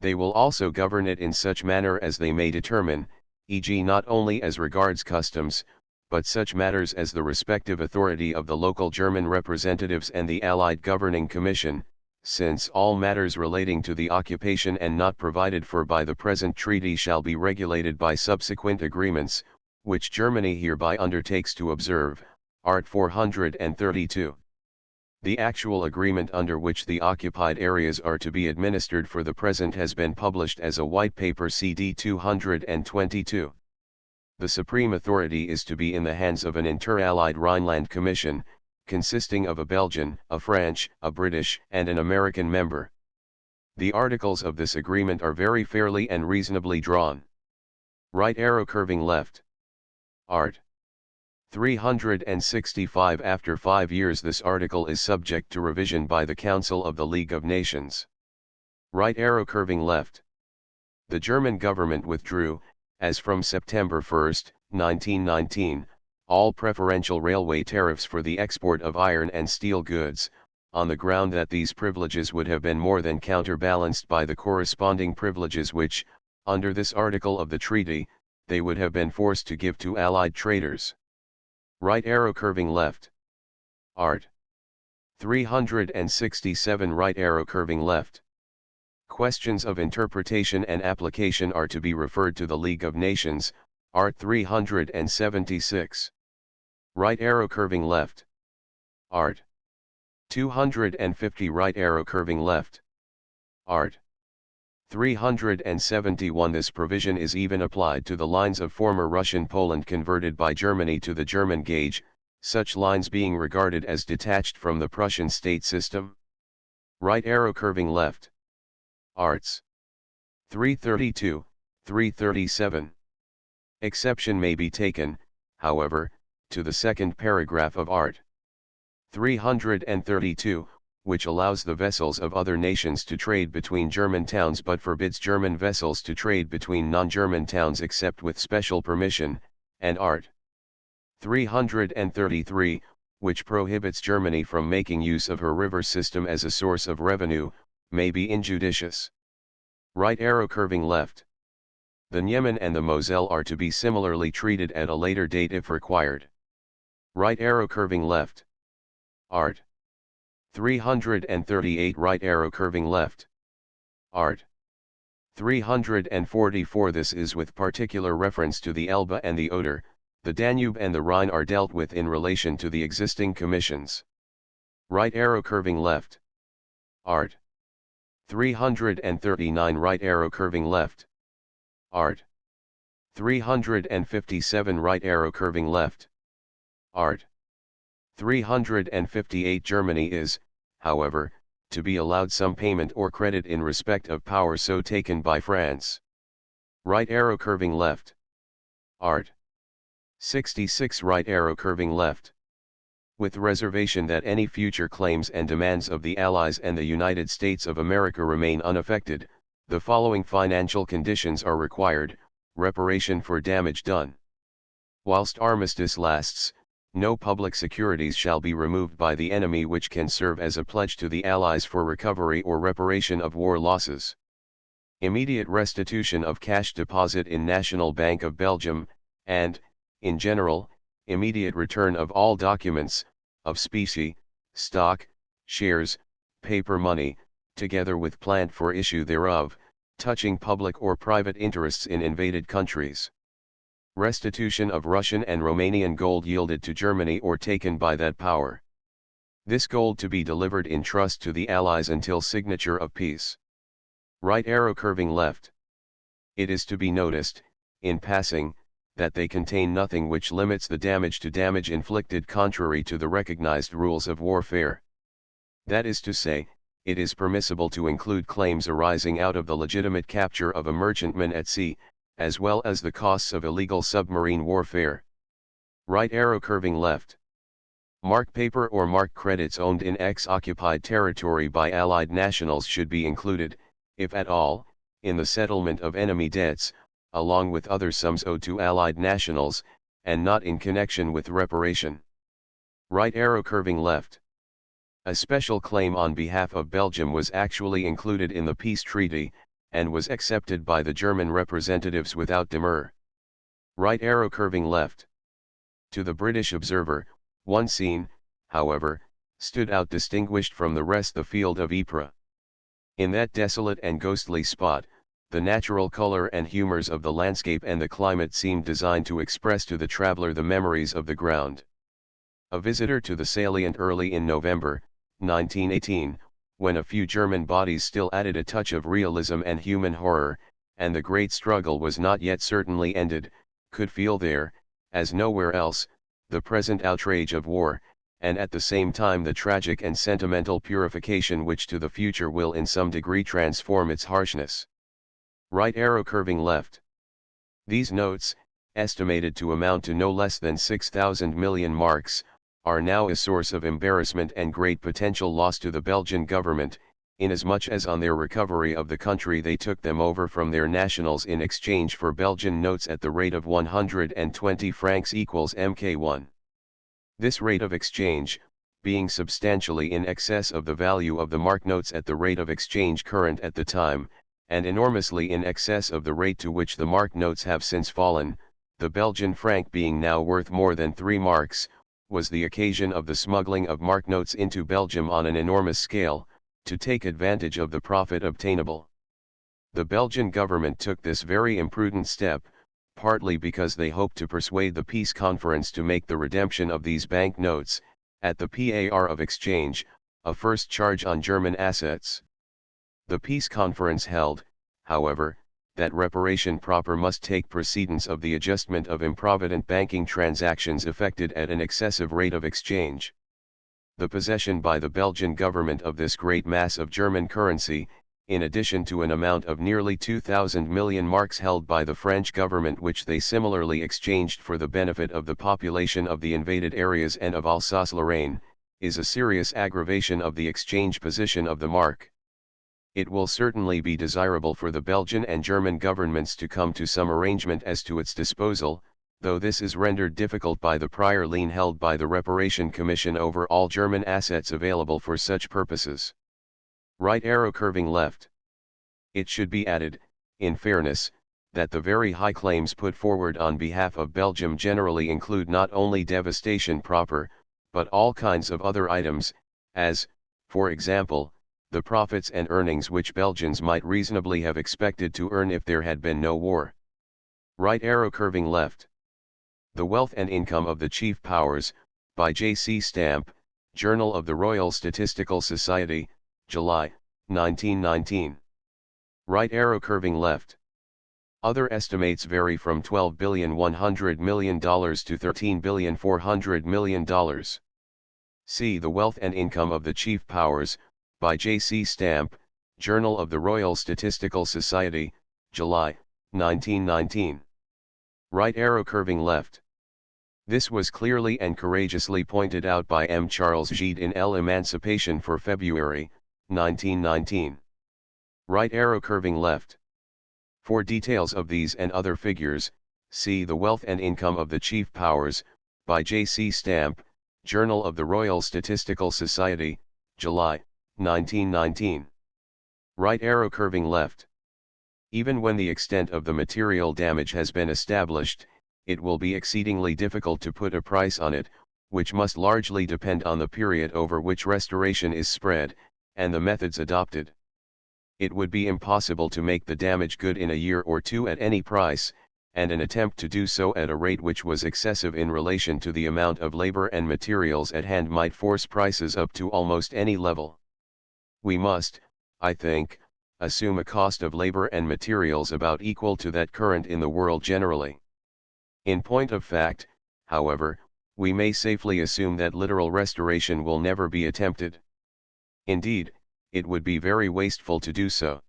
They will also govern it in such manner as they may determine, e.g. not only as regards customs, but such matters as the respective authority of the local German representatives and the Allied Governing Commission, since all matters relating to the occupation and not provided for by the present treaty shall be regulated by subsequent agreements, which Germany hereby undertakes to observe, Art 432. The actual agreement under which the occupied areas are to be administered for the present has been published as a white paper CD 222. The supreme authority is to be in the hands of an inter-allied Rhineland Commission, consisting of a Belgian, a French, a British, and an American member. The articles of this agreement are very fairly and reasonably drawn. Right arrow curving left. Art. 365. After 5 years this article is subject to revision by the Council of the League of Nations. Right arrow curving left. The German government withdrew, as from September 1, 1919, all preferential railway tariffs for the export of iron and steel goods, on the ground that these privileges would have been more than counterbalanced by the corresponding privileges which, under this article of the treaty, they would have been forced to give to Allied traders. Right arrow curving left. Art. 367. Right arrow curving left. Questions of interpretation and application are to be referred to the League of Nations, Art 376. Right arrow curving left. Art. 250. Right arrow curving left. Art. 371. This provision is even applied to the lines of former Russian Poland converted by Germany to the German gauge, such lines being regarded as detached from the Prussian state system. Right arrow curving left. Arts. 332, 337. Exception may be taken, however, to the second paragraph of Art. 332, which allows the vessels of other nations to trade between German towns but forbids German vessels to trade between non-German towns except with special permission, and Art. 333, which prohibits Germany from making use of her river system as a source of revenue, may be injudicious. Right arrow curving left. The Niemen and the Moselle are to be similarly treated at a later date if required. Right arrow curving left. Art. 338 right arrow curving left. Art. 344. This is with particular reference to the Elbe and the Oder. The Danube and the Rhine are dealt with in relation to the existing commissions. Right arrow curving left. Art. 339 right arrow curving left. Art. 357 right arrow curving left. Art. 358. Germany is, however, to be allowed some payment or credit in respect of power so taken by France. Right arrow curving left. Art. 66 right arrow curving left. With reservation that any future claims and demands of the Allies and the United States of America remain unaffected, the following financial conditions are required: reparation for damage done. Whilst armistice lasts, no public securities shall be removed by the enemy which can serve as a pledge to the Allies for recovery or reparation of war losses. Immediate restitution of cash deposit in National Bank of Belgium, and, in general, immediate return of all documents, of specie, stock, shares, paper money, together with plant for issue thereof, touching public or private interests in invaded countries. Restitution of Russian and Romanian gold yielded to Germany or taken by that power. This gold to be delivered in trust to the Allies until signature of peace. Right arrow curving left. It is to be noticed, in passing, that they contain nothing which limits the damage to damage inflicted contrary to the recognized rules of warfare. That is to say, it is permissible to include claims arising out of the legitimate capture of a merchantman at sea, as well as the costs of illegal submarine warfare. Right arrow curving left. Mark paper or mark credits owned in ex-occupied territory by Allied nationals should be included, if at all, in the settlement of enemy debts, along with other sums owed to Allied nationals, and not in connection with reparation. Right arrow curving left. A special claim on behalf of Belgium was actually included in the peace treaty, and was accepted by the German representatives without demur. Right arrow curving left. To the British observer, one scene, however, stood out distinguished from the rest: the field of Ypres. In that desolate and ghostly spot, the natural color and humors of the landscape and the climate seemed designed to express to the traveler the memories of the ground. A visitor to the salient early in November, 1918, when a few German bodies still added a touch of realism and human horror, and the great struggle was not yet certainly ended, could feel there, as nowhere else, the present outrage of war, and at the same time the tragic and sentimental purification which to the future will in some degree transform its harshness. Right arrow curving left. These notes, estimated to amount to no less than 6,000 million marks, are now a source of embarrassment and great potential loss to the Belgian government, inasmuch as on their recovery of the country they took them over from their nationals in exchange for Belgian notes at the rate of 120 francs equals Mk1. This rate of exchange, being substantially in excess of the value of the mark notes at the rate of exchange current at the time, and enormously in excess of the rate to which the mark notes have since fallen, the Belgian franc being now worth more than 3 marks, was the occasion of the smuggling of mark notes into Belgium on an enormous scale, to take advantage of the profit obtainable. The Belgian government took this very imprudent step, partly because they hoped to persuade the peace conference to make the redemption of these bank notes, at the par of exchange, a first charge on German assets. The peace conference held, however, that reparation proper must take precedence of the adjustment of improvident banking transactions effected at an excessive rate of exchange. The possession by the Belgian government of this great mass of German currency, in addition to an amount of nearly 2,000 million marks held by the French government, which they similarly exchanged for the benefit of the population of the invaded areas and of Alsace-Lorraine, is a serious aggravation of the exchange position of the mark. It will certainly be desirable for the Belgian and German governments to come to some arrangement as to its disposal, though this is rendered difficult by the prior lien held by the Reparation Commission over all German assets available for such purposes. Right arrow curving left. It should be added, in fairness, that the very high claims put forward on behalf of Belgium generally include not only devastation proper, but all kinds of other items, as, for example, the profits and earnings which Belgians might reasonably have expected to earn if there had been no war. Right arrow curving left. The Wealth and Income of the Chief Powers, by J.C. Stamp, Journal of the Royal Statistical Society, July, 1919. Right arrow curving left. Other estimates vary from $12,100,000,000 to $13,400,000,000. See The Wealth and Income of the Chief Powers, by J.C. Stamp, Journal of the Royal Statistical Society, July, 1919. Right arrow curving left. This was clearly and courageously pointed out by M. Charles Gide in L'Emancipation for February, 1919. Right arrow curving left. For details of these and other figures, see The Wealth and Income of the Chief Powers, by J.C. Stamp, Journal of the Royal Statistical Society, July, 1919. Right arrow curving left. Even when the extent of the material damage has been established, it will be exceedingly difficult to put a price on it, which must largely depend on the period over which restoration is spread, and the methods adopted. It would be impossible to make the damage good in a year or two at any price, and an attempt to do so at a rate which was excessive in relation to the amount of labor and materials at hand might force prices up to almost any level. We must, I think, assume a cost of labor and materials about equal to that current in the world generally. In point of fact, however, we may safely assume that literal restoration will never be attempted. Indeed, it would be very wasteful to do so.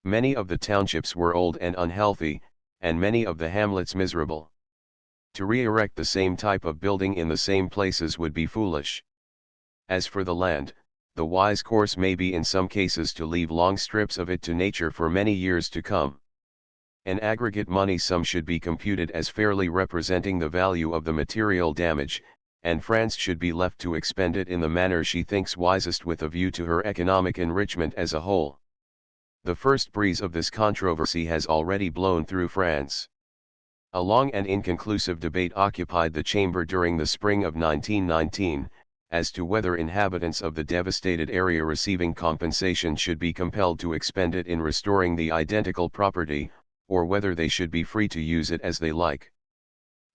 Many of the townships were old and unhealthy, and many of the hamlets miserable. To re-erect the same type of building in the same places would be foolish. As for the land, the wise course may be in some cases to leave long strips of it to nature for many years to come. An aggregate money sum should be computed as fairly representing the value of the material damage, and France should be left to expend it in the manner she thinks wisest with a view to her economic enrichment as a whole. The first breeze of this controversy has already blown through France. A long and inconclusive debate occupied the chamber during the spring of 1919, as to whether inhabitants of the devastated area receiving compensation should be compelled to expend it in restoring the identical property, or whether they should be free to use it as they like.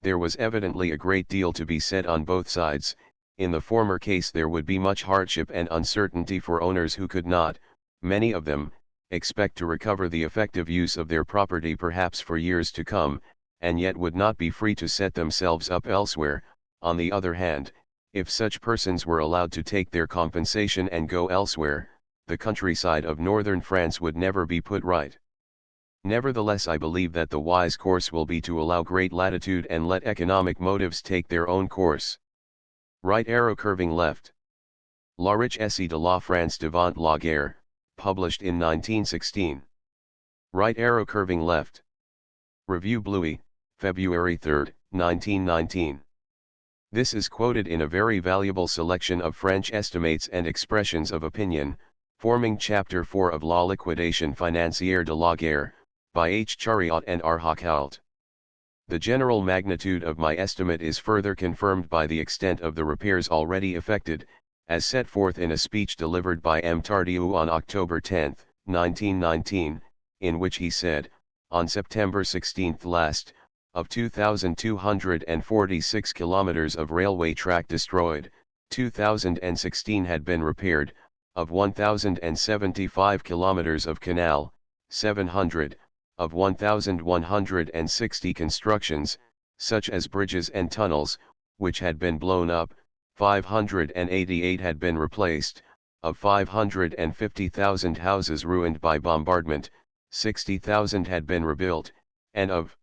There was evidently a great deal to be said on both sides. In the former case there would be much hardship and uncertainty for owners who could not, many of them, expect to recover the effective use of their property perhaps for years to come, and yet would not be free to set themselves up elsewhere. On the other hand, if such persons were allowed to take their compensation and go elsewhere, the countryside of northern France would never be put right. Nevertheless, I believe that the wise course will be to allow great latitude and let economic motives take their own course. Right arrow curving left. La Riche Essai de la France devant la guerre, published in 1916. Right arrow curving left. Revue Bluey, February 3, 1919. This is quoted in a very valuable selection of French estimates and expressions of opinion, forming Chapter 4 of La Liquidation Financière de la Guerre, by H. Chariot and R. Hochhalt. The general magnitude of my estimate is further confirmed by the extent of the repairs already effected, as set forth in a speech delivered by M. Tardieu on October 10, 1919, in which he said, on September 16 last, of 2,246 kilometers of railway track destroyed, 2,016 had been repaired, of 1,075 kilometers of canal, 700, of 1,160 constructions, such as bridges and tunnels, which had been blown up, 588 had been replaced, of 550,000 houses ruined by bombardment, 60,000 had been rebuilt, and of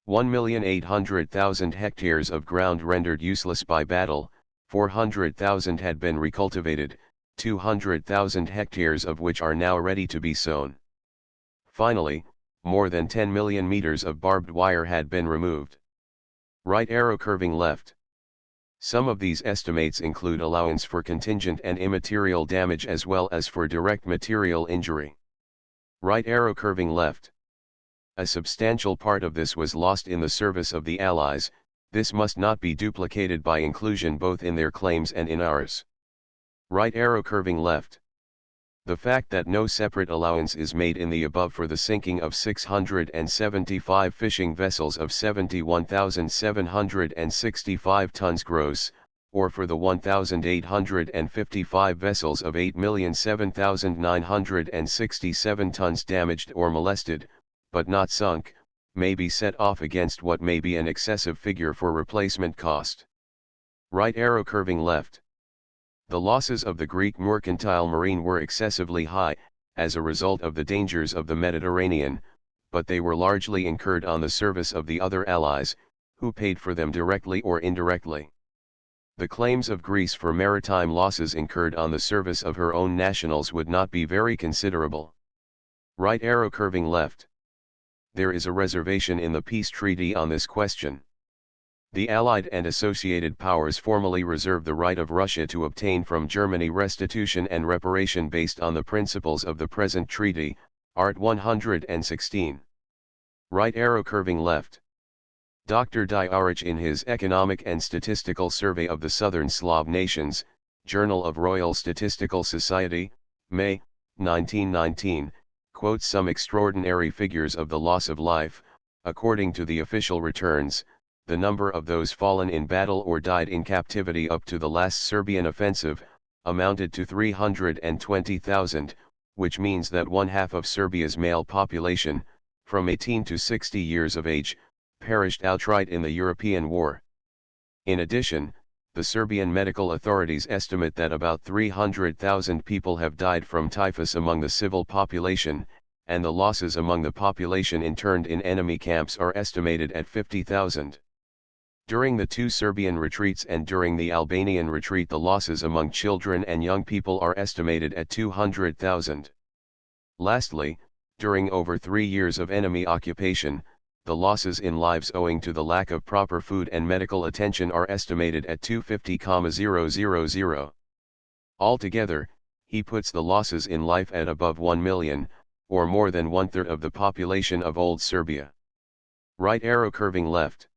1,800,000 hectares of ground rendered useless by battle, 400,000 had been recultivated, 200,000 hectares of which are now ready to be sown. Finally, more than 10 million meters of barbed wire had been removed. Right arrow curving left. Some of these estimates include allowance for contingent and immaterial damage as well as for direct material injury. Right arrow curving left. A substantial part of this was lost in the service of the Allies. This must not be duplicated by inclusion both in their claims and in ours. Right arrow curving left. The fact that no separate allowance is made in the above for the sinking of 675 fishing vessels of 71,765 tons gross, or for the 1,855 vessels of 8,007,967 tons damaged or molested, but not sunk, may be set off against what may be an excessive figure for replacement cost. Right arrow curving left. The losses of the Greek mercantile marine were excessively high, as a result of the dangers of the Mediterranean, but they were largely incurred on the service of the other allies, who paid for them directly or indirectly. The claims of Greece for maritime losses incurred on the service of her own nationals would not be very considerable. Right arrow curving left. There is a reservation in the peace treaty on this question. The Allied and associated powers formally reserve the right of Russia to obtain from Germany restitution and reparation based on the principles of the present treaty, Art. 116. Right arrow curving left. Dr. Diarich in his Economic and Statistical Survey of the Southern Slav Nations, Journal of Royal Statistical Society, May, 1919, quotes some extraordinary figures of the loss of life. According to the official returns, the number of those fallen in battle or died in captivity up to the last Serbian offensive, amounted to 320,000, which means that one half of Serbia's male population, from 18 to 60 years of age, perished outright in the European War. In addition, the Serbian medical authorities estimate that about 300,000 people have died from typhus among the civil population, and the losses among the population interned in enemy camps are estimated at 50,000. During the two Serbian retreats and during the Albanian retreat, the losses among children and young people are estimated at 200,000. Lastly, during over 3 years of enemy occupation, the losses in lives owing to the lack of proper food and medical attention are estimated at 250,000. Altogether, he puts the losses in life at above 1 million, or more than 1/3 of the population of old Serbia. Right arrow curving left.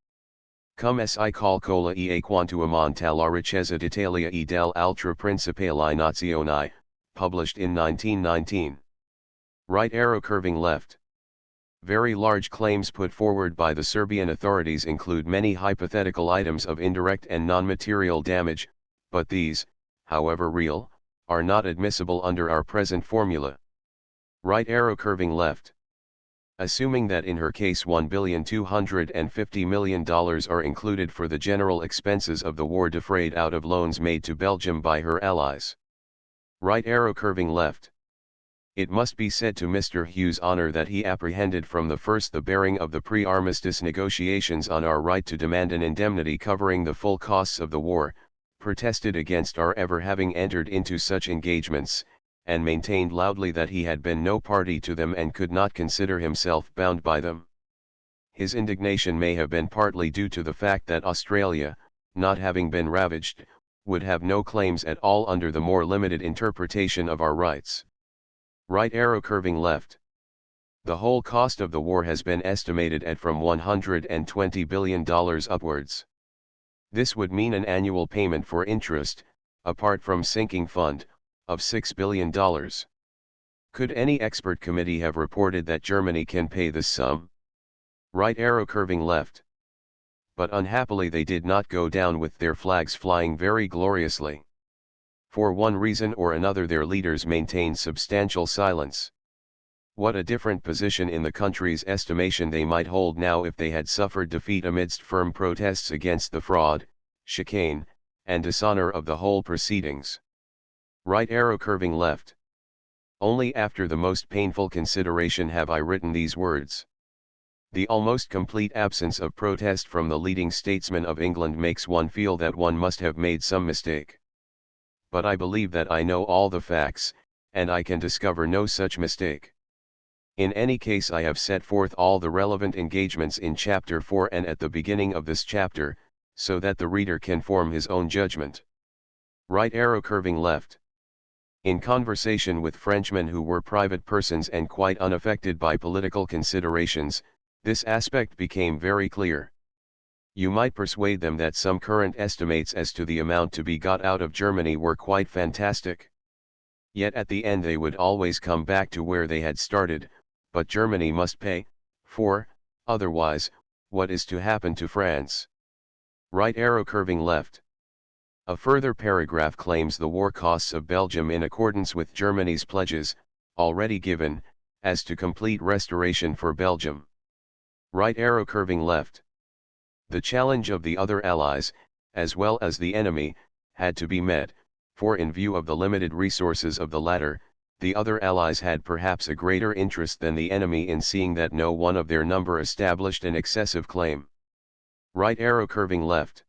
Come si calcola e quanto ammonta la ricchezza d'Italia e dell'altra principali nazioni, published in 1919. Right arrow curving left. Very large claims put forward by the Serbian authorities include many hypothetical items of indirect and non-material damage, but these, however real, are not admissible under our present formula. Right arrow curving left. Assuming that in her case $1,250,000,000 are included for the general expenses of the war defrayed out of loans made to Belgium by her allies. Right arrow curving left. It must be said to Mr. Hughes' honor that he apprehended from the first the bearing of the pre-armistice negotiations on our right to demand an indemnity covering the full costs of the war, protested against our ever having entered into such engagements, and maintained loudly that he had been no party to them and could not consider himself bound by them. His indignation may have been partly due to the fact that Australia, not having been ravaged, would have no claims at all under the more limited interpretation of our rights. Right arrow curving left. The whole cost of the war has been estimated at from $120 billion upwards. This would mean an annual payment for interest, apart from sinking fund, of $6 billion. Could any expert committee have reported that Germany can pay this sum? Right arrow curving left. But unhappily they did not go down with their flags flying very gloriously. For one reason or another their leaders maintained substantial silence. What a different position in the country's estimation they might hold now if they had suffered defeat amidst firm protests against the fraud, chicane, and dishonor of the whole proceedings. Right arrow curving left. Only after the most painful consideration have I written these words. The almost complete absence of protest from the leading statesmen of England makes one feel that one must have made some mistake. But I believe that I know all the facts, and I can discover no such mistake. In any case, I have set forth all the relevant engagements in Chapter 4 and at the beginning of this chapter, so that the reader can form his own judgment. Right arrow curving left. In conversation with Frenchmen who were private persons and quite unaffected by political considerations, this aspect became very clear. You might persuade them that some current estimates as to the amount to be got out of Germany were quite fantastic. Yet at the end they would always come back to where they had started, but Germany must pay, for, otherwise, what is to happen to France? Right arrow curving left. A further paragraph claims the war costs of Belgium in accordance with Germany's pledges, already given, as to complete restoration for Belgium. Right arrow curving left. The challenge of the other allies, as well as the enemy, had to be met, for in view of the limited resources of the latter, the other allies had perhaps a greater interest than the enemy in seeing that no one of their number established an excessive claim. Right arrow curving left.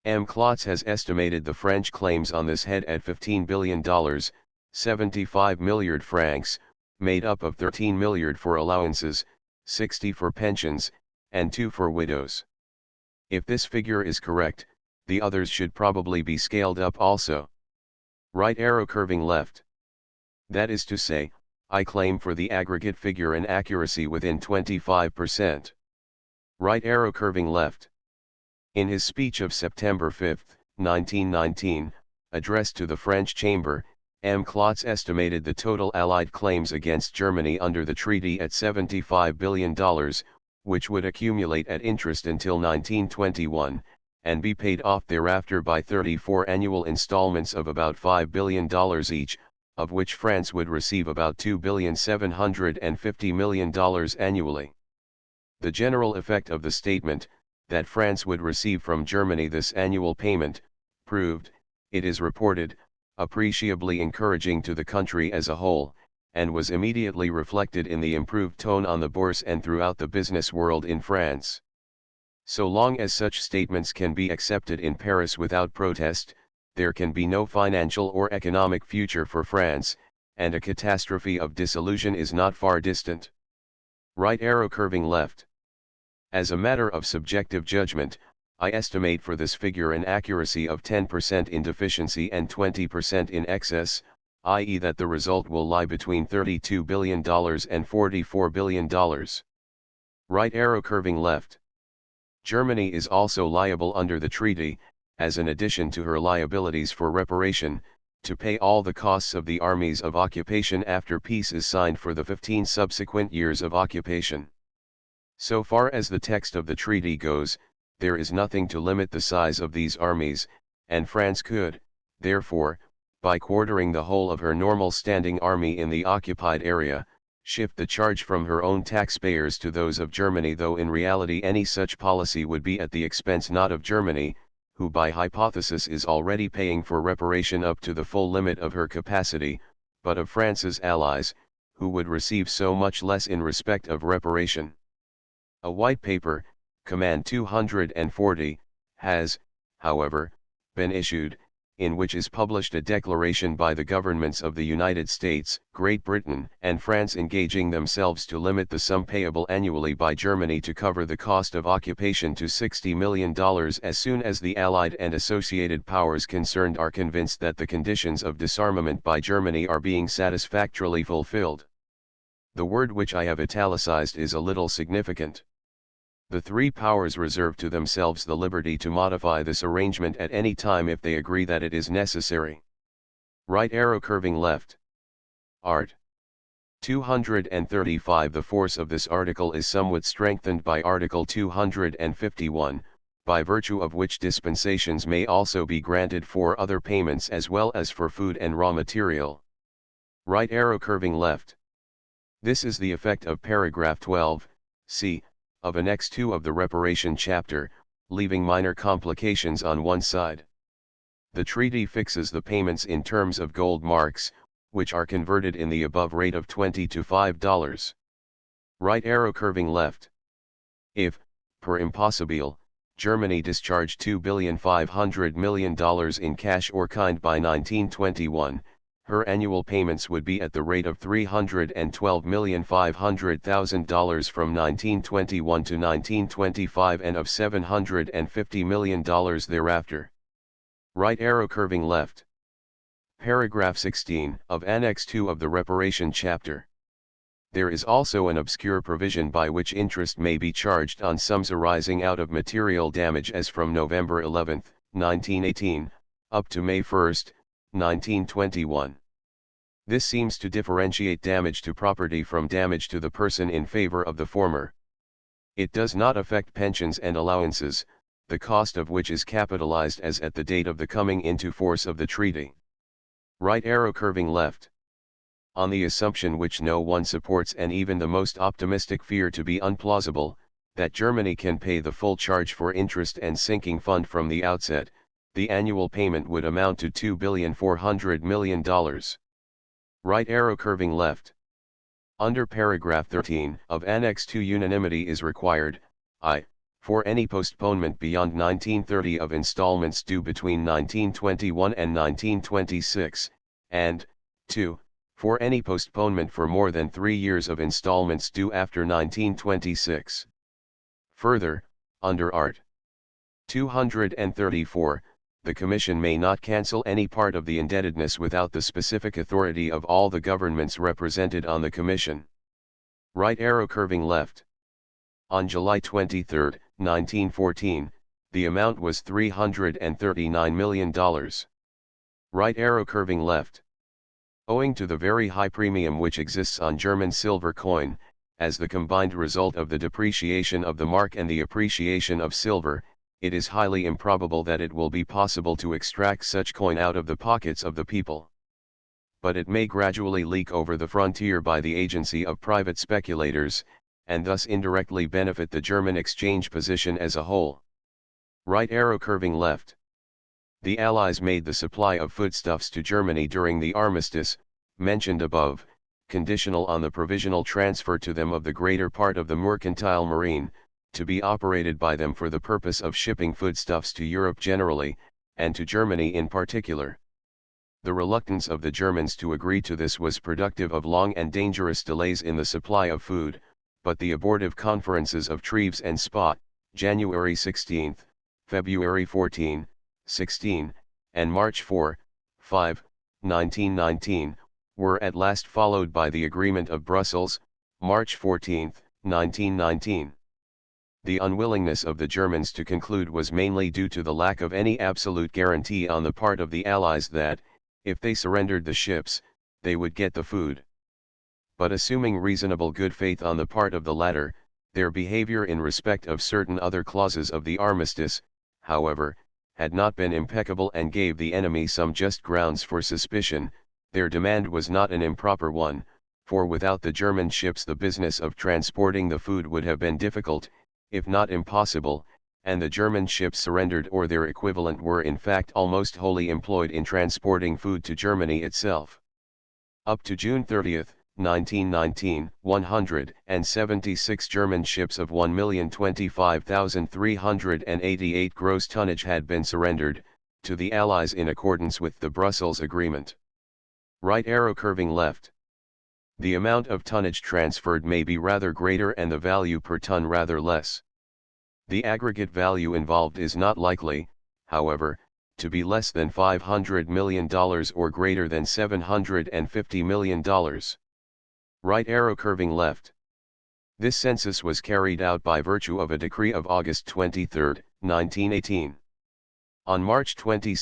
M. Klotz has estimated the French claims on this head at $15 billion, 75 milliard francs, made up of 13 milliard for allowances, 60 for pensions, and 2 for widows. If this figure is correct, the others should probably be scaled up also. Right arrow curving left. That is to say, I claim for the aggregate figure an accuracy within 25%. Right arrow curving left. In his speech of September 5, 1919, addressed to the French Chamber, M. Klotz estimated the total Allied claims against Germany under the treaty at $75 billion, which would accumulate at interest until 1921, and be paid off thereafter by 34 annual installments of about $5 billion each, of which France would receive about $2,750 million annually. The general effect of the statement, that France would receive from Germany this annual payment, proved, it is reported, appreciably encouraging to the country as a whole, and was immediately reflected in the improved tone on the bourse and throughout the business world in France. So long as such statements can be accepted in Paris without protest, there can be no financial or economic future for France, and a catastrophe of dissolution is not far distant. Right arrow curving left. As a matter of subjective judgment, I estimate for this figure an accuracy of 10% in deficiency and 20% in excess, i.e. that the result will lie between $32 billion and $44 billion. Right arrow curving left. Germany is also liable under the treaty, as an addition to her liabilities for reparation, to pay all the costs of the armies of occupation after peace is signed for the 15 subsequent years of occupation. So far as the text of the treaty goes, there is nothing to limit the size of these armies, and France could, therefore, by quartering the whole of her normal standing army in the occupied area, shift the charge from her own taxpayers to those of Germany, though in reality any such policy would be at the expense not of Germany, who by hypothesis is already paying for reparation up to the full limit of her capacity, but of France's allies, who would receive so much less in respect of reparation. A white paper, Command 240, has, however, been issued, in which is published a declaration by the governments of the United States, Great Britain, and France engaging themselves to limit the sum payable annually by Germany to cover the cost of occupation to $60 million as soon as the Allied and associated powers concerned are convinced that the conditions of disarmament by Germany are being satisfactorily fulfilled. The word which I have italicized is a little significant. The three powers reserve to themselves the liberty to modify this arrangement at any time if they agree that it is necessary. Right arrow curving left. Art. 235. The force of this article is somewhat strengthened by Article 251, by virtue of which dispensations may also be granted for other payments as well as for food and raw material. Right arrow curving left. This is the effect of paragraph 12, c, of Annex 2 of the reparation chapter, leaving minor complications on one side. The treaty fixes the payments in terms of gold marks, which are converted in the above rate of 20 to $5. Right arrow curving left. If, per impossible, Germany discharged $2,500,000,000 in cash or kind by 1921, her annual payments would be at the rate of $312,500,000 from 1921 to 1925 and of $750 million thereafter. Right arrow curving left. Paragraph 16 of Annex 2 of the Reparation Chapter. There is also an obscure provision by which interest may be charged on sums arising out of material damage as from November 11, 1918, up to May 1, 1921. This seems to differentiate damage to property from damage to the person in favor of the former. It does not affect pensions and allowances, the cost of which is capitalized as at the date of the coming into force of the treaty. Right arrow curving left. On the assumption which no one supports and even the most optimistic fear to be unplausible, that Germany can pay the full charge for interest and sinking fund from the outset, the annual payment would amount to $2,400,000,000. Right arrow curving left. Under paragraph 13 of Annex 2, unanimity is required, I, for any postponement beyond 1930 of installments due between 1921 and 1926, and, 2, for any postponement for more than 3 years of installments due after 1926. Further, under Art. 234, the Commission may not cancel any part of the indebtedness without the specific authority of all the governments represented on the Commission. Right arrow curving left. On July 23, 1914, the amount was $339 million. Right arrow curving left. Owing to the very high premium which exists on German silver coin, as the combined result of the depreciation of the mark and the appreciation of silver, it is highly improbable that it will be possible to extract such coin out of the pockets of the people. But it may gradually leak over the frontier by the agency of private speculators, and thus indirectly benefit the German exchange position as a whole. Right arrow curving left. The Allies made the supply of foodstuffs to Germany during the armistice, mentioned above, conditional on the provisional transfer to them of the greater part of the mercantile marine, to be operated by them for the purpose of shipping foodstuffs to Europe generally, and to Germany in particular. The reluctance of the Germans to agree to this was productive of long and dangerous delays in the supply of food, but the abortive conferences of Treves and Spa, January 16, February 14, 16, and March 4, 5, 1919, were at last followed by the Agreement of Brussels, March 14, 1919. The unwillingness of the Germans to conclude was mainly due to the lack of any absolute guarantee on the part of the Allies that, if they surrendered the ships, they would get the food. But assuming reasonable good faith on the part of the latter, their behavior in respect of certain other clauses of the armistice, however, had not been impeccable and gave the enemy some just grounds for suspicion. Their demand was not an improper one, for without the German ships the business of transporting the food would have been difficult, if not impossible, and the German ships surrendered or their equivalent were in fact almost wholly employed in transporting food to Germany itself. Up to June 30, 1919, 176 German ships of 1,025,388 gross tonnage had been surrendered, to the Allies in accordance with the Brussels Agreement. Right arrow curving left. The amount of tonnage transferred may be rather greater and the value per ton rather less. The aggregate value involved is not likely, however, to be less than $500 million or greater than $750 million. Right arrow curving left. This census was carried out by virtue of a decree of August 23, 1918. On March 22,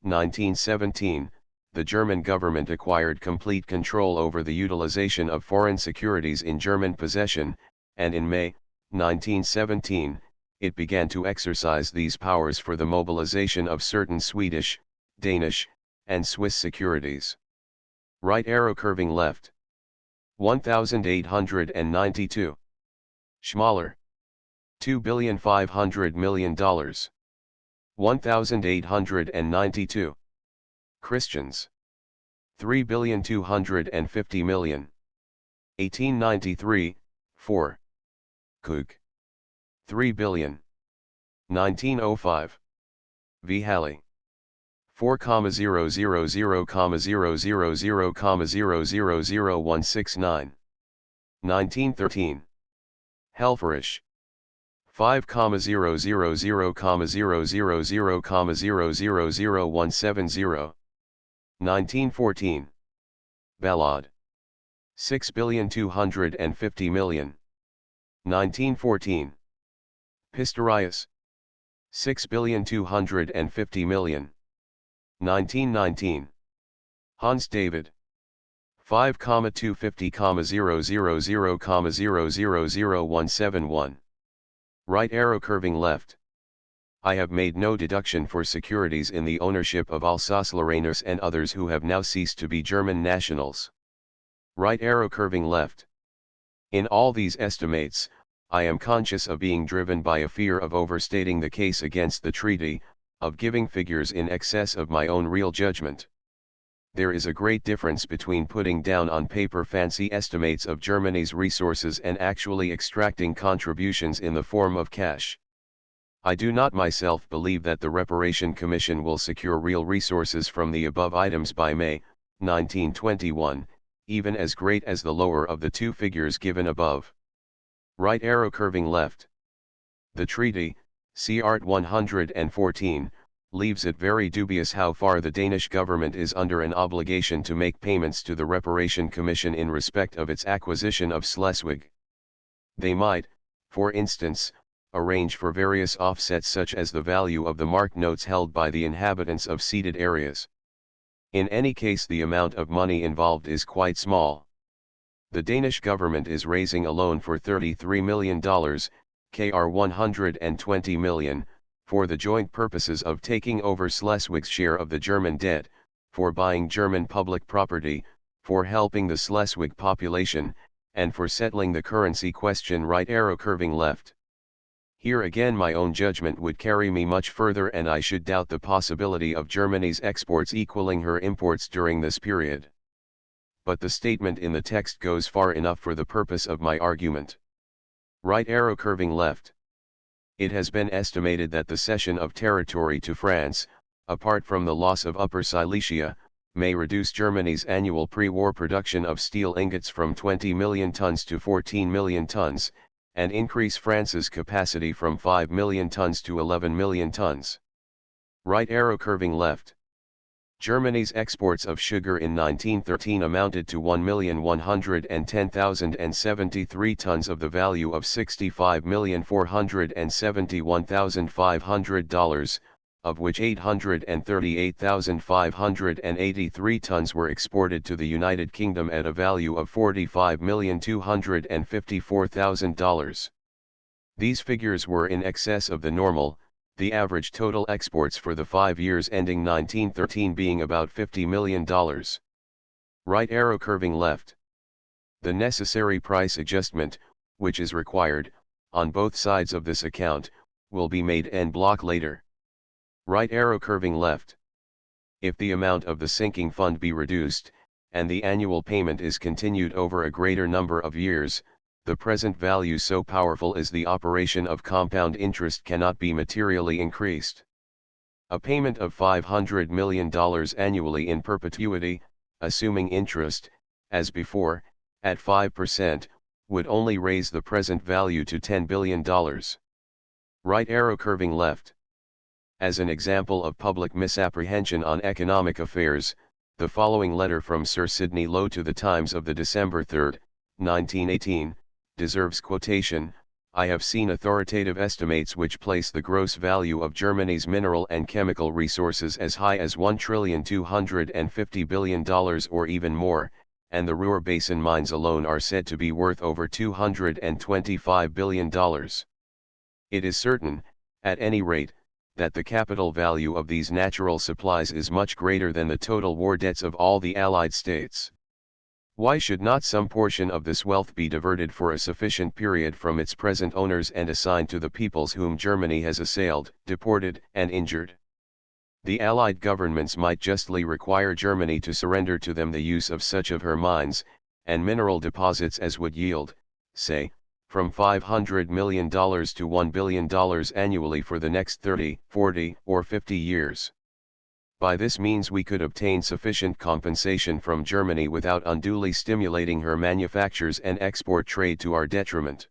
1917, the German government acquired complete control over the utilization of foreign securities in German possession, and in May, 1917, it began to exercise these powers for the mobilization of certain Swedish, Danish, and Swiss securities. Right arrow curving left. 1892. Schmaler. $2,500,000,000. 1,892. Christians. 3,250,000,000. 1893, 4. Cook. 3 billion. 1905. V. Halley. 4,000,000,000,000,000,169. 1913. Helferish. 5,000,000,000,000,000,000,170. 1914. Ballade. 6,250,000,000. 1914. Pistorius. 6,250,000,000. 1919. Hans David. 5,250,000,000,000,171. Right arrow curving left. I have made no deduction for securities in the ownership of Alsace-Lorrainers and others who have now ceased to be German nationals. Right arrow curving left. In all these estimates, I am conscious of being driven by a fear of overstating the case against the treaty, of giving figures in excess of my own real judgment. There is a great difference between putting down on paper fancy estimates of Germany's resources and actually extracting contributions in the form of cash. I do not myself believe that the Reparation Commission will secure real resources from the above items by May, 1921, even as great as the lower of the two figures given above. Right arrow curving left. The treaty, see Art 114, leaves it very dubious how far the Danish government is under an obligation to make payments to the Reparation Commission in respect of its acquisition of Schleswig. They might, for instance, arrange for various offsets such as the value of the mark notes held by the inhabitants of ceded areas. In any case, the amount of money involved is quite small. The Danish government is raising a loan for $33 million, Kr 120 million, for the joint purposes of taking over Schleswig's share of the German debt, for buying German public property, for helping the Schleswig population, and for settling the currency question. Right arrow curving left. Here again my own judgment would carry me much further, and I should doubt the possibility of Germany's exports equaling her imports during this period. But the statement in the text goes far enough for the purpose of my argument. Right arrow curving left. It has been estimated that the cession of territory to France, apart from the loss of Upper Silesia, may reduce Germany's annual pre-war production of steel ingots from 20 million tons to 14 million tons, and increase France's capacity from 5 million tons to 11 million tons. Right arrow curving left. Germany's exports of sugar in 1913 amounted to 1,110,073 tons of the value of $65,471,500, of which 838,583 tons were exported to the United Kingdom at a value of $45,254,000. These figures were in excess of the normal, the average total exports for the 5 years ending 1913 being about $50 million. Right arrow curving left. The necessary price adjustment, which is required, on both sides of this account, will be made en bloc later. Right arrow curving left. If the amount of the sinking fund be reduced, and the annual payment is continued over a greater number of years, the present value, so powerful is the operation of compound interest, cannot be materially increased. A payment of $500 million annually in perpetuity, assuming interest, as before, at 5%, would only raise the present value to $10 billion. Right arrow curving left. As an example of public misapprehension on economic affairs, the following letter from Sir Sidney Low to the Times of the December 3, 1918, deserves quotation. I have seen authoritative estimates which place the gross value of Germany's mineral and chemical resources as high as $1,250 billion or even more, and the Ruhr Basin mines alone are said to be worth over $225 billion. It is certain, at any rate, that the capital value of these natural supplies is much greater than the total war debts of all the Allied states. Why should not some portion of this wealth be diverted for a sufficient period from its present owners and assigned to the peoples whom Germany has assailed, deported, and injured? The Allied governments might justly require Germany to surrender to them the use of such of her mines and mineral deposits as would yield, say, from $500 million to $1 billion annually for the next 30, 40, or 50 years. By this means we could obtain sufficient compensation from Germany without unduly stimulating her manufactures and export trade to our detriment.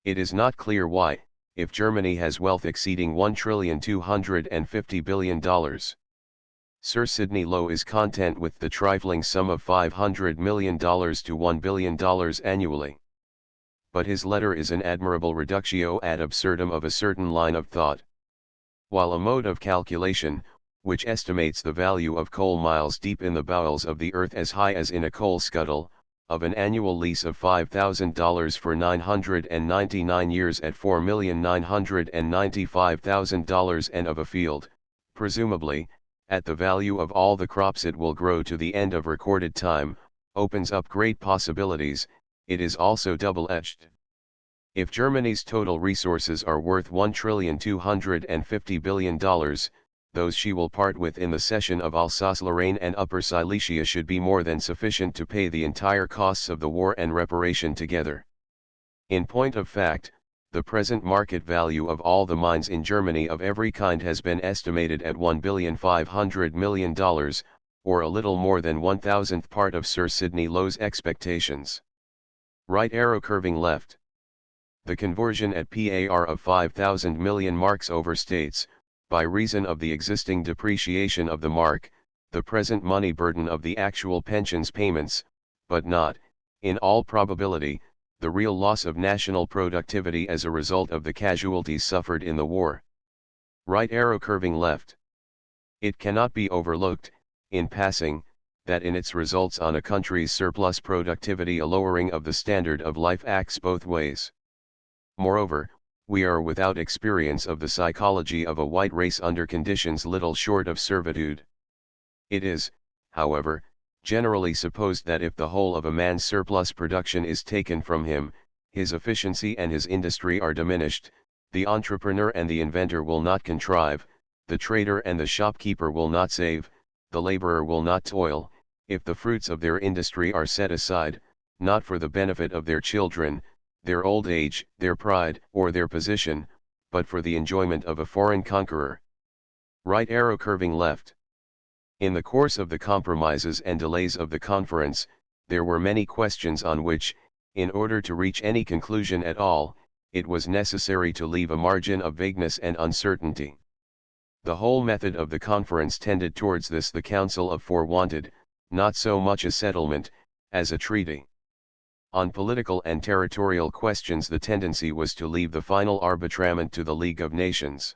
It is not clear why, if Germany has wealth exceeding $1,250 billion, Sir Sidney Low is content with the trifling sum of $500 million to $1 billion annually. But his letter is an admirable reductio ad absurdum of a certain line of thought. While a mode of calculation, which estimates the value of coal miles deep in the bowels of the earth as high as in a coal scuttle, of an annual lease of $5,000 for 999 years at $4,995,000 and of a field, presumably, at the value of all the crops it will grow to the end of recorded time, opens up great possibilities. It is also double-edged. If Germany's total resources are worth $1,250 billion, those she will part with in the cession of Alsace-Lorraine and Upper Silesia should be more than sufficient to pay the entire costs of the war and reparation together. In point of fact, the present market value of all the mines in Germany of every kind has been estimated at $1,500 million, or a little more than 1,000th part of Sir Sidney Low's expectations. Right arrow curving left. The conversion at PAR of 5,000 million marks overstates, by reason of the existing depreciation of the mark, the present money burden of the actual pensions payments, but not, in all probability, the real loss of national productivity as a result of the casualties suffered in the war. Right arrow curving left. It cannot be overlooked, in passing, that in its results on a country's surplus productivity a lowering of the standard of life acts both ways. Moreover, we are without experience of the psychology of a white race under conditions little short of servitude. It is, however, generally supposed that if the whole of a man's surplus production is taken from him, his efficiency and his industry are diminished, the entrepreneur and the inventor will not contrive, the trader and the shopkeeper will not save, the laborer will not toil, if the fruits of their industry are set aside, not for the benefit of their children, their old age, their pride, or their position, but for the enjoyment of a foreign conqueror. Right arrow curving left. In the course of the compromises and delays of the conference, there were many questions on which, in order to reach any conclusion at all, it was necessary to leave a margin of vagueness and uncertainty. The whole method of the conference tended towards this. The Council of Four wanted, not so much a settlement, as a treaty. On political and territorial questions the tendency was to leave the final arbitrament to the League of Nations.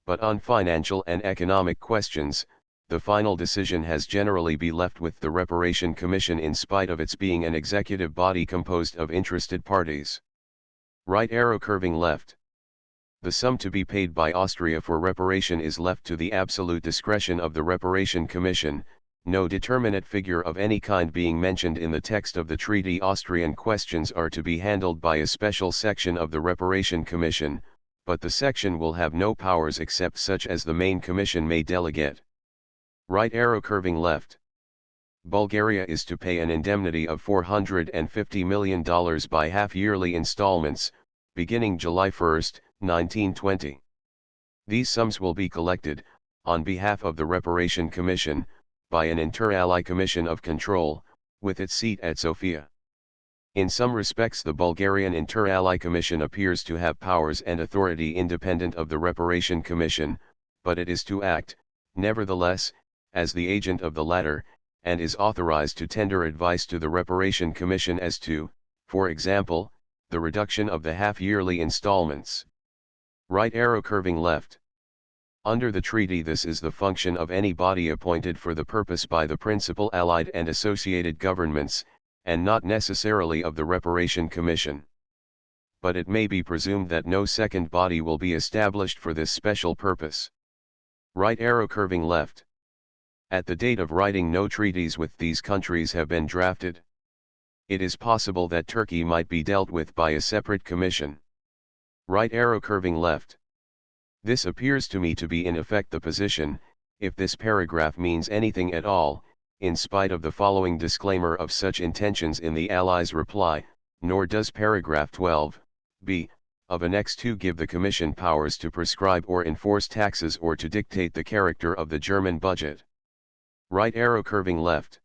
But on financial and economic questions, the final decision has generally been left with the Reparation Commission in spite of its being an executive body composed of interested parties. Right arrow curving left. The sum to be paid by Austria for reparation is left to the absolute discretion of the Reparation Commission, no determinate figure of any kind being mentioned in the text of the treaty. Austrian questions are to be handled by a special section of the Reparation Commission, but the section will have no powers except such as the main commission may delegate. Right arrow curving left. Bulgaria is to pay an indemnity of $450 million by half-yearly installments, beginning July 1, 1920. These sums will be collected, on behalf of the Reparation Commission, by an inter-ally commission of control, with its seat at Sofia. In some respects the Bulgarian Inter-Ally Commission appears to have powers and authority independent of the Reparation Commission, but it is to act, nevertheless, as the agent of the latter, and is authorized to tender advice to the Reparation Commission as to, for example, the reduction of the half-yearly installments. Right arrow curving left. Under the treaty this is the function of any body appointed for the purpose by the principal Allied and associated governments, and not necessarily of the Reparation Commission. But it may be presumed that no second body will be established for this special purpose. Right arrow curving left. At the date of writing, no treaties with these countries have been drafted. It is possible that Turkey might be dealt with by a separate commission. Right arrow curving left. This appears to me to be in effect the position, if this paragraph means anything at all, in spite of the following disclaimer of such intentions in the Allies' reply, nor does paragraph 12b of Annex II give the Commission powers to prescribe or enforce taxes or to dictate the character of the German budget. Right arrow curving left.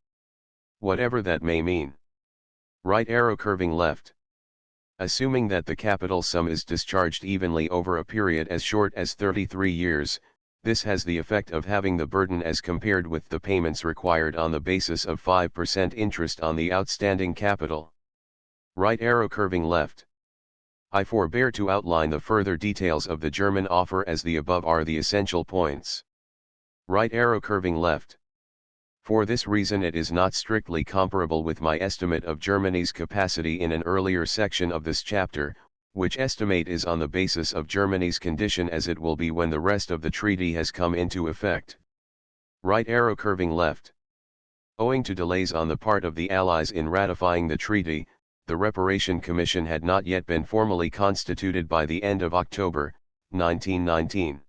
Whatever that may mean. Right arrow curving left. Assuming that the capital sum is discharged evenly over a period as short as 33 years, this has the effect of having the burden as compared with the payments required on the basis of 5% interest on the outstanding capital. Right arrow curving left. I forbear to outline the further details of the German offer, as the above are the essential points. Right arrow curving left. For this reason it is not strictly comparable with my estimate of Germany's capacity in an earlier section of this chapter, which estimate is on the basis of Germany's condition as it will be when the rest of the treaty has come into effect. Right arrow curving left. Owing to delays on the part of the Allies in ratifying the treaty, the Reparation Commission had not yet been formally constituted by the end of October, 1919.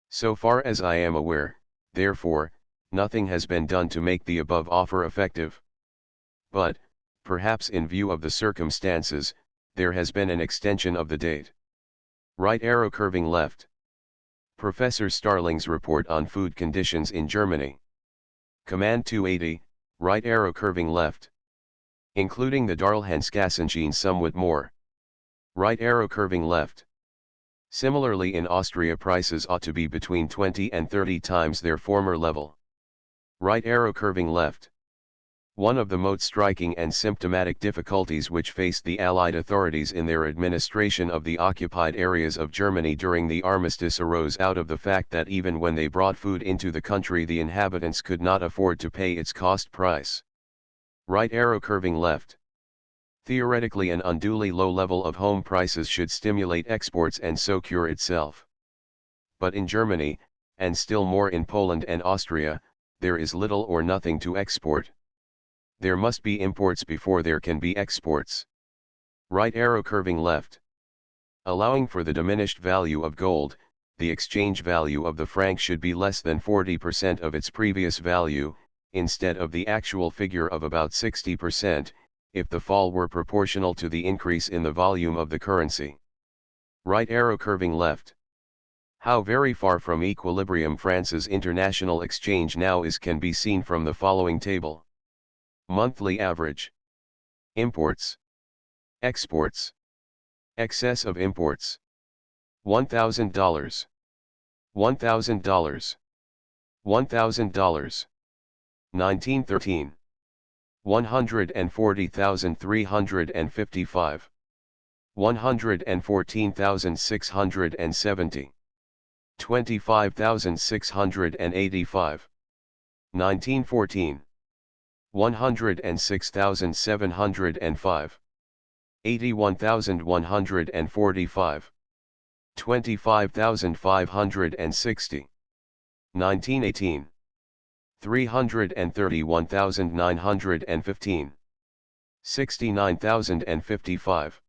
So far as I am aware, therefore, nothing has been done to make the above offer effective. But, perhaps in view of the circumstances, there has been an extension of the date. Right arrow curving left. Professor Starling's report on food conditions in Germany. Command 280, right arrow curving left. Including the Darlhenskassenschein somewhat more. Right arrow curving left. Similarly in Austria prices ought to be between 20 and 30 times their former level. Right arrow curving left. One of the most striking and symptomatic difficulties which faced the Allied authorities in their administration of the occupied areas of Germany during the armistice arose out of the fact that even when they brought food into the country, the inhabitants could not afford to pay its cost price. Right arrow curving left. Theoretically, an unduly low level of home prices should stimulate exports and so cure itself. But in Germany, and still more in Poland and Austria, there is little or nothing to export. There must be imports before there can be exports. Right arrow curving left. Allowing for the diminished value of gold, the exchange value of the franc should be less than 40% of its previous value, instead of the actual figure of about 60%, if the fall were proportional to the increase in the volume of the currency. Right arrow curving left. How very far from equilibrium France's international exchange now is can be seen from the following table. Monthly average. Imports. Exports. Excess of imports. $1,000. $1,000. $1,000. 1913. 140,355. 114,670. 25,685. 1914. 106,705. 81,145. 25,560. 1918. 331,915. 69,055.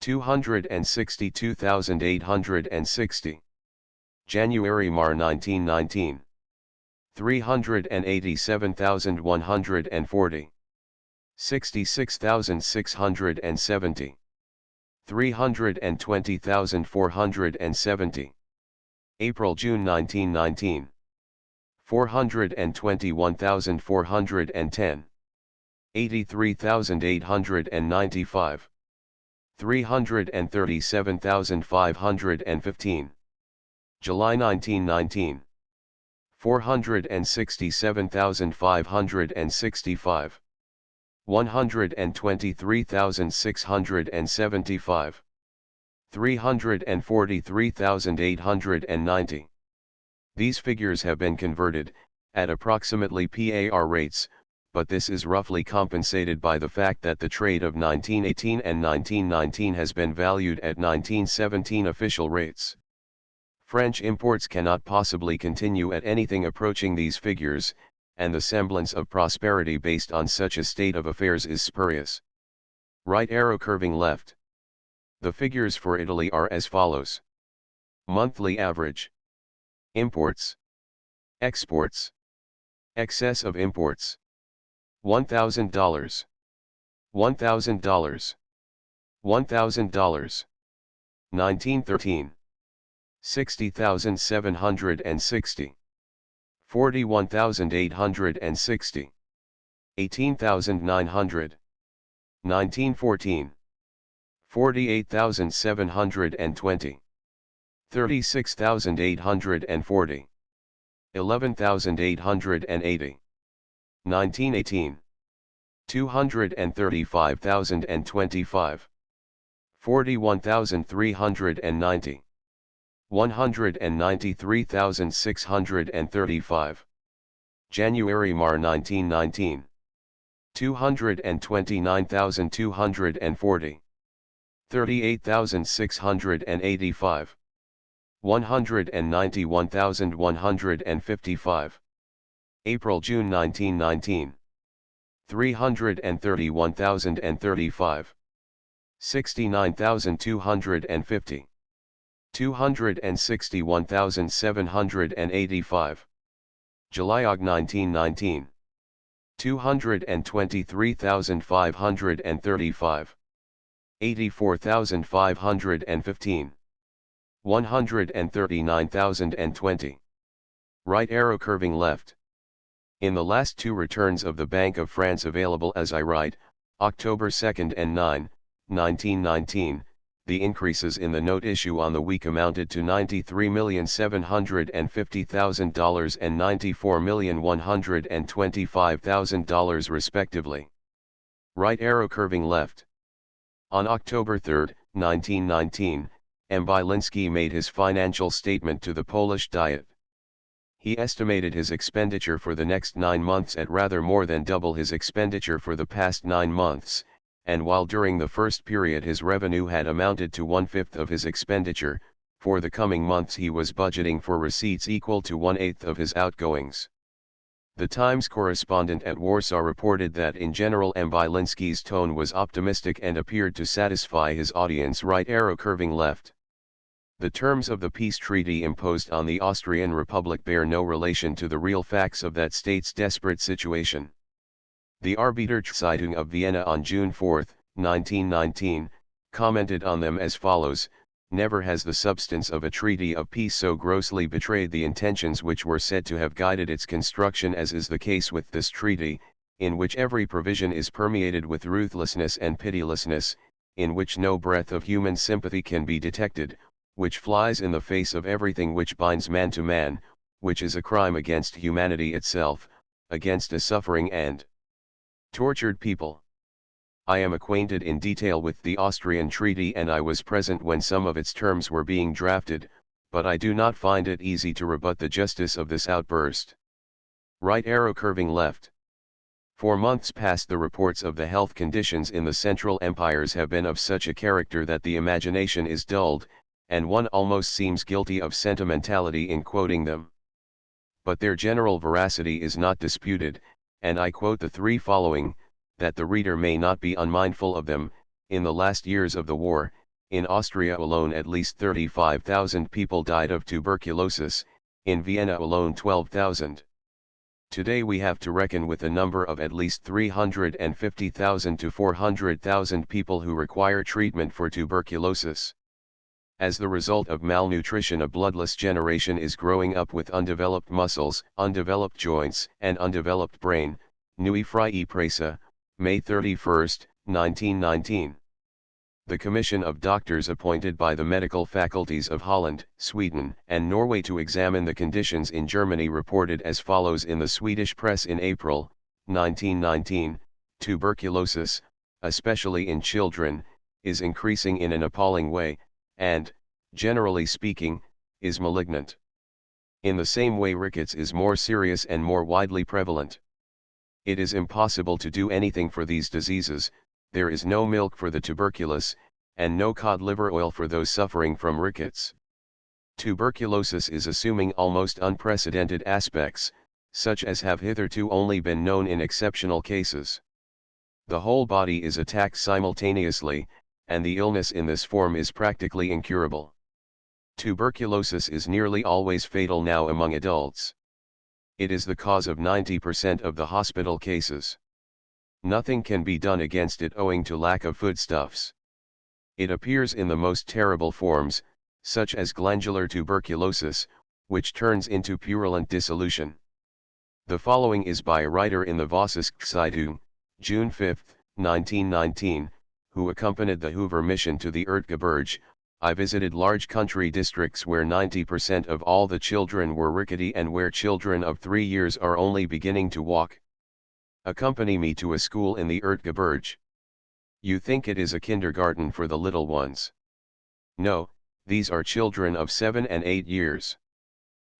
262,860. January-Mar 1919. 387,140. 66,670. 320,470. April-June 1919. 421,410. 83,895. 337,515. July 1919. 467,565. 123,675. 343,890. These figures have been converted, at approximately PAR rates, but this is roughly compensated by the fact that the trade of 1918 and 1919 has been valued at 1917 official rates. French imports cannot possibly continue at anything approaching these figures, and the semblance of prosperity based on such a state of affairs is spurious. Right arrow curving left. The figures for Italy are as follows. Monthly average. Imports. Exports. Excess of imports. $1,000. $1,000. $1,000. 1913. 60,760. 41,860. 18,900. 1914. 48,720. 36,840. 11,880. 1918. 235,025. 41,390. 193,635. January-Mar 1919. 229,240. 38,685. 191,155. April-June 1919. 331,035. 69,250. 261,785. July-Og 1919. 223,535. 84,515. 139,020. Right arrow curving left. In the last two returns of the Bank of France available as I write, October 2nd and 9, 1919, the increases in the note issue on the week amounted to $93,750,000 and $94,125,000 respectively. Right arrow curving left. On October 3, 1919, M. Bielinski made his financial statement to the Polish Diet. He estimated his expenditure for the next 9 months at rather more than double his expenditure for the past 9 months, and while during the first period his revenue had amounted to 1/5 of his expenditure, for the coming months he was budgeting for receipts equal to 1/8 of his outgoings. The Times correspondent at Warsaw reported that in general M. Bielinski's tone was optimistic and appeared to satisfy his audience. Right arrow curving left. The terms of the peace treaty imposed on the Austrian Republic bear no relation to the real facts of that state's desperate situation. The Arbeiterzeitung of Vienna on June 4, 1919, commented on them as follows: "Never has the substance of a treaty of peace so grossly betrayed the intentions which were said to have guided its construction as is the case with this treaty, in which every provision is permeated with ruthlessness and pitilessness, in which no breath of human sympathy can be detected, which flies in the face of everything which binds man to man, which is a crime against humanity itself, against a suffering and tortured people. I am acquainted in detail with the Austrian treaty and I was present when some of its terms were being drafted, but I do not find it easy to rebut the justice of this outburst." Right arrow curving left. For months past the reports of the health conditions in the Central Empires have been of such a character that the imagination is dulled, and one almost seems guilty of sentimentality in quoting them. But their general veracity is not disputed, and I quote the three following, that the reader may not be unmindful of them. In the last years of the war, in Austria alone at least 35,000 people died of tuberculosis, in Vienna alone 12,000. Today we have to reckon with a number of at least 350,000 to 400,000 people who require treatment for tuberculosis. As the result of malnutrition, a bloodless generation is growing up with undeveloped muscles, undeveloped joints, and undeveloped brain. Nui Frii Presa, May 31, 1919. The commission of doctors appointed by the medical faculties of Holland, Sweden, and Norway to examine the conditions in Germany reported as follows in the Swedish press in April, 1919, "Tuberculosis, especially in children, is increasing in an appalling way, and, generally speaking, is malignant. In the same way rickets is more serious and more widely prevalent. It is impossible to do anything for these diseases, there is no milk for the tuberculous, and no cod liver oil for those suffering from rickets. Tuberculosis is assuming almost unprecedented aspects, such as have hitherto only been known in exceptional cases. The whole body is attacked simultaneously, and the illness in this form is practically incurable. Tuberculosis is nearly always fatal now among adults. It is the cause of 90% of the hospital cases. Nothing can be done against it owing to lack of foodstuffs. It appears in the most terrible forms, such as glandular tuberculosis, which turns into purulent dissolution. The following is by a writer in the Vossische Zeitung, June 5, 1919, who accompanied the Hoover mission to the Erzgebirge. I visited large country districts where 90% of all the children were rickety and where children of 3 years are only beginning to walk. Accompany me to a school in the Erzgebirge. You think it is a kindergarten for the little ones. No, these are children of 7 and 8 years.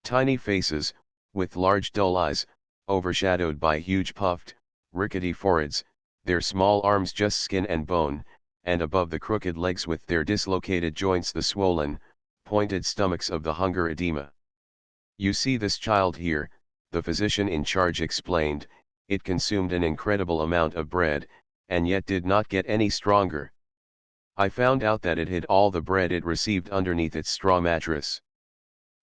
Tiny faces, with large dull eyes, overshadowed by huge puffed, rickety foreheads, their small arms just skin and bone, and above the crooked legs with their dislocated joints the swollen, pointed stomachs of the hunger edema. You see this child here, the physician in charge explained, it consumed an incredible amount of bread, and yet did not get any stronger. I found out that it hid all the bread it received underneath its straw mattress.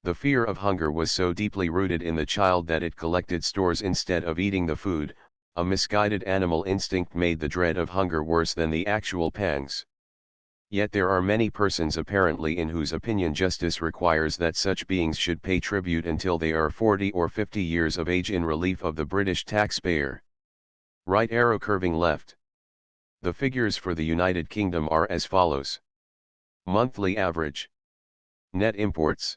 The fear of hunger was so deeply rooted in the child that it collected stores instead of eating the food. A misguided animal instinct made the dread of hunger worse than the actual pangs. Yet there are many persons apparently in whose opinion justice requires that such beings should pay tribute until they are 40 or 50 years of age in relief of the British taxpayer. Right arrow curving left. The figures for the United Kingdom are as follows. Monthly average. Net imports.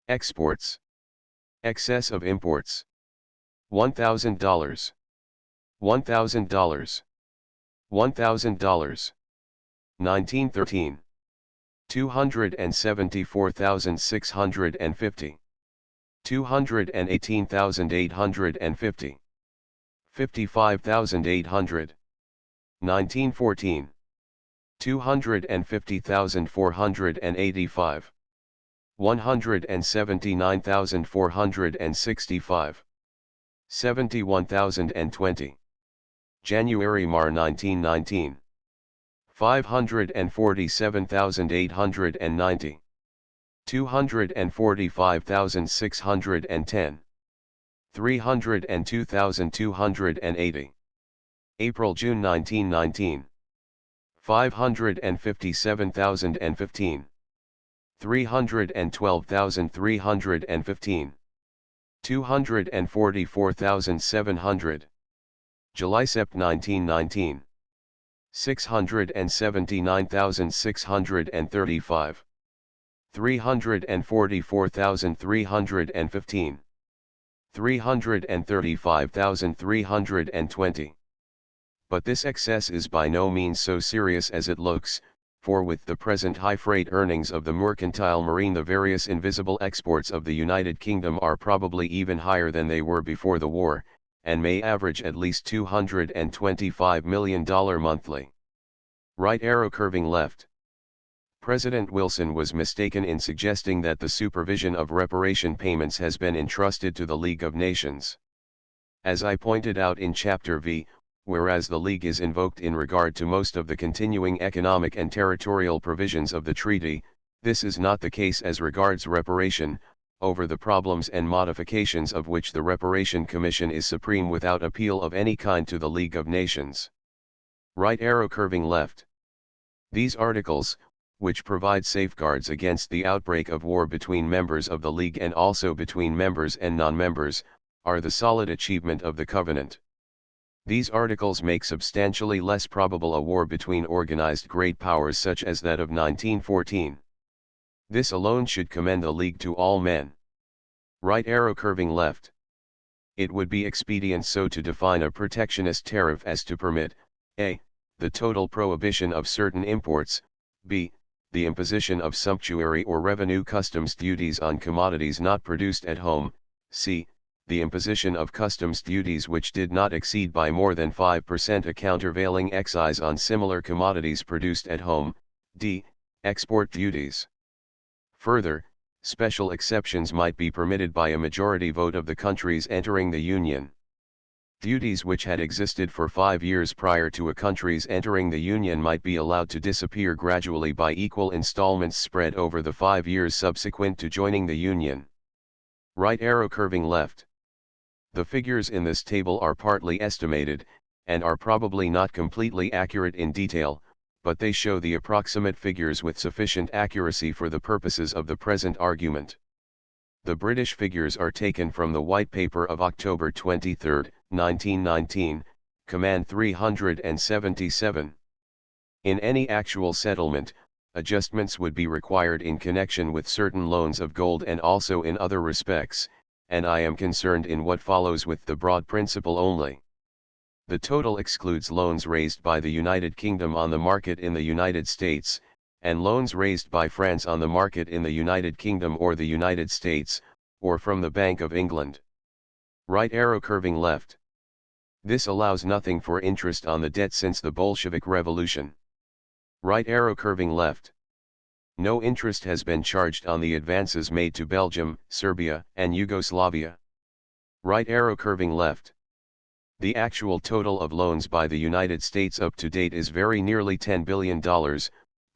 Exports. Excess of imports. $1,000. $1,000. $1,000. 1913. 274,650. 218,850. 55,800. 1914. 250,485. 179,465. 71,020. January-Mar 1919. 547,890. 245,610. 302,280. April-June 1919. 557,015. 312,315. 244,700. July-Sep 1919. 679,635. 344,315. 335,320. But this excess is by no means so serious as it looks, for with the present high freight earnings of the mercantile marine the various invisible exports of the United Kingdom are probably even higher than they were before the war, and may average at least $225 million monthly. Right arrow curving left. President Wilson was mistaken in suggesting that the supervision of reparation payments has been entrusted to the League of Nations. As I pointed out in Chapter V, whereas the League is invoked in regard to most of the continuing economic and territorial provisions of the treaty, this is not the case as regards reparation, over the problems and modifications of which the Reparation Commission is supreme without appeal of any kind to the League of Nations. Right arrow curving left. These articles, which provide safeguards against the outbreak of war between members of the League and also between members and non-members, are the solid achievement of the Covenant. These articles make substantially less probable a war between organized great powers such as that of 1914. This alone should commend the League to all men. Right arrow curving left. It would be expedient so to define a protectionist tariff as to permit, a. the total prohibition of certain imports, b. the imposition of sumptuary or revenue customs duties on commodities not produced at home, c. the imposition of customs duties which did not exceed by more than 5% a countervailing excise on similar commodities produced at home, d. export duties. Further, Special exceptions might be permitted by a majority vote of the countries entering the Union. Duties which had existed for 5 years prior to a country's entering the Union might be allowed to disappear gradually by equal installments spread over the 5 years subsequent to joining the Union. Right arrow curving left. The figures in this table are partly estimated, and are probably not completely accurate in detail, but they show the approximate figures with sufficient accuracy for the purposes of the present argument. The British figures are taken from the White Paper of October 23, 1919, Command 377. In any actual settlement, adjustments would be required in connection with certain loans of gold and also in other respects, and I am concerned in what follows with the broad principle only. The total excludes loans raised by the United Kingdom on the market in the United States, and loans raised by France on the market in the United Kingdom or the United States, or from the Bank of England. Right arrow curving left. This allows nothing for interest on the debt since the Bolshevik Revolution. Right arrow curving left. No interest has been charged on the advances made to Belgium, Serbia, and Yugoslavia. Right arrow curving left. The actual total of loans by the United States up to date is very nearly $10 billion,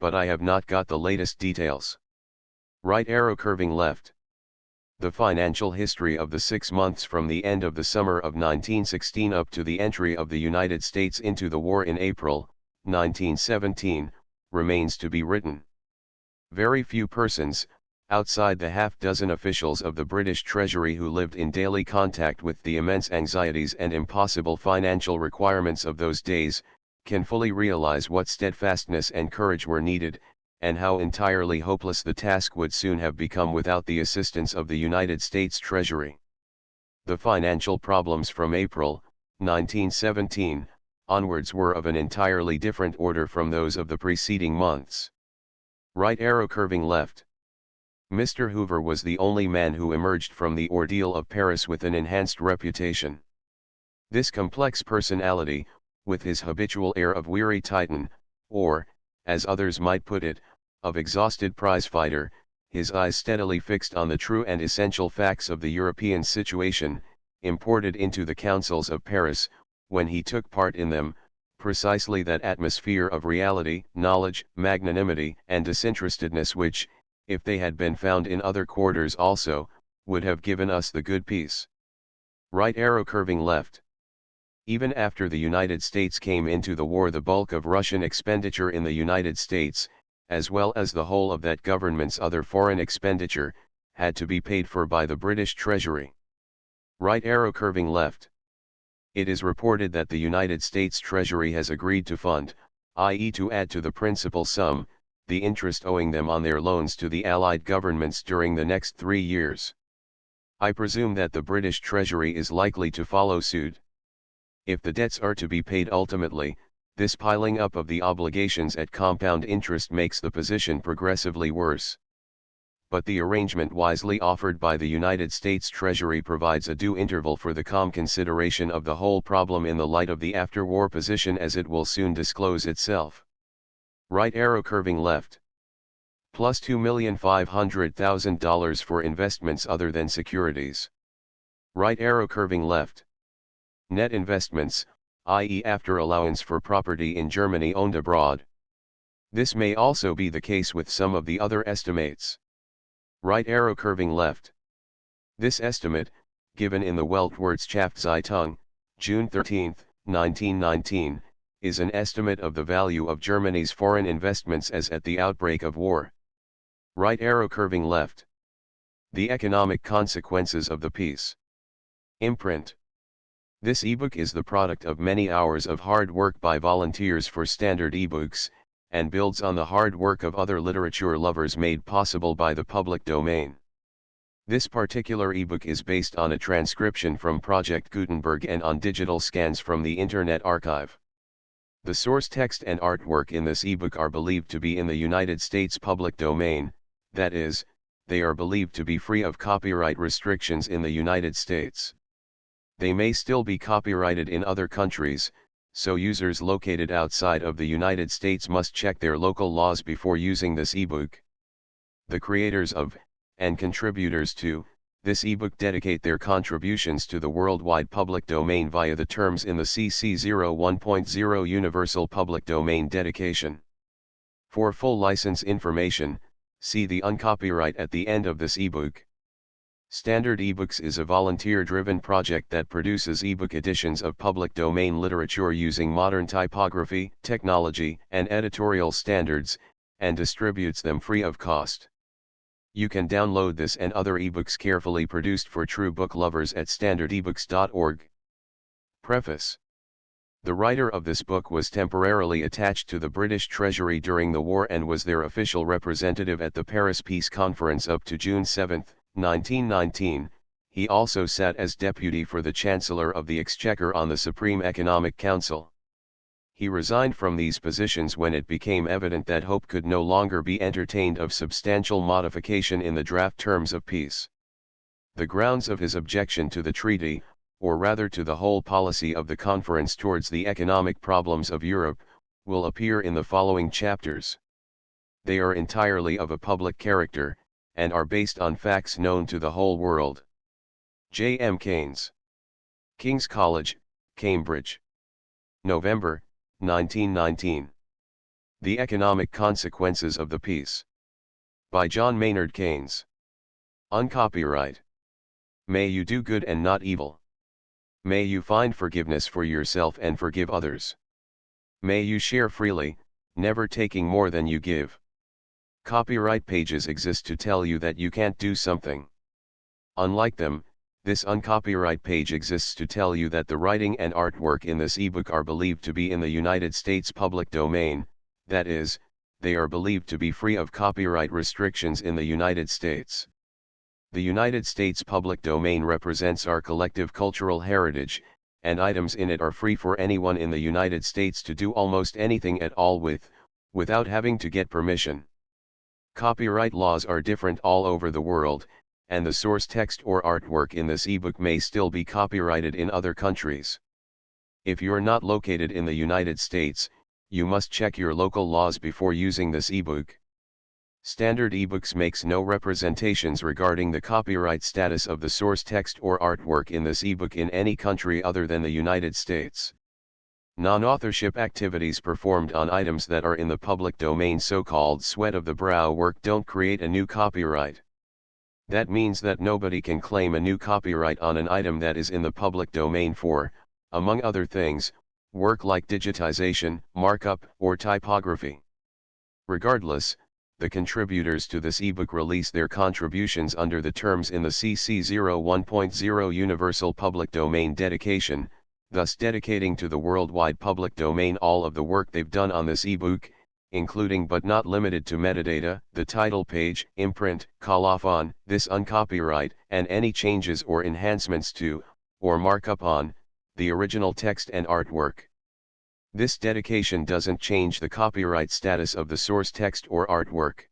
but I have not got the latest details. Right arrow curving left. The financial history of the 6 months from the end of the summer of 1916 up to the entry of the United States into the war in April, 1917, remains to be written. Very few persons, outside the half-dozen officials of the British Treasury who lived in daily contact with the immense anxieties and impossible financial requirements of those days, can fully realize what steadfastness and courage were needed, and how entirely hopeless the task would soon have become without the assistance of the United States Treasury. The financial problems from April, 1917, onwards were of an entirely different order from those of the preceding months. Right arrow curving left. Mr. Hoover was the only man who emerged from the ordeal of Paris with an enhanced reputation. This complex personality, with his habitual air of weary Titan, or, as others might put it, of exhausted prizefighter, his eyes steadily fixed on the true and essential facts of the European situation, imported into the councils of Paris, when he took part in them, precisely that atmosphere of reality, knowledge, magnanimity, and disinterestedness which, if they had been found in other quarters also, would have given us the good peace. Right arrow curving left. Even after the United States came into the war, the bulk of Russian expenditure in the United States, as well as the whole of that government's other foreign expenditure, had to be paid for by the British Treasury. Right arrow curving left. It is reported that the United States Treasury has agreed to fund, i.e. to add to the principal sum, the interest owing them on their loans to the Allied governments during the next 3 years. I presume that the British Treasury is likely to follow suit. If the debts are to be paid ultimately, this piling up of the obligations at compound interest makes the position progressively worse. But the arrangement wisely offered by the United States Treasury provides a due interval for the calm consideration of the whole problem in the light of the after-war position as it will soon disclose itself. Right arrow curving left. Plus $2,500,000 for investments other than securities. Right arrow curving left. Net investments, i.e. after allowance for property in Germany owned abroad. This may also be the case with some of the other estimates. Right arrow curving left. This estimate, given in the Weltwirtschaftszeitung, June 13, 1919, is an estimate of the value of Germany's foreign investments as at the outbreak of war. Right arrow curving left. The economic consequences of the peace. Imprint. This ebook is the product of many hours of hard work by volunteers for Standard eBooks, and builds on the hard work of other literature lovers made possible by the public domain. This particular ebook is based on a transcription from Project Gutenberg and on digital scans from the Internet Archive. The source text and artwork in this ebook are believed to be in the United States public domain, that is, they are believed to be free of copyright restrictions in the United States. They may still be copyrighted in other countries, so users located outside of the United States must check their local laws before using this ebook. The creators of and contributors to this ebook dedicate their contributions to the worldwide public domain via the terms in the CC 01.0 Universal Public Domain Dedication. For full license information, see the uncopyright at the end of this ebook. Standard eBooks is a volunteer-driven project that produces ebook editions of public domain literature using modern typography, technology, and editorial standards, and distributes them free of cost. You can download this and other ebooks carefully produced for true book lovers at standardebooks.org. Preface. The writer of this book was temporarily attached to the British Treasury during the war and was their official representative at the Paris Peace Conference up to June 7, 1919. He also sat as deputy for the Chancellor of the Exchequer on the Supreme Economic Council. He resigned from these positions when it became evident that hope could no longer be entertained of substantial modification in the draft terms of peace. The grounds of his objection to the treaty, or rather to the whole policy of the conference towards the economic problems of Europe, will appear in the following chapters. They are entirely of a public character, and are based on facts known to the whole world. J. M. Keynes. King's College, Cambridge. November, 1919. The Economic Consequences of the Peace. By John Maynard Keynes. Uncopyright. May you do good and not evil. May you find forgiveness for yourself and forgive others. May you share freely, never taking more than you give. Copyright pages exist to tell you that you can't do something. Unlike them, this uncopyright page exists to tell you that the writing and artwork in this ebook are believed to be in the United States public domain, that is, they are believed to be free of copyright restrictions in the United States. The United States public domain represents our collective cultural heritage, and items in it are free for anyone in the United States to do almost anything at all with, without having to get permission. Copyright laws are different all over the world, and the source text or artwork in this ebook may still be copyrighted in other countries. If you're not located in the United States, you must check your local laws before using this ebook. Standard eBooks makes no representations regarding the copyright status of the source text or artwork in this ebook in any country other than the United States. Non-authorship activities performed on items that are in the public domain, so-called sweat of the brow work, don't create a new copyright. That means that nobody can claim a new copyright on an item that is in the public domain for, among other things, work like digitization, markup, or typography. Regardless, the contributors to this ebook release their contributions under the terms in the CC 01.0 Universal Public Domain Dedication, thus dedicating to the worldwide public domain all of the work they've done on this ebook, including but not limited to metadata, the title page, imprint, colophon, this uncopyright, and any changes or enhancements to, or markup on, the original text and artwork. This dedication doesn't change the copyright status of the source text or artwork.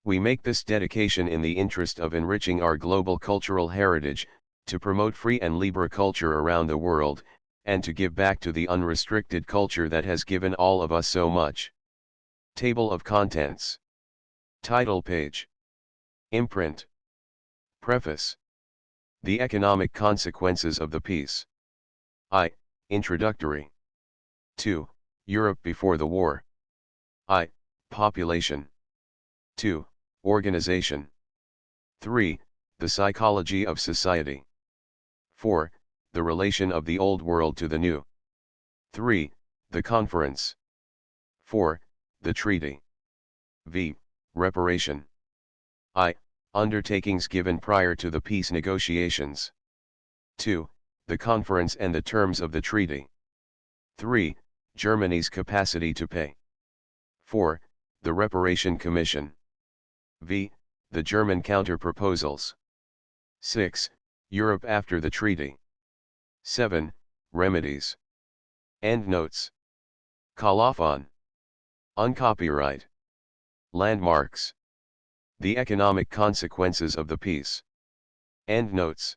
We make this dedication in the interest of enriching our global cultural heritage, to promote free and libre culture around the world, and to give back to the unrestricted culture that has given all of us so much. Table of Contents. Title page. Imprint. Preface. The Economic Consequences of the Peace. I. Introductory. 2. Europe before the war. I. Population. 2. Organization. 3. The psychology of society. 4. The relation of the old world to the new. 3. The conference. 4. The treaty. V. Reparation. I. Undertakings given prior to the peace negotiations. 2. The conference and the terms of the treaty. 3. Germany's capacity to pay. 4. The Reparation Commission. V. The German counter-proposals. 6. Europe after the treaty. 7. Remedies. Endnotes. Colophon. Uncopyright. Landmarks. The Economic Consequences of the Peace. Endnotes.